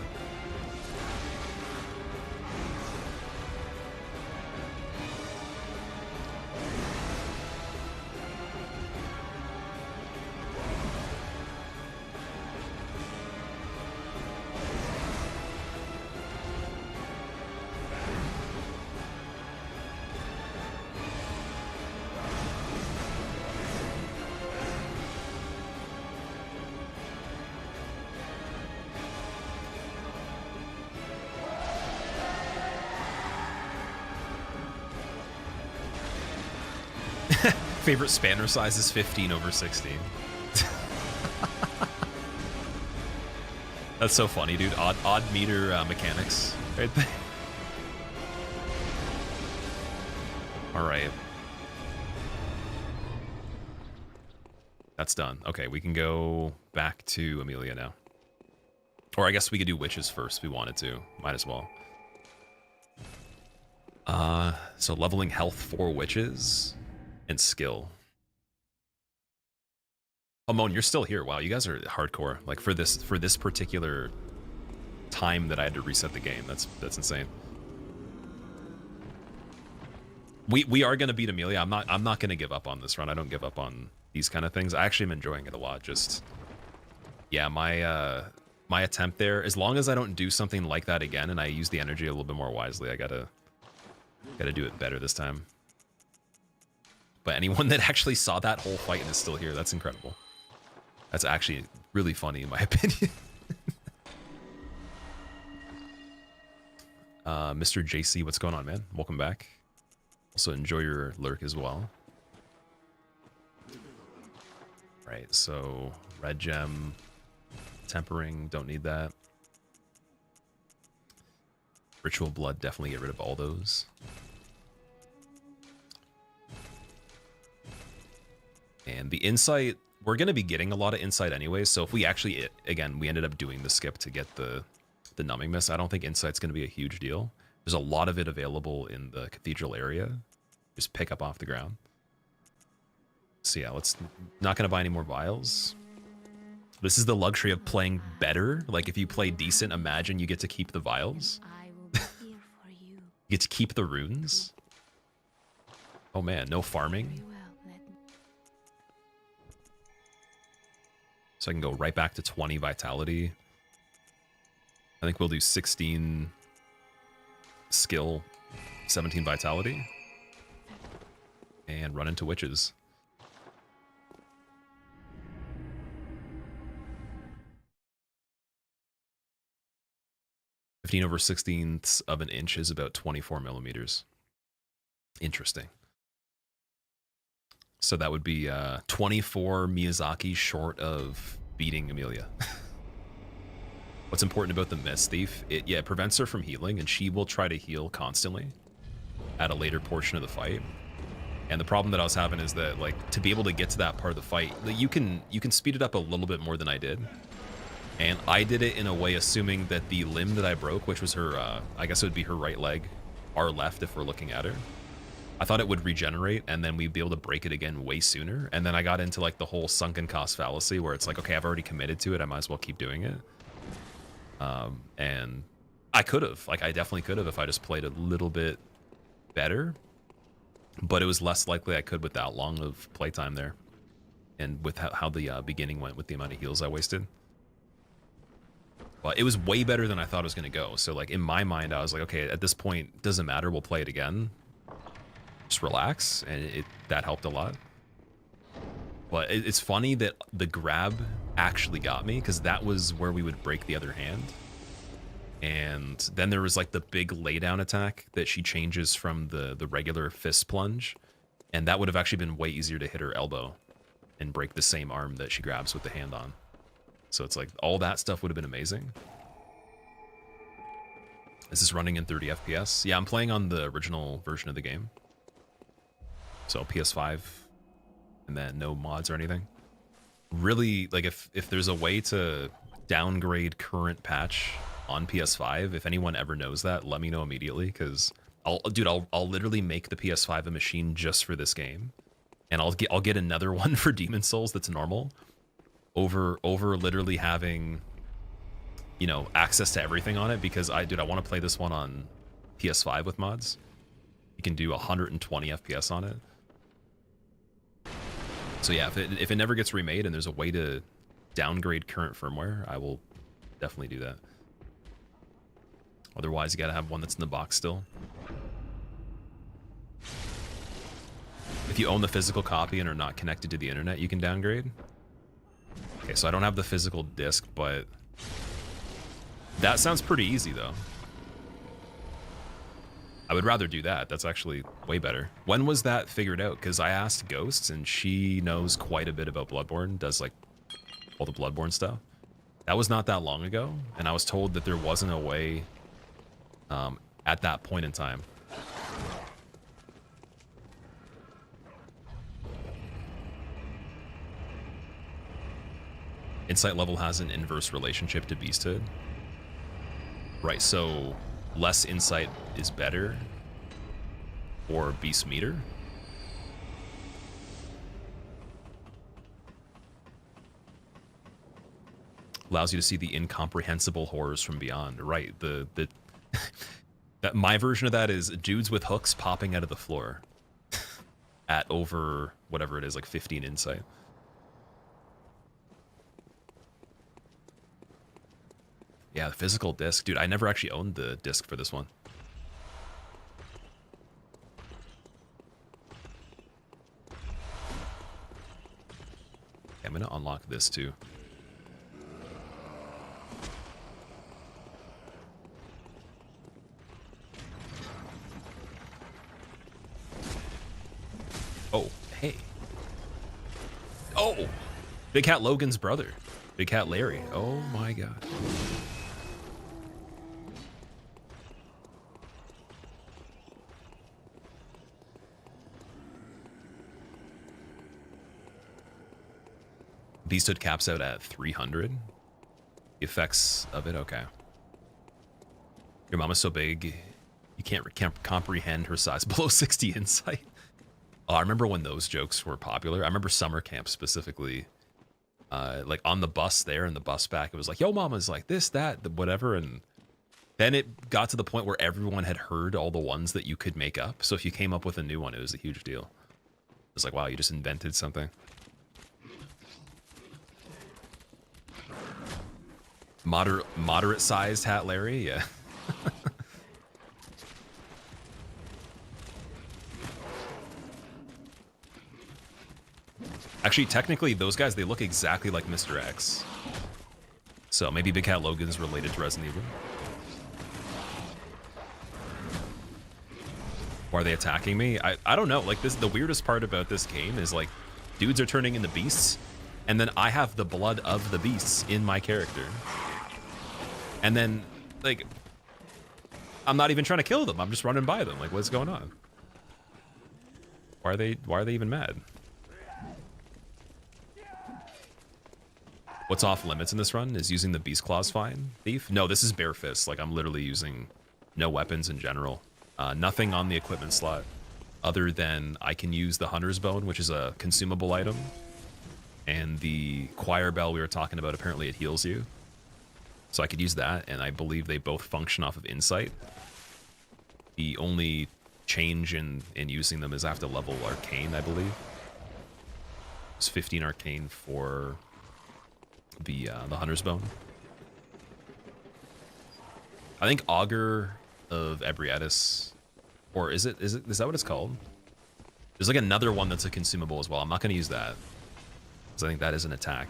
Favorite spanner size is 15 over 16. That's so funny, dude. Odd meter mechanics right there. All right. That's done. Okay, we can go back to Amelia now. Or I guess we could do witches first if we wanted to. Might as well. So leveling health for witches and skill. Oh, Moan, you're still here. Wow, you guys are hardcore. Like for this particular time that I had to reset the game. That's insane. We are gonna beat Amelia. I'm not gonna give up on this run. I don't give up on these kind of things. I actually am enjoying it a lot. Just yeah, my attempt there. As long as I don't do something like that again, and I use the energy a little bit more wisely, I gotta do it better this time. But anyone that actually saw that whole fight and is still here, that's incredible. That's actually really funny in my opinion. Mr. JC, what's going on, man? Welcome back. Also enjoy your lurk as well. Right, so red gem, tempering, don't need that. Ritual blood, definitely get rid of all those. And the insight, we're going to be getting a lot of insight anyway, so if we actually, again, we ended up doing the skip to get the numbing miss, I don't think insight's going to be a huge deal. There's a lot of it available in the cathedral area. Just pick up off the ground. So yeah, let's not going to buy any more vials. This is the luxury of playing better. Like, if you play decent, imagine you get to keep the vials. I will be here for you. You get to keep the runes. Oh man, no farming. Very well, let me. So I can go right back to 20 vitality. I think we'll do 16 skill, 17 vitality. And run into witches. (15/16 of an inch) is about 24 millimeters. Interesting. So that would be 24 Miyazaki short of beating Amelia. What's important about the Mist Thief? It prevents her from healing, and she will try to heal constantly at a later portion of the fight. And the problem that I was having is that, like, to be able to get to that part of the fight, you can speed it up a little bit more than I did. And I did it in a way assuming that the limb that I broke, which was her, I guess it would be her right leg, our left if we're looking at her, I thought it would regenerate and then we'd be able to break it again way sooner. And then I got into like the whole sunken cost fallacy where it's like, okay, I've already committed to it, I might as well keep doing it. And I could have, like, I definitely could have if I just played a little bit better, but it was less likely I could with that long of playtime there. And with how the beginning went with the amount of heals I wasted. But it was way better than I thought it was going to go. So, like, in my mind, I was like, okay, at this point, doesn't matter. We'll play it again. Just relax. And that helped a lot. But it's funny that the grab actually got me, because that was where we would break the other hand. And then there was, like, the big laydown attack that she changes from the regular fist plunge. And that would have actually been way easier to hit her elbow and break the same arm that she grabs with the hand on. So it's like, all that stuff would have been amazing. Is this running in 30 FPS? Yeah, I'm playing on the original version of the game. So PS5, and then no mods or anything. Really, like, if there's a way to downgrade current patch on PS5, if anyone ever knows that, let me know immediately, because I'll literally make the PS5 a machine just for this game. And I'll get another one for Demon Souls that's normal. Over literally having, you know, access to everything on it, because I want to play this one on PS5 with mods. You can do 120 FPS on it. So yeah, if it never gets remade and there's a way to downgrade current firmware, I will definitely do that. Otherwise, you gotta have one that's in the box still. If you own the physical copy and are not connected to the internet, you can downgrade. Okay, so I don't have the physical disc, but that sounds pretty easy, though. I would rather do that. That's actually way better. When was that figured out? Because I asked Ghosts, and she knows quite a bit about Bloodborne, does, like, all the Bloodborne stuff. That was not that long ago, and I was told that there wasn't a way at that point in time. Insight level has an inverse relationship to beasthood. Right, so less insight is better for beast meter. Allows you to see the incomprehensible horrors from beyond. Right, that my version of that is dudes with hooks popping out of the floor at over whatever it is, like 15 insight. Yeah, the physical disc. Dude, I never actually owned the disc for this one. Okay, I'm going to unlock this too. Oh, hey. Oh! Big Cat Logan's brother. Big Cat Larry. Oh my god. Beasthood caps out at 300. The effects of it, okay. Your mom is so big, you can't comprehend her size below 60 insight. Oh, I remember when those jokes were popular. I remember summer camp specifically like on the bus there and the bus back, it was like, yo, mama's like this, that, whatever. And then it got to the point where everyone had heard all the ones that you could make up. So if you came up with a new one, it was a huge deal. It was like, wow, you just invented something. Moderate-sized Hat Larry, yeah. Actually, technically, those guys, they look exactly like Mr. X. So maybe Big Cat Logan's related to Resident Evil. Why are they attacking me? I don't know. Like, this, the weirdest part about this game is, like, dudes are turning into beasts, and then I have the blood of the beasts in my character. And then, like, I'm not even trying to kill them. I'm just running by them. Like, what's going on? Why are they even mad? What's off limits in this run? Is using the Beast Claws fine? Thief? No, this is bare fist. Like, I'm literally using no weapons in general. Nothing on the equipment slot other than I can use the Hunter's Bone, which is a consumable item. And the Choir Bell we were talking about, apparently it heals you. So I could use that, and I believe they both function off of Insight. The only change in using them is I have to level Arcane, I believe. It's 15 Arcane for the Hunter's Bone. I think Augur of Ebrietis, or is that what it's called? There's like another one that's a consumable as well. I'm not going to use that, because I think that is an attack.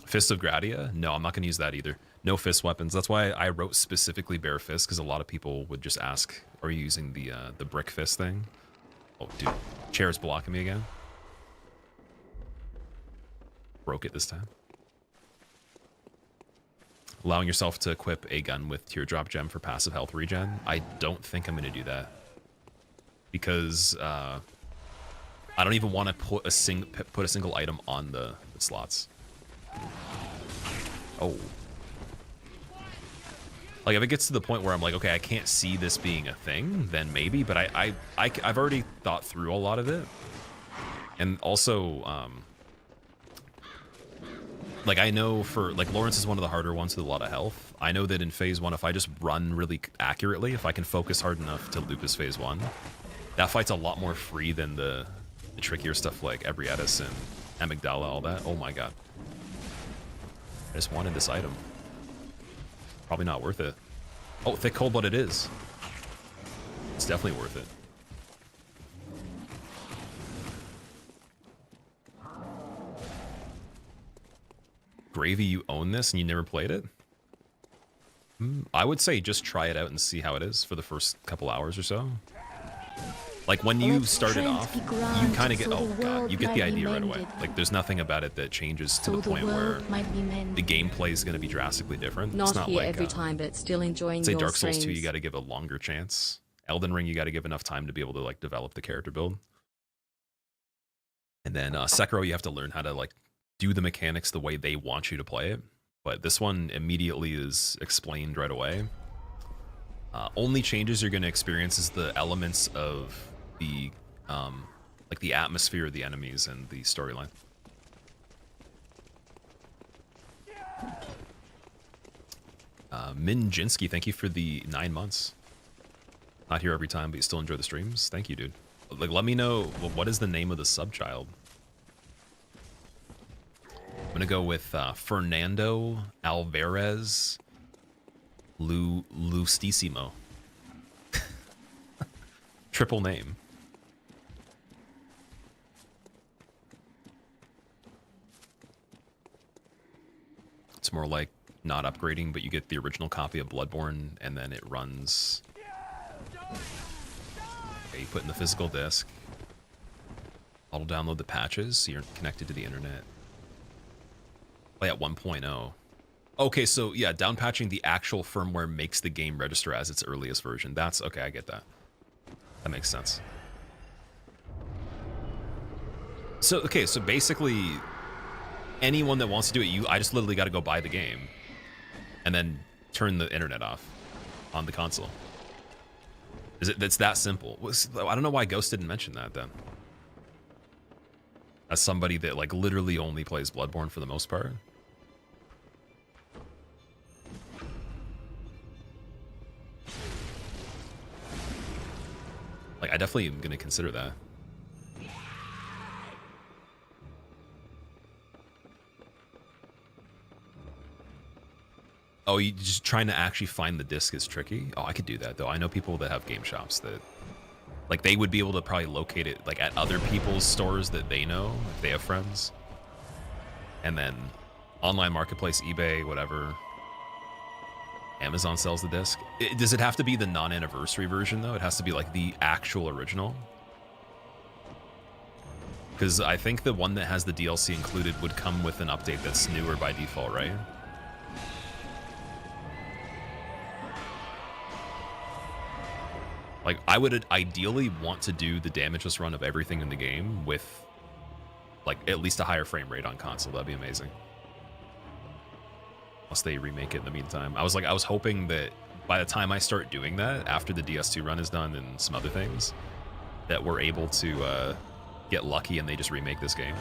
Fist of Gradia? No, I'm not going to use that either. No fist weapons. That's why I wrote specifically bare fist, because a lot of people would just ask, are you using the brick fist thing? Oh, dude. Chair's blocking me again. Broke it this time. Allowing yourself to equip a gun with Teardrop Gem for passive health regen. I don't think I'm going to do that. Because I don't even want to put a single item on the slots. Oh. Like, if it gets to the point where I'm like, okay, I can't see this being a thing, then maybe, but I've already thought through a lot of it. And also, like, I know for, like, Lawrence is one of the harder ones with a lot of health. I know that in Phase 1, if I just run really accurately, if I can focus hard enough to loop as Phase 1, that fight's a lot more free than the trickier stuff like Ebrietis and Amygdala, all that. Oh my god. I just wanted this item. Probably not worth it. Oh, Thick Cold Blood it is. It's definitely worth it. Gravy, you own this and you never played it? I would say just try it out and see how it is for the first couple hours or so. Like, when you start it off, you kind of get, oh god, you get the idea right away. Like, there's nothing about it that changes to the point where the gameplay is going to be drastically different. Not it's not here like, every time, but still enjoying say your Dark Souls streams. 2, you got to give a longer chance. Elden Ring, you got to give enough time to be able to, like, develop the character build. And then Sekiro, you have to learn how to, like, do the mechanics the way they want you to play it. But this one immediately is explained right away. Only changes you're going to experience is the elements of the like the atmosphere of the enemies and the storyline. Min Jinsky, thank you for the 9 months. Not here every time, but you still enjoy the streams. Thank you, dude. Like, let me know, what is the name of the subchild? I'm gonna go with Fernando Alvarez Lustísimo. Triple name. It's more like not upgrading, but you get the original copy of Bloodborne, and then it runs. Okay, you put in the physical disk. I'll download the patches, so you're connected to the internet. Play at 1.0. Okay, so yeah, down patching the actual firmware makes the game register as its earliest version. That's okay, I get that. That makes sense. So, okay, so basically, anyone that wants to do it, I just literally got to go buy the game and then turn the internet off on the console. It's that simple. I don't know why Ghost didn't mention that then. as somebody that like literally only plays Bloodborne for the most part. Like, I definitely am going to consider that. Oh, you just trying to actually find the disc is tricky? Oh, I could do that, though. I know people that have game shops that, like, they would be able to probably locate it, like, at other people's stores that they know, if they have friends. And then online marketplace, eBay, whatever. Amazon sells the disc. Does it have to be the non-anniversary version, though? It has to be, like, the actual original? Because I think the one that has the DLC included would come with an update that's newer by default, right? Like, I would ideally want to do the damageless run of everything in the game with, like, at least a higher frame rate on console. That'd be amazing. Unless they remake it in the meantime. I was hoping that by the time I start doing that, after the DS2 run is done and some other things, that we're able to get lucky and they just remake this game.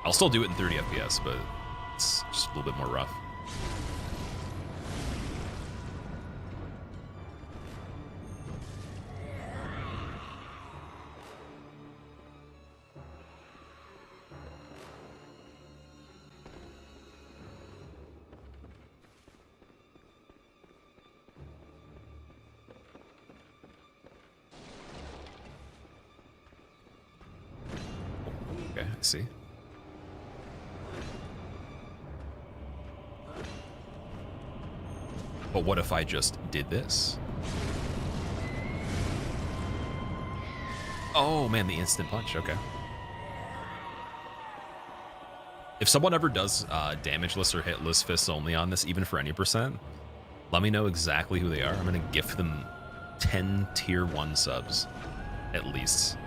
I'll still do it in 30 FPS, but it's just a little bit more rough. Okay, I see. But what if I just did this? Oh man, the instant punch, okay. If someone ever does damageless or hitless fists only on this, even for any percent, let me know exactly who they are. I'm gonna gift them 10 tier 1 subs, at least.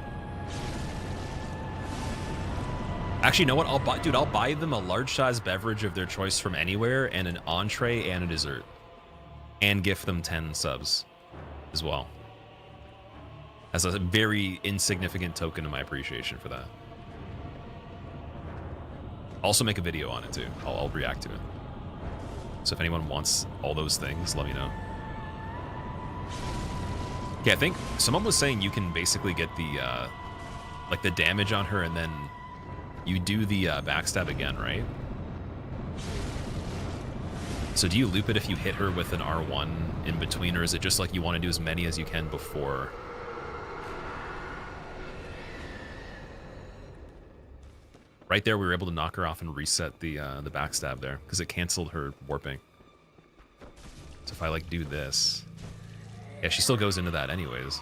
Actually, you know what? I'll buy them a large size beverage of their choice from anywhere and an entree and a dessert. And gift them 10 subs as well. As a very insignificant token of my appreciation for that. Also make a video on it too. I'll react to it. So if anyone wants all those things, let me know. Okay, I think someone was saying you can basically get the like the damage on her and then you do the backstab again, right? So do you loop it if you hit her with an R1 in between, or is it just like you want to do as many as you can before? Right there, we were able to knock her off and reset the backstab there because it canceled her warping. So if I like do this, yeah, she still goes into that anyways.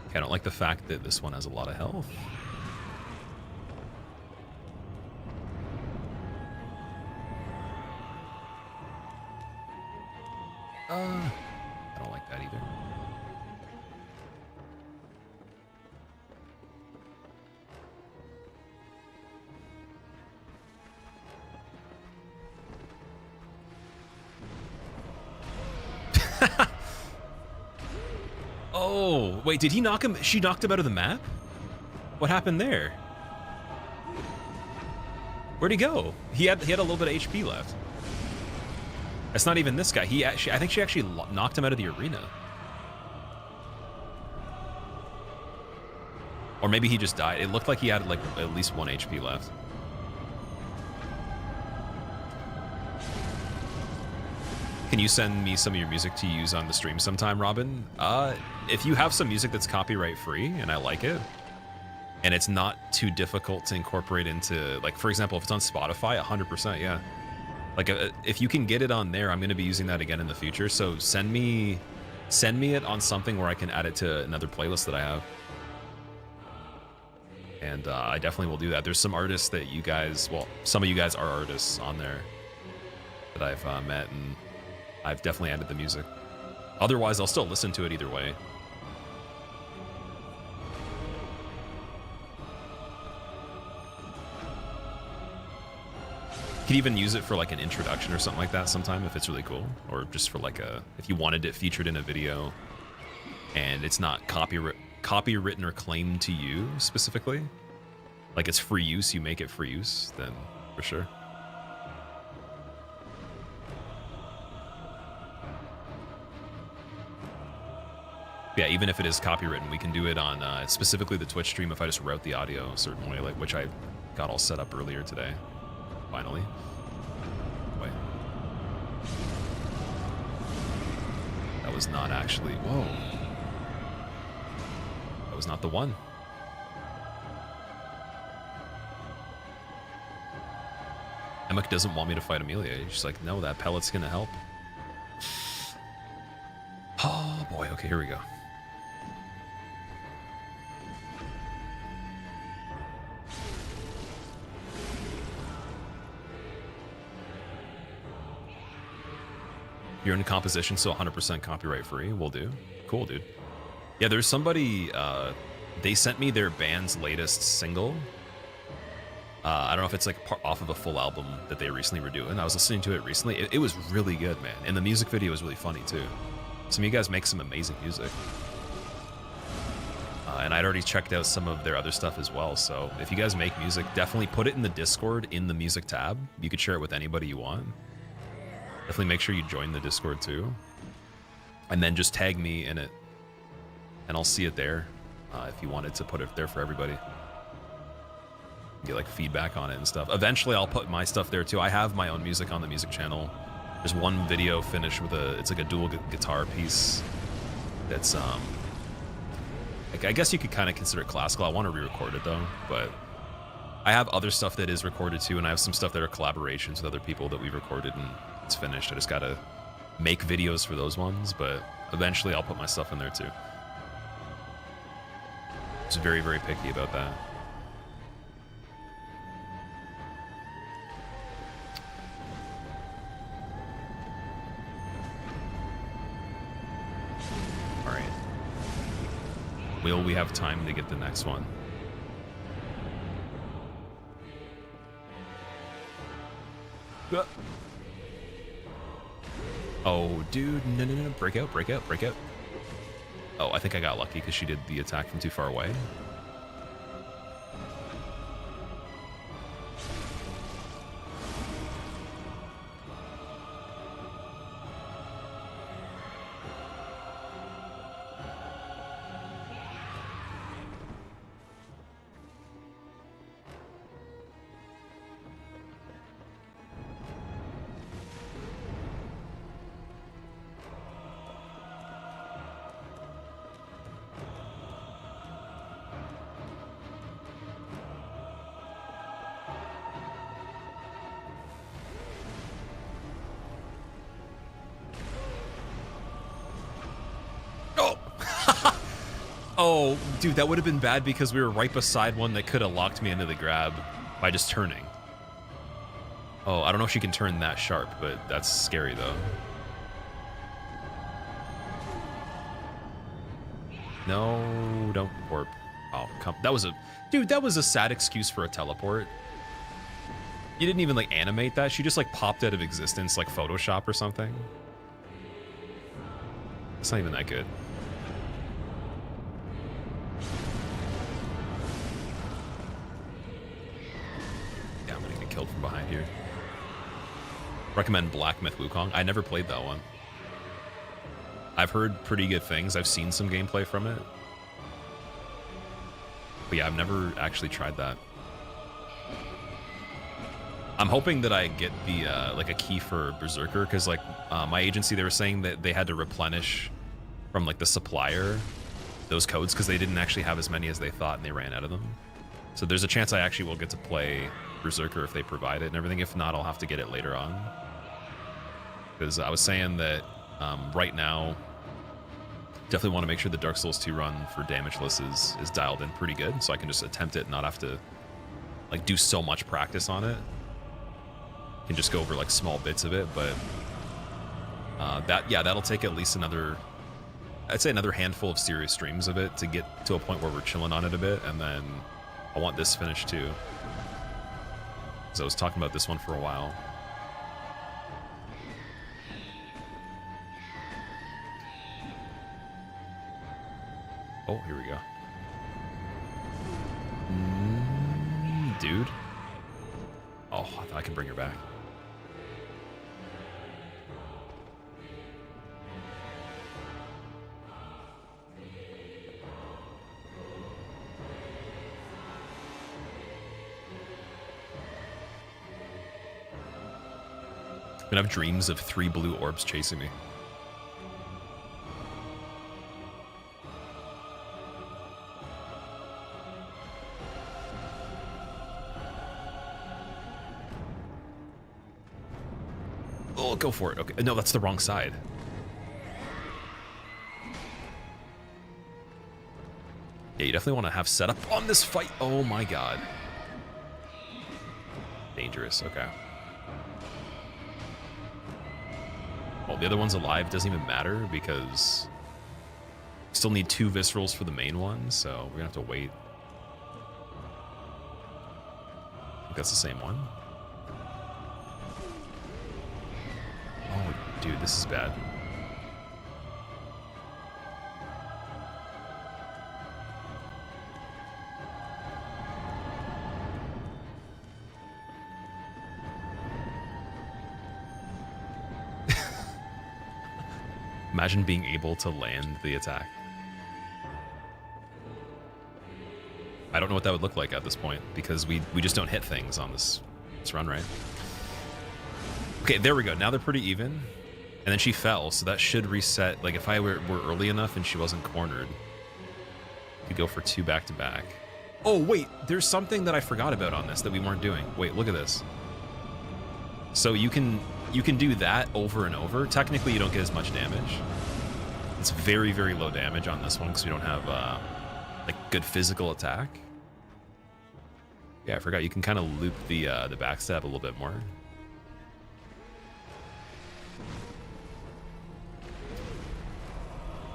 Okay, I don't like the fact that this one has a lot of health. I don't like that either. Oh, wait, did he knock him? She knocked him out of the map? What happened there? Where'd he go? He had a little bit of HP left. That's not even this guy. I think she actually knocked him out of the arena. Or maybe he just died. It looked like he had like at least 1 HP left. Can you send me some of your music to use on the stream sometime, Robin? If you have some music that's copyright free and I like it, and it's not too difficult to incorporate into, like, for example, if it's on Spotify, 100%, yeah. Like, if you can get it on there, I'm going to be using that again in the future. So send me it on something where I can add it to another playlist that I have. And I definitely will do that. There's some artists that you guys, well, some of you guys are artists on there that I've met, and I've definitely added the music. Otherwise, I'll still listen to it either way. You could even use it for like an introduction or something like that sometime if it's really cool, or just for like if you wanted it featured in a video and it's not copywritten or claimed to you specifically, like it's free use, you make it free use, then for sure. Yeah, even if it is copywritten, we can do it on specifically the Twitch stream if I just route the audio a certain way, like which I got all set up earlier today. Finally. Wait. That was not actually. Whoa. That was not the one. Hemwick doesn't want me to fight Amelia. She's like, no, that pellet's gonna help. Oh boy, okay, here we go. You're in composition, so 100% copyright free. Will do. Cool, dude. Yeah, there's somebody, they sent me their band's latest single. I don't know if it's like off of a full album that they recently were doing. I was listening to it recently. It was really good, man. And the music video was really funny too. Some of you guys make some amazing music. And I'd already checked out some of their other stuff as well. So if you guys make music, definitely put it in the Discord in the music tab. You could share it with anybody you want. Definitely make sure you join the Discord too. And then just tag me in it. And I'll see it there if you wanted to put it there for everybody. Get like feedback on it and stuff. Eventually I'll put my stuff there too. I have my own music on the music channel. There's one video finished with it's like a dual guitar piece that's like I guess you could kind of consider it classical. I want to re-record it though, but I have other stuff that is recorded too, and I have some stuff that are collaborations with other people that we've recorded and it's finished. I just gotta make videos for those ones, but eventually I'll put my stuff in there too. Just very, very picky about that. All right. Will we have time to get the next one? Oh, dude, no, no, no, break out, break out, break out. Oh, I think I got lucky because she did the attack from too far away. Oh, dude, that would have been bad because we were right beside one that could have locked me into the grab by just turning. Oh, I don't know if she can turn that sharp, but that's scary, though. No, don't warp. Oh, come. That was a... Dude, that was a sad excuse for a teleport. You didn't even, like, animate that. She just, like, popped out of existence, like Photoshop or something. It's not even that good. Killed from behind here. Recommend Black Myth Wukong. I never played that one. I've heard pretty good things. I've seen some gameplay from it. But yeah, I've never actually tried that. I'm hoping that I get the like a key for Berserker, because like my agency, they were saying that they had to replenish from like the supplier those codes because they didn't actually have as many as they thought and they ran out of them. So there's a chance I actually will get to play Berserker if they provide it and everything. If not, I'll have to get it later on. Because I was saying that right now, definitely want to make sure the Dark Souls 2 run for damageless is dialed in pretty good, so I can just attempt it and not have to like do so much practice on it. Can just go over like small bits of it, but that'll take at least another, I'd say another handful of serious streams of it to get to a point where we're chilling on it a bit, and then I want this finished too. Because I was talking about this one for a while. Oh, here we go. Dude. Oh, I thought I could bring her back. I'm gonna have dreams of 3 blue orbs chasing me. Oh, go for it. Okay. No, that's the wrong side. Yeah, you definitely want to have setup on this fight. Oh my god. Dangerous. Okay. Well, the other one's alive. Doesn't even matter because we still need 2 viscerals for the main one, so we're gonna have to wait. I think that's the same one. Oh, dude, this is bad. Imagine being able to land the attack. I don't know what that would look like at this point because we just don't hit things on this run, right? Okay, there we go. Now they're pretty even. And then she fell, so that should reset. Like, if I were early enough and she wasn't cornered, we could go for 2 back-to-back. Oh, wait, there's something that I forgot about on this that we weren't doing. Wait, look at this. So you can do that over and over. Technically, you don't get as much damage. It's very, very low damage on this one because we don't have, like, good physical attack. Yeah, I forgot. You can kind of loop the backstab a little bit more.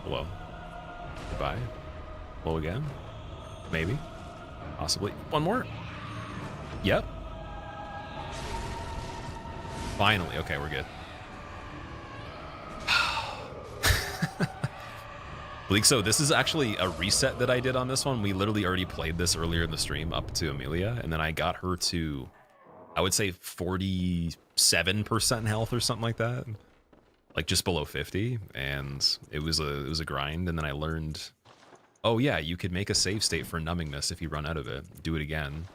Hello. Goodbye. Hello again. Maybe. Possibly. One more. Yep. Finally. Okay, we're good. So this is actually a reset that I did on this one. We literally already played this earlier in the stream up to Amelia, and then I got her to, I would say 47% health or something like that. Like just below 50, and it was a grind, and then I learned, oh yeah, you could make a save state for numbingness if you run out of it. Do it again.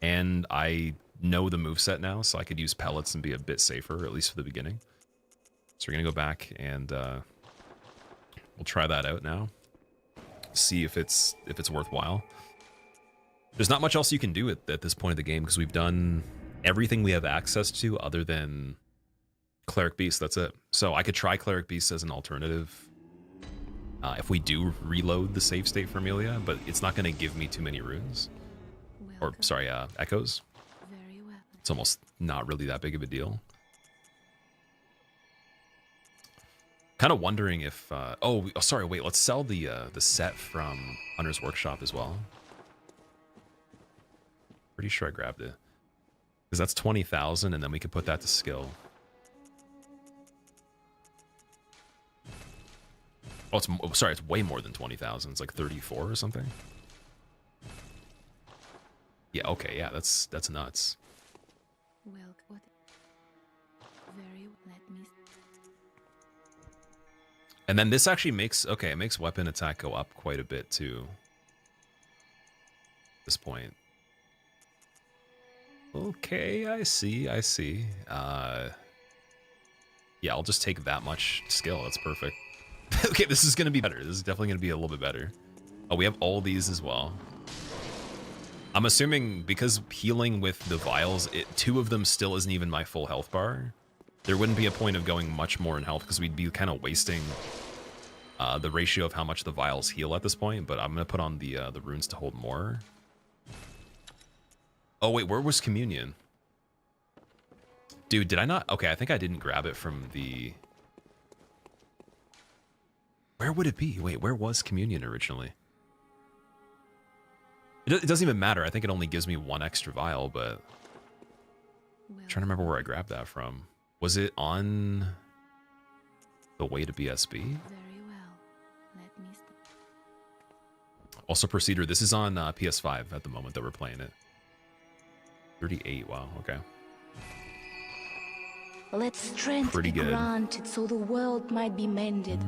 And I know the moveset now, so I could use pellets and be a bit safer, at least for the beginning. So we're gonna go back and we'll try that out now. See if it's worthwhile. There's not much else you can do at this point of the game because we've done everything we have access to other than Cleric Beast. That's it. So I could try Cleric Beast as an alternative if we do reload the save state for Amelia, but it's not going to give me too many runes. Or, sorry, echoes. Very well. It's almost not really that big of a deal. Kind of wondering if... oh, sorry, wait. Let's sell the set from Hunter's Workshop as well. Pretty sure I grabbed it. Because that's 20,000, and then we could put that to skill. Oh, sorry, it's way more than 20,000. It's like 34 or something. Yeah, okay, yeah, that's nuts. Well, what? Very. Let me. And then this actually makes, okay, it makes weapon attack go up quite a bit too. At this point. Okay, I see. Yeah, I'll just take that much skill. That's perfect. Okay, this is gonna be better. This is definitely gonna be a little bit better. Oh, we have all these as well. I'm assuming because healing with the vials, 2 of them still isn't even my full health bar. There wouldn't be a point of going much more in health because we'd be kind of wasting the ratio of how much the vials heal at this point. But I'm gonna put on the runes to hold more. Oh wait, where was Communion? Dude, did I not? Okay, I think I didn't grab it from the... Where would it be? Wait, where was Communion originally? It doesn't even matter. I think it only gives me 1 extra vial, but... I'm trying to remember where I grabbed that from. Was it on the way to BSB? Very well. Let me Also, Procedure, this is on PS5 at the moment that we're playing it. 38, wow, okay. Let strength Pretty be good. granted so the world might be mended.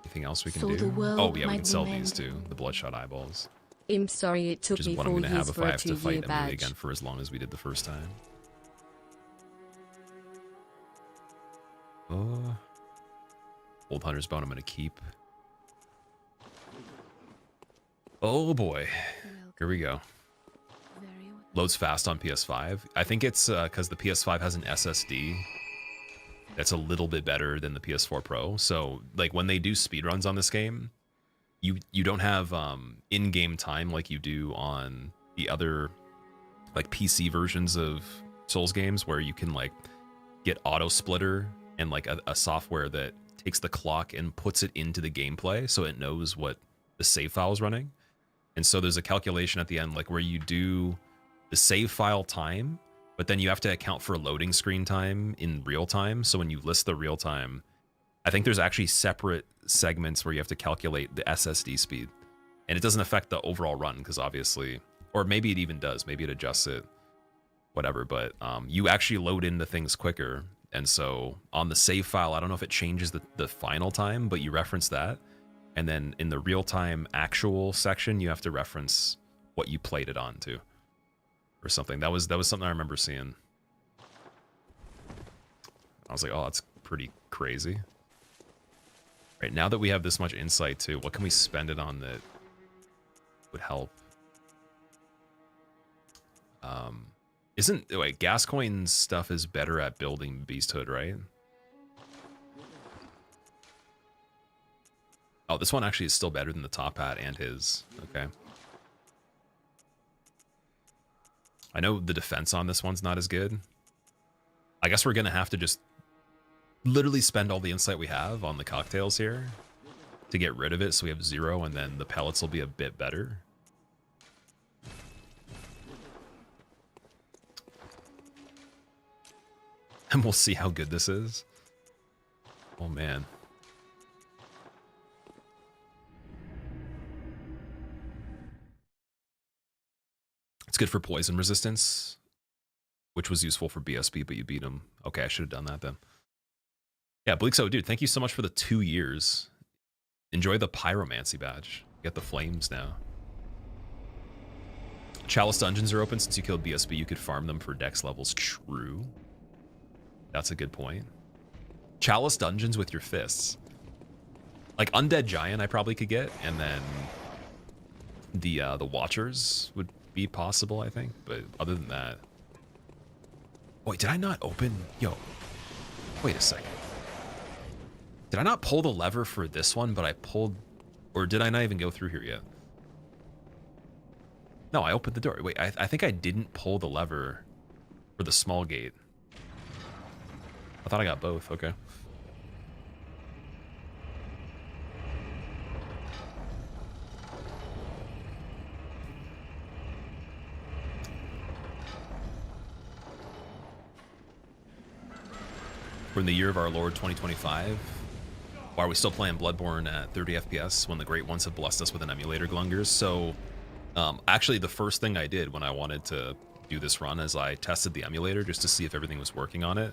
Anything else we can So the do? world Oh, yeah, we might can be sell mended. these too. The Bloodshot Eyeballs. I'm sorry it took Which is me what I'm 4 going to have years if for I a have to 2-year fight Amelia badge. again for as long as we did the first time. Old Hunter's Bone I'm going to keep. Oh boy. Here we go. Very well. Loads fast on PS5. I think it's because the PS5 has an SSD that's a little bit better than the PS4 Pro. So like when they do speedruns on this game, you don't have in-game time like you do on the other like PC versions of Souls games where you can like get auto splitter and like a software that takes the clock and puts it into the gameplay so it knows what the save file is running. And so there's a calculation at the end like where you do the save file time, but then you have to account for loading screen time in real time. So when you list the real time, I think there's actually separate segments where you have to calculate the SSD speed. And it doesn't affect the overall run because obviously, or maybe it even does, maybe it adjusts it, whatever, but you actually load into things quicker. And so on the save file, I don't know if it changes the final time, but you reference that. And then in the real-time actual section, you have to reference what you played it on to or something. That was something I remember seeing. I was like, oh, that's pretty crazy. Right, now that we have this much insight too, what can we spend it on that would help? Wait, Gascoigne's stuff is better at building Beasthood, right? Oh, this one actually is still better than the top hat and his. Okay. I know the defense on this one's not as good. I guess we're going to have to just literally spend all the insight we have on the cocktails here to get rid of it so we have 0, and then the pellets will be a bit better. And we'll see how good this is. Oh, man. It's good for poison resistance, which was useful for BSB, but you beat him. Okay, I should have done that then. Yeah, Bleakso, dude, thank you so much for the 2 years. Enjoy the Pyromancy badge. You get the flames now. Chalice dungeons are open since you killed BSB. You could farm them for dex levels. True. That's a good point. Chalice dungeons with your fists. Like Undead Giant I probably could get, and then the Watchers would be possible, I think. But other than that... Wait, did I not open... Yo, wait a second. Did I not pull the lever for this one, but I pulled... Or did I not even go through here yet? No, I opened the door. Wait, I think I didn't pull the lever for the small gate. I thought I got both. Okay. We're in the year of our Lord 2025. Why are we still playing Bloodborne at 30 FPS when the great ones have blessed us with an emulator, Glungers? So, actually, the first thing I did when I wanted to do this run is I tested the emulator just to see if everything was working on it.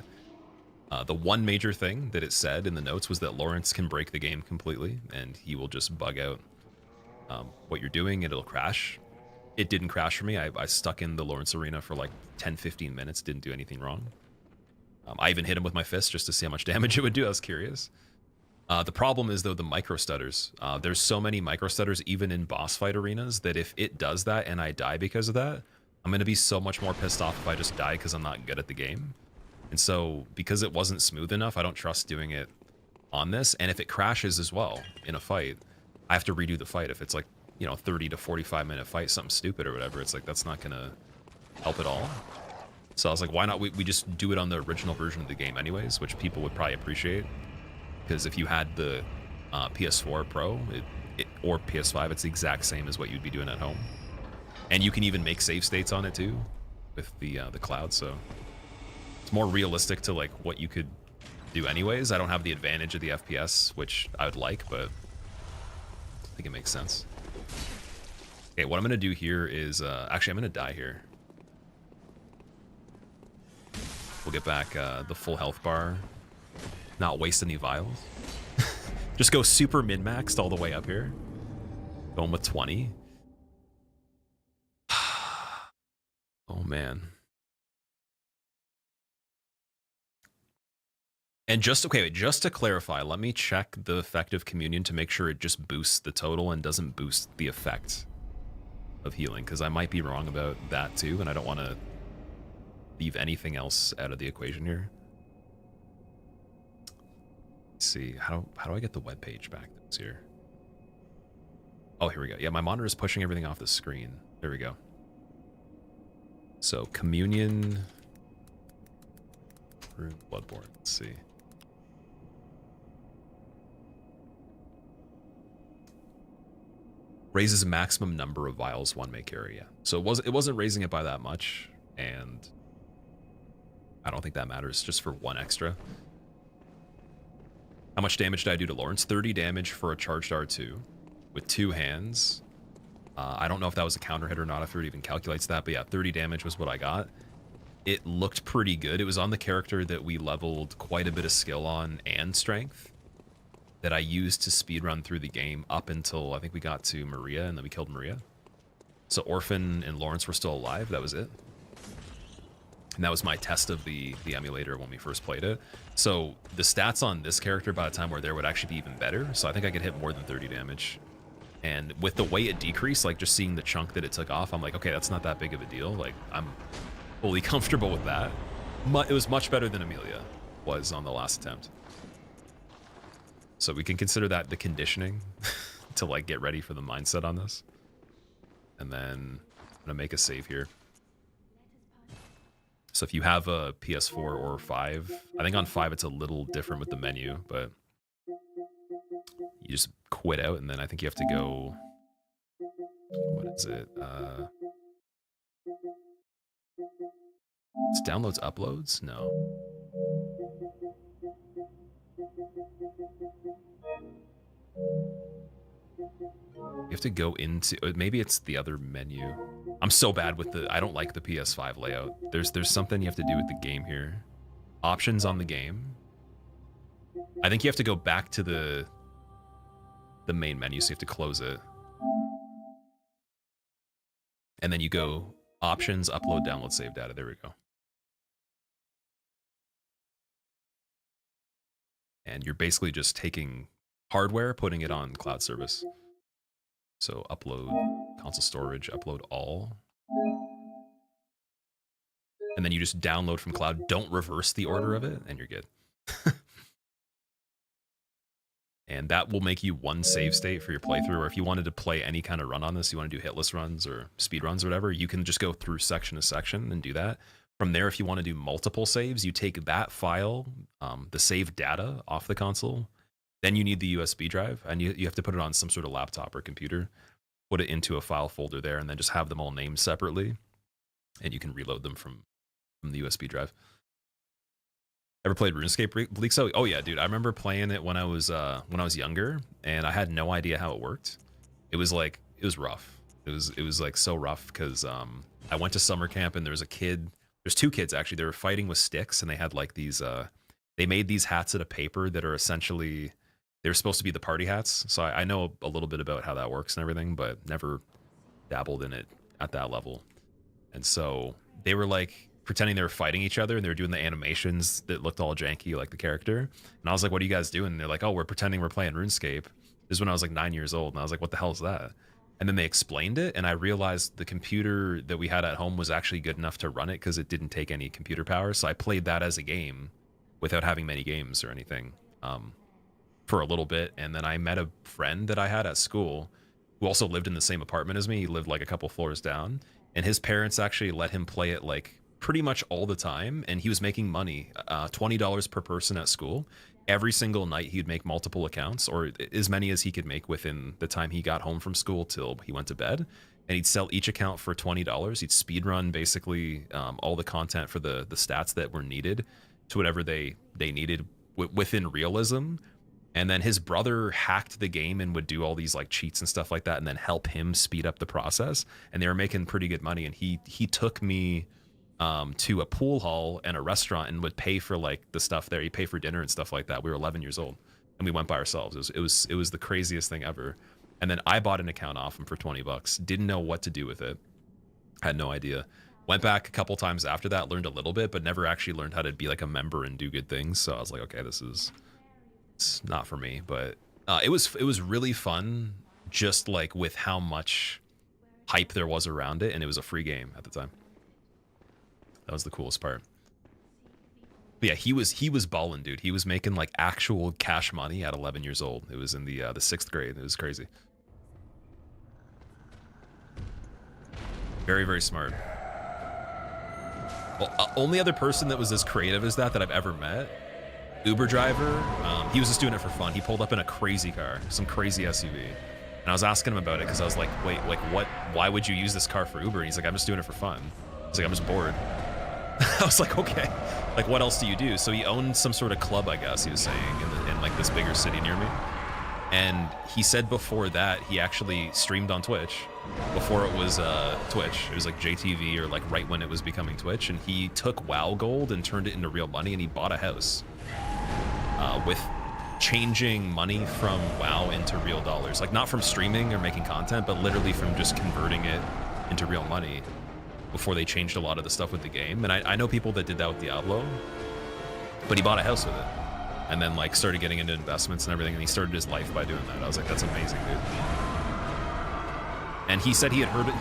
The one major thing that it said in the notes was that Lawrence can break the game completely, and he will just bug out what you're doing, and it'll crash. It didn't crash for me. I stuck in the Lawrence arena for like 10-15 minutes, didn't do anything wrong. I even hit him with my fist just to see how much damage it would do. I was curious. The problem is, though, the micro stutters. There's so many micro stutters even in boss fight arenas that if it does that and I die because of that, I'm going to be so much more pissed off if I just die because I'm not good at the game. And so because it wasn't smooth enough, I don't trust doing it on this. And if it crashes as well in a fight, I have to redo the fight. If it's like, 30 to 45 minute fight, something stupid or whatever, it's like, that's not going to help at all. So I was like, why not we just do it on the original version of the game anyways, which people would probably appreciate. Because if you had the PS4 Pro or PS5, it's the exact same as what you'd be doing at home. And you can even make save states on it too with the cloud, so It's more realistic to like what you could do anyways. I don't have the advantage of the FPS, which I would like, but I think it makes sense. Okay, what I'm gonna do here is actually I'm gonna die here. We'll get back the full health bar. Not waste any vials. Just go super min-maxed all the way up here. Going with 20. Oh man. And just to clarify, let me check the effect of communion to make sure it just boosts the total and doesn't boost the effect of healing, because I might be wrong about that too, and I don't want to leave anything else out of the equation here. Let's see, how do I get the web page back that was here? Oh, here we go. Yeah, my monitor is pushing everything off the screen. There we go. So communion, Bloodborne. Let's see. Raises maximum number of vials one may carry. Yeah. So it wasn't raising it by that much, and I don't think that matters. Just for one extra. How much damage did I do to Lawrence? 30 damage for a charged R2 with 2 hands. I don't know if that was a counter hit or not, if it even calculates that, but yeah, 30 damage was what I got. It looked pretty good. It was on the character that we leveled quite a bit of skill on and strength that I used to speedrun through the game up until I think we got to Maria, and then we killed Maria. So Orphan and Lawrence were still alive. That was it. And that was my test of the emulator when we first played it. So the stats on this character by the time we're there would actually be even better. So I think I could hit more than 30 damage. And with the way it decreased, like just seeing the chunk that it took off, I'm like, okay, that's not that big of a deal. Like, I'm fully comfortable with that. It was much better than Amelia was on the last attempt. So we can consider that the conditioning to like get ready for the mindset on this. And then I'm gonna make a save here. So if you have a PS4 or 5, I think on 5 it's a little different with the menu, but you just quit out, and then I think you have to go, what is it? It's downloads, uploads? No. You have to go into, maybe it's the other menu. I'm so bad with I don't like the PS5 layout. There's something you have to do with the game here. Options on the game. I think you have to go back to the main menu, so you have to close it. And then you go options, upload, download, save data. There we go. And you're basically just taking hardware, putting it on cloud service. So upload console storage, upload all. And then you just download from cloud. Don't reverse the order of it, and you're good. And that will make you one save state for your playthrough, or if you wanted to play any kind of run on this, you want to do hitless runs or speed runs or whatever, you can just go through section to section and do that. From there, if you want to do multiple saves, you take that file, the save data off the console, then you need the USB drive, and you have to put it on some sort of laptop or computer, put it into a file folder there, and then just have them all named separately, and you can reload them from the USB drive. Ever played RuneScape, Bleakso? Oh yeah, dude. I remember playing it when I was younger, and I had no idea how it worked. It was rough. It was like so rough because I went to summer camp, and there was a kid. There's 2 kids actually. They were fighting with sticks, and they had like these. They made these hats out of paper that are essentially, they're supposed to be the party hats. So I know a little bit about how that works and everything, but never dabbled in it at that level. And so they were like pretending they were fighting each other, and they were doing the animations that looked all janky like the character. And I was like, what are you guys doing? And they're like, oh, we're pretending we're playing RuneScape. This is when I was like 9 years old, and I was like, what the hell is that? And then they explained it, and I realized the computer that we had at home was actually good enough to run it because it didn't take any computer power. So I played that as a game without having many games or anything for a little bit. And then I met a friend that I had at school who also lived in the same apartment as me. He lived like a couple floors down, and his parents actually let him play it like pretty much all the time, and he was making money, $20 per person at school. Every single night he'd make multiple accounts, or as many as he could make within the time he got home from school till he went to bed. and he'd sell each account for $20. He'd speedrun basically all the content for the stats that were needed to whatever they needed within realism. And then his brother hacked the game and would do all these like cheats and stuff like that, and then help him speed up the process. And they were making pretty good money. And he took me to a pool hall and a restaurant and would pay for like the stuff there. He'd pay for dinner and stuff like that. We were 11 years old, and we went by ourselves. It was the craziest thing ever. And then I bought an account off him for $20. Didn't know what to do with it. Had no idea. Went back a couple times after that, learned a little bit, but never actually learned how to be like a member and do good things. So I was like, okay, it's not for me. But it was really fun, just like with how much hype there was around it, and it was a free game at the time. That was the coolest part. But yeah, he was balling, dude. He was making like actual cash money at 11 years old. It was in the 6th grade. It was crazy. Very, very smart. Well, only other person that was as creative as that I've ever met, Uber driver. He was just doing it for fun. He pulled up in a crazy car, some crazy SUV. And I was asking him about it because I was like, wait, like why would you use this car for Uber? And he's like, I'm just doing it for fun. He's like, I'm just bored. I was like, okay, like what else do you do? So he owned some sort of club, I guess he was saying, in like this bigger city near me. And he said before that he actually streamed on Twitch before it was Twitch. It was like JTV, or like right when it was becoming Twitch. And he took WoW gold and turned it into real money, and he bought a house with changing money from WoW into real dollars. Like not from streaming or making content, but literally from just converting it into real money before they changed a lot of the stuff with the game. And I know people that did that with Diablo, but he bought a house with it. And then like started getting into investments and everything, and he started his life by doing that. I was like, that's amazing, dude. And he said he had heard it,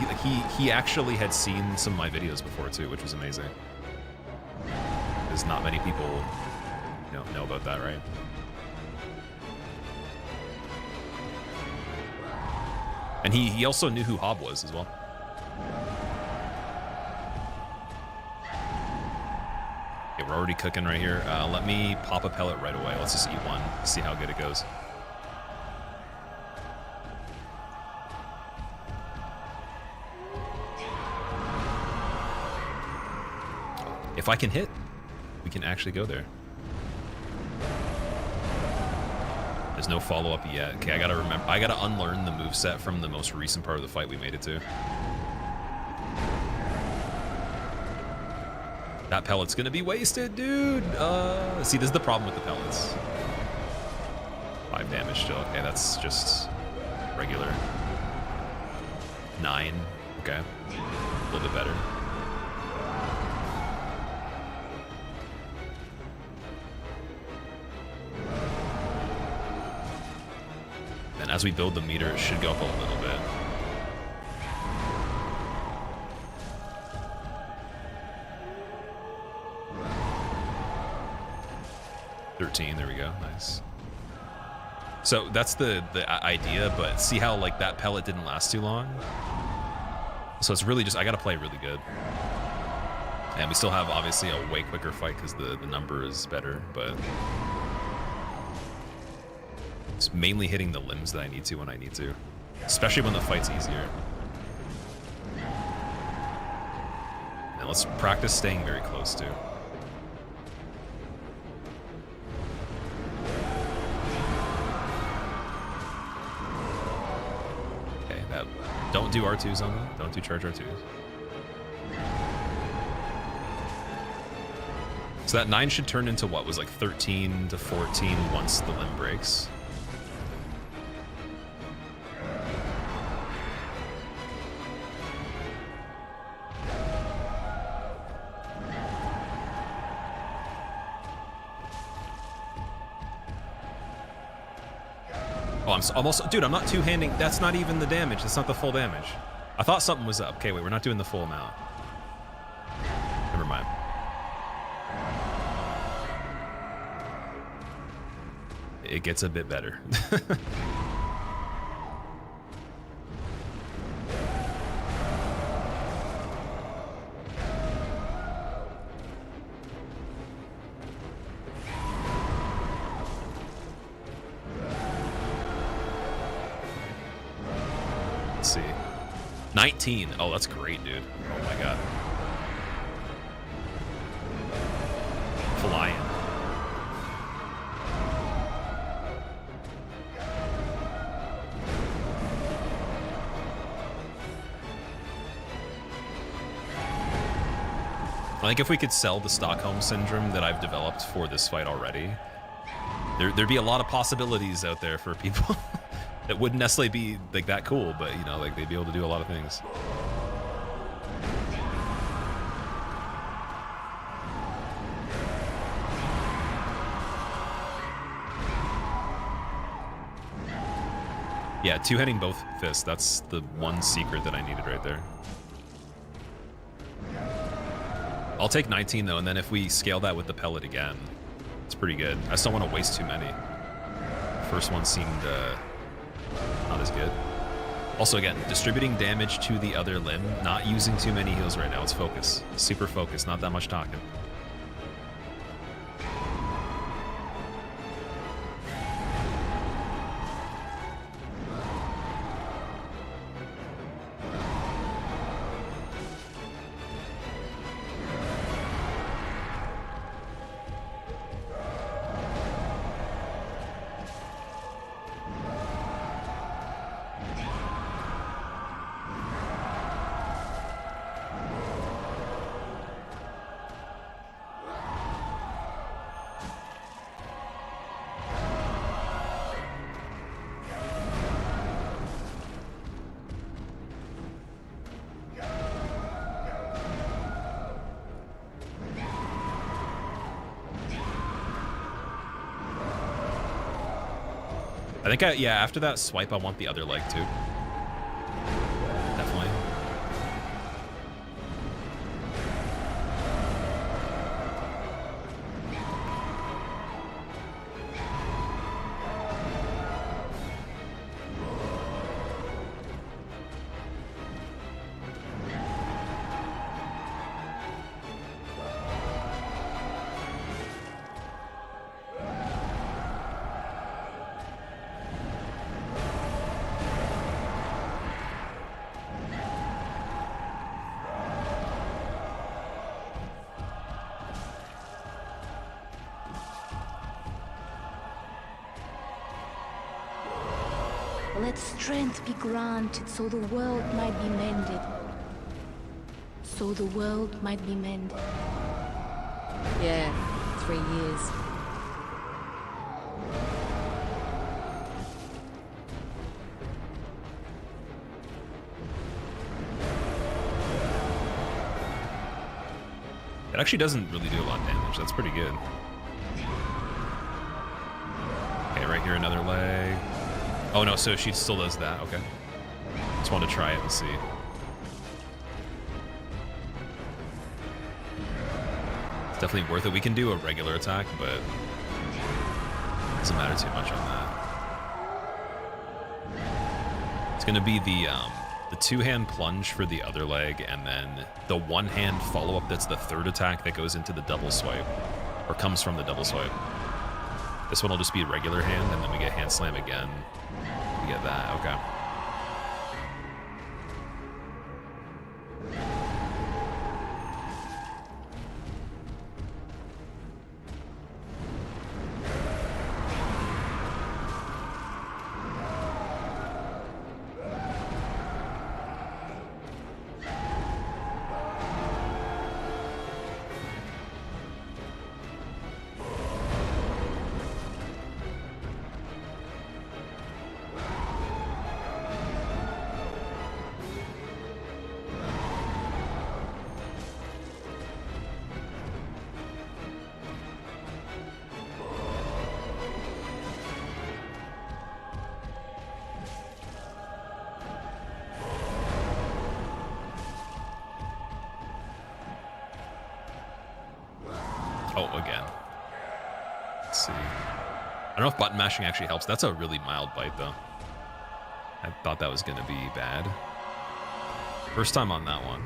he actually had seen some of my videos before too, which was amazing. Because not many people, you know about that, right? And he also knew who Hob was as well. Okay, we're already cooking right here. Let me pop a pellet right away. Let's just eat one, see how good it goes. If I can hit, we can actually go there. There's no follow-up yet. Okay, I gotta unlearn the moveset from the most recent part of the fight we made it to. That pellet's gonna be wasted, dude. See, this is the problem with the pellets. 5 damage still. Okay, that's just regular. 9. Okay, a little bit better. And as we build the meter, it should go up a little bit. There we go. Nice. So that's the idea, but see how like that pellet didn't last too long. So it's really just I gotta play really good, and we still have obviously a way quicker fight because the number is better, but it's mainly hitting the limbs that I need to when I need to, especially when the fight's easier. And let's practice staying very close too. Don't do R2s on that. Don't do charge R2s. So that 9 should turn into what was like 13 to 14 once the limb breaks. Oh, I'm almost, dude, I'm not two-handing. That's not even the damage. That's not the full damage. I thought something was up. Okay, wait, we're not doing the full amount. Never mind. It gets a bit better. 19. Oh, that's great, dude. Oh my god. Flying. I think if we could sell the Stockholm Syndrome that I've developed for this fight already, there'd be a lot of possibilities out there for people that wouldn't necessarily be like that cool, but you know, like they'd be able to do a lot of things. Yeah, two-handing both fists, that's the one secret that I needed right there. I'll take 19 though, and then if we scale that with the pellet again, it's pretty good. I just don't want to waste too many. First one seemed not as good. Also again, distributing damage to the other limb, not using too many heals right now. It's focus. Super focus, not that much talking. I think, yeah, after that swipe, I want the other leg too. Definitely. Let strength be granted so the world might be mended. So the world might be mended. Yeah, 3 years. It actually doesn't really do a lot of damage. That's pretty good. Okay, right here, another leg. Oh no, so she still does that. Okay. Just wanted to try it and see. It's definitely worth it. We can do a regular attack, but it doesn't matter too much on that. It's gonna be the two-hand plunge for the other leg, and then the one-hand follow-up that's the third attack that goes into the double swipe, or comes from the double swipe. This one will just be a regular hand, and then we get hand slam again. We get that, okay. Oh, again. Let's see. I don't know if button mashing actually helps. That's a really mild bite, though. I thought that was going to be bad. First time on that one.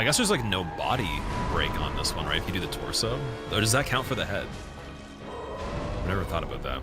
I guess there's like no body break on this one, right? If you do the torso, or does that count for the head? I've never thought about that.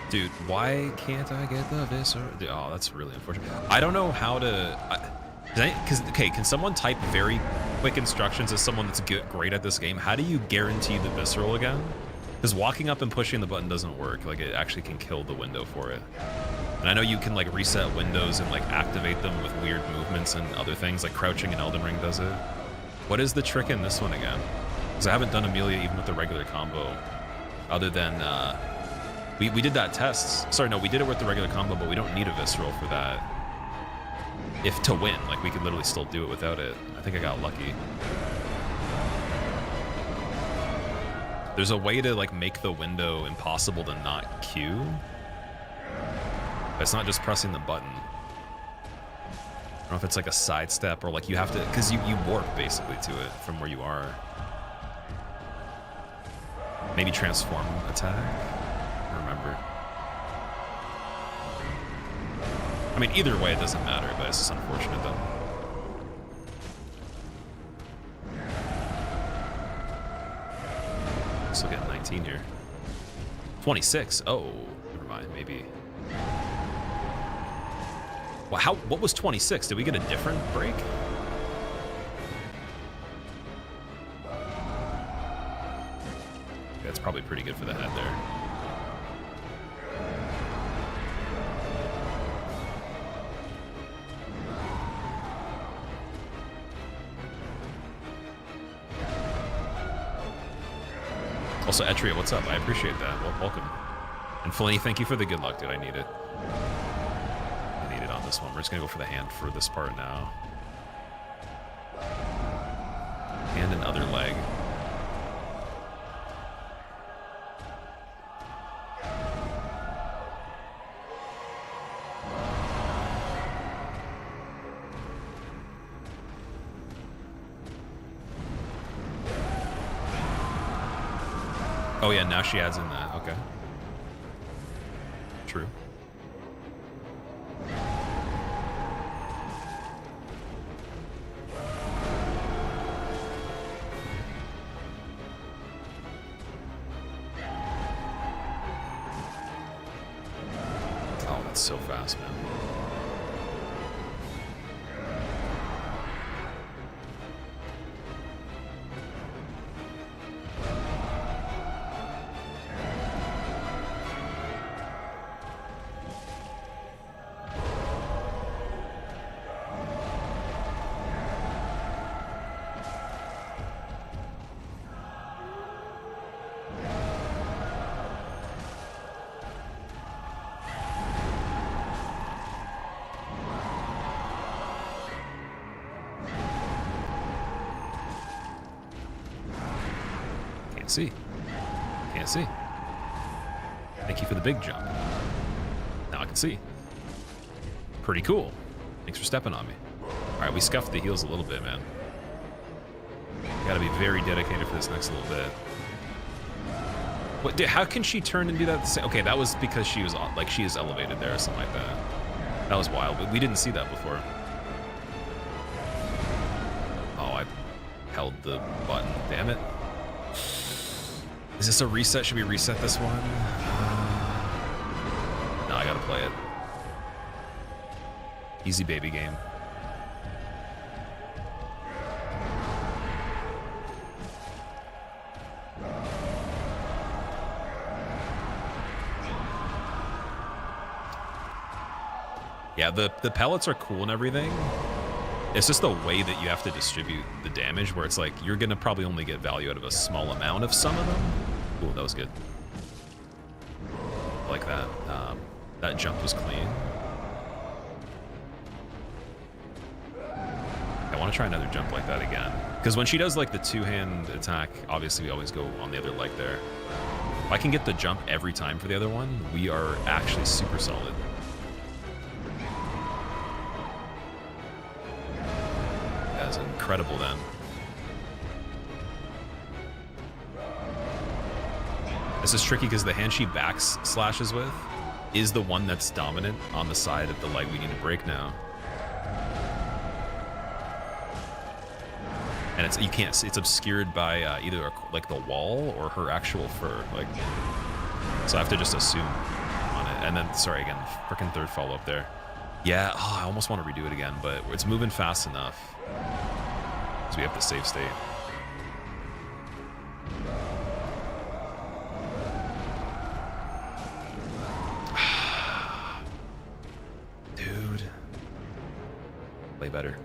Dude, why can't I get the visor? Oh, that's really unfortunate. I don't know how to... okay, can someone type very quick instructions as someone that's great at this game? How do you guarantee the visceral again? Because walking up and pushing the button doesn't work. Like, it actually can kill the window for it. And I know you can, like, reset windows and, like, activate them with weird movements and other things, like crouching in Elden Ring does it. What is the trick in this one again? Because I haven't done Amelia even with the regular combo, other than... We did that test. Sorry, no, we did it with the regular combo, but we don't need a visceral for that. If to win, like we could literally still do it without it. I think I got lucky. There's a way to like make the window impossible to not queue. But it's not just pressing the button. I don't know if it's like a sidestep or like you have to, because you warp basically to it from where you are. Maybe transform attack. Remember. I mean, either way, it doesn't matter, but it's just unfortunate, though. Still getting 19 here. 26. Oh, never mind. Maybe. Well, what was 26? Did we get a different break? That's probably pretty good for the head there. Also, Etria, what's up? I appreciate that. Well, welcome. And Felicity, thank you for the good luck, dude. I need it. I need it on this one. We're just gonna go for the hand for this part now. And another leg. Oh yeah, now she adds in that. Okay. True. Oh, that's so fast, man. See. Can't see. Thank you for the big jump. Now I can see. Pretty cool. Thanks for stepping on me. All right, we scuffed the heels a little bit, man. Gotta be very dedicated for this next little bit. What? How can she turn and do that? Okay, that was because she was like she is elevated there or something like that. That was wild, but we didn't see that before. Oh, I held the button. Damn it. Is this a reset? Should we reset this one? No, I gotta play it. Easy baby game. Yeah, the pellets are cool and everything. It's just the way that you have to distribute the damage where it's like you're gonna probably only get value out of a small amount of some of them. Ooh, that was good. like that. That jump was clean. I want to try another jump like that again. Because when she does like the two-hand attack, obviously we always go on the other leg there. If I can get the jump every time for the other one, we are actually super solid. That is incredible then. This is tricky because the hand she slashes with is the one that's dominant on the side of the leg we need to break now. And it's obscured by either like the wall or her actual fur. Like, so I have to just assume on it. And then, sorry again, freaking third follow up there. Yeah, I almost want to redo it again, but it's moving fast enough. So we have the save state. Dude. Play better.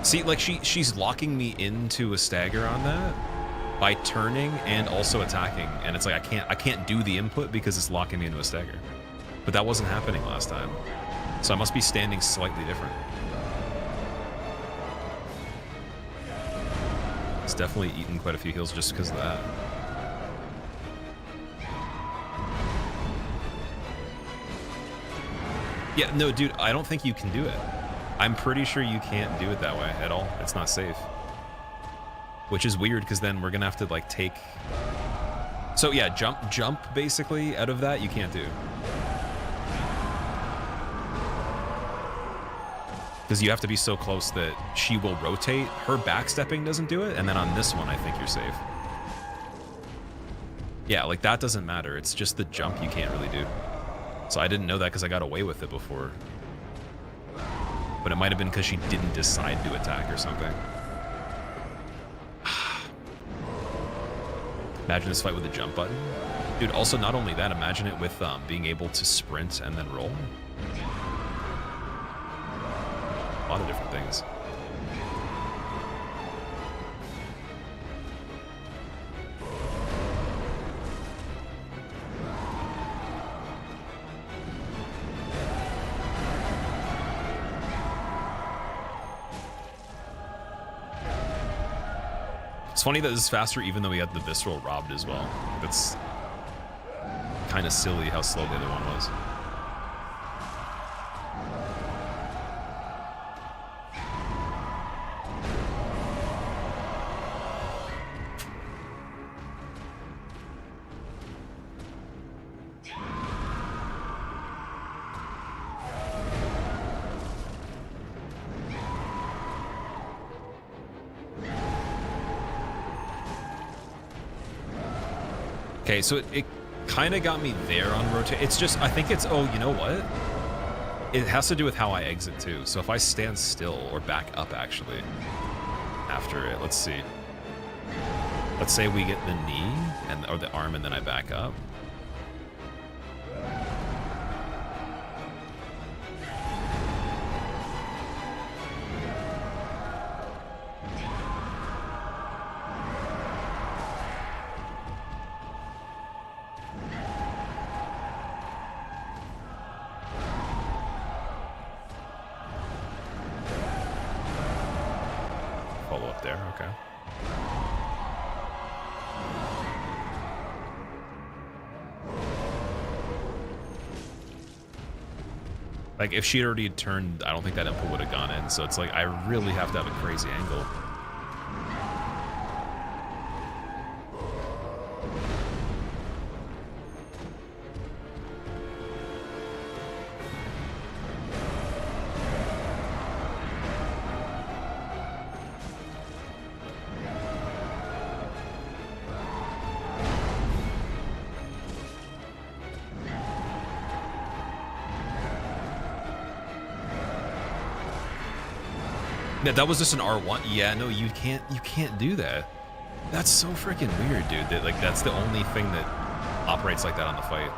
See, like she's locking me into a stagger on that by turning and also attacking, and it's like I can't do the input because it's locking me into a stagger. But that wasn't happening last time, so I must be standing slightly different. It's definitely eaten quite a few heals just because of that. Yeah, no, dude, I don't think you can do it. I'm pretty sure you can't do it that way at all. It's not safe. Which is weird because then we're gonna have to like take. So yeah, jump basically out of that you can't do. Because you have to be so close that she will rotate. Her backstepping doesn't do it, and then on this one I think you're safe. Yeah, like that doesn't matter. It's just the jump you can't really do. So I didn't know that because I got away with it before. But it might have been because she didn't decide to attack or something. Imagine this fight with a jump button. Dude, also not only that, imagine it with being able to sprint and then roll. A lot of different things. It's funny that this is faster even though we had the visceral robbed as well. That's kind of silly how slow the other one was. Okay, so it kind of got me there on rotate. It's just, I think it's, oh, you know what? It has to do with how I exit too. So if I stand still or back up actually after it, let's see. Let's say we get the knee and or the arm and then I back up. Like, if she had already turned, I don't think that input would have gone in. So it's like, I really have to have a crazy angle. Yeah, that was just an R1. Yeah, no, you can't do that. That's so freaking weird, dude. That, like, that's the only thing that operates like that on the fight.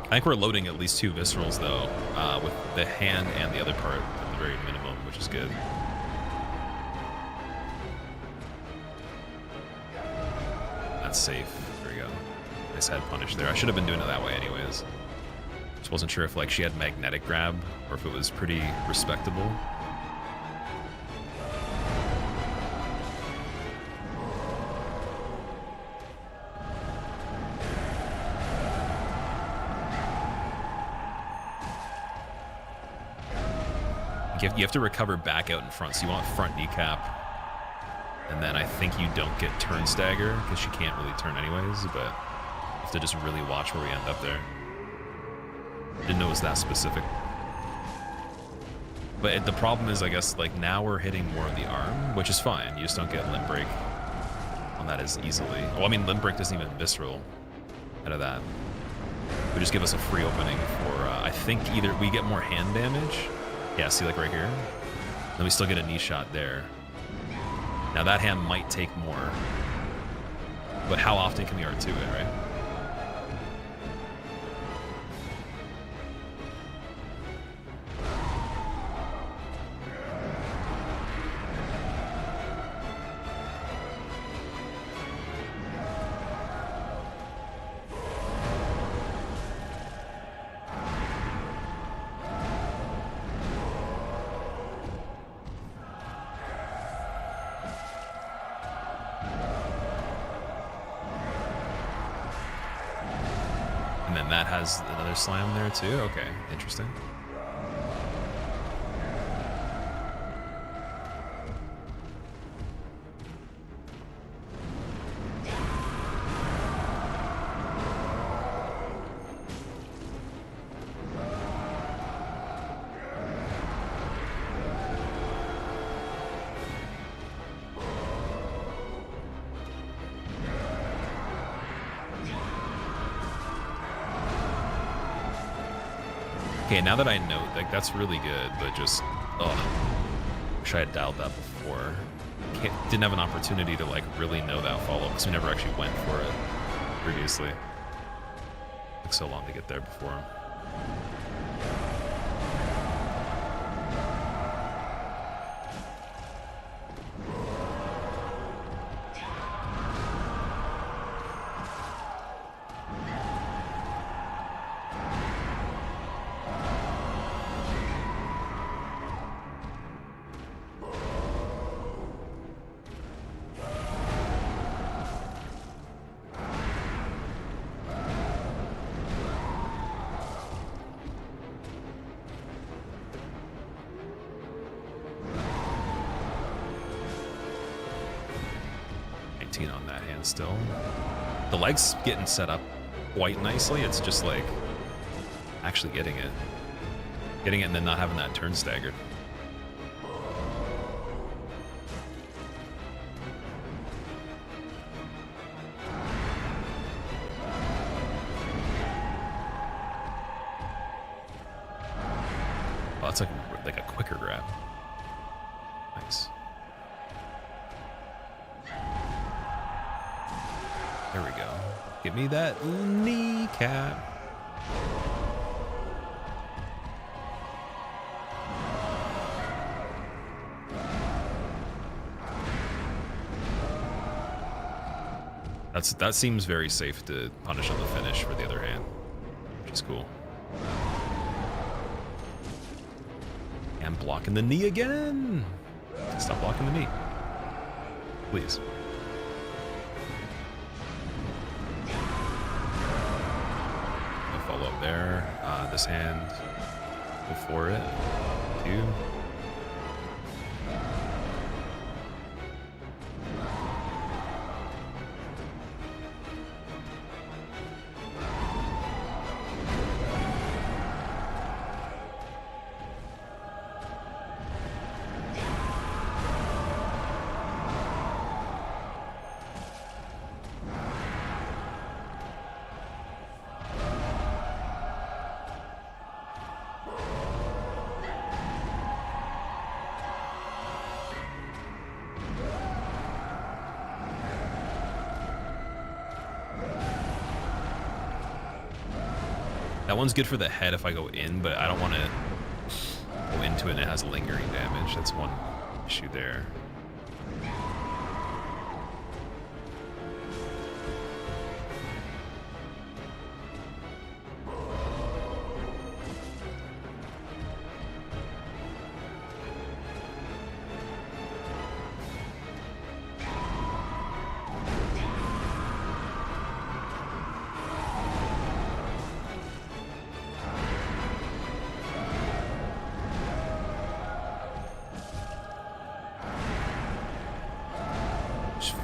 I think we're loading at least 2 viscerals though, with the hand and the other part at the very minimum, which is good. That's safe. There we go. Nice head punish there. I should have been doing it that way anyways. Just wasn't sure if like she had magnetic grab or if it was pretty respectable. You have to recover back out in front, so you want front kneecap. And then I think you don't get turn stagger, because she can't really turn anyways, but you have to just really watch where we end up there. Didn't know it was that specific. But the problem is, I guess, like now we're hitting more of the arm, which is fine. You just don't get limb break on that as easily. Well, I mean, limb break doesn't even visceral out of that. We just give us a free opening for, I think either we get more hand damage. Yeah, see like right here? Then we still get a knee shot there. Now that hand might take more. But how often can we R2 it, right? That has another slam there too? Okay, interesting. Okay, now that I know, like that's really good, but just, oh, wish I had dialed that before. Didn't have an opportunity to like really know that follow-up because we never actually went for it previously. Took so long to get there before him. On that hand still. The leg's getting set up quite nicely. It's just like actually getting it and then not having that turn staggered. Oh, that's like a quicker grab. Nice. There we go. Give me that kneecap. That seems very safe to punish on the finish for the other hand, which is cool. And blocking the knee again. Stop blocking the knee, please. Follow up there. This hand, go for it. 2. That one's good for the head if I go in, but I don't want to go into it and it has lingering damage. That's one issue there.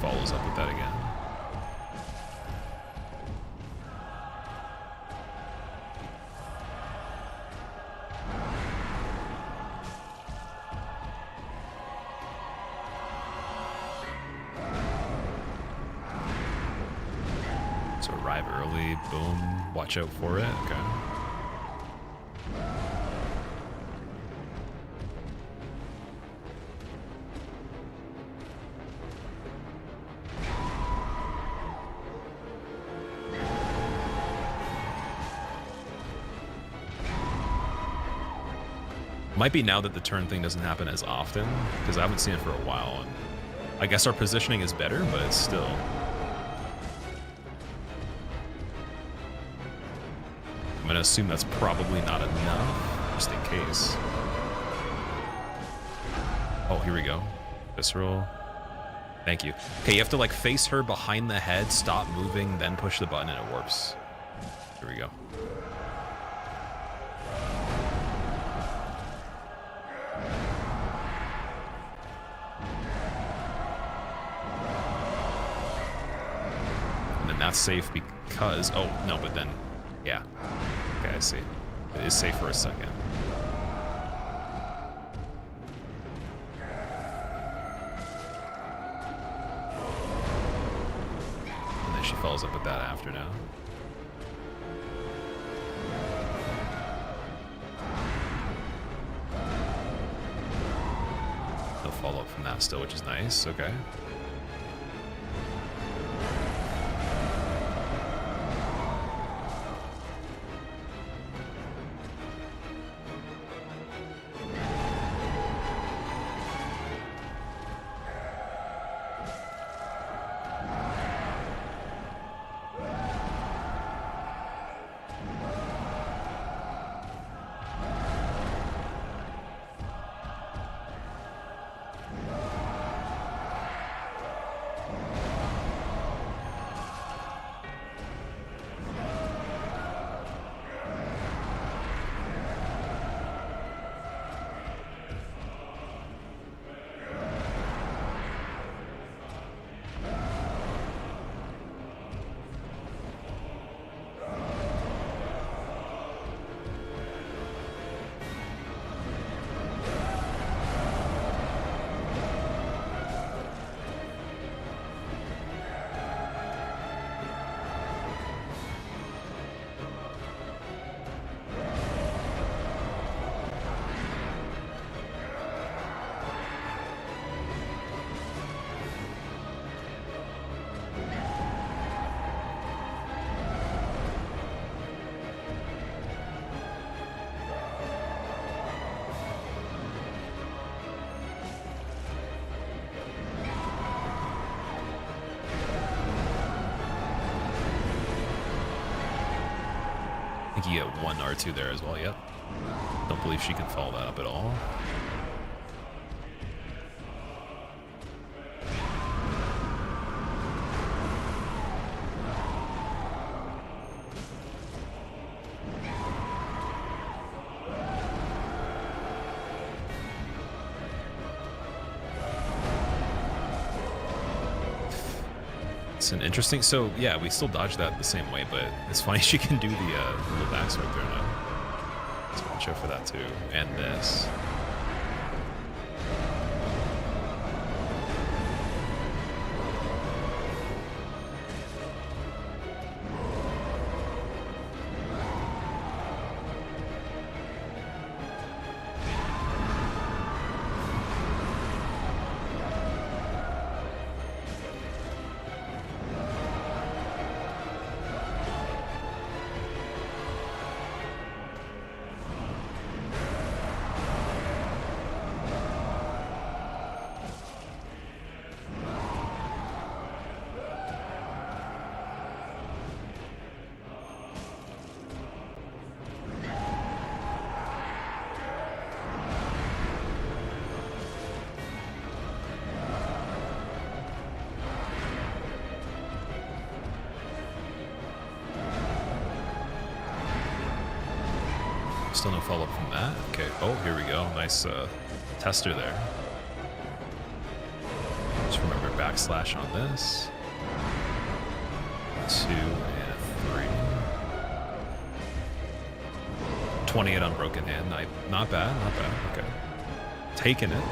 Follows up with that again. So arrive early, boom, watch out for it, okay. Might be now that the turn thing doesn't happen as often, because I haven't seen it for a while, and I guess our positioning is better, but it's still... I'm gonna assume that's probably not enough, just in case. Oh, here we go. Visceral. Thank you. Okay, you have to like face her behind the head, stop moving, then push the button and it warps. Here we go. Not safe because... Oh, no, but then... Yeah. Okay, I see. It is safe for a second. And then she follows up with that after now. No follow-up from that still, which is nice. Okay. I think you get one R2 there as well, yep. Don't believe she can follow that up at all. It's an interesting, so yeah, we still dodge that the same way, but it's funny she can do the little backstroke there now. Let's watch out for that too, and this. Still no follow-up from that. Okay. Oh, here we go. Nice tester there. Just remember backslash on this. 2 and 3. 28 on broken hand. Not bad. Not bad. Okay. Taking it.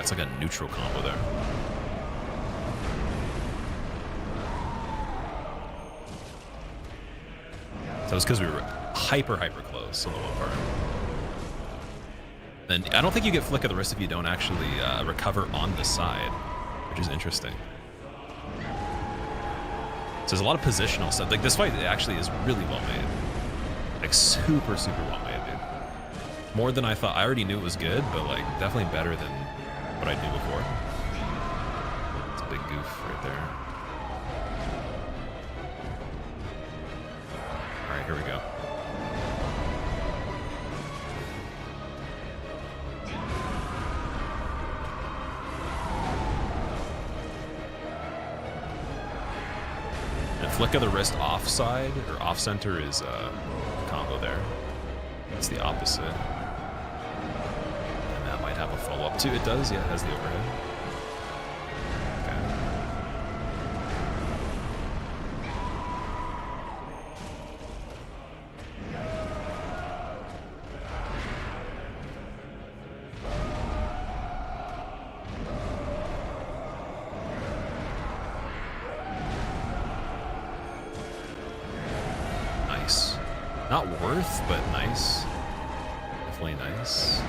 It's like a neutral combo there. So it's because we were hyper close on the one part. And I don't think you get flick of the wrist if you don't actually recover on the side, which is interesting. So there's a lot of positional stuff. Like this fight actually is really well made. Like super well made, dude. More than I thought. I already knew it was good, but like definitely better than what I knew before. It's a big goof right there. All right, here we go. And flick of the wrist offside or off center is a combo there. It's the opposite. Have a follow-up too. It does, yeah, it has the overhead. Okay. Nice. Not worth, but nice. Definitely nice.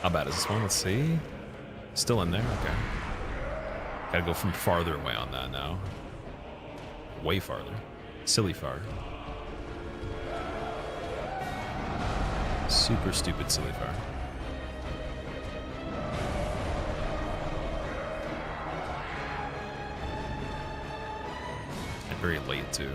How bad is this one? Let's see. Still in there? Okay. Gotta go from farther away on that now. Way farther. Silly far. super stupid silly fire. And very late too.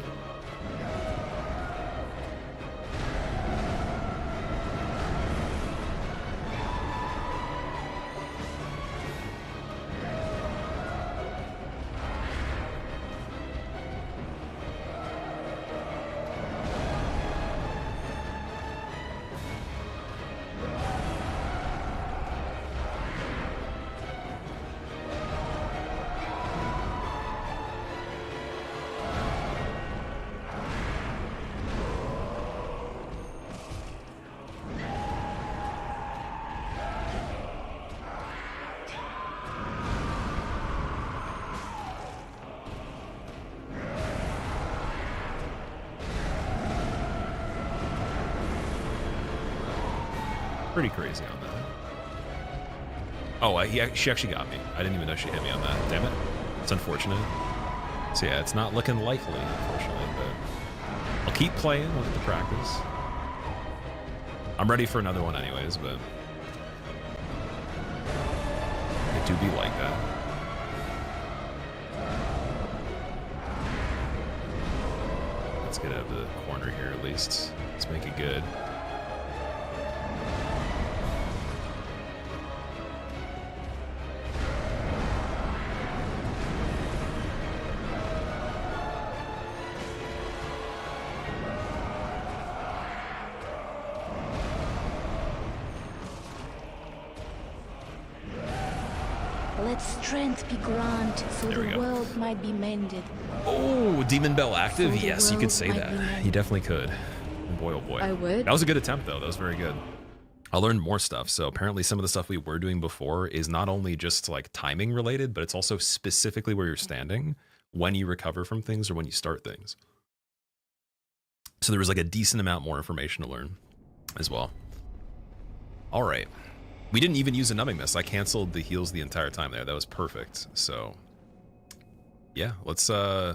Pretty crazy on that. Oh, she actually got me. I didn't even know she hit me on that. Damn it. It's unfortunate. So yeah, it's not looking likely, unfortunately, but I'll keep playing. We'll get the practice. I'm ready for another one anyways, but it do be like that. Let's get out of the corner here at least. Let's make it good. Let strength be granted, so There we the go. world might be mended. Oh, Demon Bell active? So the Yes, you could world say might that. be mended. You definitely could. Boy, oh boy. I would. That was a good attempt, though. That was very good. I learned more stuff. So apparently some of the stuff we were doing before is not only just like timing related, but it's also specifically where you're standing when you recover from things or when you start things. So there was like a decent amount more information to learn as well. All right. We didn't even use a numbing mist. I canceled the heals the entire time there. That was perfect. So yeah, let's we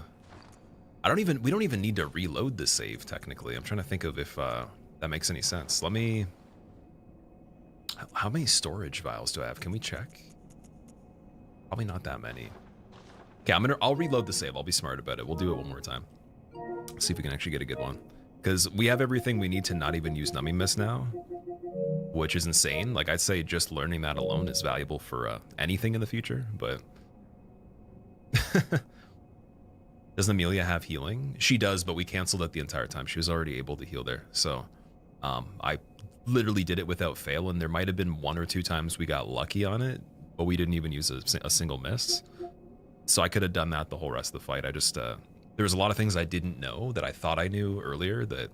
don't even need to reload the save technically. I'm trying to think of if that makes any sense. Let me, how many storage vials do I have? Can we check? Probably not that many. Okay, I'll reload the save. I'll be smart about it. We'll do it one more time. See if we can actually get a good one. Because we have everything we need to not even use numbing mist now, which is insane. Like, I'd say just learning that alone is valuable for anything in the future, but doesn't Amelia have healing? She does, but we canceled it the entire time. She was already able to heal there. So I literally did it without fail, and there might have been 1 or 2 times we got lucky on it, but we didn't even use a single miss. So I could have done that the whole rest of the fight. I just, there was a lot of things I didn't know that I thought I knew earlier that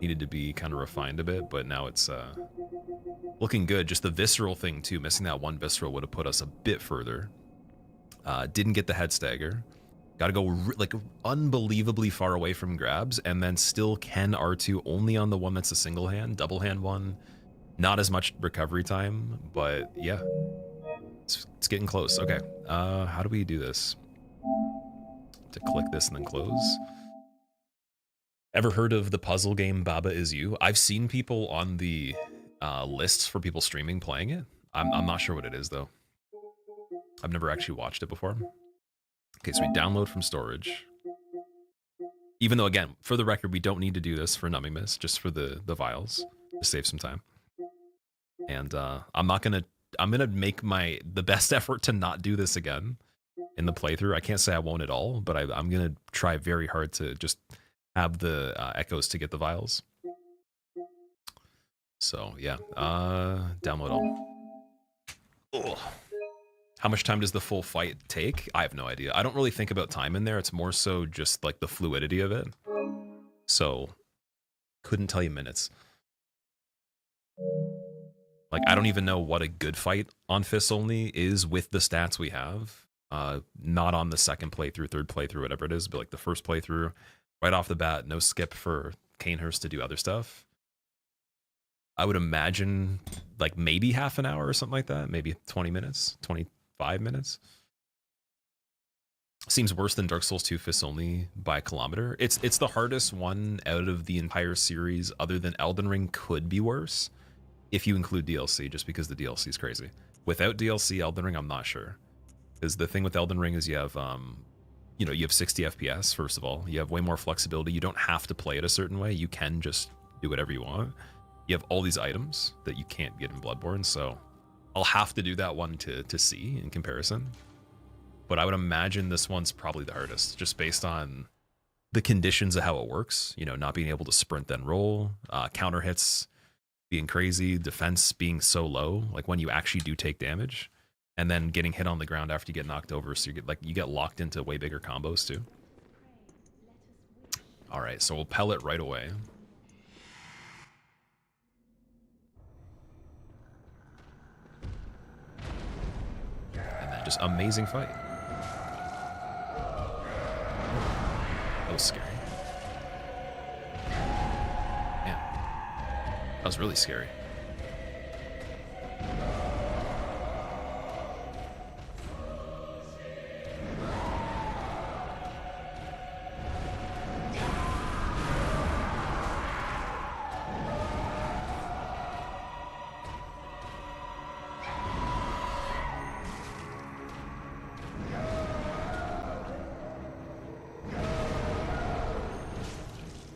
needed to be kind of refined a bit, but now it's looking good. Just the visceral thing too, missing that one visceral would have put us a bit further. Didn't get the head stagger. Got to go like unbelievably far away from grabs, and then still can R2 only on the one that's a single hand, double hand one. Not as much recovery time, but yeah, it's getting close. Okay, how do we do this? To click this and then close. Ever heard of the puzzle game Baba Is You? I've seen people on the lists for people streaming playing it. I'm not sure what it is though. I've never actually watched it before. Okay, so we download from storage. Even though, again, for the record, we don't need to do this for numbing mist, just for the vials to save some time. And I'm gonna make the best effort to not do this again in the playthrough. I can't say I won't at all, but I'm gonna try very hard to just have the echoes to get the vials. So yeah, download all. Ugh. How much time does the full fight take? I have no idea. I don't really think about time in there. It's more so just like the fluidity of it. So couldn't tell you minutes. Like, I don't even know what a good fight on Fists Only is with the stats we have. Not on the second playthrough, third playthrough, whatever it is, but like the first playthrough, right off the bat, no skip for Canehurst to do other stuff. I would imagine like maybe half an hour or something like that. Maybe 20 minutes, 25 minutes. Seems worse than Dark Souls 2 Fists Only by a kilometer. It's the hardest one out of the entire series, other than Elden Ring could be worse. if you include DLC, just because the DLC is crazy. Without DLC, Elden Ring, I'm not sure. Because the thing with Elden Ring is you have, you know, you have 60 FPS, first of all. You have way more flexibility. You don't have to play it a certain way. You can just do whatever you want. You have all these items that you can't get in Bloodborne, so I'll have to do that one to see in comparison. But I would imagine this one's probably the hardest, just based on the conditions of how it works. You know, not being able to sprint then roll, counter hits being crazy, defense being so low, like when you actually do take damage, and then getting hit on the ground after you get knocked over, so you get locked into way bigger combos too. All right, so we'll pellet right away. And then just amazing fight. That was scary. Man, that was really scary.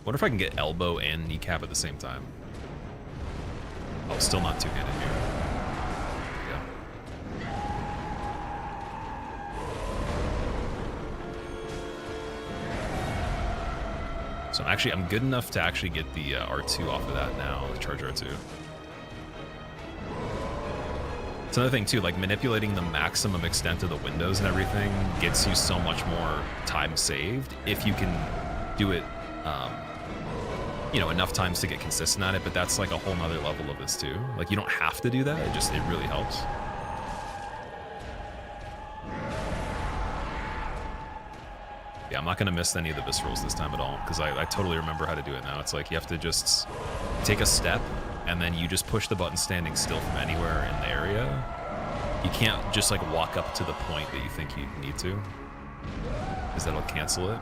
Wonder if I can get elbow and kneecap at the same time. Oh, still not two-handed here. There we go. So I'm good enough to actually get the R2 off of that now, the charge R2. It's another thing too, like manipulating the maximum extent of the windows and everything gets you so much more time saved if you can do it you know, enough times to get consistent at it, but that's like a whole nother level of this too. Like you don't have to do that, it really helps. Yeah, I'm not gonna miss any of the viscerals this time at all, because I totally remember how to do it now. It's like you have to just take a step, and then you just push the button standing still from anywhere in the area. You can't just like walk up to the point that you think you need to, because that'll cancel it.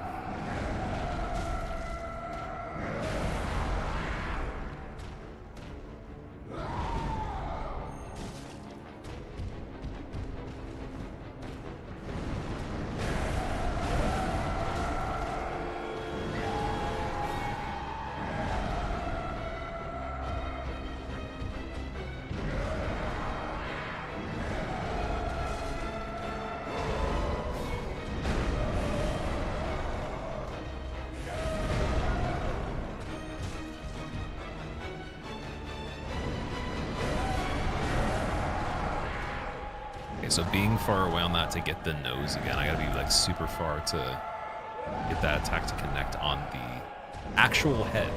So being far away on that to get the nose again, I gotta be like super far to get that attack to connect on the actual head.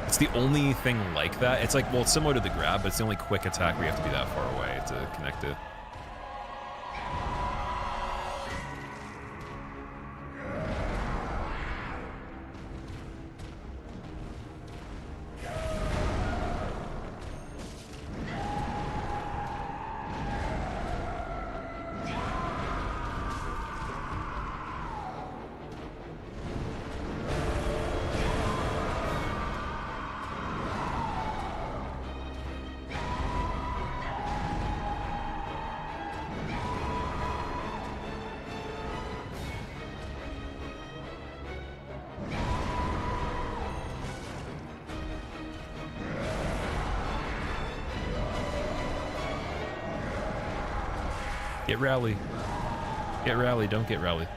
It's the only thing like that. It's like, well, it's similar to the grab, but it's the only quick attack where you have to be that far away to connect it. Get rally. Get rally, don't get rally.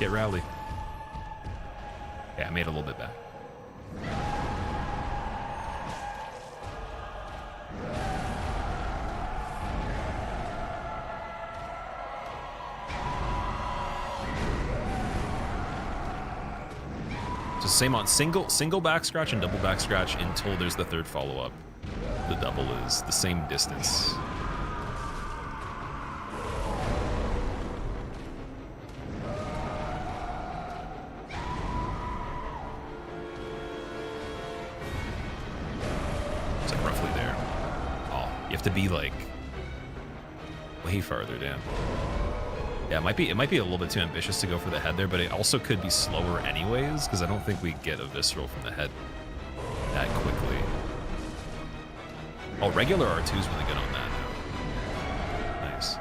Get rally. Yeah, I made a little bit back. So same on single back scratch and double back scratch until there's the third follow-up. The double is the same distance. To be like way farther down. Yeah, it might be a little bit too ambitious to go for the head there, but it also could be slower anyways, because I don't think we get a visceral from the head that quickly. Oh, regular R2 is really good on that now. Nice.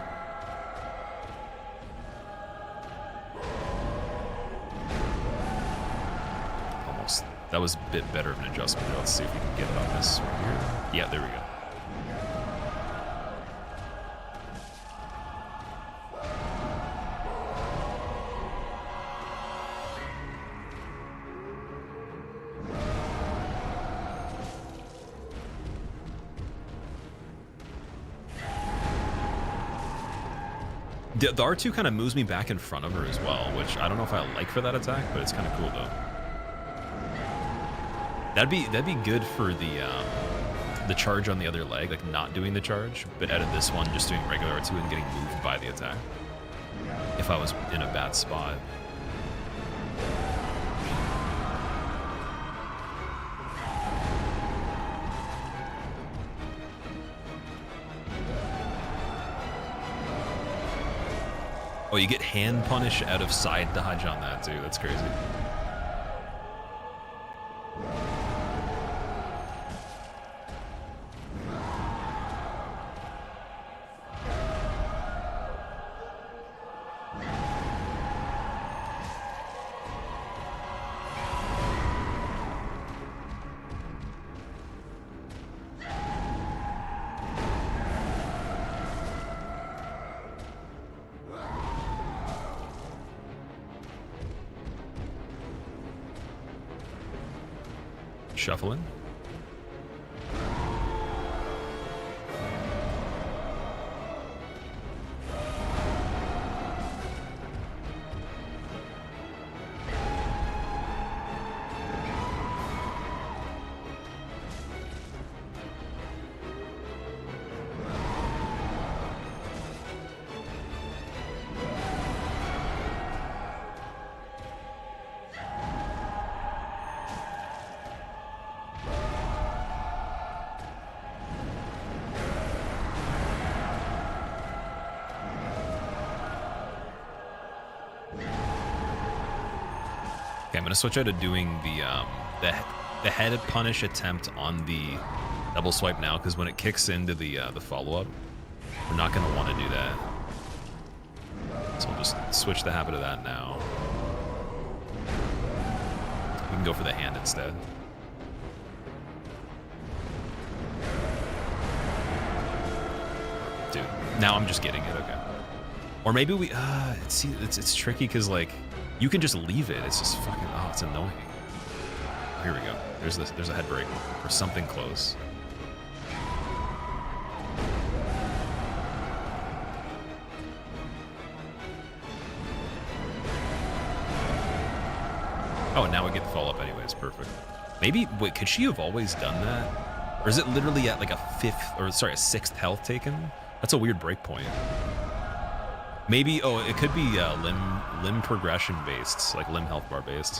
Almost. That was a bit better of an adjustment. Let's see if we can get it on this right here. Yeah, there we go. The R2 kind of moves me back in front of her as well, which I don't know if I like for that attack, but it's kind of cool though. That'd be good for the charge on the other leg, like not doing the charge, but out of this one, just doing regular R2 and getting moved by the attack. If I was in a bad spot. Oh, you get hand punish out of side dodge on that too. That's crazy. Shuffling. Okay, I'm gonna switch out to doing the head punish attempt on the double swipe now, because when it kicks into the follow up, we're not gonna want to do that. So I'll just switch the habit of that now. We can go for the hand instead. Dude, now I'm just getting it. Okay. Or maybe we see it's tricky because like you can just leave it. It's just fucking it's annoying. Here we go. There's a head break or something close. Oh, and now we get the follow up anyways. Perfect. Maybe wait, could she have always done that? Or is it literally at like a sixth health taken? That's a weird break point. Maybe, it could be limb progression based, like limb health bar based.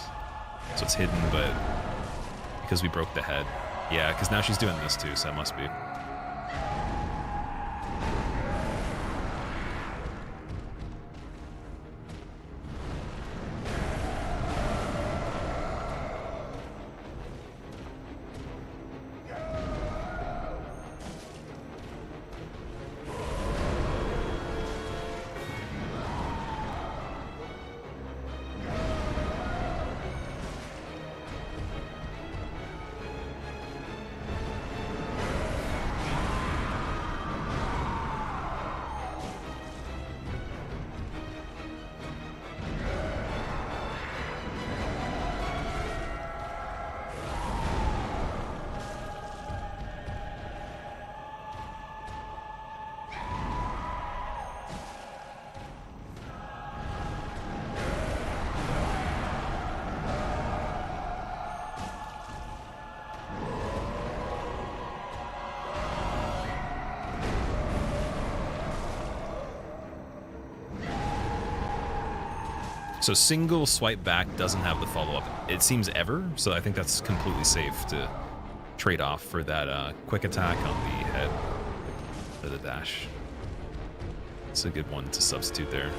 So it's hidden, but because we broke the head. Yeah, because now she's doing this too, so it must be. So single swipe back doesn't have the follow-up, it seems ever, so I think that's completely safe to trade off for that quick attack on the head for the dash. It's a good one to substitute there.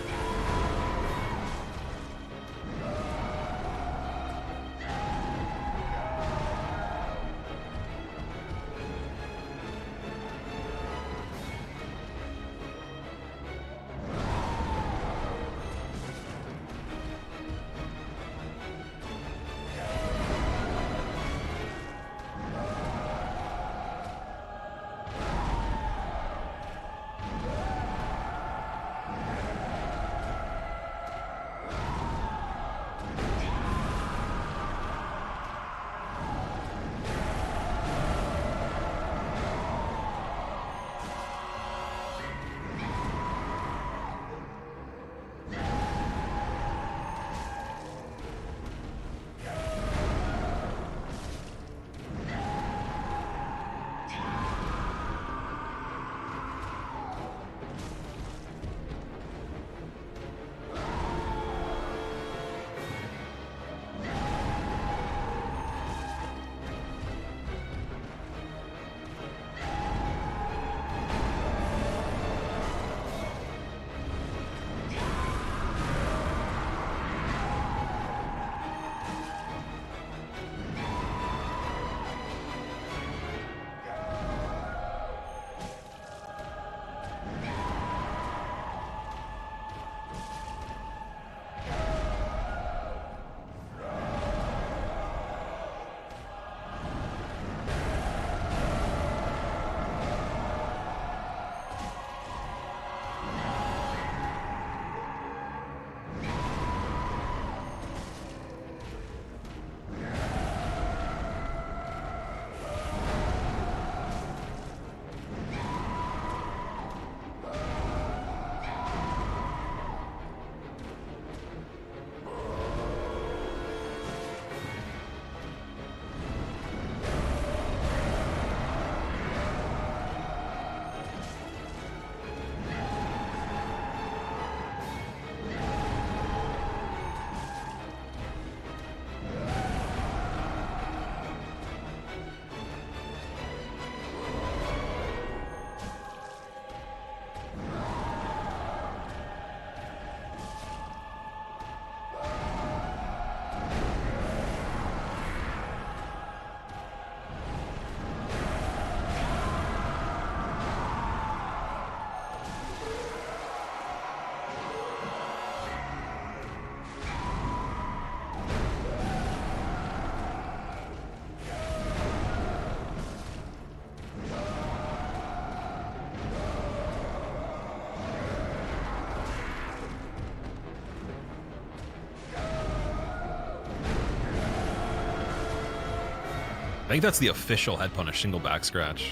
I think that's the official head punish, single back scratch.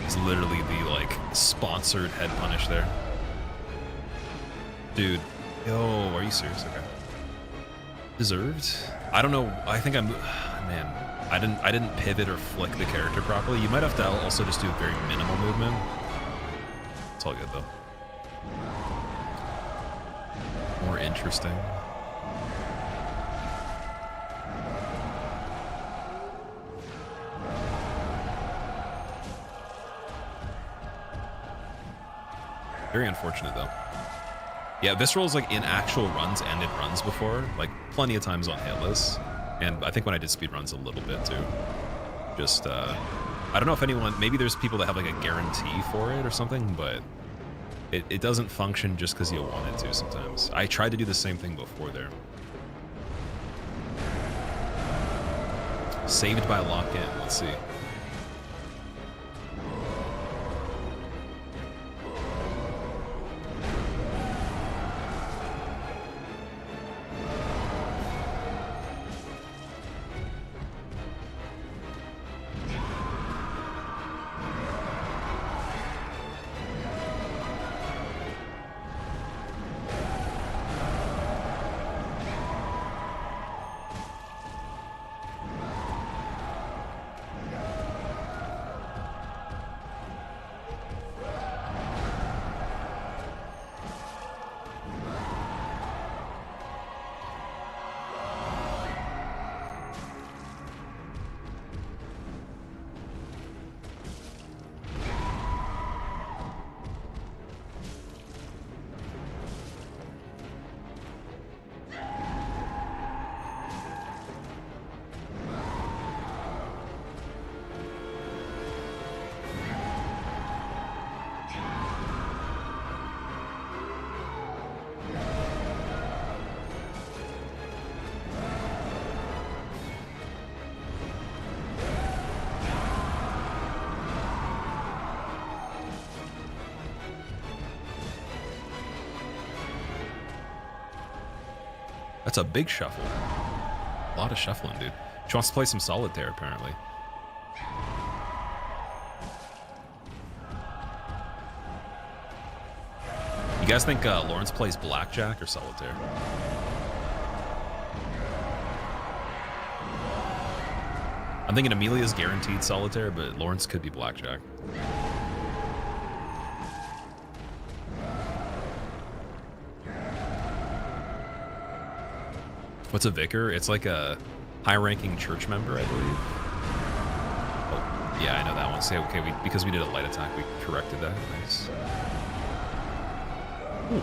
It's literally the, like, sponsored head punish there. Dude. Yo, are you serious? Okay. Deserved? I don't know. I think I'm... Man. I didn't pivot or flick the character properly. You might have to also just do a very minimal movement. It's all good, though. More interesting. Very unfortunate, though. Yeah, Visceral's like in actual runs ended runs before, like plenty of times on hitless, and I think when I did speed runs a little bit too. Just I don't know if anyone, maybe there's people that have like a guarantee for it or something, but it doesn't function just because you want it to sometimes. I tried to do the same thing before there. Saved by lock-in. Let's see. That's a big shuffle. A lot of shuffling, dude. She wants to play some solitaire, apparently. You guys think Lawrence plays blackjack or solitaire? I'm thinking Amelia's guaranteed solitaire, but Lawrence could be blackjack. What's a vicar? It's like a high-ranking church member, I believe. Oh, yeah, I know that one. Say, okay, because we did a light attack, we corrected that. Nice. Ooh.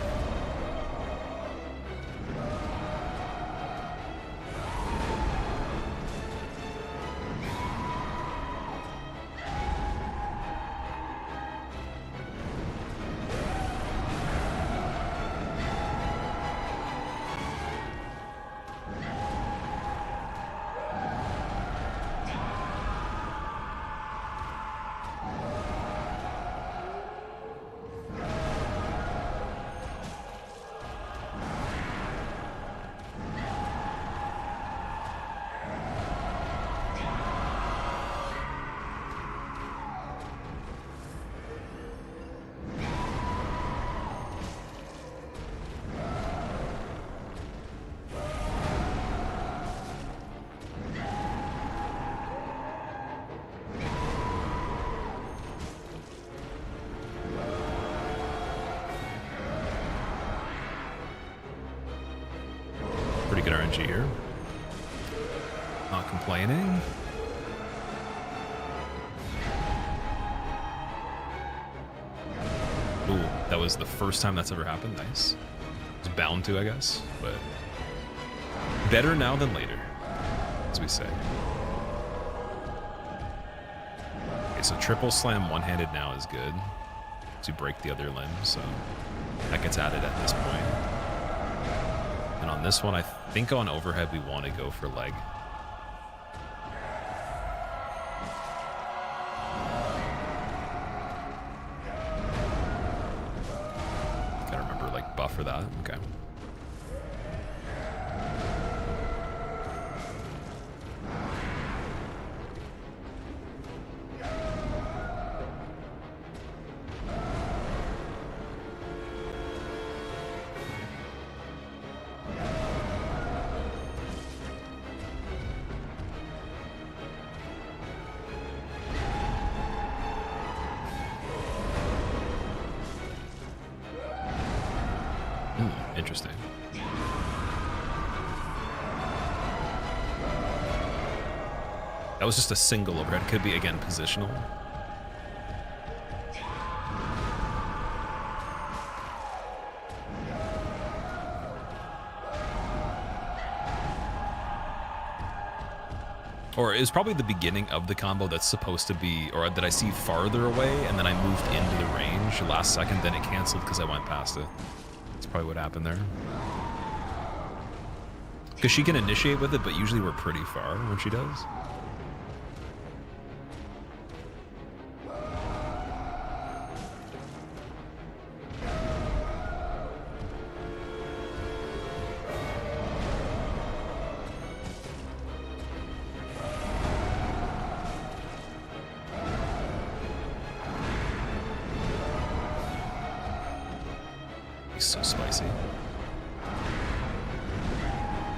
Pretty good RNG here. Not complaining. Ooh, that was the first time that's ever happened. Nice. It's bound to, I guess, but better now than later, as we say. Okay, so triple slam one-handed now is good to break the other limb, so that gets added at this point. And on this one, I think on overhead we want to go for leg. Gotta remember, like, buffer that. Okay. Interesting. That was just a single overhead. Could be, again, positional. Or it was probably the beginning of the combo that's supposed to be, or that I see farther away, and then I moved into the range last second, then it canceled because I went past it. That's probably what happened there. Because she can initiate with it, but usually we're pretty far when she does. So spicy.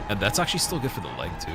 And that's actually still good for the leg too.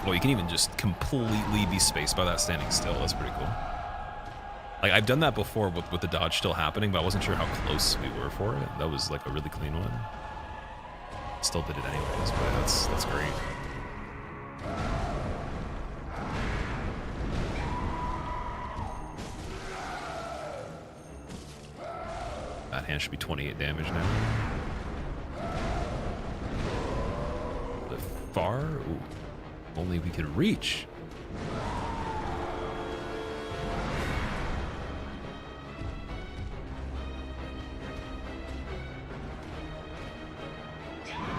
Oh, you can even just completely be spaced by that standing still. That's pretty cool. Like, I've done that before with the dodge still happening, but I wasn't sure how close we were for it. That was like a really clean one. Still did it anyways, but that's great. That hand should be 28 damage now. The far? Ooh. Only we could reach.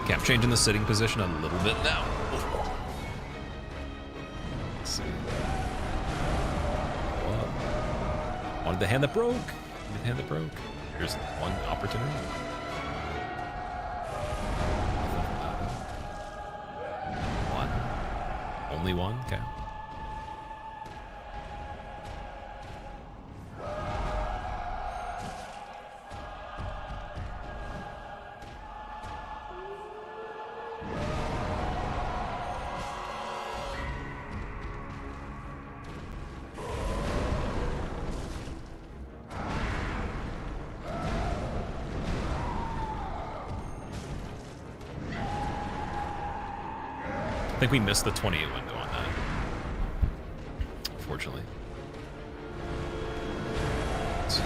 Okay, I'm changing the sitting position a little bit now. Let's see. Whoa. Wanted the hand that broke. Wanted the hand that broke. Here's one opportunity. Only one? Okay. I think we missed the 28 window on that, unfortunately. So.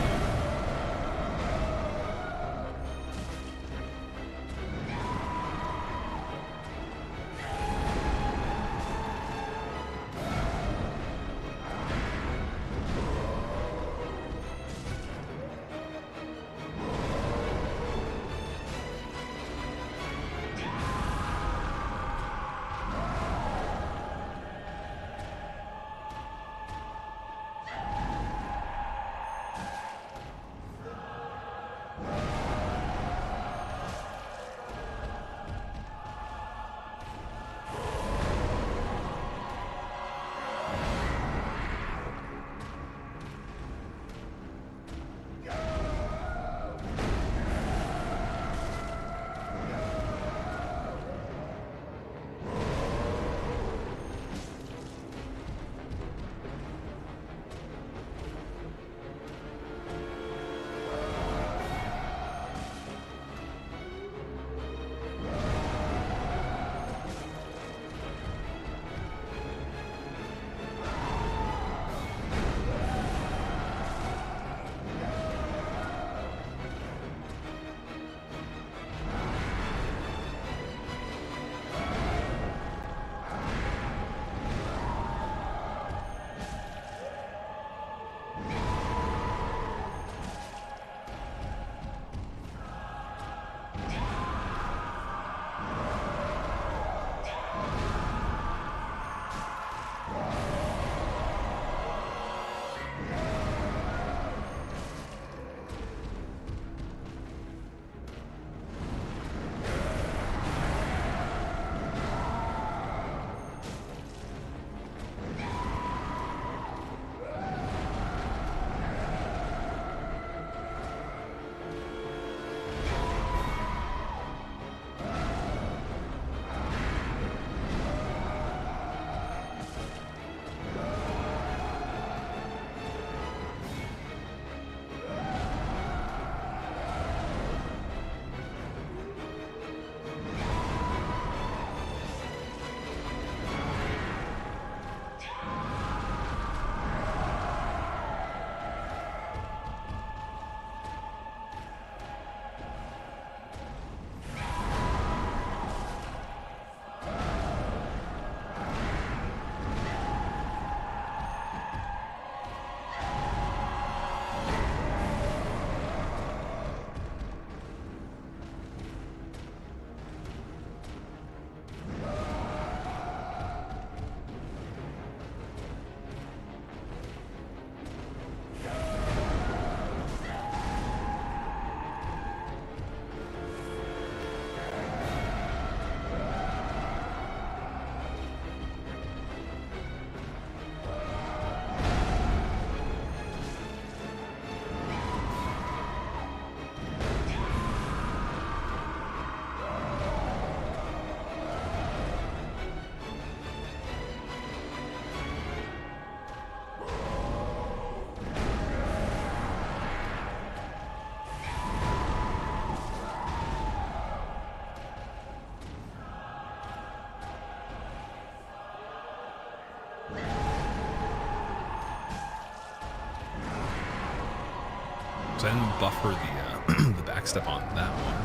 So I didn't buffer the the backstep on that one.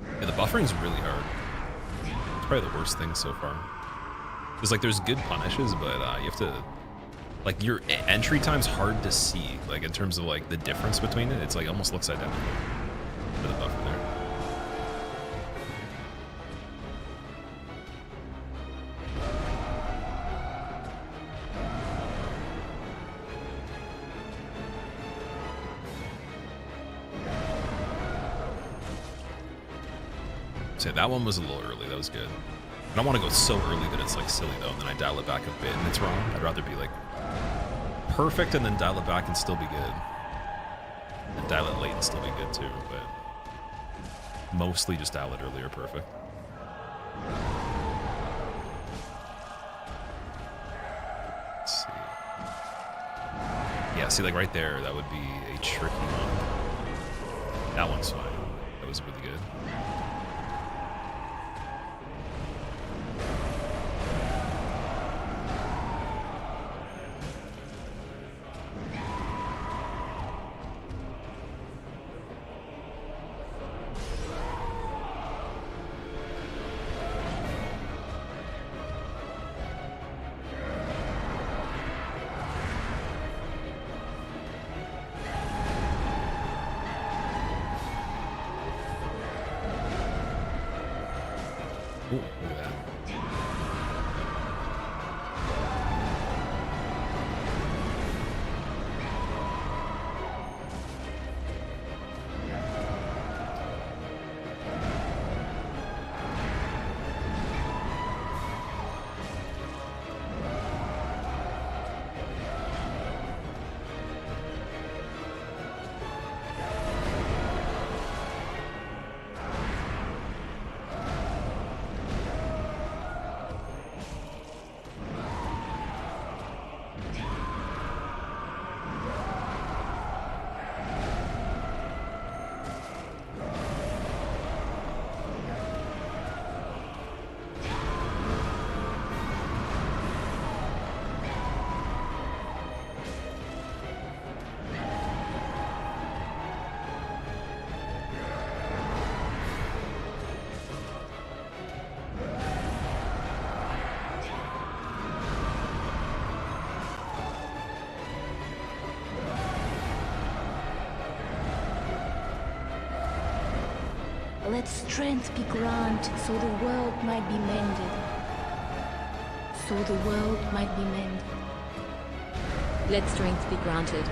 Okay. Yeah, the buffering's really hard. It's probably the worst thing so far. Because like there's good punishes, but you have to like your entry time's hard to see. Like in terms of like the difference between it, it's like almost looks identical for the buffer there. So that one was a little early. That was good. I don't want to go so early that it's like silly though, and then I dial it back a bit and it's wrong. I'd rather be like perfect and then dial it back and still be good. And dial it late and still be good too, but mostly just dial it early or perfect. Let's see. Yeah, see like right there, that would be a tricky one. That one's fine. That was really good. Ooh, look at that. Let strength be granted so the world might be mended. So the world might be mended. Let strength be granted.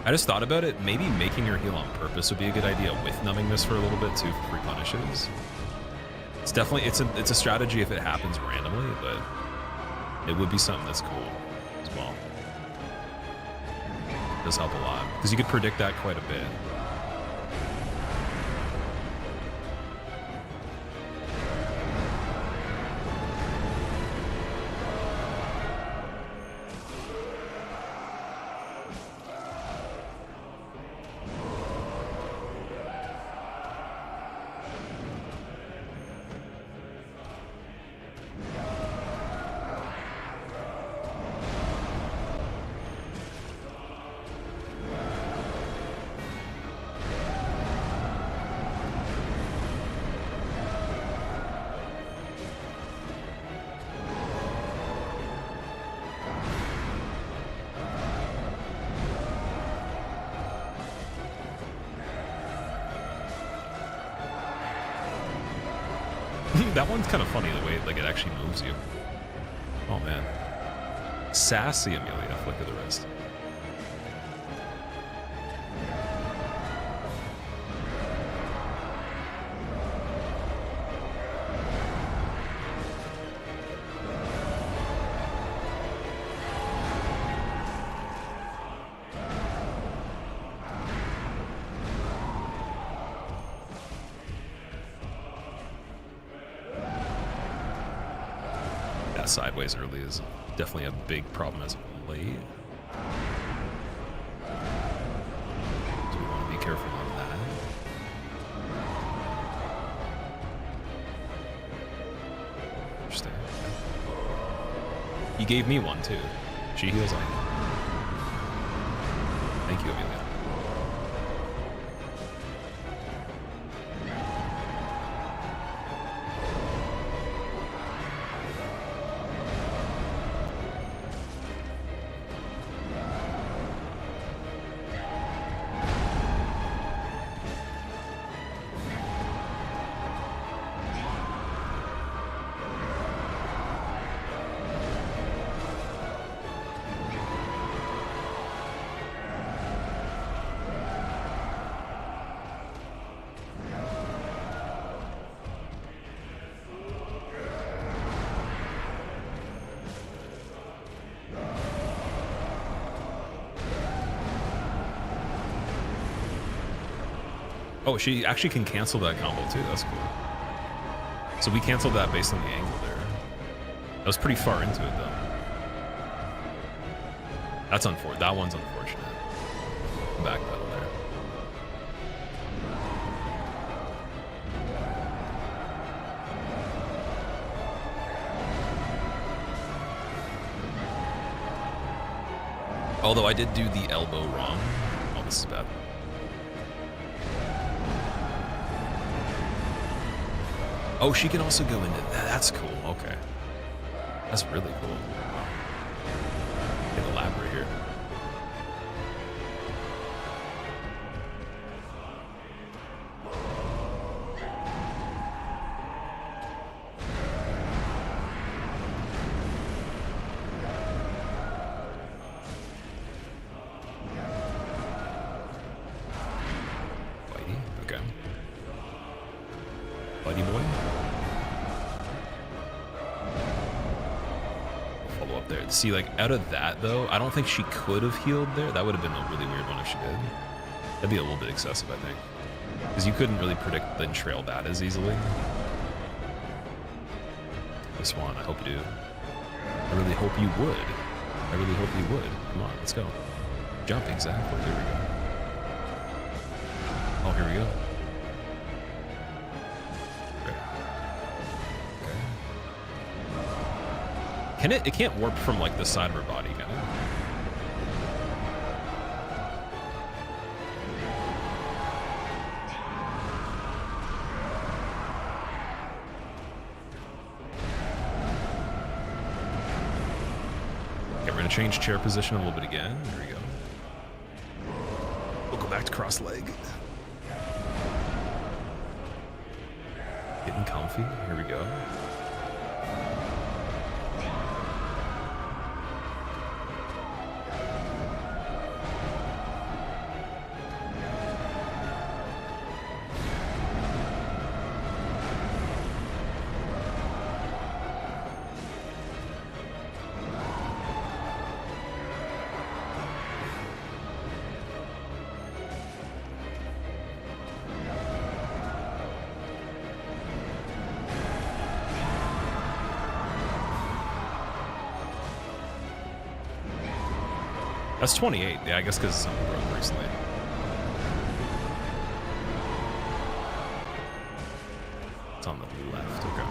I just thought about it. Maybe making her heal on purpose would be a good idea with numbing this for a little bit too for free punishes. It's definitely it's a strategy if it happens randomly, but it would be something that's cool as well. It does help a lot because you could predict that quite a bit. That one's kind of funny, the way like it actually moves you. Oh man. Sassy Amelia, flick of the wrist. sideways early is definitely a big problem as of late. So we want to be careful on that. Interesting. He gave me one too. She heals on you. Thank you, Amelia. Oh, she actually can cancel that combo too. That's cool. So we canceled that based on the angle there. That was pretty far into it though. That's unfortunate. That one's unfortunate. Back pedal there. Although I did do the elbow wrong. Oh, this is bad. Oh, she can also go into that. That's cool. Okay. That's really cool. Get elaborate here. Whitey, okay. Buddy boy. Follow up there. See, like, out of that, though, I don't think she could have healed there. That would have been a really weird one if she did. That'd be a little bit excessive, I think. Because you couldn't really predict then trail that as easily. This one, I hope you do. I really hope you would. I really hope you would. Come on, let's go. Jump, exactly. Here we go. Oh, here we go. Can it can't warp from like the side of her body, can it? Okay, we're gonna change chair position a little bit again. There we go. We'll go back to cross leg. Getting comfy. Here we go. That's 28. Yeah, I guess because something broke recently. It's on the left. Okay.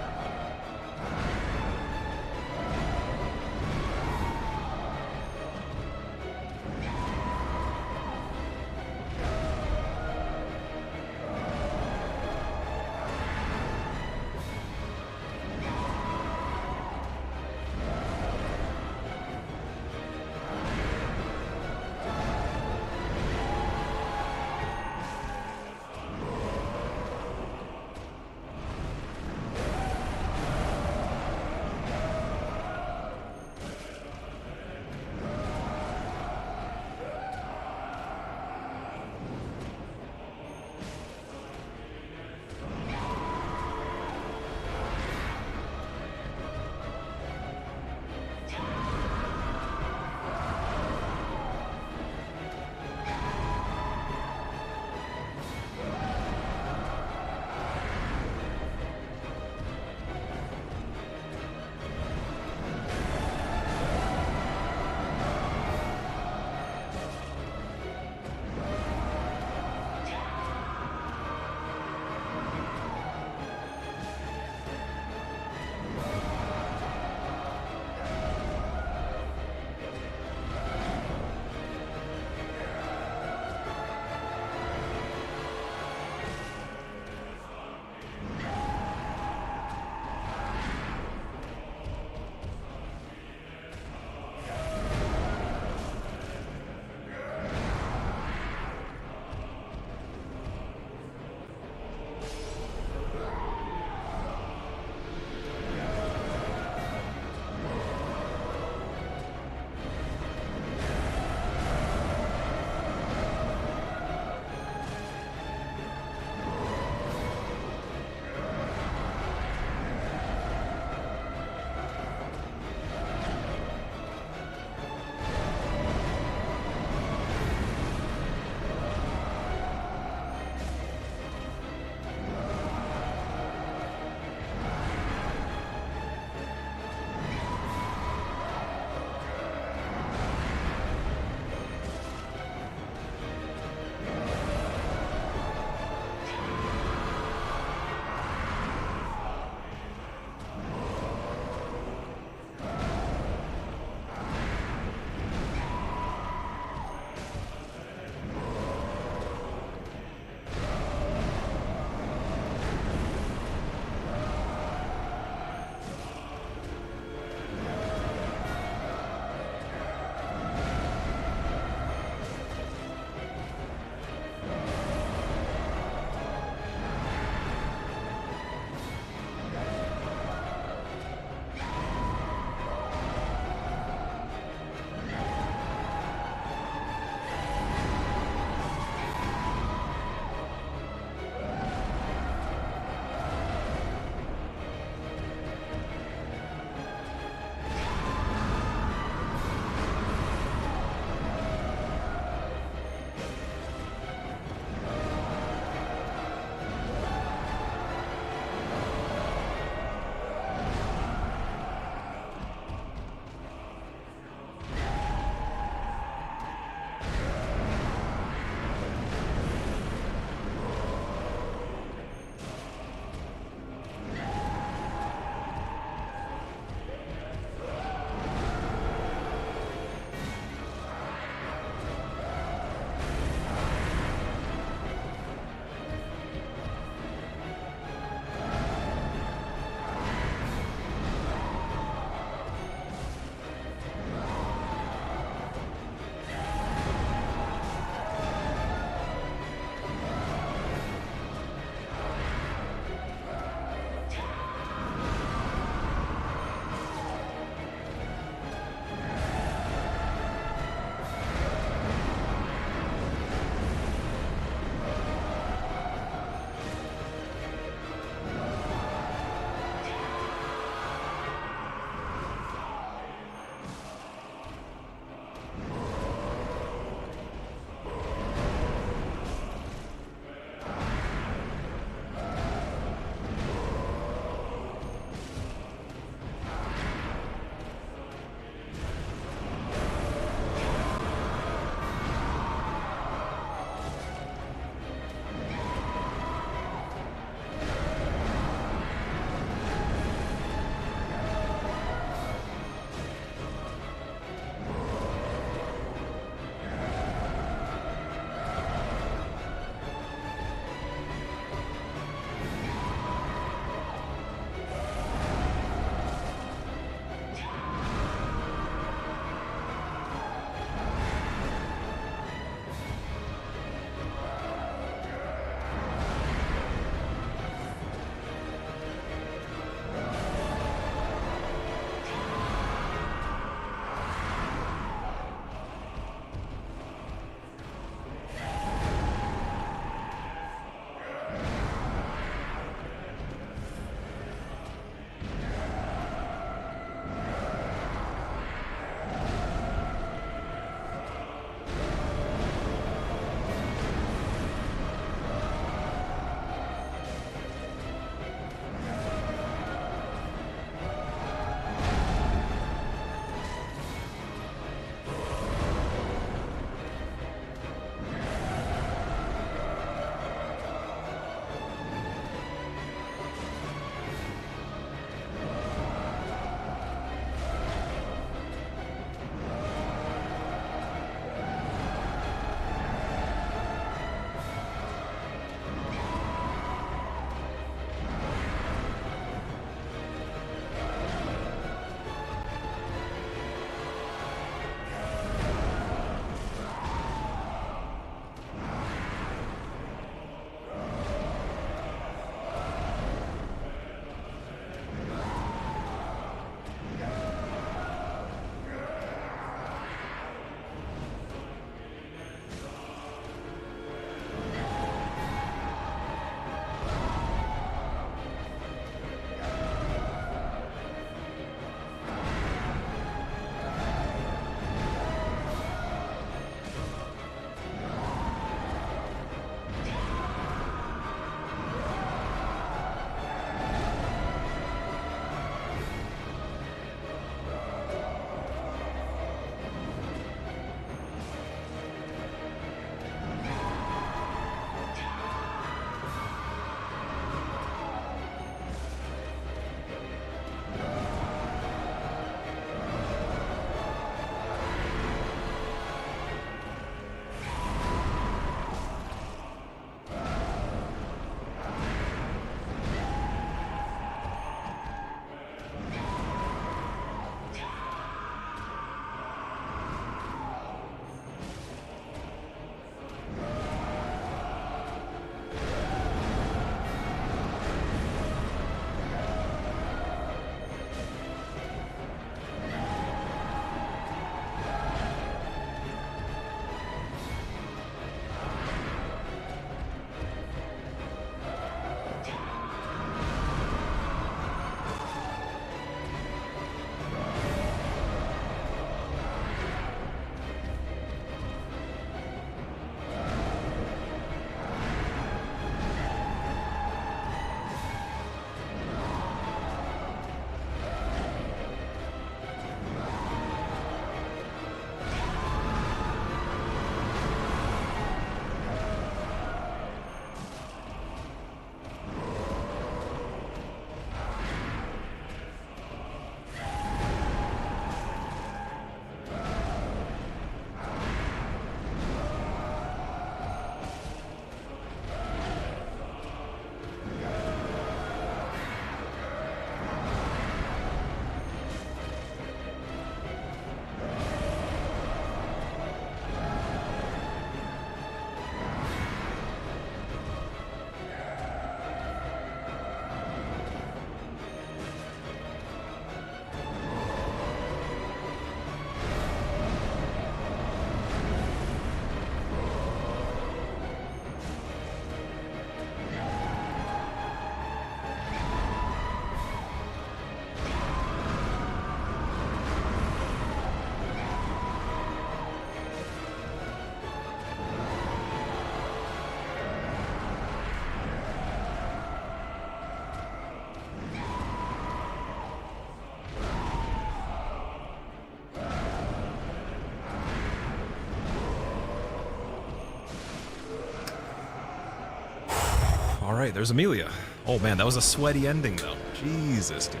All right, there's Amelia. Oh man, that was a sweaty ending though. Jesus, dude.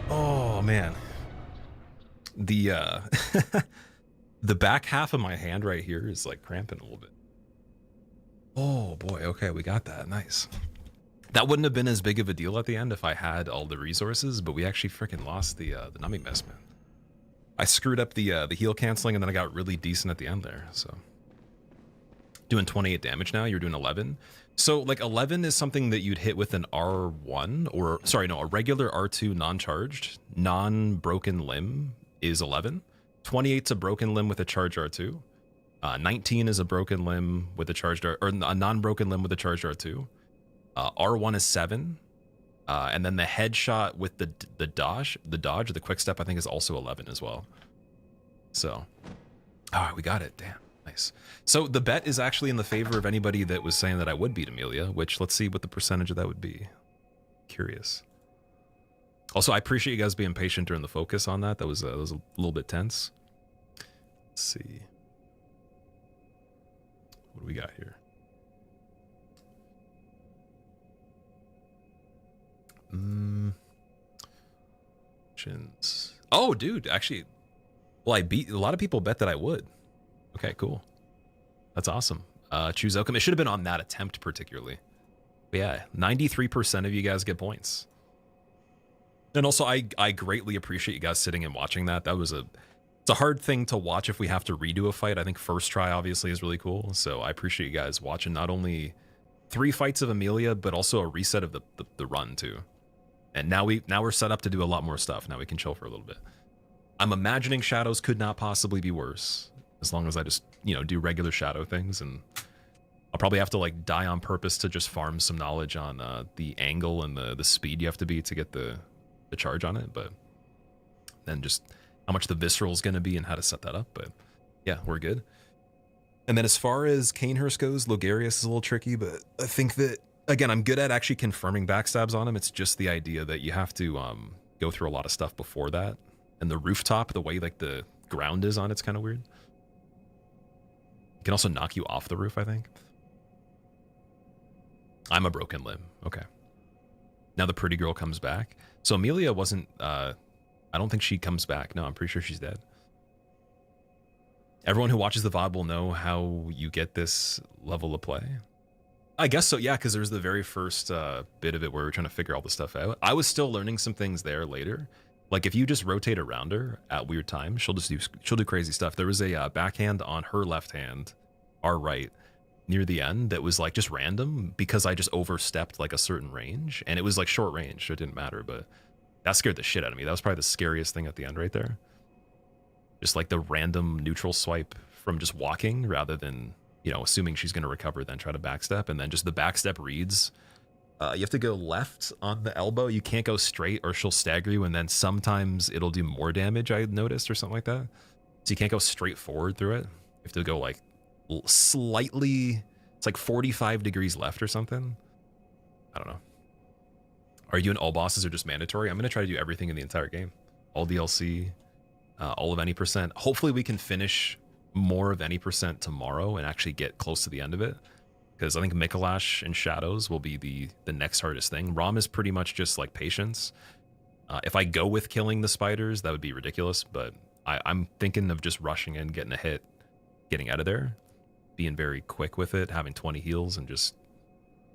Oh man. The the back half of my hand right here is like cramping a little bit. Oh boy, okay, we got that. Nice. That wouldn't have been as big of a deal at the end if I had all the resources, but we actually freaking lost the numbing mist, man. I screwed up the heal canceling, and then I got really decent at the end there. So doing 28 damage now. You're doing 11. So like 11 is something that you'd hit with an R1, or sorry, no, a regular R2 non-charged, non-broken limb is 11. 28's a broken limb with a charged R2. 19 is a broken limb with a charged or a non-broken limb with a charged R2. R1 is 7. And then the headshot with the dodge, the quick step, I think is also 11 as well. So, all right, we got it. Damn, nice. So the bet is actually in the favor of anybody that was saying that I would beat Amelia, which let's see what the percentage of that would be. Curious. Also, I appreciate you guys being patient during the focus on that. That was a little bit tense. Let's see. What do we got here? Oh, dude, actually, well, I beat a lot of people. Bet that I would. Okay, cool. That's awesome. Choose outcome. It should have been on that attempt particularly. But yeah, 93% of you guys get points. And also, I greatly appreciate you guys sitting and watching that. It's a hard thing to watch if we have to redo a fight. I think first try obviously is really cool. So I appreciate you guys watching not only 3 fights of Amelia, but also a reset of the run too. And now we're set up to do a lot more stuff. Now we can chill for a little bit. I'm imagining shadows could not possibly be worse, as long as I just, do regular shadow things. And I'll probably have to like die on purpose to just farm some knowledge on the angle and the speed you have to be to get the charge on it. But then just how much the visceral is going to be and how to set that up. But yeah, we're good. And then as far as Canehurst goes, Logarius is a little tricky, but I think that, again, I'm good at actually confirming backstabs on him. It's just the idea that you have to go through a lot of stuff before that. And the rooftop, the way like the ground is on it's kind of weird. It can also knock you off the roof, I think. I'm a broken limb. Okay. Now the pretty girl comes back. So Amelia wasn't, I don't think she comes back. No, I'm pretty sure she's dead. Everyone who watches the VOD will know how you get this level of play. I guess so, yeah, because there's the very first bit of it where we're trying to figure all this stuff out. I was still learning some things there later. Like if you just rotate around her at weird times, she'll do crazy stuff. There was a backhand on her left hand, our right, near the end that was like just random because I just overstepped like a certain range, and it was like short range, so it didn't matter. But that scared the shit out of me. That was probably the scariest thing at the end right there. Just like the random neutral swipe from just walking rather than, assuming she's going to recover, then try to backstep. And then just the backstep reads. You have to go left on the elbow. You can't go straight or she'll stagger you. And then sometimes it'll do more damage, I noticed, or something like that. So you can't go straight forward through it. You have to go like slightly, it's like 45 degrees left or something. I don't know. Are you and all bosses are just mandatory? I'm going to try to do everything in the entire game. All DLC, all of any percent. Hopefully we can finish more of any percent tomorrow and actually get close to the end of it, because I think Mikolash and Shadows will be the next hardest thing. Rom is pretty much just like patience. If I go with killing the spiders, that would be ridiculous, but I'm thinking of just rushing in, getting a hit, getting out of there, being very quick with it, having 20 heals, and just,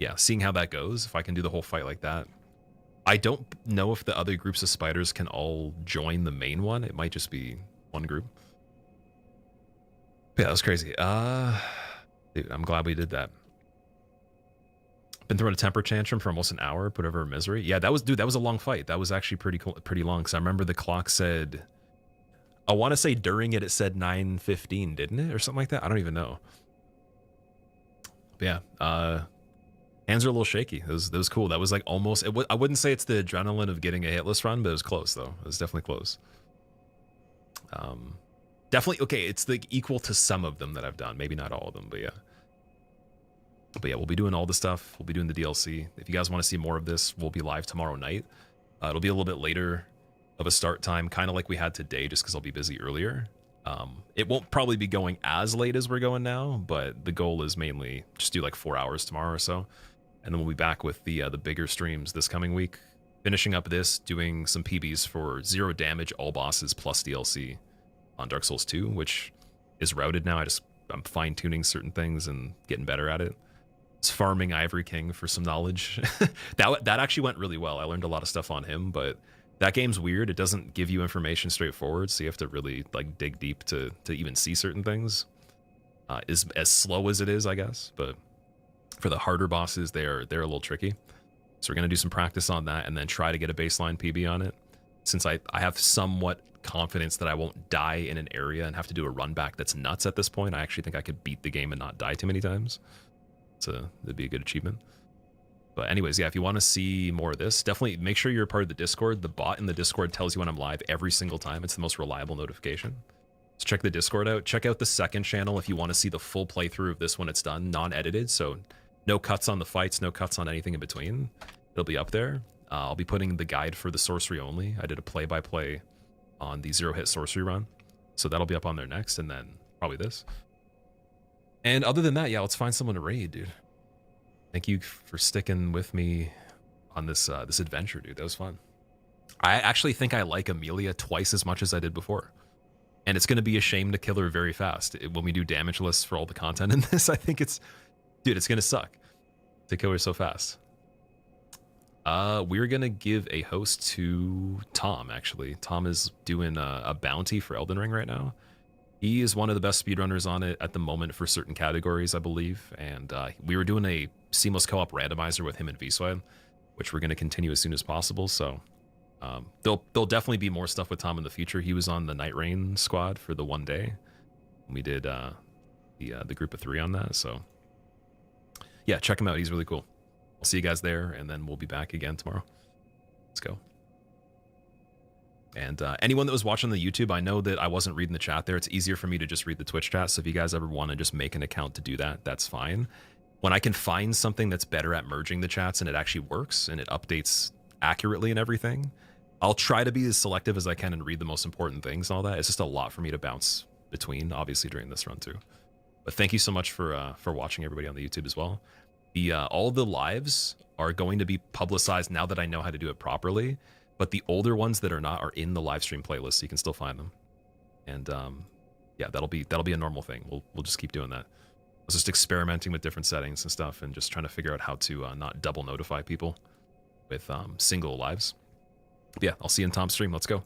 yeah, seeing how that goes. If I can do the whole fight like that. I don't know if the other groups of spiders can all join the main one. It might just be one group. But yeah, that was crazy. Dude, I'm glad we did that. Been throwing a temper tantrum for almost an hour, put over her misery. Yeah, that was a long fight. That was actually pretty cool, pretty long, because I remember the clock said, I want to say during it said 9:15, didn't it? Or something like that. I don't even know. But yeah, hands are a little shaky. That was cool. That was like almost, I wouldn't say it's the adrenaline of getting a hitless run, but it was close though. It was definitely close. Definitely, okay, it's like equal to some of them that I've done. Maybe not all of them, but yeah. But yeah, we'll be doing all the stuff. We'll be doing the DLC. If you guys want to see more of this, we'll be live tomorrow night. It'll be a little bit later of a start time, kind of like we had today, just because I'll be busy earlier. It won't probably be going as late as we're going now, but the goal is mainly just do like 4 hours tomorrow or so. And then we'll be back with the bigger streams this coming week. Finishing up this, doing some PBs for 0 damage, all bosses, plus DLC on Dark Souls 2, which is routed now. I'm fine-tuning certain things and getting better at it. It's farming Ivory King for some knowledge. that actually went really well. I learned a lot of stuff on him, but that game's weird. It doesn't give you information straightforward, so you have to really like dig deep to even see certain things. Is as slow as it is, I guess, but for the harder bosses, they're a little tricky. So we're gonna do some practice on that and then try to get a baseline PB on it. Since I have somewhat confidence that I won't die in an area and have to do a run back that's nuts at this point, I actually think I could beat the game and not die too many times. So that'd be a good achievement. But anyways, yeah, if you want to see more of this, definitely make sure you're a part of the Discord. The bot in the Discord tells you when I'm live every single time. It's the most reliable notification. So check the Discord out. Check out the second channel if you want to see the full playthrough of this when it's done, non-edited. So no cuts on the fights, no cuts on anything in between. It'll be up there. I'll be putting the guide for the sorcery only. I did a play-by-play on the 0-hit sorcery run. So that'll be up on there next, and then probably this. And other than that, yeah, let's find someone to raid, dude. Thank you for sticking with me on this this adventure, dude. That was fun. I actually think I like Amelia twice as much as I did before. And it's going to be a shame to kill her very fast. When we do damage lists for all the content in this, I think it's going to suck to kill her so fast. We're going to give a host to Tom, actually. Tom is doing a bounty for Elden Ring right now. He is one of the best speedrunners on it at the moment for certain categories, I believe. And we were doing a seamless co-op randomizer with him and Vswag, which we're going to continue as soon as possible. So there'll definitely be more stuff with Tom in the future. He was on the Night Rain squad for the one day. We did the group of 3 on that. So yeah, check him out. He's really cool. I'll see you guys there, and then we'll be back again tomorrow. Let's go. And anyone that was watching the YouTube, I know that I wasn't reading the chat there. It's easier for me to just read the Twitch chat. So if you guys ever want to just make an account to do that, that's fine. When I can find something that's better at merging the chats and it actually works and it updates accurately and everything, I'll try to be as selective as I can and read the most important things and all that. It's just a lot for me to bounce between, obviously, during this run too. But thank you so much for watching, everybody on the YouTube as well. All the lives are going to be publicized now that I know how to do it properly. But the older ones that are not are in the live stream playlist, so you can still find them. And yeah, that'll be a normal thing. We'll just keep doing that. I was just experimenting with different settings and stuff, and just trying to figure out how to not double notify people with single lives. But yeah, I'll see you in Tom's stream. Let's go.